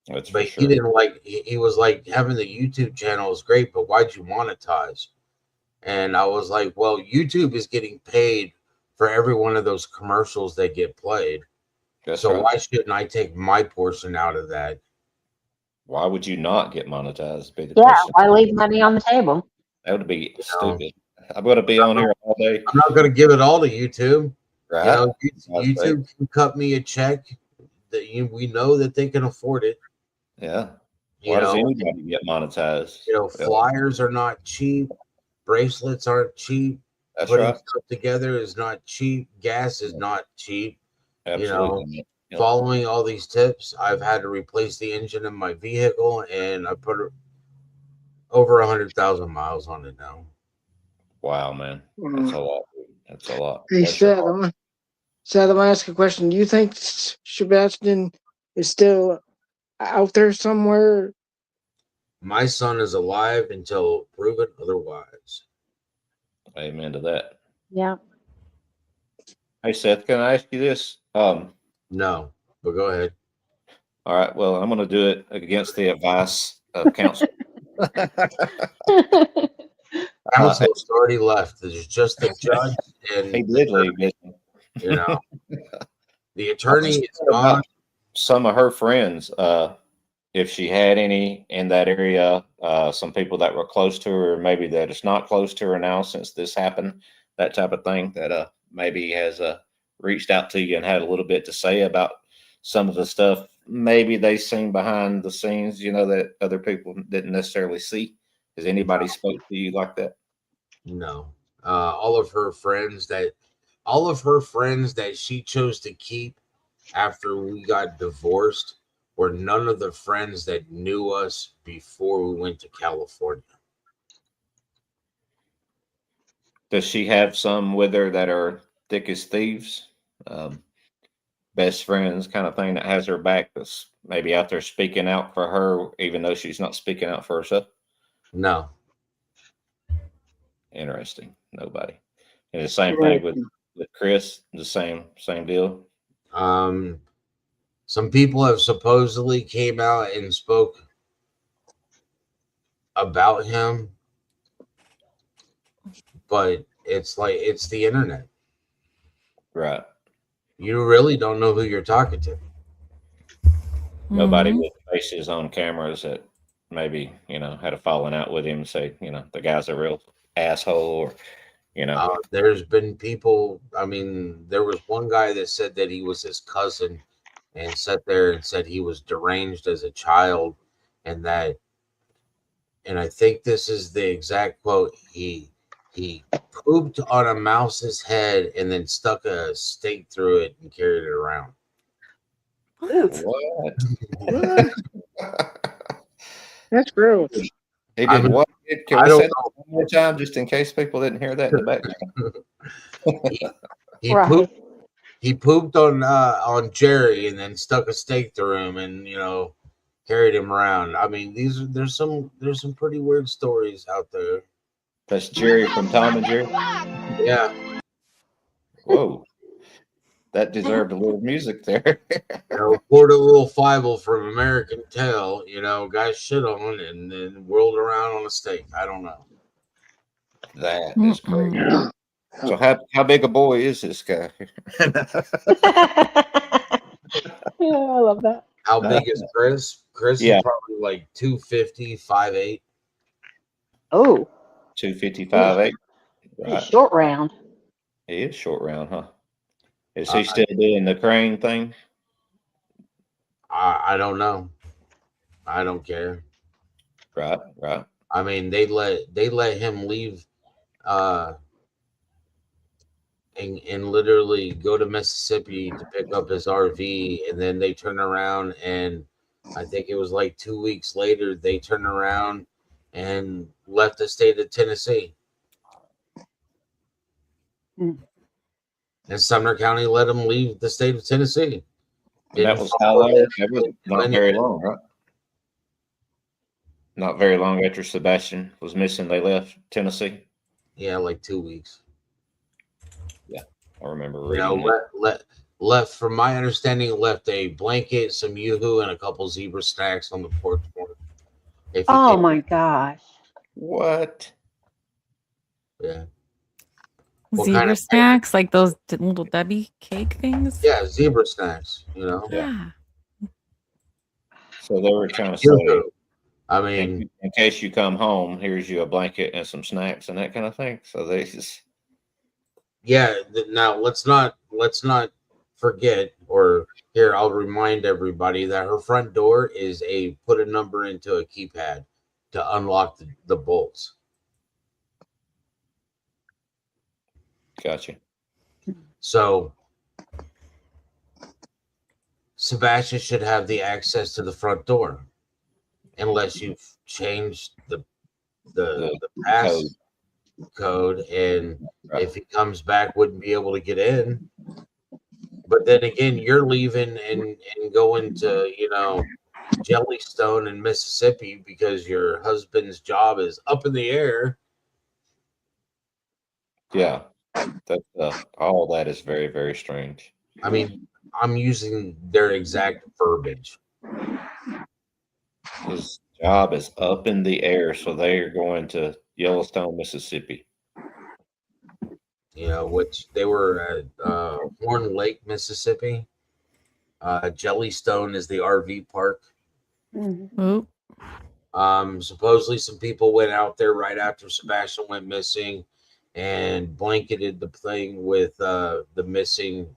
That's for But sure. he didn't like. He was like, having the YouTube channel is great, but why'd you monetize? And I was like, well, YouTube is getting paid for every one of those commercials that get played. That's So right. why shouldn't I take my portion out of that? Why would you not get monetized? Be the Yeah. question. Why leave money on the table? That would be You know, stupid. I'm going to be on here all day. I'm not going to give it all to YouTube. Right. You know, God's sake. YouTube can cut me a check that we know that they can afford it. Yeah. You Why does know, anybody get monetized? you know, Yeah. flyers are not cheap. Bracelets aren't cheap. That's Putting right. stuff together is not cheap. Gas is not cheap. You know, Absolutely. Yeah. following all these tips, I've had to replace the engine in my vehicle, and I put over 100,000 miles on it now. Wow, man. That's a lot. That's a lot. Hey, Bless your Seth, heart. I'm gonna ask a question. Do you think Sebastian is still out there somewhere? My son is alive until proven otherwise. Amen to that. Yeah. Hey, Seth, can I ask you this? No, but go ahead. All right. Well, I'm going to do it against the advice of counsel. Counsel's already left. There's just the judge, He and did leave, didn't he? you know, the I attorney was is thinking gone. about some of her friends, if she had any in that area, some people that were close to her, maybe that is not close to her now since this happened, that type of thing, that maybe has reached out to you and had a little bit to say about some of the stuff maybe they seen behind the scenes, you know, that other people didn't necessarily see. Has anybody spoke to you like that? No, all of her friends that she chose to keep after we got divorced were none of the friends that knew us before we went to California. Does she have some with her that are thick as thieves? Best friends kind of thing that has her back, that's maybe out there speaking out for her, even though she's not speaking out for herself? No. Interesting. Nobody. And the same thing with Chris, the same deal. Some people have supposedly came out and spoke about him, but it's like, it's the internet. Right. You really don't know who you're talking to. Nobody with faces on cameras that maybe, you know, had a falling out with him, say, you know, the guy's a real asshole, or, you know. There's been people, I mean, there was one guy that said that he was his cousin and sat there and said he was deranged as a child, and I think this is the exact quote, he pooped on a mouse's head and then stuck a stake through it and carried it around. What? That's gross. He did what? Can I we don't say that one more time, just in case people didn't hear that in the background? He pooped on Jerry and then stuck a stake through him and, you know, carried him around. I mean, there's some pretty weird stories out there. That's Jerry from Tom and Jerry? Yeah. Whoa. That deserved a little music there. You know, poured a little Fievel from American Tail, you know, got shit on and then whirled around on a stake. I don't know. That is crazy. So how big a boy is this guy? Yeah, I love that. How big is Chris? Chris Yeah. is probably like 250, 5'8". Oh, 255, 8. Right. short round. He is short round, huh? Is he still doing the crane thing? I don't know. I don't care. Right, right. I mean, they let him leave and literally go to Mississippi to pick up his RV, and then they turn around and I think it was like 2 weeks later they turned around and left the state of Tennessee. Mm. And Sumner County let him leave the state of Tennessee. And that Didn't was how follow long? them, That was didn't do not very anything. long, right? Not very long after Sebastian was missing, they left Tennessee. Yeah, like 2 weeks. Yeah, I remember You know, reading it. left from my understanding, left a blanket, some yoo-hoo, and a couple zebra snacks on the porch for him. If he Oh came, my gosh. What? yeah. What Zebra kind of snacks, like those little Debbie cake things. Yeah, zebra snacks, you know. Yeah. So they were trying to say, Yoo-hoo. I mean, in case you come home, here's you a blanket and some snacks and that kind of thing. So they just, yeah. Now let's not forget, or here I'll remind everybody that her front door is put a number into a keypad to unlock the bolts. gotcha. So Sebastian should have the access to the front door, unless you've changed the pass code, and Right. if he comes back, wouldn't be able to get in. But then again, you're leaving and going to, you know, Jellystone in Mississippi because your husband's job is up in the air. Yeah, that all that is very, very strange. I mean, I'm using their exact verbiage. His job is up in the air, so they are going to Yellowstone, Mississippi. You know, which they were at Horn Lake, Mississippi. Jellystone is the RV park. Oop. Supposedly some people went out there right after Sebastian went missing and blanketed the thing with the missing,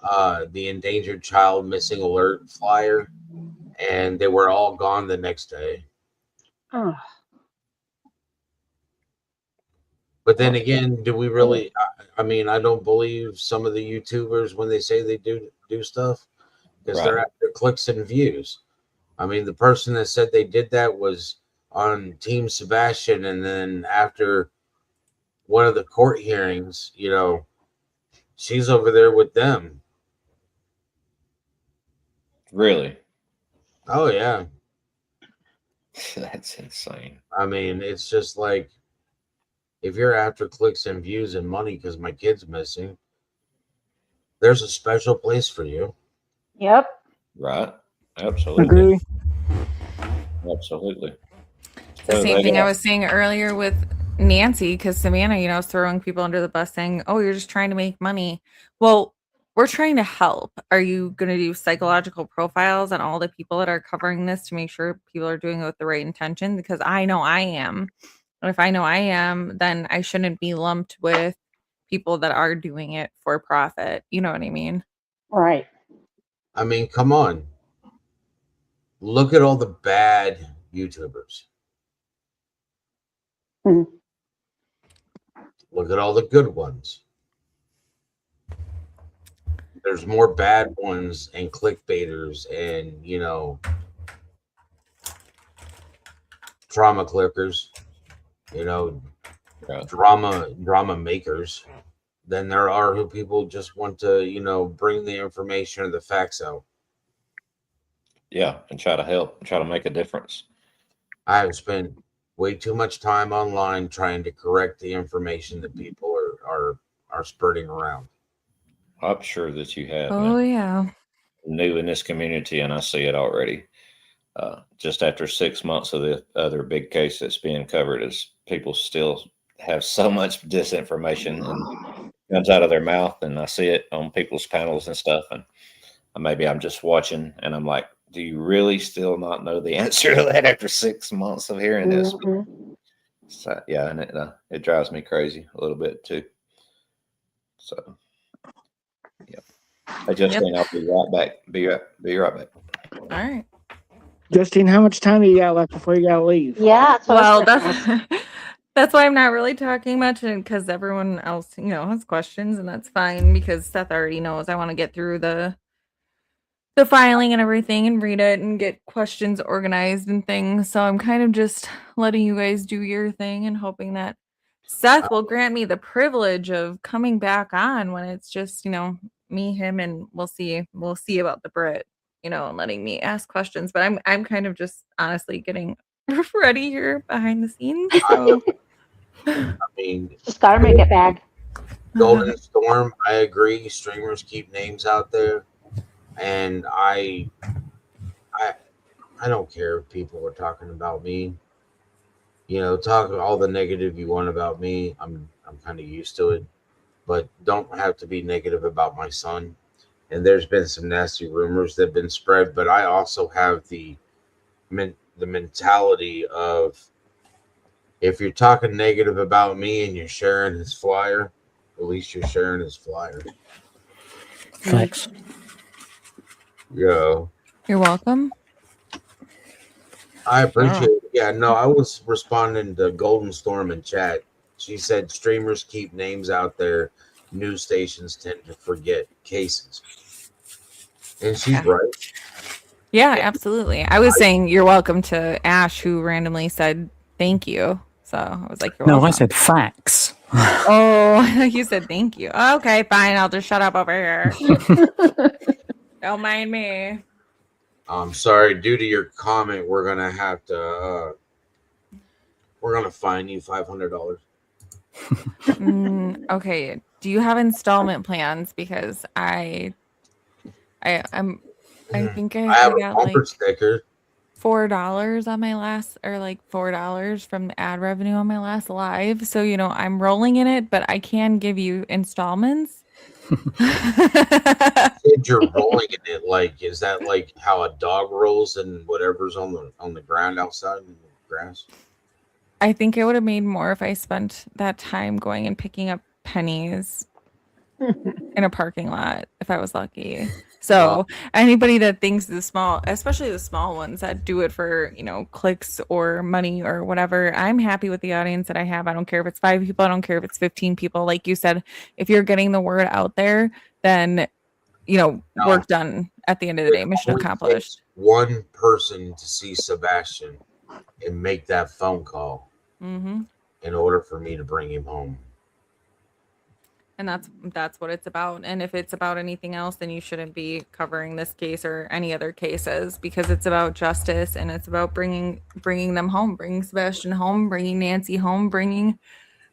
the endangered child missing alert flyer, and they were all gone the next day. Oh. But then again, do we really? I mean, I don't believe some of the YouTubers when they say they do stuff, because they're Right. after clicks and views. I mean, the person that said they did that was on Team Sebastian, and then after one of the court hearings, you know, she's over there with them. Really? Oh yeah. That's insane. I mean, it's just like, if you're after clicks and views and money because my kid's missing, there's a special place for you. Yep. Right. Absolutely. Agree. Absolutely. The So same they thing I got- was saying earlier with Nancy, because Savannah, you know, is throwing people under the bus saying, oh, you're just trying to make money. Well, we're trying to help. Are you going to do psychological profiles on all the people that are covering this to make sure people are doing it with the right intention? Because I know I am. And if I know I am, then I shouldn't be lumped with people that are doing it for profit. You know what I mean? Right. I mean, come on. Look at all the bad YouTubers. Mhm. Look at all the good ones. There's more bad ones and clickbaiters and, you know, trauma clickers, you know, Right. drama makers than there are who people just want to, you know, bring the information or the facts out. Yeah, and try to help and try to make a difference. I have spent way too much time online trying to correct the information that people are spurting around. I'm sure that you have. Oh, Man. yeah. New in this community, and I see it already. Just after 6 months of the other big case that's being covered, is people still have so much disinformation and comes out of their mouth, and I see it on people's panels and stuff. And maybe I'm just watching, and I'm like, do you really still not know the answer to that after 6 months of hearing this? Mhm. So, yeah, and it drives me crazy a little bit too. So, yeah. Hey, Justine, I'll be right back. Be right back. All right. Justine, how much time do you got left before you gotta leave? Yeah, that's what I Well, was gonna ask. that's why I'm not really talking much, and because everyone else, has questions, and that's fine because Seth already knows I want to get through the filing and everything and read it and get questions organized and things. So I'm kind of just letting you guys do your thing and hoping that Seth will grant me the privilege of coming back on when it's just, me, him, and we'll see about the Brit, and letting me ask questions. But I'm kind of just honestly getting ready here behind the scenes. So I mean, Just gotta make it bag. Golden Storm, I agree. Streamers keep names out there, and I don't care if people are talking about me. Talk all the negative you want about me. I'm kind of used to it, but don't have to be negative about my son. And there's been some nasty rumors that have been spread, but I also have the mentality of, if you're talking negative about me and you're sharing his flyer, at least you're sharing his flyer. Facts. Yeah. You're welcome. I appreciate it. Yeah, no, I was responding to Golden Storm in chat. She said streamers keep names out there. News stations tend to forget cases. And she's right. Yeah, absolutely. I was saying you're welcome to Ash, who randomly said thank you. So I was like, you're No, welcome. I said facts. Oh, you said thank you. Okay, fine. I'll just shut up over here. Don't mind me. I'm sorry. Due to your comment, we're gonna have to. We're gonna fine you $500. Okay. Do you have installment plans? Because I think I have a got bumper like sticker. $4 on my last, or like $4 from the ad revenue on my last live. So I'm rolling in it, but I can give you installments. Said you're rolling in it. Like, is that like how a dog rolls and whatever's on the ground outside in the grass? I think it would have made more if I spent that time going and picking up pennies in a parking lot if I was lucky. So anybody that thinks especially the small ones that do it for, clicks or money or whatever, I'm happy with the audience that I have. I don't care if it's 5 people. I don't care if it's 15 people. Like you said, if you're getting the word out there, then, work done at the end of the day, mission accomplished. One person to see Sebastian and make that phone call in order for me to bring him home. And that's what it's about. And if it's about anything else, then you shouldn't be covering this case or any other cases, because it's about justice and it's about bringing them home, bringing Sebastian home, bringing Nancy home, bringing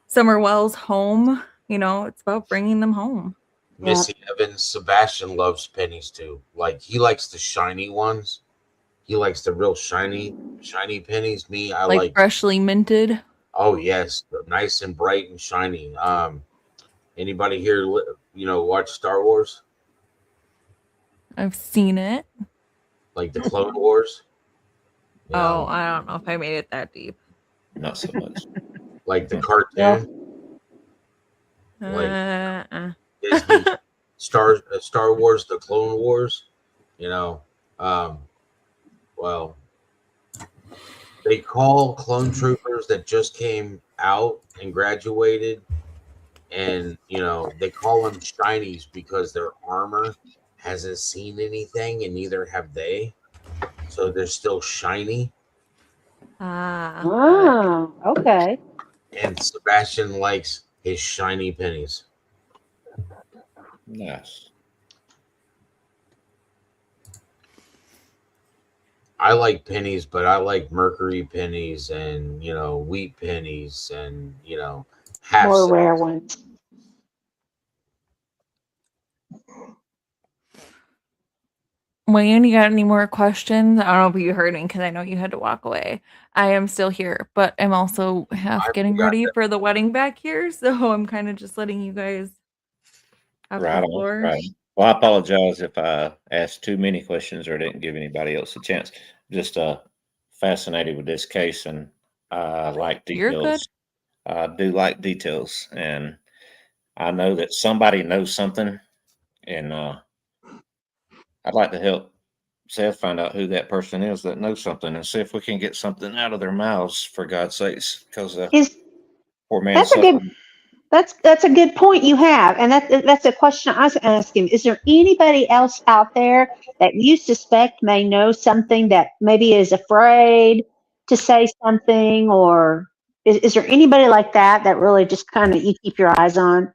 Summer Wells home. It's about bringing them home. Missy Evans, Sebastian loves pennies too. Like, he likes the shiny ones. He likes the real shiny pennies. I like freshly minted. Oh yes, nice and bright and shiny. Anybody here, watch Star Wars? I've seen it. Like the Clone Wars? Oh, I don't know if I made it that deep. Not so much. Like the cartoon? Like Disney, Star Wars, the Clone Wars? Well, they call clone troopers that just came out and graduated, and they call them shinies because their armor hasn't seen anything, and neither have they, so they're still shiny. Oh, okay. And Sebastian likes his shiny pennies. Nice. I like pennies, but I like mercury pennies and wheat pennies and half More cents. rare ones. Wayne, you got any more questions? I don't know if you heard me because I know you had to walk away. I am still here, but I'm also getting ready for the wedding back here, so I'm kind of just letting you guys have the floor. Right. Well, I apologize if I asked too many questions or didn't give anybody else a chance. Just fascinated with this case, and I like details. You're good. I do like details, and I know that somebody knows something, and I'd like to help Seth find out who that person is that knows something, and see if we can get something out of their mouths, for God's sakes, because Is poor man that's a good suffering. that's a good point you have, and that's a question I was asking. Is there anybody else out there that you suspect may know something that maybe is afraid to say something, or is there anybody like that that really just kind of you keep your eyes on?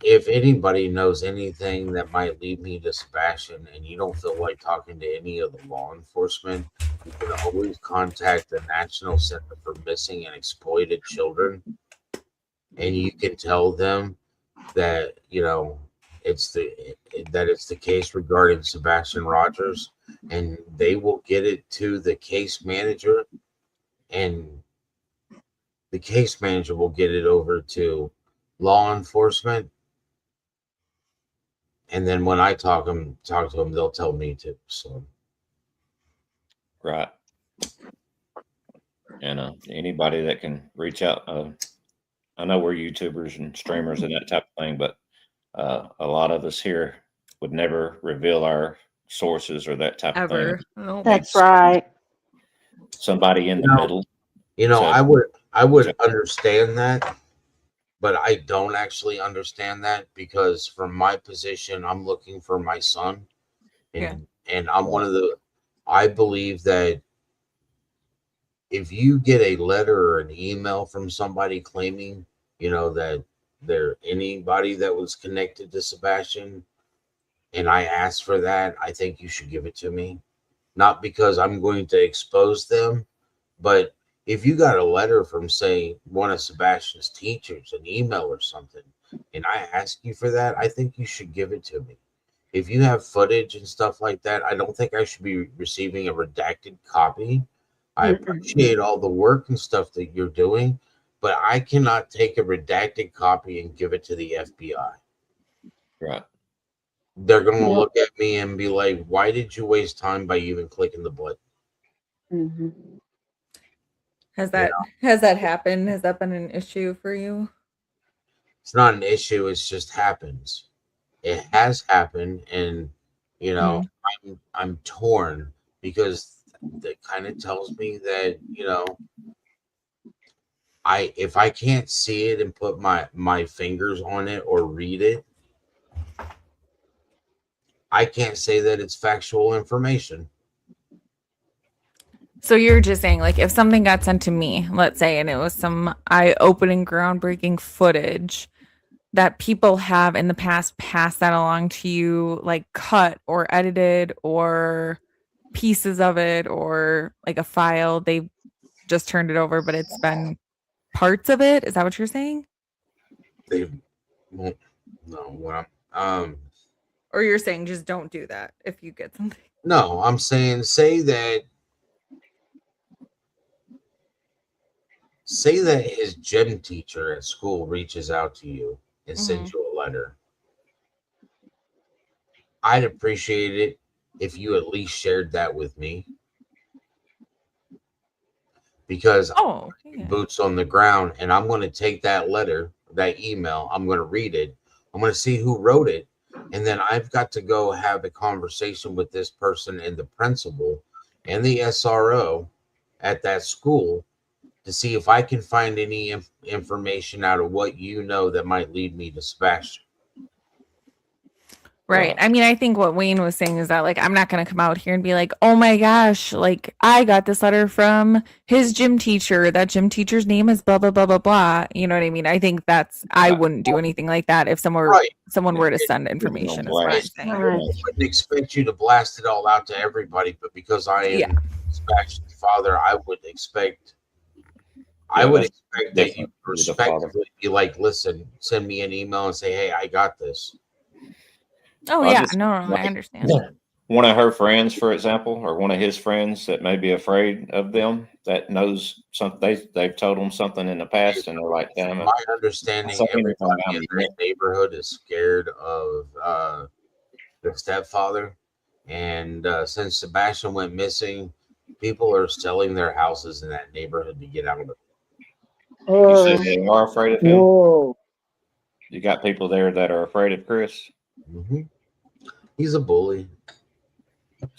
If anybody knows anything that might lead me to Sebastian and you don't feel like talking to any of the law enforcement, you can always contact the National Center for Missing and Exploited Children, and you can tell them that it's the case regarding Sebastian Rogers, and they will get it to the case manager, and the case manager will get it over to law enforcement. And then when I talk to them, they'll tell me to. So, Right. And anybody that can reach out, I know we're YouTubers and streamers and that type of thing, but a lot of us here would never reveal our sources or that type of Ever. thing. No. That's right. Somebody in the middle. So- I would understand that, but I don't actually understand that, because from my position, I'm looking for my son, and I'm I believe that if you get a letter or an email from somebody claiming, that they're anybody that was connected to Sebastian, and I ask for that, I think you should give it to me. Not because I'm going to expose them, but if you got a letter from, say, one of Sebastian's teachers, an email or something, and I ask you for that, I think you should give it to me. If you have footage and stuff like that, I don't think I should be receiving a redacted copy. I appreciate all the work and stuff that you're doing, but I cannot take a redacted copy and give it to the FBI. Right. They're going to look at me and be like, why did you waste time by even clicking the button? Mm-hmm. Has that happened? Has that been an issue for you? It's not an issue. It just happens. It has happened, and I'm torn, because that kind of tells me that if I can't see it and put my fingers on it or read it, I can't say that it's factual information. So you're just saying, like, if something got sent to me, let's say, and it was some eye-opening, groundbreaking footage that people have in the past passed that along to you, like cut or edited or pieces of it, or like a file, they just turned it over, but it's been parts of it. Is that what you're saying? Or you're saying just don't do that if you get something? No, I'm saying say that his gym teacher at school reaches out to you and sends you a letter. I'd appreciate it if you at least shared that with me, because boots on the ground, and I'm going to take that letter, that email, I'm going to read it, I'm going to see who wrote it, and then I've got to go have a conversation with this person and the principal and the SRO at that school to see if I can find any information out of what that might lead me to Sebastian. Right. I mean, I think what Wayne was saying is that, like, I'm not going to come out here and be like, oh my gosh, like, I got this letter from his gym teacher. That gym teacher's name is blah, blah, blah, blah, blah. You know what I mean? I think I wouldn't do anything like that if someone were to send information. Is what I'm saying. I wouldn't expect you to blast it all out to everybody, but because I am Sebastian's father, I would expect that you respectively be like, listen, send me an email and say, hey, I got this. Oh, yeah. No, I understand. One of her friends, for example, or one of his friends that may be afraid of them, that knows something, they've told them something in the past, and they're like, damn it. My understanding, everybody in that neighborhood is scared of the stepfather. And since Sebastian went missing, people are selling their houses in that neighborhood to get out of it. You said they are afraid of him? Whoa. You got people there that are afraid of Chris? He's a bully.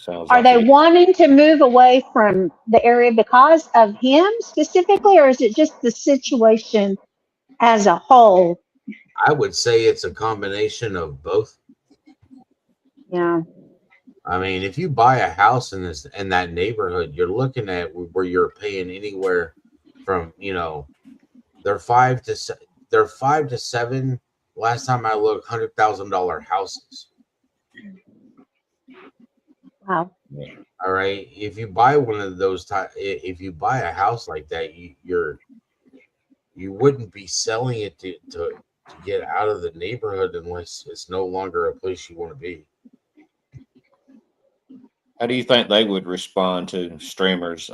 Sounds Are like they it. wanting to move away from the area because of him specifically, or is it just the situation as a whole? I would say it's a combination of both. Yeah. I mean, if you buy a house in that neighborhood, you're looking at where you're paying anywhere from, they're 5 to 7. Last time I looked, $100,000 houses. Wow. All right. If you buy one of those if you buy a house like that, you wouldn't be selling it to get out of the neighborhood unless it's no longer a place you want to be. How do you think they would respond to streamers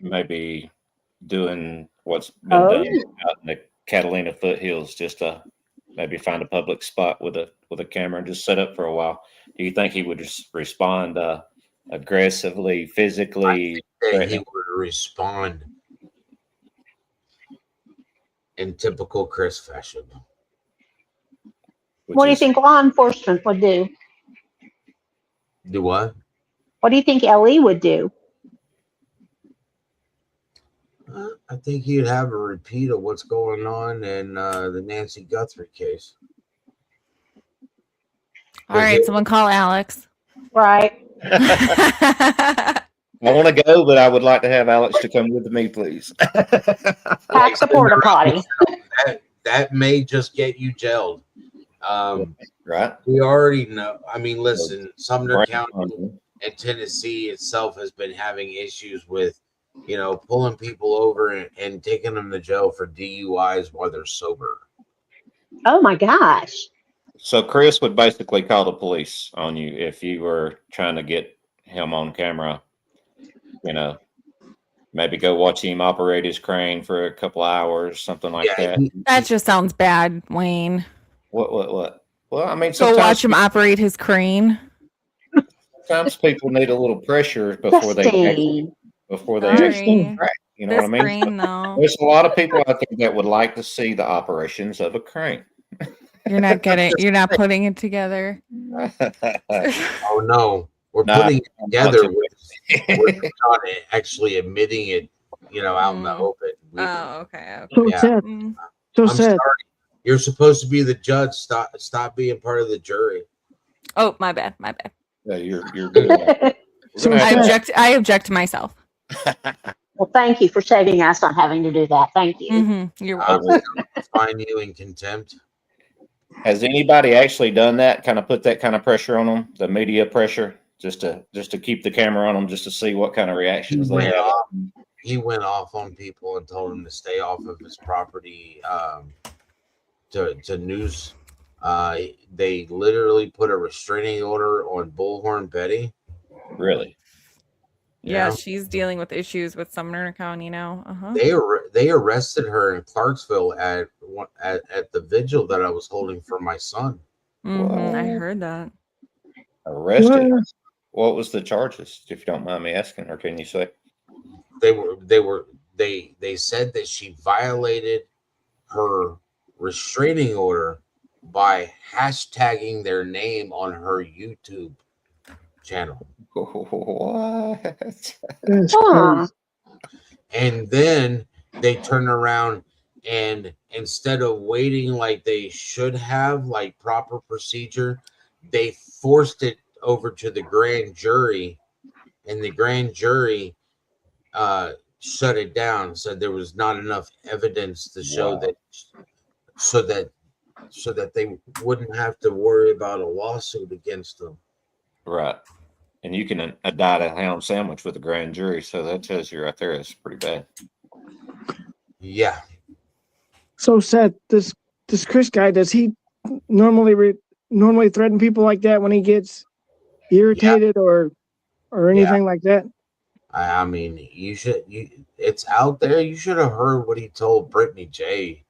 maybe doing what's been Oh, done out in the Catalina foothills, just to maybe find a public spot with a camera and just set up for a while? Do you think he would respond aggressively, I physically think that he threatening? would respond in typical Chris fashion. what do you Which is think law enforcement would do? Do what? What do you think LE would do? I think he'd have a repeat of what's going on in the Nancy Guthrie case. All right, someone call Alex. Right. I want to go, but I would like to have Alex to come with me, please. Pack the porta potty. That may just get you gelled. Right. We already know. I mean, listen, Sumner Right. County and Tennessee itself has been having issues with, pulling people over and taking them to jail for DUIs while they're sober. Oh my gosh. So Chris would basically call the police on you if you were trying to get him on camera. Maybe go watch him operate his crane for a couple hours, something like that. That just sounds bad, Wayne. What? Well, I mean, Go watch him operate his crane. sometimes people need a little pressure before they Justine. Sorry. crack. You know This what I mean? crane, though. There's a lot of people out there that would like to see the operations of a crane. You're not putting it together. Oh no, we're Nah, putting it I'm together. watching We're not actually admitting it, out in the open. Oh, okay. So Yeah. sad. Mm. So I'm sad. sorry. You're supposed to be the judge. Stop being part of the jury. Oh, my bad. Yeah, you're good. We're So gonna have sad. I object to myself. Well, thank you for saving us on having to do that. Thank you. You're I welcome. will fine you in contempt. Has anybody actually done that? Kind of put that kind of pressure on them, the media pressure, just to keep the camera on them, just to see what kind of reactions they have. He went off on people and told them to stay off of his property. To news, they literally put a restraining order on Bullhorn Betty. Really? Yeah, she's dealing with issues with Sumner County now. They arrested her in Clarksville at the vigil that I was holding for my son. I heard that. Arrested? What was the charges, if you don't mind me asking, or can you say? They said that she violated her restraining order by hashtagging their name on her YouTube channel. What? That's Huh. crazy. And then they turn around and instead of waiting like they should have, like proper procedure, they forced it over to the grand jury, and the grand jury shut it down, said there was not enough evidence to show that, so that they wouldn't have to worry about a lawsuit against them. Right. And you can indict a ham sandwich with a grand jury, so that tells you right there it's pretty bad. Yeah. So sad. This Chris guy, does he normally threaten people like that when he gets irritated or anything like that? I mean, it's out there. You should have heard what he told Brittany J.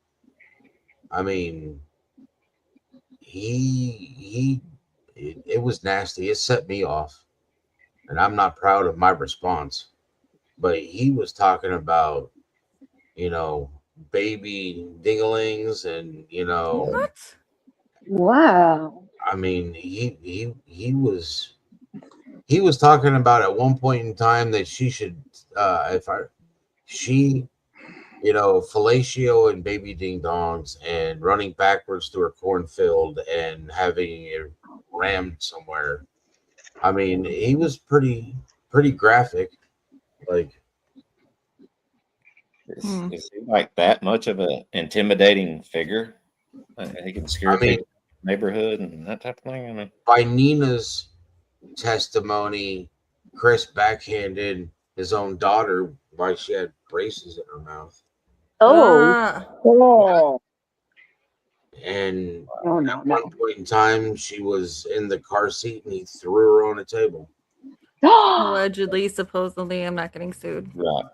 I mean, it was nasty. It set me off, and I'm not proud of my response. But he was talking about, baby dinglings, and Wow. I mean, he he was talking about at one point in time that she should, fellatio and baby ding dongs and running backwards through a cornfield and having it rammed somewhere. I mean, he was pretty graphic. Like, is he like that much of an intimidating figure? He can scare people in the neighborhood and that type of thing. I mean, by Nina's testimony, Chris backhanded his own daughter while she had braces in her mouth. Oh. And at one point in time, she was in the car seat and he threw her on a table. Allegedly, supposedly, I'm not getting sued. Right.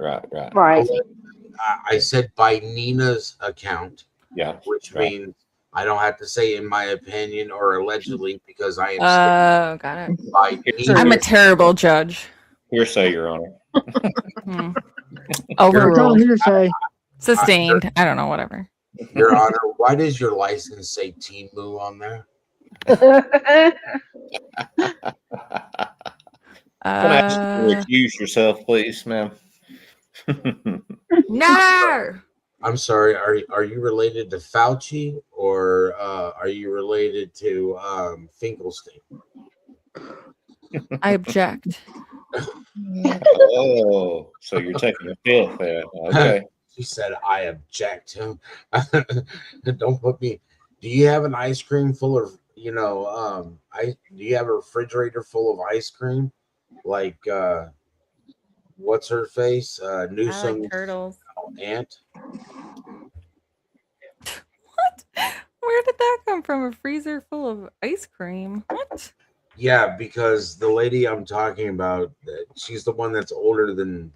I said by Nina's account. Yeah. Which means I don't have to say in my opinion or allegedly because I am. Got it. By I'm a terrible judge. Hearsay, Your Honor. Overruled. Hearsay. Sustained. I don't know. Whatever. Your Honor, why does your license say Timu on there? I'm gonna ask you to recuse yourself, please, ma'am. No. I'm sorry. Are you related to Fauci or are you related to Finkelstein? I object. Oh, so you're taking a fifth there. Okay. She said, I object. Don't put me. Do you have an ice cream full of, do you have a refrigerator full of ice cream? Like, what's her face? Newsom. Like turtles. Aunt. What? Where did that come from? A freezer full of ice cream? What? Yeah, because the lady I'm talking about, she's the one that's older than,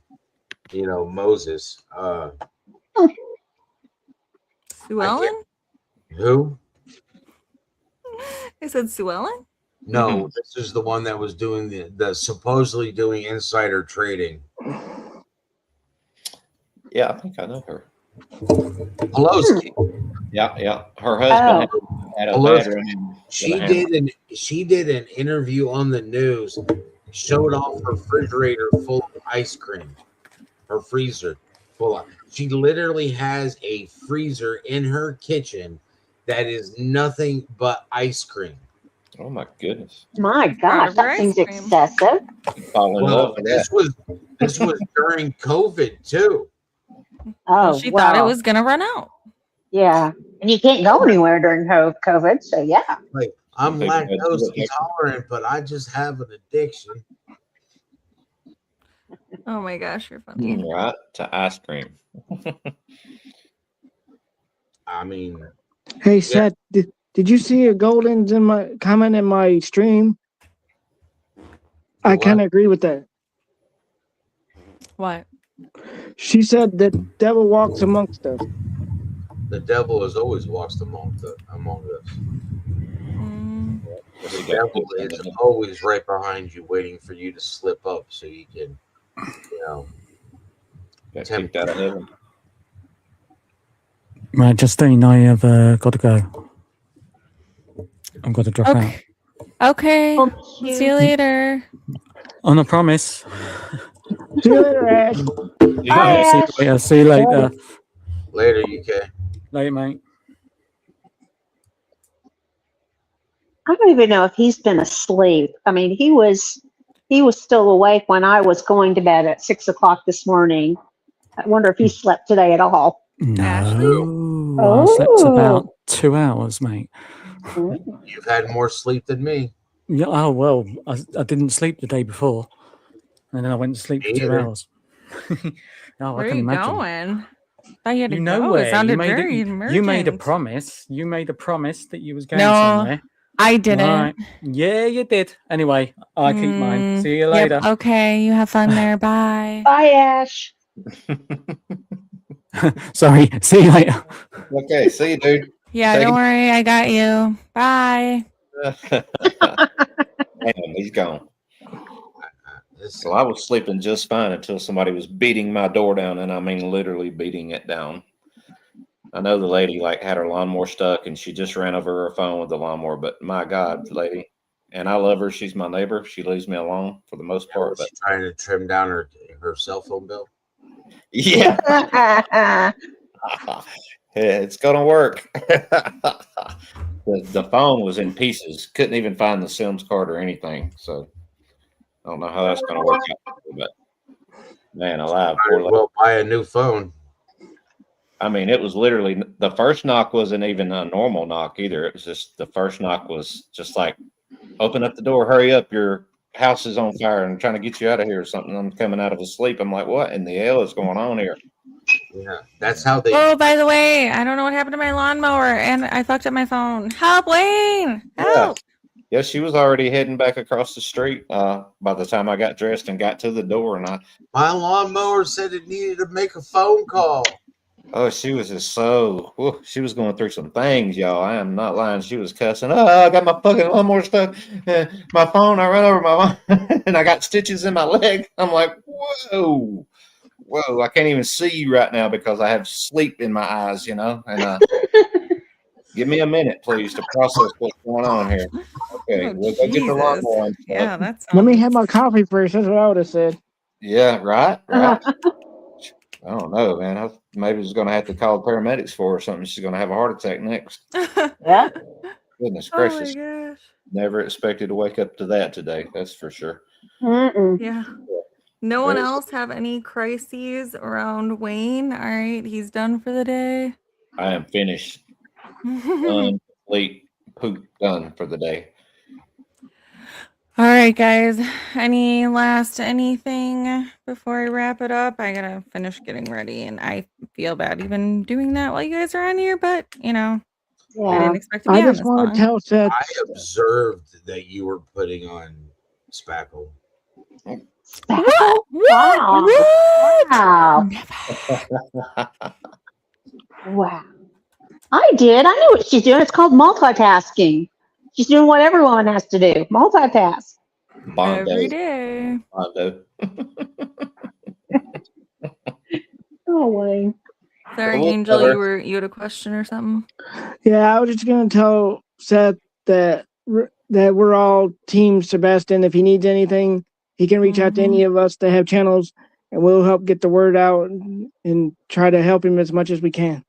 Moses. Sue Ellen? Who? I said Sue Ellen? No, this is the one that was doing the supposedly doing insider trading. Yeah, I think I know her. Pelosi. Yeah. Her husband had a veteran. She did an interview on the news, showed off her refrigerator full of ice cream, her freezer full of. She literally has a freezer in her kitchen that is nothing but ice cream. Oh my goodness! My gosh, that seems excessive. Well, this was during COVID too. Oh, she thought it was gonna run out. Yeah, and you can't go anywhere during COVID, so yeah. Like, I'm lactose intolerant, but I just have an addiction. Oh my gosh, you're funny. Right to ice cream. I mean, hey Seth, did you see a Golden's in my comment in my stream? I kind of agree with that. What? She said that devil walks amongst us. The devil has always walked among us. The devil is always right behind you, waiting for you to slip up so you can, tempt out of heaven. Right, Justine, I have got to go. I've got to drop out. Okay. See you later. On a promise. See you later, Ash. See you later. Later, UK. Later, mate. I don't even know if he's been asleep. I mean, he was still awake when I was going to bed at 6 o'clock this morning. I wonder if he slept today at all. No, I slept about 2 hours, mate. You've had more sleep than me. Yeah. Oh well, I didn't sleep the day before, and then I went to sleep for 2 hours. Where I are can you imagine. going? I had to You know go. where? It sounded You made very it- emergent. You made a promise. You made a promise that you was going No, somewhere. I didn't. Right. Yeah, you did. Anyway, I keep mine. See you later. Yep, okay, you have fun there. Bye. Bye, Ash. Sorry. See you later. Okay, see you, dude. Yeah, Take don't it- worry. I got you. Bye. Damn, he's gone. So I was sleeping just fine until somebody was beating my door down, and I mean literally beating it down. I know the lady had her lawnmower stuck, and she just ran over her phone with the lawnmower. But my God, lady, and I love her. She's my neighbor. She leaves me alone for the most part. Was But she trying to trim down her cell phone bill? yeah, it's gonna work. The phone was in pieces. Couldn't even find the SIMS card or anything. So I don't know how that's gonna work out. But man, alive, Might poor as lady. well buy a new phone. I mean, it was literally the first knock wasn't even a normal knock either. It was just the first knock was just like, open up the door, hurry up, your house is on fire and I'm trying to get you out of here or something. I'm coming out of a sleep. I'm like, what in the hell is going on here? Yeah, that's how they. Oh, by the way, I don't know what happened to my lawnmower, and I fucked up my phone. Help, Wayne! Help! Yeah, she was already heading back across the street by the time I got dressed and got to the door. And My lawnmower said it needed to make a phone call. oh, she was just so, she was going through some things, y'all. I am not lying. She was cussing. Oh, I got my fucking lawnmower stuck. My phone, I ran over my and I got stitches in my leg. I'm like, whoa, I can't even see you right now because I have sleep in my eyes, you know. And give me a minute, please, to process what's going on here. Okay, Oh, we'll go get the lawnmower. And yeah, that's. Let me have my coffee first. That's what I would have said. yeah, right. I don't know, man. Maybe I was going to have to call paramedics for her or something. She's going to have a heart attack next. Yeah. Goodness Oh my gracious. gosh. Never expected to wake up to that today. That's for sure. Mm-mm. Yeah. No one Very- else have any crises around Wayne? All right, he's done for the day. I am finished. All Complete poop done for the day. right, guys. Any last anything before I wrap it up? I gotta finish getting ready, and I feel bad even doing that while you guys are on here, but I Yeah. didn't expect to be I on just this want long. to tell Seth. I observed that you were putting on spackle. Spackle? Wow. What? Wow. Never. Wow. I did. I know what she's doing. It's called multitasking. She's doing what everyone has to do. Multitask. Every Bondo. day. Bondo. Oh, Wayne. Sorry, Well, Angel, whatever. you had a question or something? Yeah, I was just gonna tell Seth that we're all Team Sebastian. If he needs anything, he can reach out to any of us that have channels, and we'll help get the word out and try to help him as much as we can.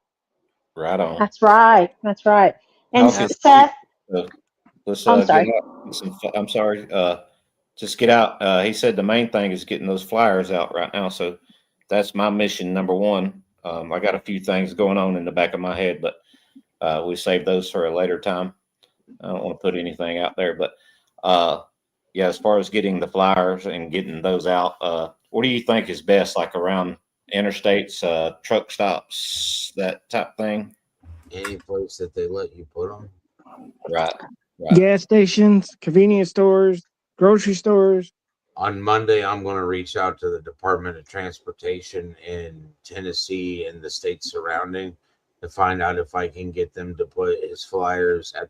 Right on. That's right. That's right. And Okay. Seth, Let's I'm get sorry. out. I'm sorry. Just get out. He said the main thing is getting those flyers out right now. So that's my mission number one. I got a few things going on in the back of my head, but we save those for a later time. I don't want to put anything out there, but yeah, as far as getting the flyers and getting those out, what do you think is best, like around interstates, truck stops, that type thing? Any place that they let you put them. Right. Gas stations, convenience stores, grocery stores. On Monday, I'm going to reach out to the Department of Transportation in Tennessee and the states surrounding to find out if I can get them to put his flyers at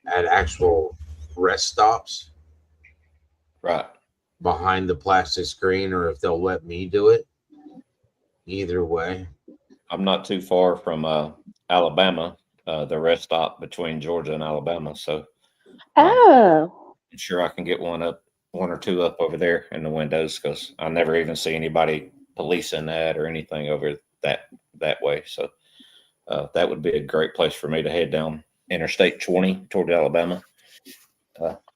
actual rest stops. Right. Behind the plastic screen, or if they'll let me do it. Either way. I'm not too far from Alabama, the rest stop between Georgia and Alabama. So oh, I'm sure I can get one or two up over there in the windows, because I never even see anybody policing that or anything over that way. So that would be a great place for me to head down Interstate 20 toward Alabama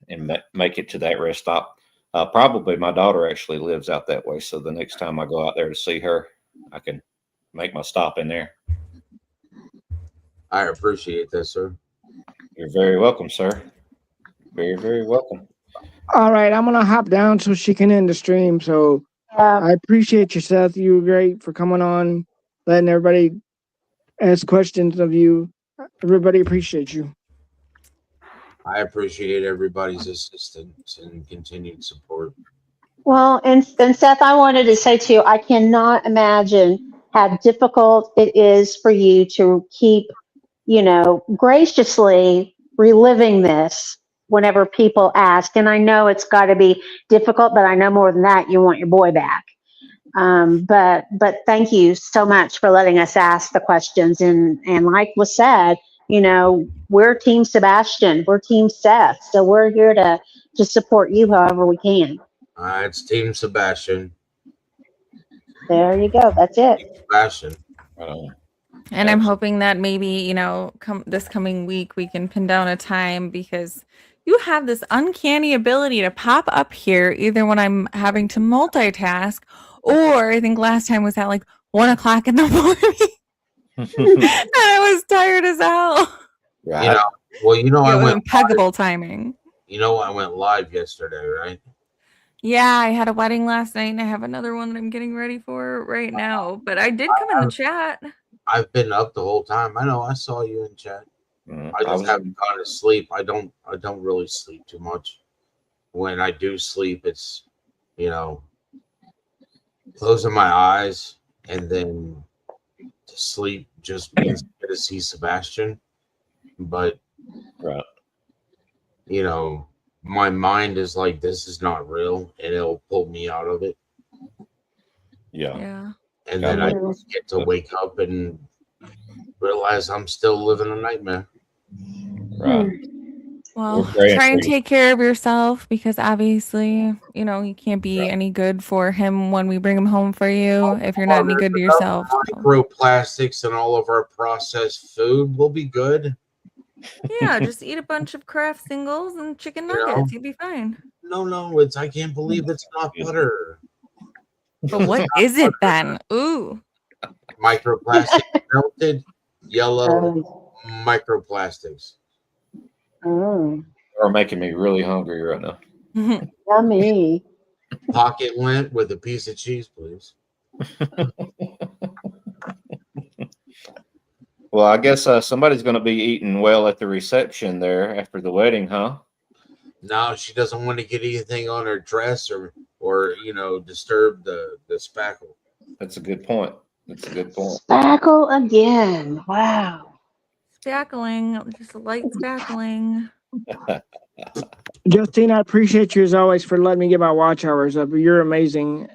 and make it to that rest stop. Probably my daughter actually lives out that way. So the next time I go out there to see her, I can make my stop in there. I appreciate that, sir. You're very welcome, sir. Very, very welcome. All right, I'm gonna hop down so she can end the stream. So I appreciate you, Seth. You were great for coming on, letting everybody ask questions of you. Everybody appreciates you. I appreciate everybody's assistance and continued support. well, and Seth, I wanted to say too, I cannot imagine how difficult it is for you to keep, graciously reliving this whenever people ask. And I know it's got to be difficult, but I know more than that, you want your boy back. But thank you so much for letting us ask the questions. And like was said, you know, we're Team Sebastian, we're Team Seth, so we're here to support you however we can. It's Team Sebastian. There you go. That's it. Sebastian. And I'm hoping that maybe, you know, this coming week we can pin down a time, because you have this uncanny ability to pop up here either when I'm having to multitask, or I think last time was at like 1 o'clock in the morning. And I was tired as hell. You know, well, you know, It I was went impeccable live. timing. You know, I went live yesterday, right? Yeah, I had a wedding last night and I have another one that I'm getting ready for right now. But I did come in the chat. I've been up the whole time. I know. I saw you in chat. I just haven't gone to sleep. I don't really sleep too much. When I do sleep, it's, you know, closing my eyes and then to sleep just means to see Sebastian. But you know, my mind is like, this is not real, and it'll pull me out of it. Yeah. And then I just get to wake up and realize I'm still living a nightmare. Well, try and take care of yourself, because obviously, you know, you can't be any good for him when we bring him home for you if you're not any good to yourself. Microplastics and all of our processed food will be good. Yeah, just eat a bunch of Kraft singles and chicken nuggets. You'll be fine. No, I can't believe it's not butter. But what is it then? Ooh. Microplastic melted yellow microplastics. Are making me really hungry right now. Yummy. Pocket lint with a piece of cheese, please. Well, I guess somebody's going to be eating well at the reception there after the wedding, huh? No, she doesn't want to get anything on her dress or you know, disturb the spackle. That's a good point. That's a good point. Spackle again. Wow. Spackling, just light spackling. Justine, I appreciate you as always for letting me get my watch hours up. You're amazing.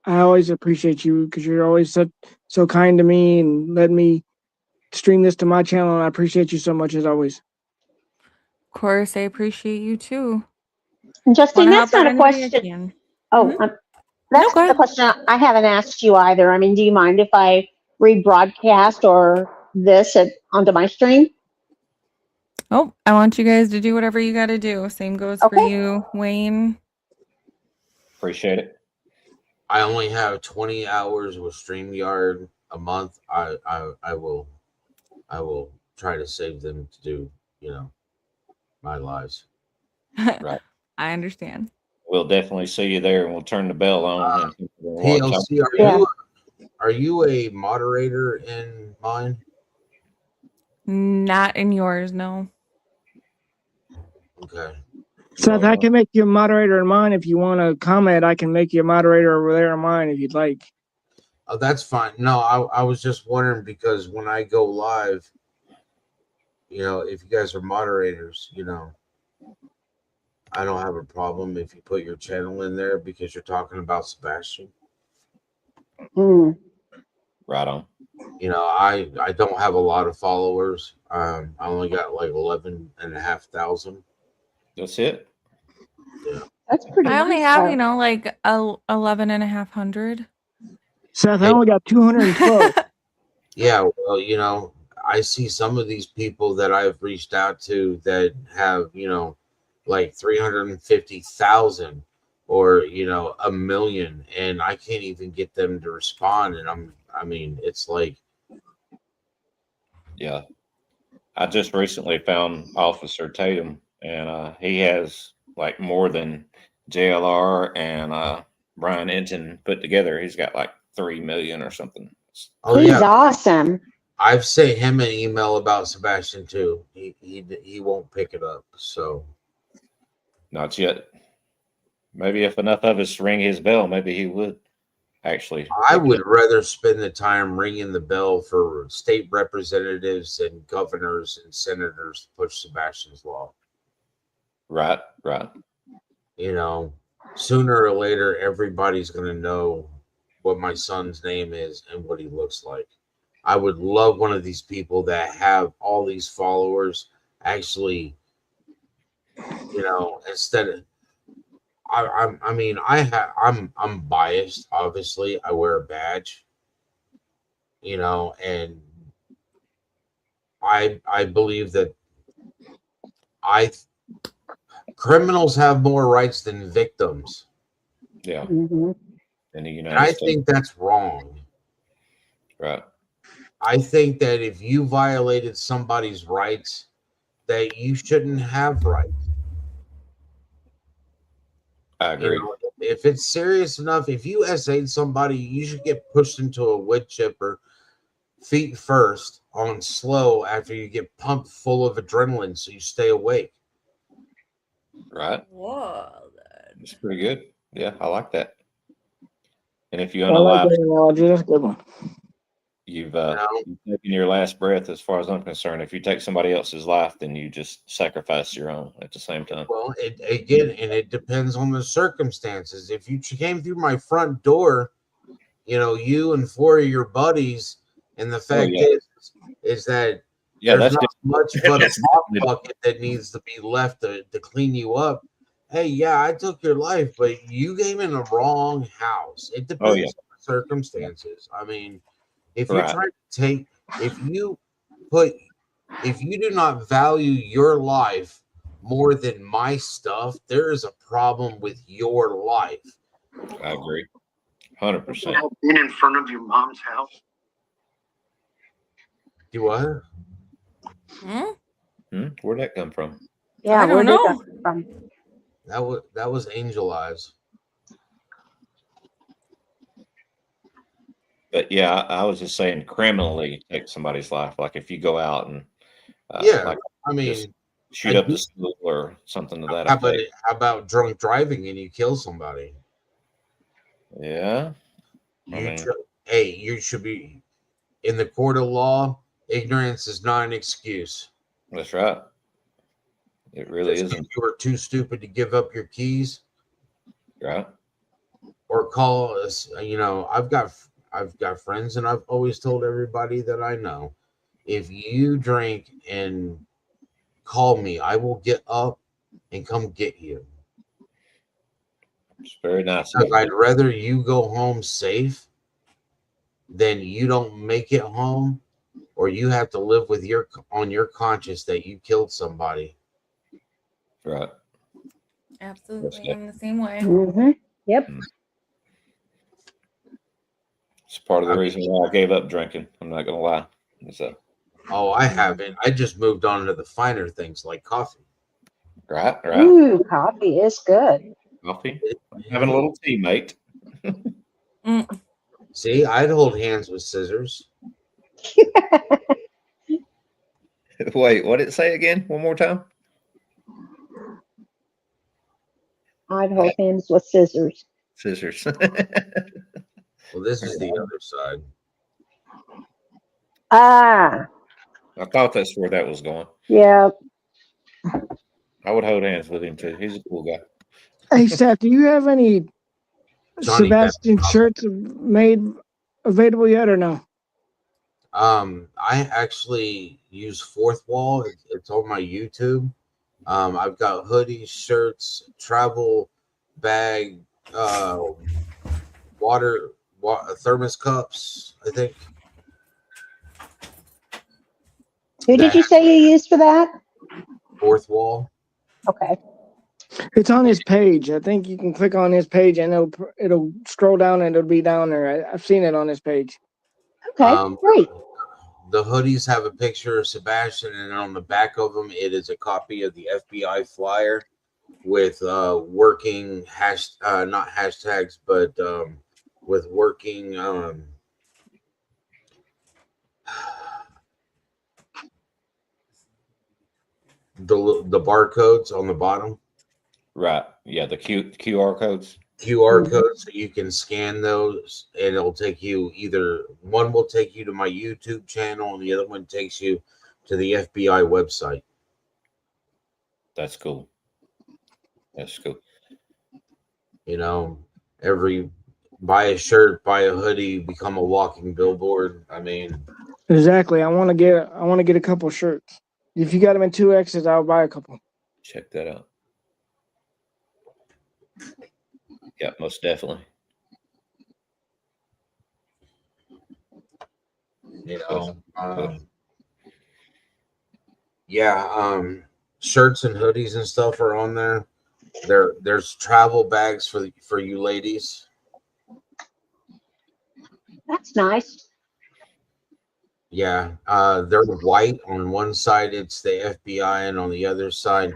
I always appreciate you because you're always so kind to me and letting me stream this to my channel. And I appreciate you so much as always. Of course, I appreciate you too. Justine, that's not a question. Oh, that's not a question I haven't asked you either. I mean, do you mind if I rebroadcast or this onto my stream? Oh, I want you guys to do whatever you got to do. Same goes for you, Wayne. Appreciate it. I only have 20 hours with StreamYard a month. I will try to save them to do, you know, my lives. Right. I understand. We'll definitely see you there, and we'll turn the bell on. PLC, are you a moderator in mine? Not in yours, no. Okay. Seth, I can make you a moderator in mine. If you want to comment, I can make you a moderator over there in mine if you'd like. Oh, that's fine. No, I was just wondering because when I go live, you know, if you guys are moderators, you know, I don't have a problem if you put your channel in there because you're talking about Sebastian. Right on. You know, I don't have a lot of followers. I only got like 11,500. That's it. Yeah. That's pretty I only nice, have, though. you know, like 11,500. Seth, I only got 212. Yeah, well, you know, I see some of these people that I've reached out to that have, you know, like 350,000 or, you know, 1 million, and I can't even get them to respond. And I mean, it's like, yeah. I just recently found Officer Tatum, and he has like more than JLR and Brian Enton put together. He's got like 3 million or something. He's awesome. I've sent him an email about Sebastian too. He won't pick it up. So not yet. Maybe if enough of us ring his bell, maybe he would actually. I would rather spend the time ringing the bell for state representatives and governors and senators to push Sebastian's law. Right. You know, sooner or later, everybody's going to know what my son's name is and what he looks like. I would love one of these people that have all these followers actually, instead of I'm biased. Obviously, I wear a badge, and I believe that criminals have more rights than victims. Yeah. Mhm. In the And United I States. think that's wrong. Right. I think that if you violated somebody's rights, that you shouldn't have rights. I agree. If it's serious enough, if you SA'd somebody, you should get pushed into a wood chipper, feet first, on slow after you get pumped full of adrenaline so you stay awake. Right. Whoa. It's pretty good. Yeah, I like that. And if you I like unalive, that analogy. That's a good one. you've taken your last breath, as far as I'm concerned. If you take somebody else's life, then you just sacrifice your own at the same time. Well, it depends on the circumstances. If you came through my front door, you and 4 of your buddies, and the fact is that there's not much but a mop bucket that needs to be left to clean you up. Hey, yeah, I took your life, but you came in the wrong house. It depends on the circumstances. I mean, if you're trying to take, if you do not value your life more than my stuff, there is a problem with your life. I agree. 100%. Been in front of your mom's house. Do what? Where'd that come from? Yeah, I don't know. Where did that come from? That was Angel Eyes. But yeah, I was just saying, criminally take somebody's life. Like if you go out and just shoot up the school or something to that effect. How about drunk driving and you kill somebody? Yeah. You should be in the court of law. Ignorance is not an excuse. That's right. It really isn't. If you were too stupid to give up your keys, right? Or call us. I've got friends, and I've always told everybody that I know, if you drink and call me, I will get up and come get you. It's very nice. Because I'd rather you go home safe than you don't make it home, or you have to live with on your conscience that you killed somebody. Right. Absolutely. I'm the same way. Mm-hmm. Yep. It's part of the reason why I gave up drinking. I'm not gonna lie. Oh, I haven't. I just moved on to the finer things like coffee. Right. Ooh, coffee is good. Coffee. I'm having a little tea, mate. See, I'd hold hands with scissors. Wait, what did it say again? One more time. I'd hold hands with scissors. Scissors. Well, this is the other side. Ah. I thought that's where that was going. Yeah. I would hold hands with him too. He's a cool guy. Hey, Seth, do you have any Sebastian shirts made available yet or no? I actually use Fourth Wall. It's on my YouTube. I've got hoodies, shirts, travel bag, water thermos cups, I think. Who did you say you used for that? Fourth Wall. Okay. It's on his page. I think you can click on his page and it'll scroll down and it'll be down there. I've seen it on his page. Okay, great. The hoodies have a picture of Sebastian, and on the back of them, it is a copy of the FBI flyer with working not hashtags, but with working the barcodes on the bottom. Right. Yeah, the QR codes. QR codes, so you can scan those, and it'll take you one will take you to my YouTube channel, and the other one takes you to the FBI website. That's cool. That's cool. Buy a shirt, buy a hoodie, become a walking billboard. I mean, Exactly. I want to get a couple shirts. If you got them in 2X's, I'll buy a couple. Check that out. Yeah, most definitely. You know, yeah, shirts and hoodies and stuff are on there. There's travel bags for you ladies. That's nice. Yeah, they're white. On one side, it's the FBI, and on the other side,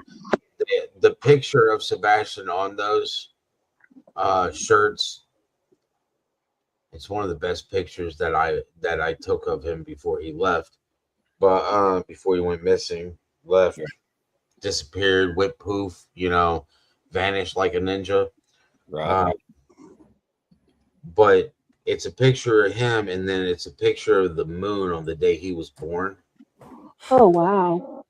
the picture of Sebastian on those shirts. It's one of the best pictures that I took of him before he left, but before he went missing, left, disappeared, whip poof, vanished like a ninja. Right. But it's a picture of him, and then it's a picture of the moon on the day he was born. Oh, wow.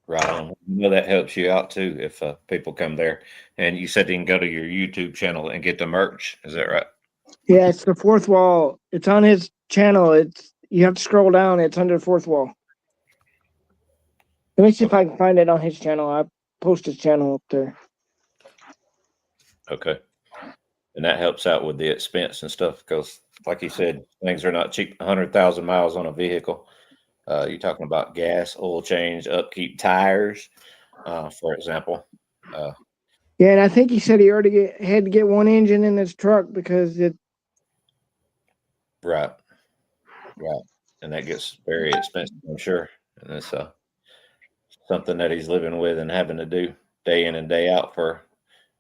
Right on. I know that helps you out too if people come there. And you said you can go to your YouTube channel and get the merch. Is that right? Yeah, it's the fourth wall. It's on his channel. You have to scroll down. It's under the fourth wall. Let me see if I can find it on his channel. I post his channel up there. Okay. And that helps out with the expense and stuff because, like you said, things are not cheap. 100,000 miles on a vehicle. You're talking about gas, oil change, upkeep, tires, for example. Yeah, and I think he said he already had to get one engine in his truck because it. Right. And that gets very expensive, I'm sure. And it's something that he's living with and having to do day in and day out for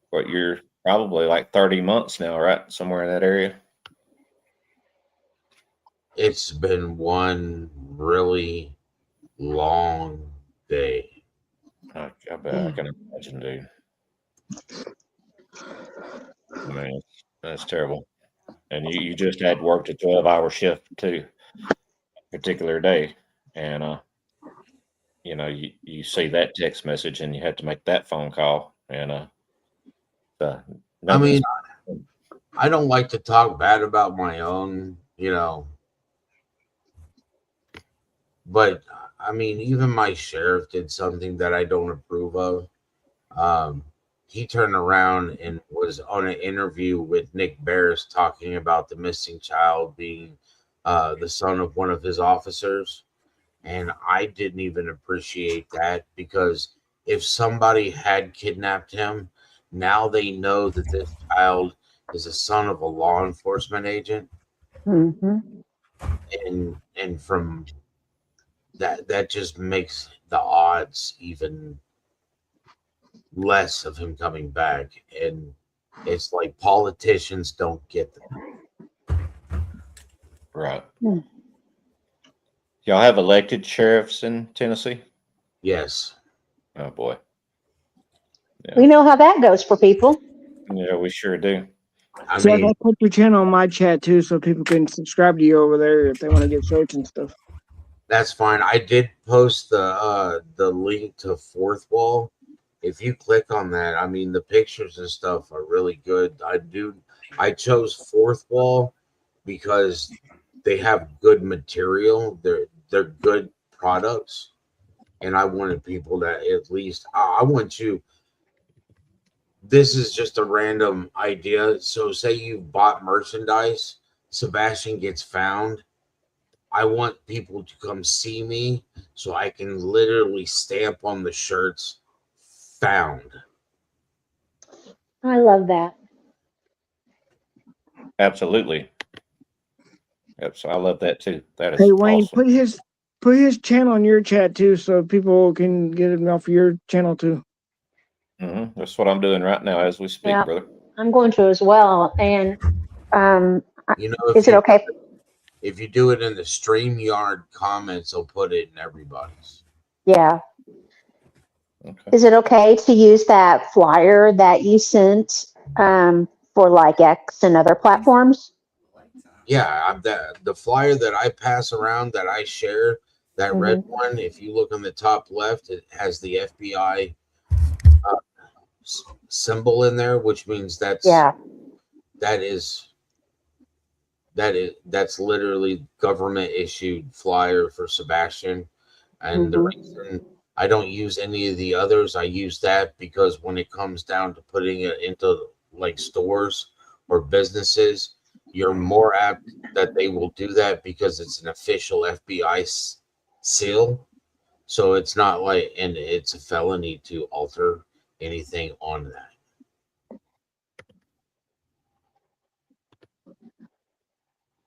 what you're probably like 30 months now, right? Somewhere in that area. It's been one really long day. I bet I can imagine, dude. I mean, that's terrible. And you just had worked a 12-hour shift too, particular day, and you see that text message and you have to make that phone call, and I mean, I don't like to talk bad about my own, but I mean, even my sheriff did something that I don't approve of. He turned around and was on an interview with Nick Barris talking about the missing child being the son of one of his officers. And I didn't even appreciate that because if somebody had kidnapped him, now they know that this child is a son of a law enforcement agent. Mm-hmm. And from that just makes the odds even less of him coming back. And it's like politicians don't get them. Right. Y'all have elected sheriffs in Tennessee? Yes. Oh boy. Yeah. We know how that goes for people. Yeah, we sure do. I put your channel on my chat too, so people can subscribe to you over there if they want to get shirts and stuff. That's fine. I did post the link to Fourth Wall. If you click on that, I mean the pictures and stuff are really good. I chose Fourth Wall because they have good material. They're good products, and I wanted people that at least I want you. This is just a random idea. So say you bought merchandise, Sebastian gets found. I want people to come see me so I can literally stamp on the shirts found. I love that. Absolutely. Yep, so I love that too. That is Hey Wayne, awesome. put his channel on your chat too, so people can get it off your channel too. Mm-hmm. That's what I'm doing right now as we speak, brother. I'm going to as well. And is it okay? If you do it in the StreamYard comments, I'll put it in everybody's. Yeah. Okay. Is it okay to use that flyer that you sent for like X and other platforms? Yeah, the flyer that I pass around that I share, that red one, if you look on the top left, it has the FBI symbol in there, which means that is that's literally government issued flyer for Sebastian. And the reason I don't use any of the others, I use that because when it comes down to putting it into like stores or businesses, you're more apt that they will do that because it's an official FBI seal. So it's not like, and it's a felony to alter anything on that.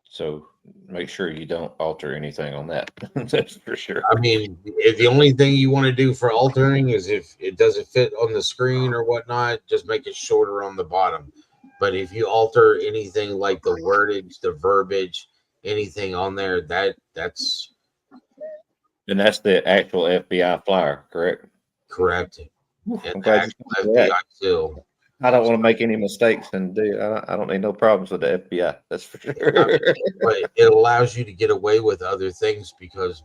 So make sure you don't alter anything on that. That's for sure. I mean, if the only thing you want to do for altering is if it doesn't fit on the screen or whatnot, just make it shorter on the bottom. But if you alter anything like the wordage, the verbiage, anything on there, that's And that's the actual FBI flyer, correct? correct. I'm And the glad you actual said that. FBI seal. I don't want to make any mistakes, and I don't need no problems with the FBI. That's for sure. But it allows you to get away with other things because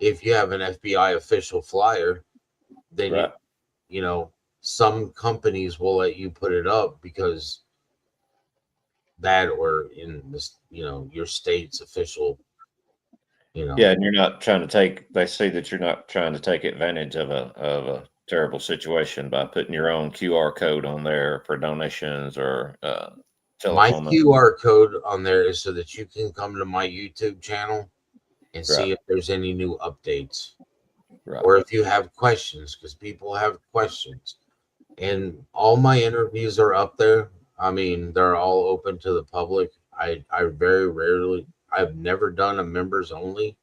if you have an FBI official flyer, then Right. you know, some companies will let you put it up because that, or in this, your state's official, Yeah, and you're not trying to take. They see that you're not trying to take advantage of a terrible situation by putting your own QR code on there for donations or my telephone number. QR code on there is so that you can come to my YouTube channel and see Right. if there's any new updates. Right. Or if you have questions, because people have questions. And all my interviews are up there. I mean, they're all open to the public. I very rarely, I've never done a members only.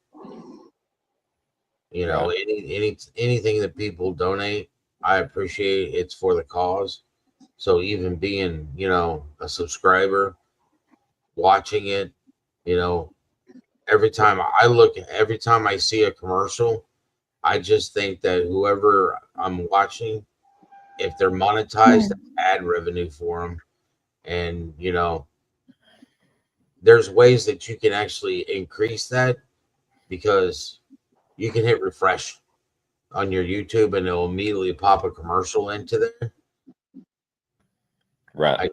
Anything that people donate, I appreciate. It's for the cause. So even being, a subscriber, watching it, every time I see a commercial, I just think that whoever I'm watching, if they're monetized, that's ad revenue for them. And, there's ways that you can actually increase that because you can hit refresh on your YouTube and it'll immediately pop a commercial into there. Right.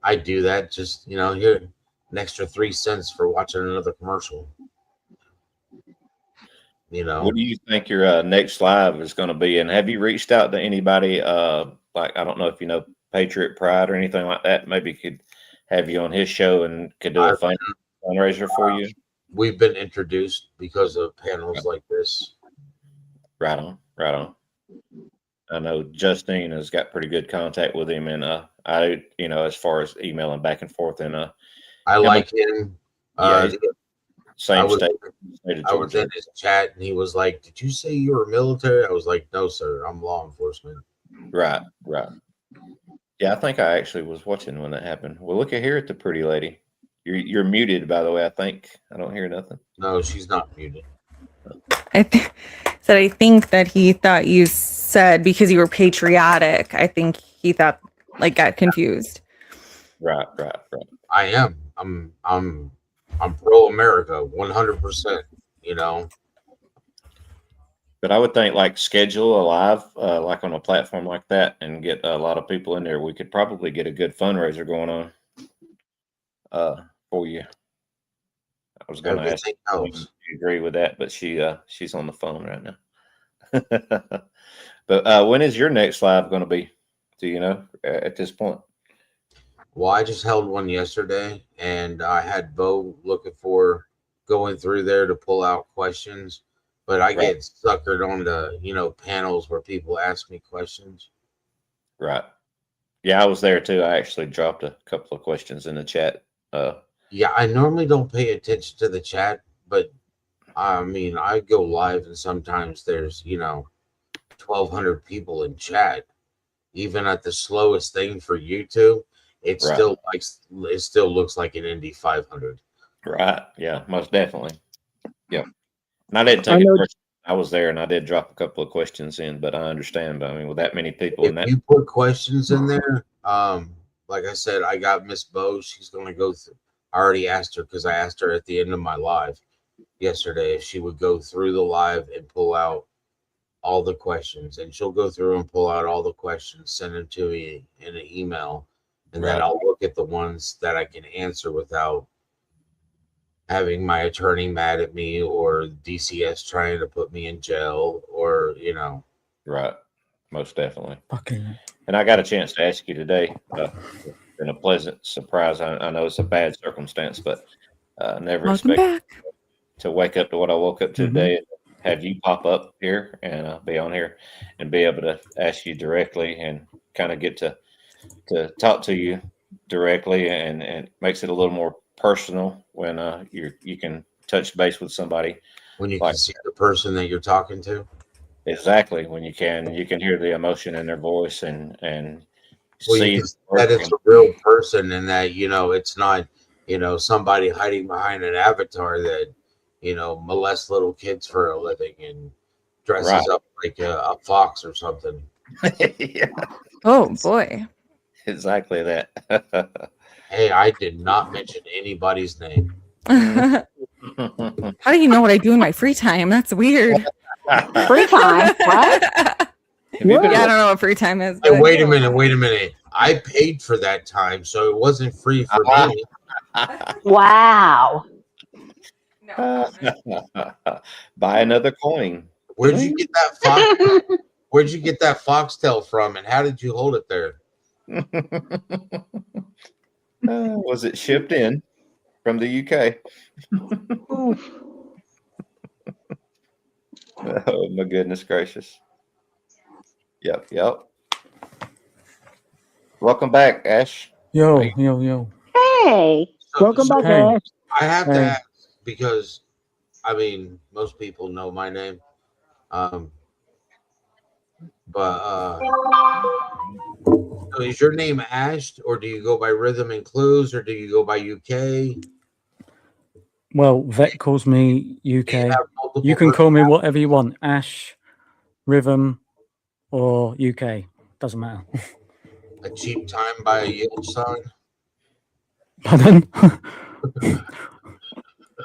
I do that just, here, an extra 3 cents for watching another commercial. What do you think your next live is going to be? And have you reached out to anybody? Like, I don't know if you know Patriot Pride or anything like that. Maybe could have you on his show and could do a fundraiser for you. We've been introduced because of panels like this. Right on, right on. I know Justine has got pretty good contact with him, and I, as far as emailing back and forth, and I like him. Yeah, same I was state of I was Georgia. in his chat and he was like, "Did you say you were military?" I was like, "No, sir. I'm law enforcement." Right, right. Yeah, I think I actually was watching when that happened. Well, look at here at the pretty lady. You're muted, by the way. I think I don't hear nothing. No, she's not muted. I think that he thought you said because you were patriotic. I think he thought got confused. Right. I am. I'm pro America, 100%. But I would think schedule a live like on a platform like that and get a lot of people in there. We could probably get a good fundraiser going on for you. I was going to ask you if you agree with that, but she's on the phone right now. But when is your next live going to be? Do you know at this point? Well, I just held one yesterday, and I had Bo going through there to pull out questions. But I get suckered onto, panels where people ask me questions. Right. Yeah, I was there too. I actually dropped a couple of questions in the chat. Yeah, I normally don't pay attention to the chat, but I mean, I go live and sometimes there's, 1,200 people in chat. Even at the slowest thing for YouTube, it still looks like an Indy 500. Right. Yeah, most definitely. Yeah. And I didn't take it personally. I was there and I did drop a couple of questions in, but I understand. I mean, with that many people If you put questions in there, like I said, I got Miss Bo. She's going to go through. I already asked her because I asked her at the end of my live yesterday if she would go through the live and pull out all the questions. And she'll go through and pull out all the questions, send them to me in an email. And then I'll look at the ones that I can answer without having my attorney mad at me, or DCS trying to put me in jail, or Right. Most definitely. Fucking. And I got a chance to ask you today. It's been a pleasant surprise. I know it's a bad circumstance, but never Welcome expected back. to wake up to what I woke up to today. Have you pop up here and be on here and be able to ask you directly and kind of get to talk to you directly, and it makes it a little more personal when you can touch base with somebody when you like can see the person that you're talking to. exactly when you can hear the emotion in their voice and Well, see you can see that it's a real person, and that it's not somebody hiding behind an avatar that molests little kids for a living and dresses Right. up like a fox or something. Yeah, Oh boy. exactly that. Hey, I did not mention anybody's name. How do you know what I do in my free time? That's weird. Free time? What? Yeah, I don't know what free time is. Hey, but- wait a minute. I paid for that time, so it wasn't free for me. Wow. Buy another coin. Where'd you get that fox? Where'd you get that foxtail from, and how did you hold it there? Was it shipped in from the UK? Oh my goodness gracious. Yep. Welcome back, Ash. Yo. Hey. Welcome back, Hey. Ash. I have to Hey. ask, because most people know my name. But so is your name Ash, or do you go by Rhythm and Clues, or do you go by UK? Well, Vet calls me UK. have multiple You can call me whatever you want. Ash, Rhythm, or UK. Doesn't matter. A cheap time by a yield sign. Pardon?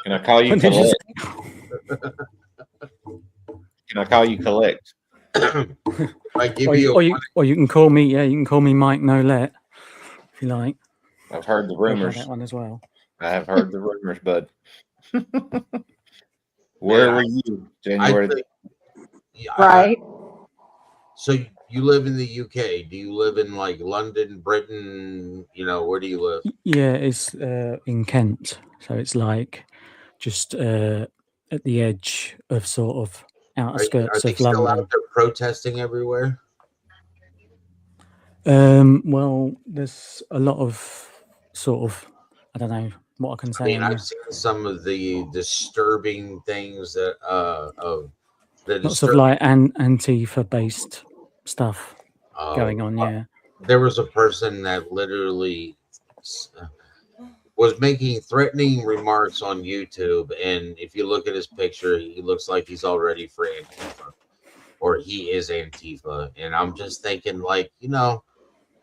Can I call you What did you Collect? Can I call you Collect? I give Or, you or you can call me. Yeah, you can call me Mike Nolette if you like. I've heard the I'll try rumors. that one as well. I have heard the rumors, bud. Where were you January? Right. So you live in the UK. Do you live in like London, Britain? Where do you live? Yeah, it's in Kent, so it's like just at the edge of sort of outer Are skirts they of still London. out there protesting everywhere? Well, there's a lot of sort of, I don't know what I can say. I've seen some of the disturbing things that Lots of like Antifa based stuff Oh, going on. Yeah. There was a person that literally was making threatening remarks on YouTube, and if you look at his picture, he looks like he's already for Antifa, or he is Antifa. And I'm just thinking, like,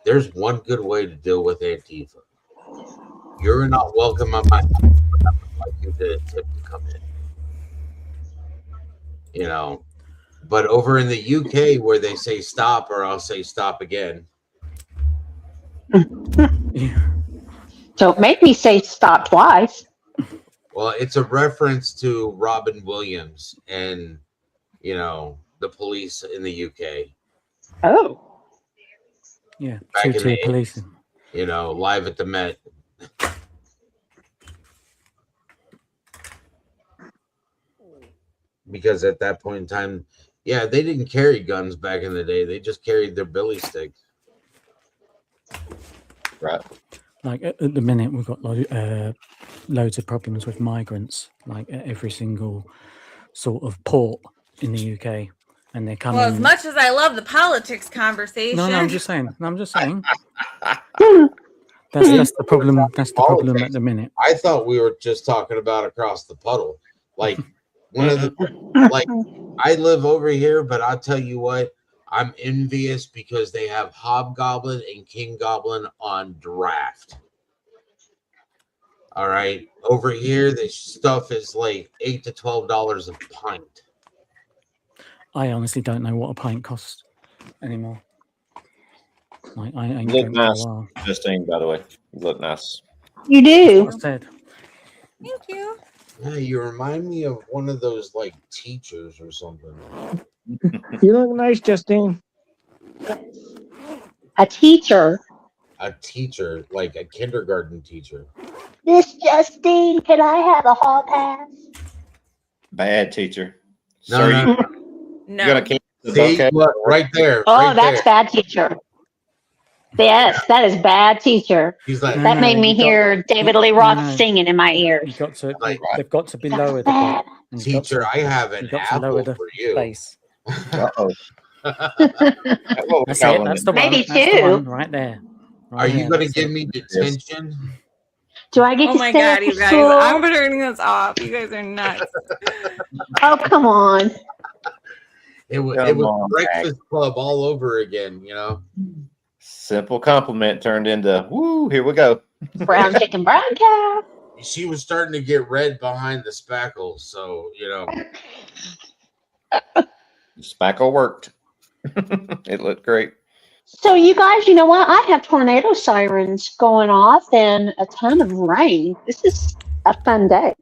there's one good way to deal with Antifa. You're not welcome at my house, but I would like you to come in. But over in the UK, where they say stop, or I'll say stop again. Don't make me say stop twice. Well, it's a reference to Robin Williams and, the police in the UK. Oh. Yeah. Back in the police. Live at the Met. Because at that point in time, yeah, they didn't carry guns back in the day. They just carried their billy sticks. Right. Like at the minute, we've got loads of problems with migrants, like at every single sort of port in the UK, and they're coming. Well, as much as I love the politics conversation. No, I'm just saying. That's the problem. That's the problem at the minute. I thought we were just talking about across the puddle. Like I live over here, but I'll tell you what, I'm envious because they have Hobgoblin and King Goblin on draft. All right. Over here, this stuff is like $8 to $12 a pint. I honestly don't know what a pint costs anymore. Like, I ain't You look drank for a nice, while. Justine, by the way. You look nice. You do. That's what I said. Thank you. Yeah, you remind me of one of those like teachers or something. You look nice, Justine. A teacher. A teacher, like a kindergarten teacher. Miss Justine, can I have a hall pass? Bad teacher. No, Sir, no, you, no. No. you gonna keep the See, vocab- look, right there. Oh, right that's there. bad teacher. Yes, that is bad teacher. He's like, That made me you got- hear David Lee Roth no. singing in my ears. You got to. Like- They've got to be That was lowered a bad. bit. You've got teacher, to- I have an you've got to apple lower the for you. bass. Uh-oh. That's what we're That's it. calling That's it. the one. Maybe That's the two. one right there. Are you there, going to that's give it. me detention? Do I get Oh to my stay god, after you guys! school? I'm turning this off. You guys are nuts. Oh, come on. It was Come on, Breakfast Club all over again, you know? Simple compliment turned into woo. Here we go. Brown chicken, brown cow. She was starting to get red behind the spackles, so, you know. Spackle worked. It looked great. So, you guys, you know what? I have tornado sirens going off and a ton of rain. This is a fun day.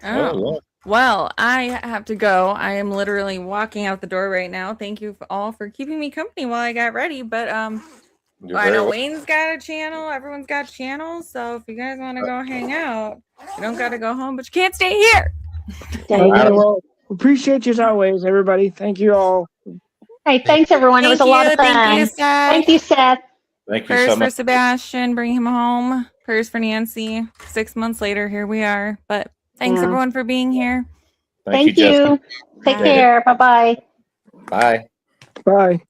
Oh. yeah. Well, I have to go. I am literally walking out the door right now. Thank you all for keeping me company while I got ready. But You're I very know wel- Wayne's got a channel. Everyone's got channels. So if you guys want to go hang out, you don't got to go home, but you can't stay here. Dang Okay, it. well, appreciate you as always, everybody. Thank you all. Hey, thanks, everyone. It was a lot of fun. Thank you, Seth. Thank you, Seth. Thank you Prayers so for much. Sebastian. Bring him home. Prayers for Nancy. 6 months later, here we are. But thanks, Yeah. everyone, for being here. Thank Justin. you. Take Bye. care. Bye-bye. Bye. Bye.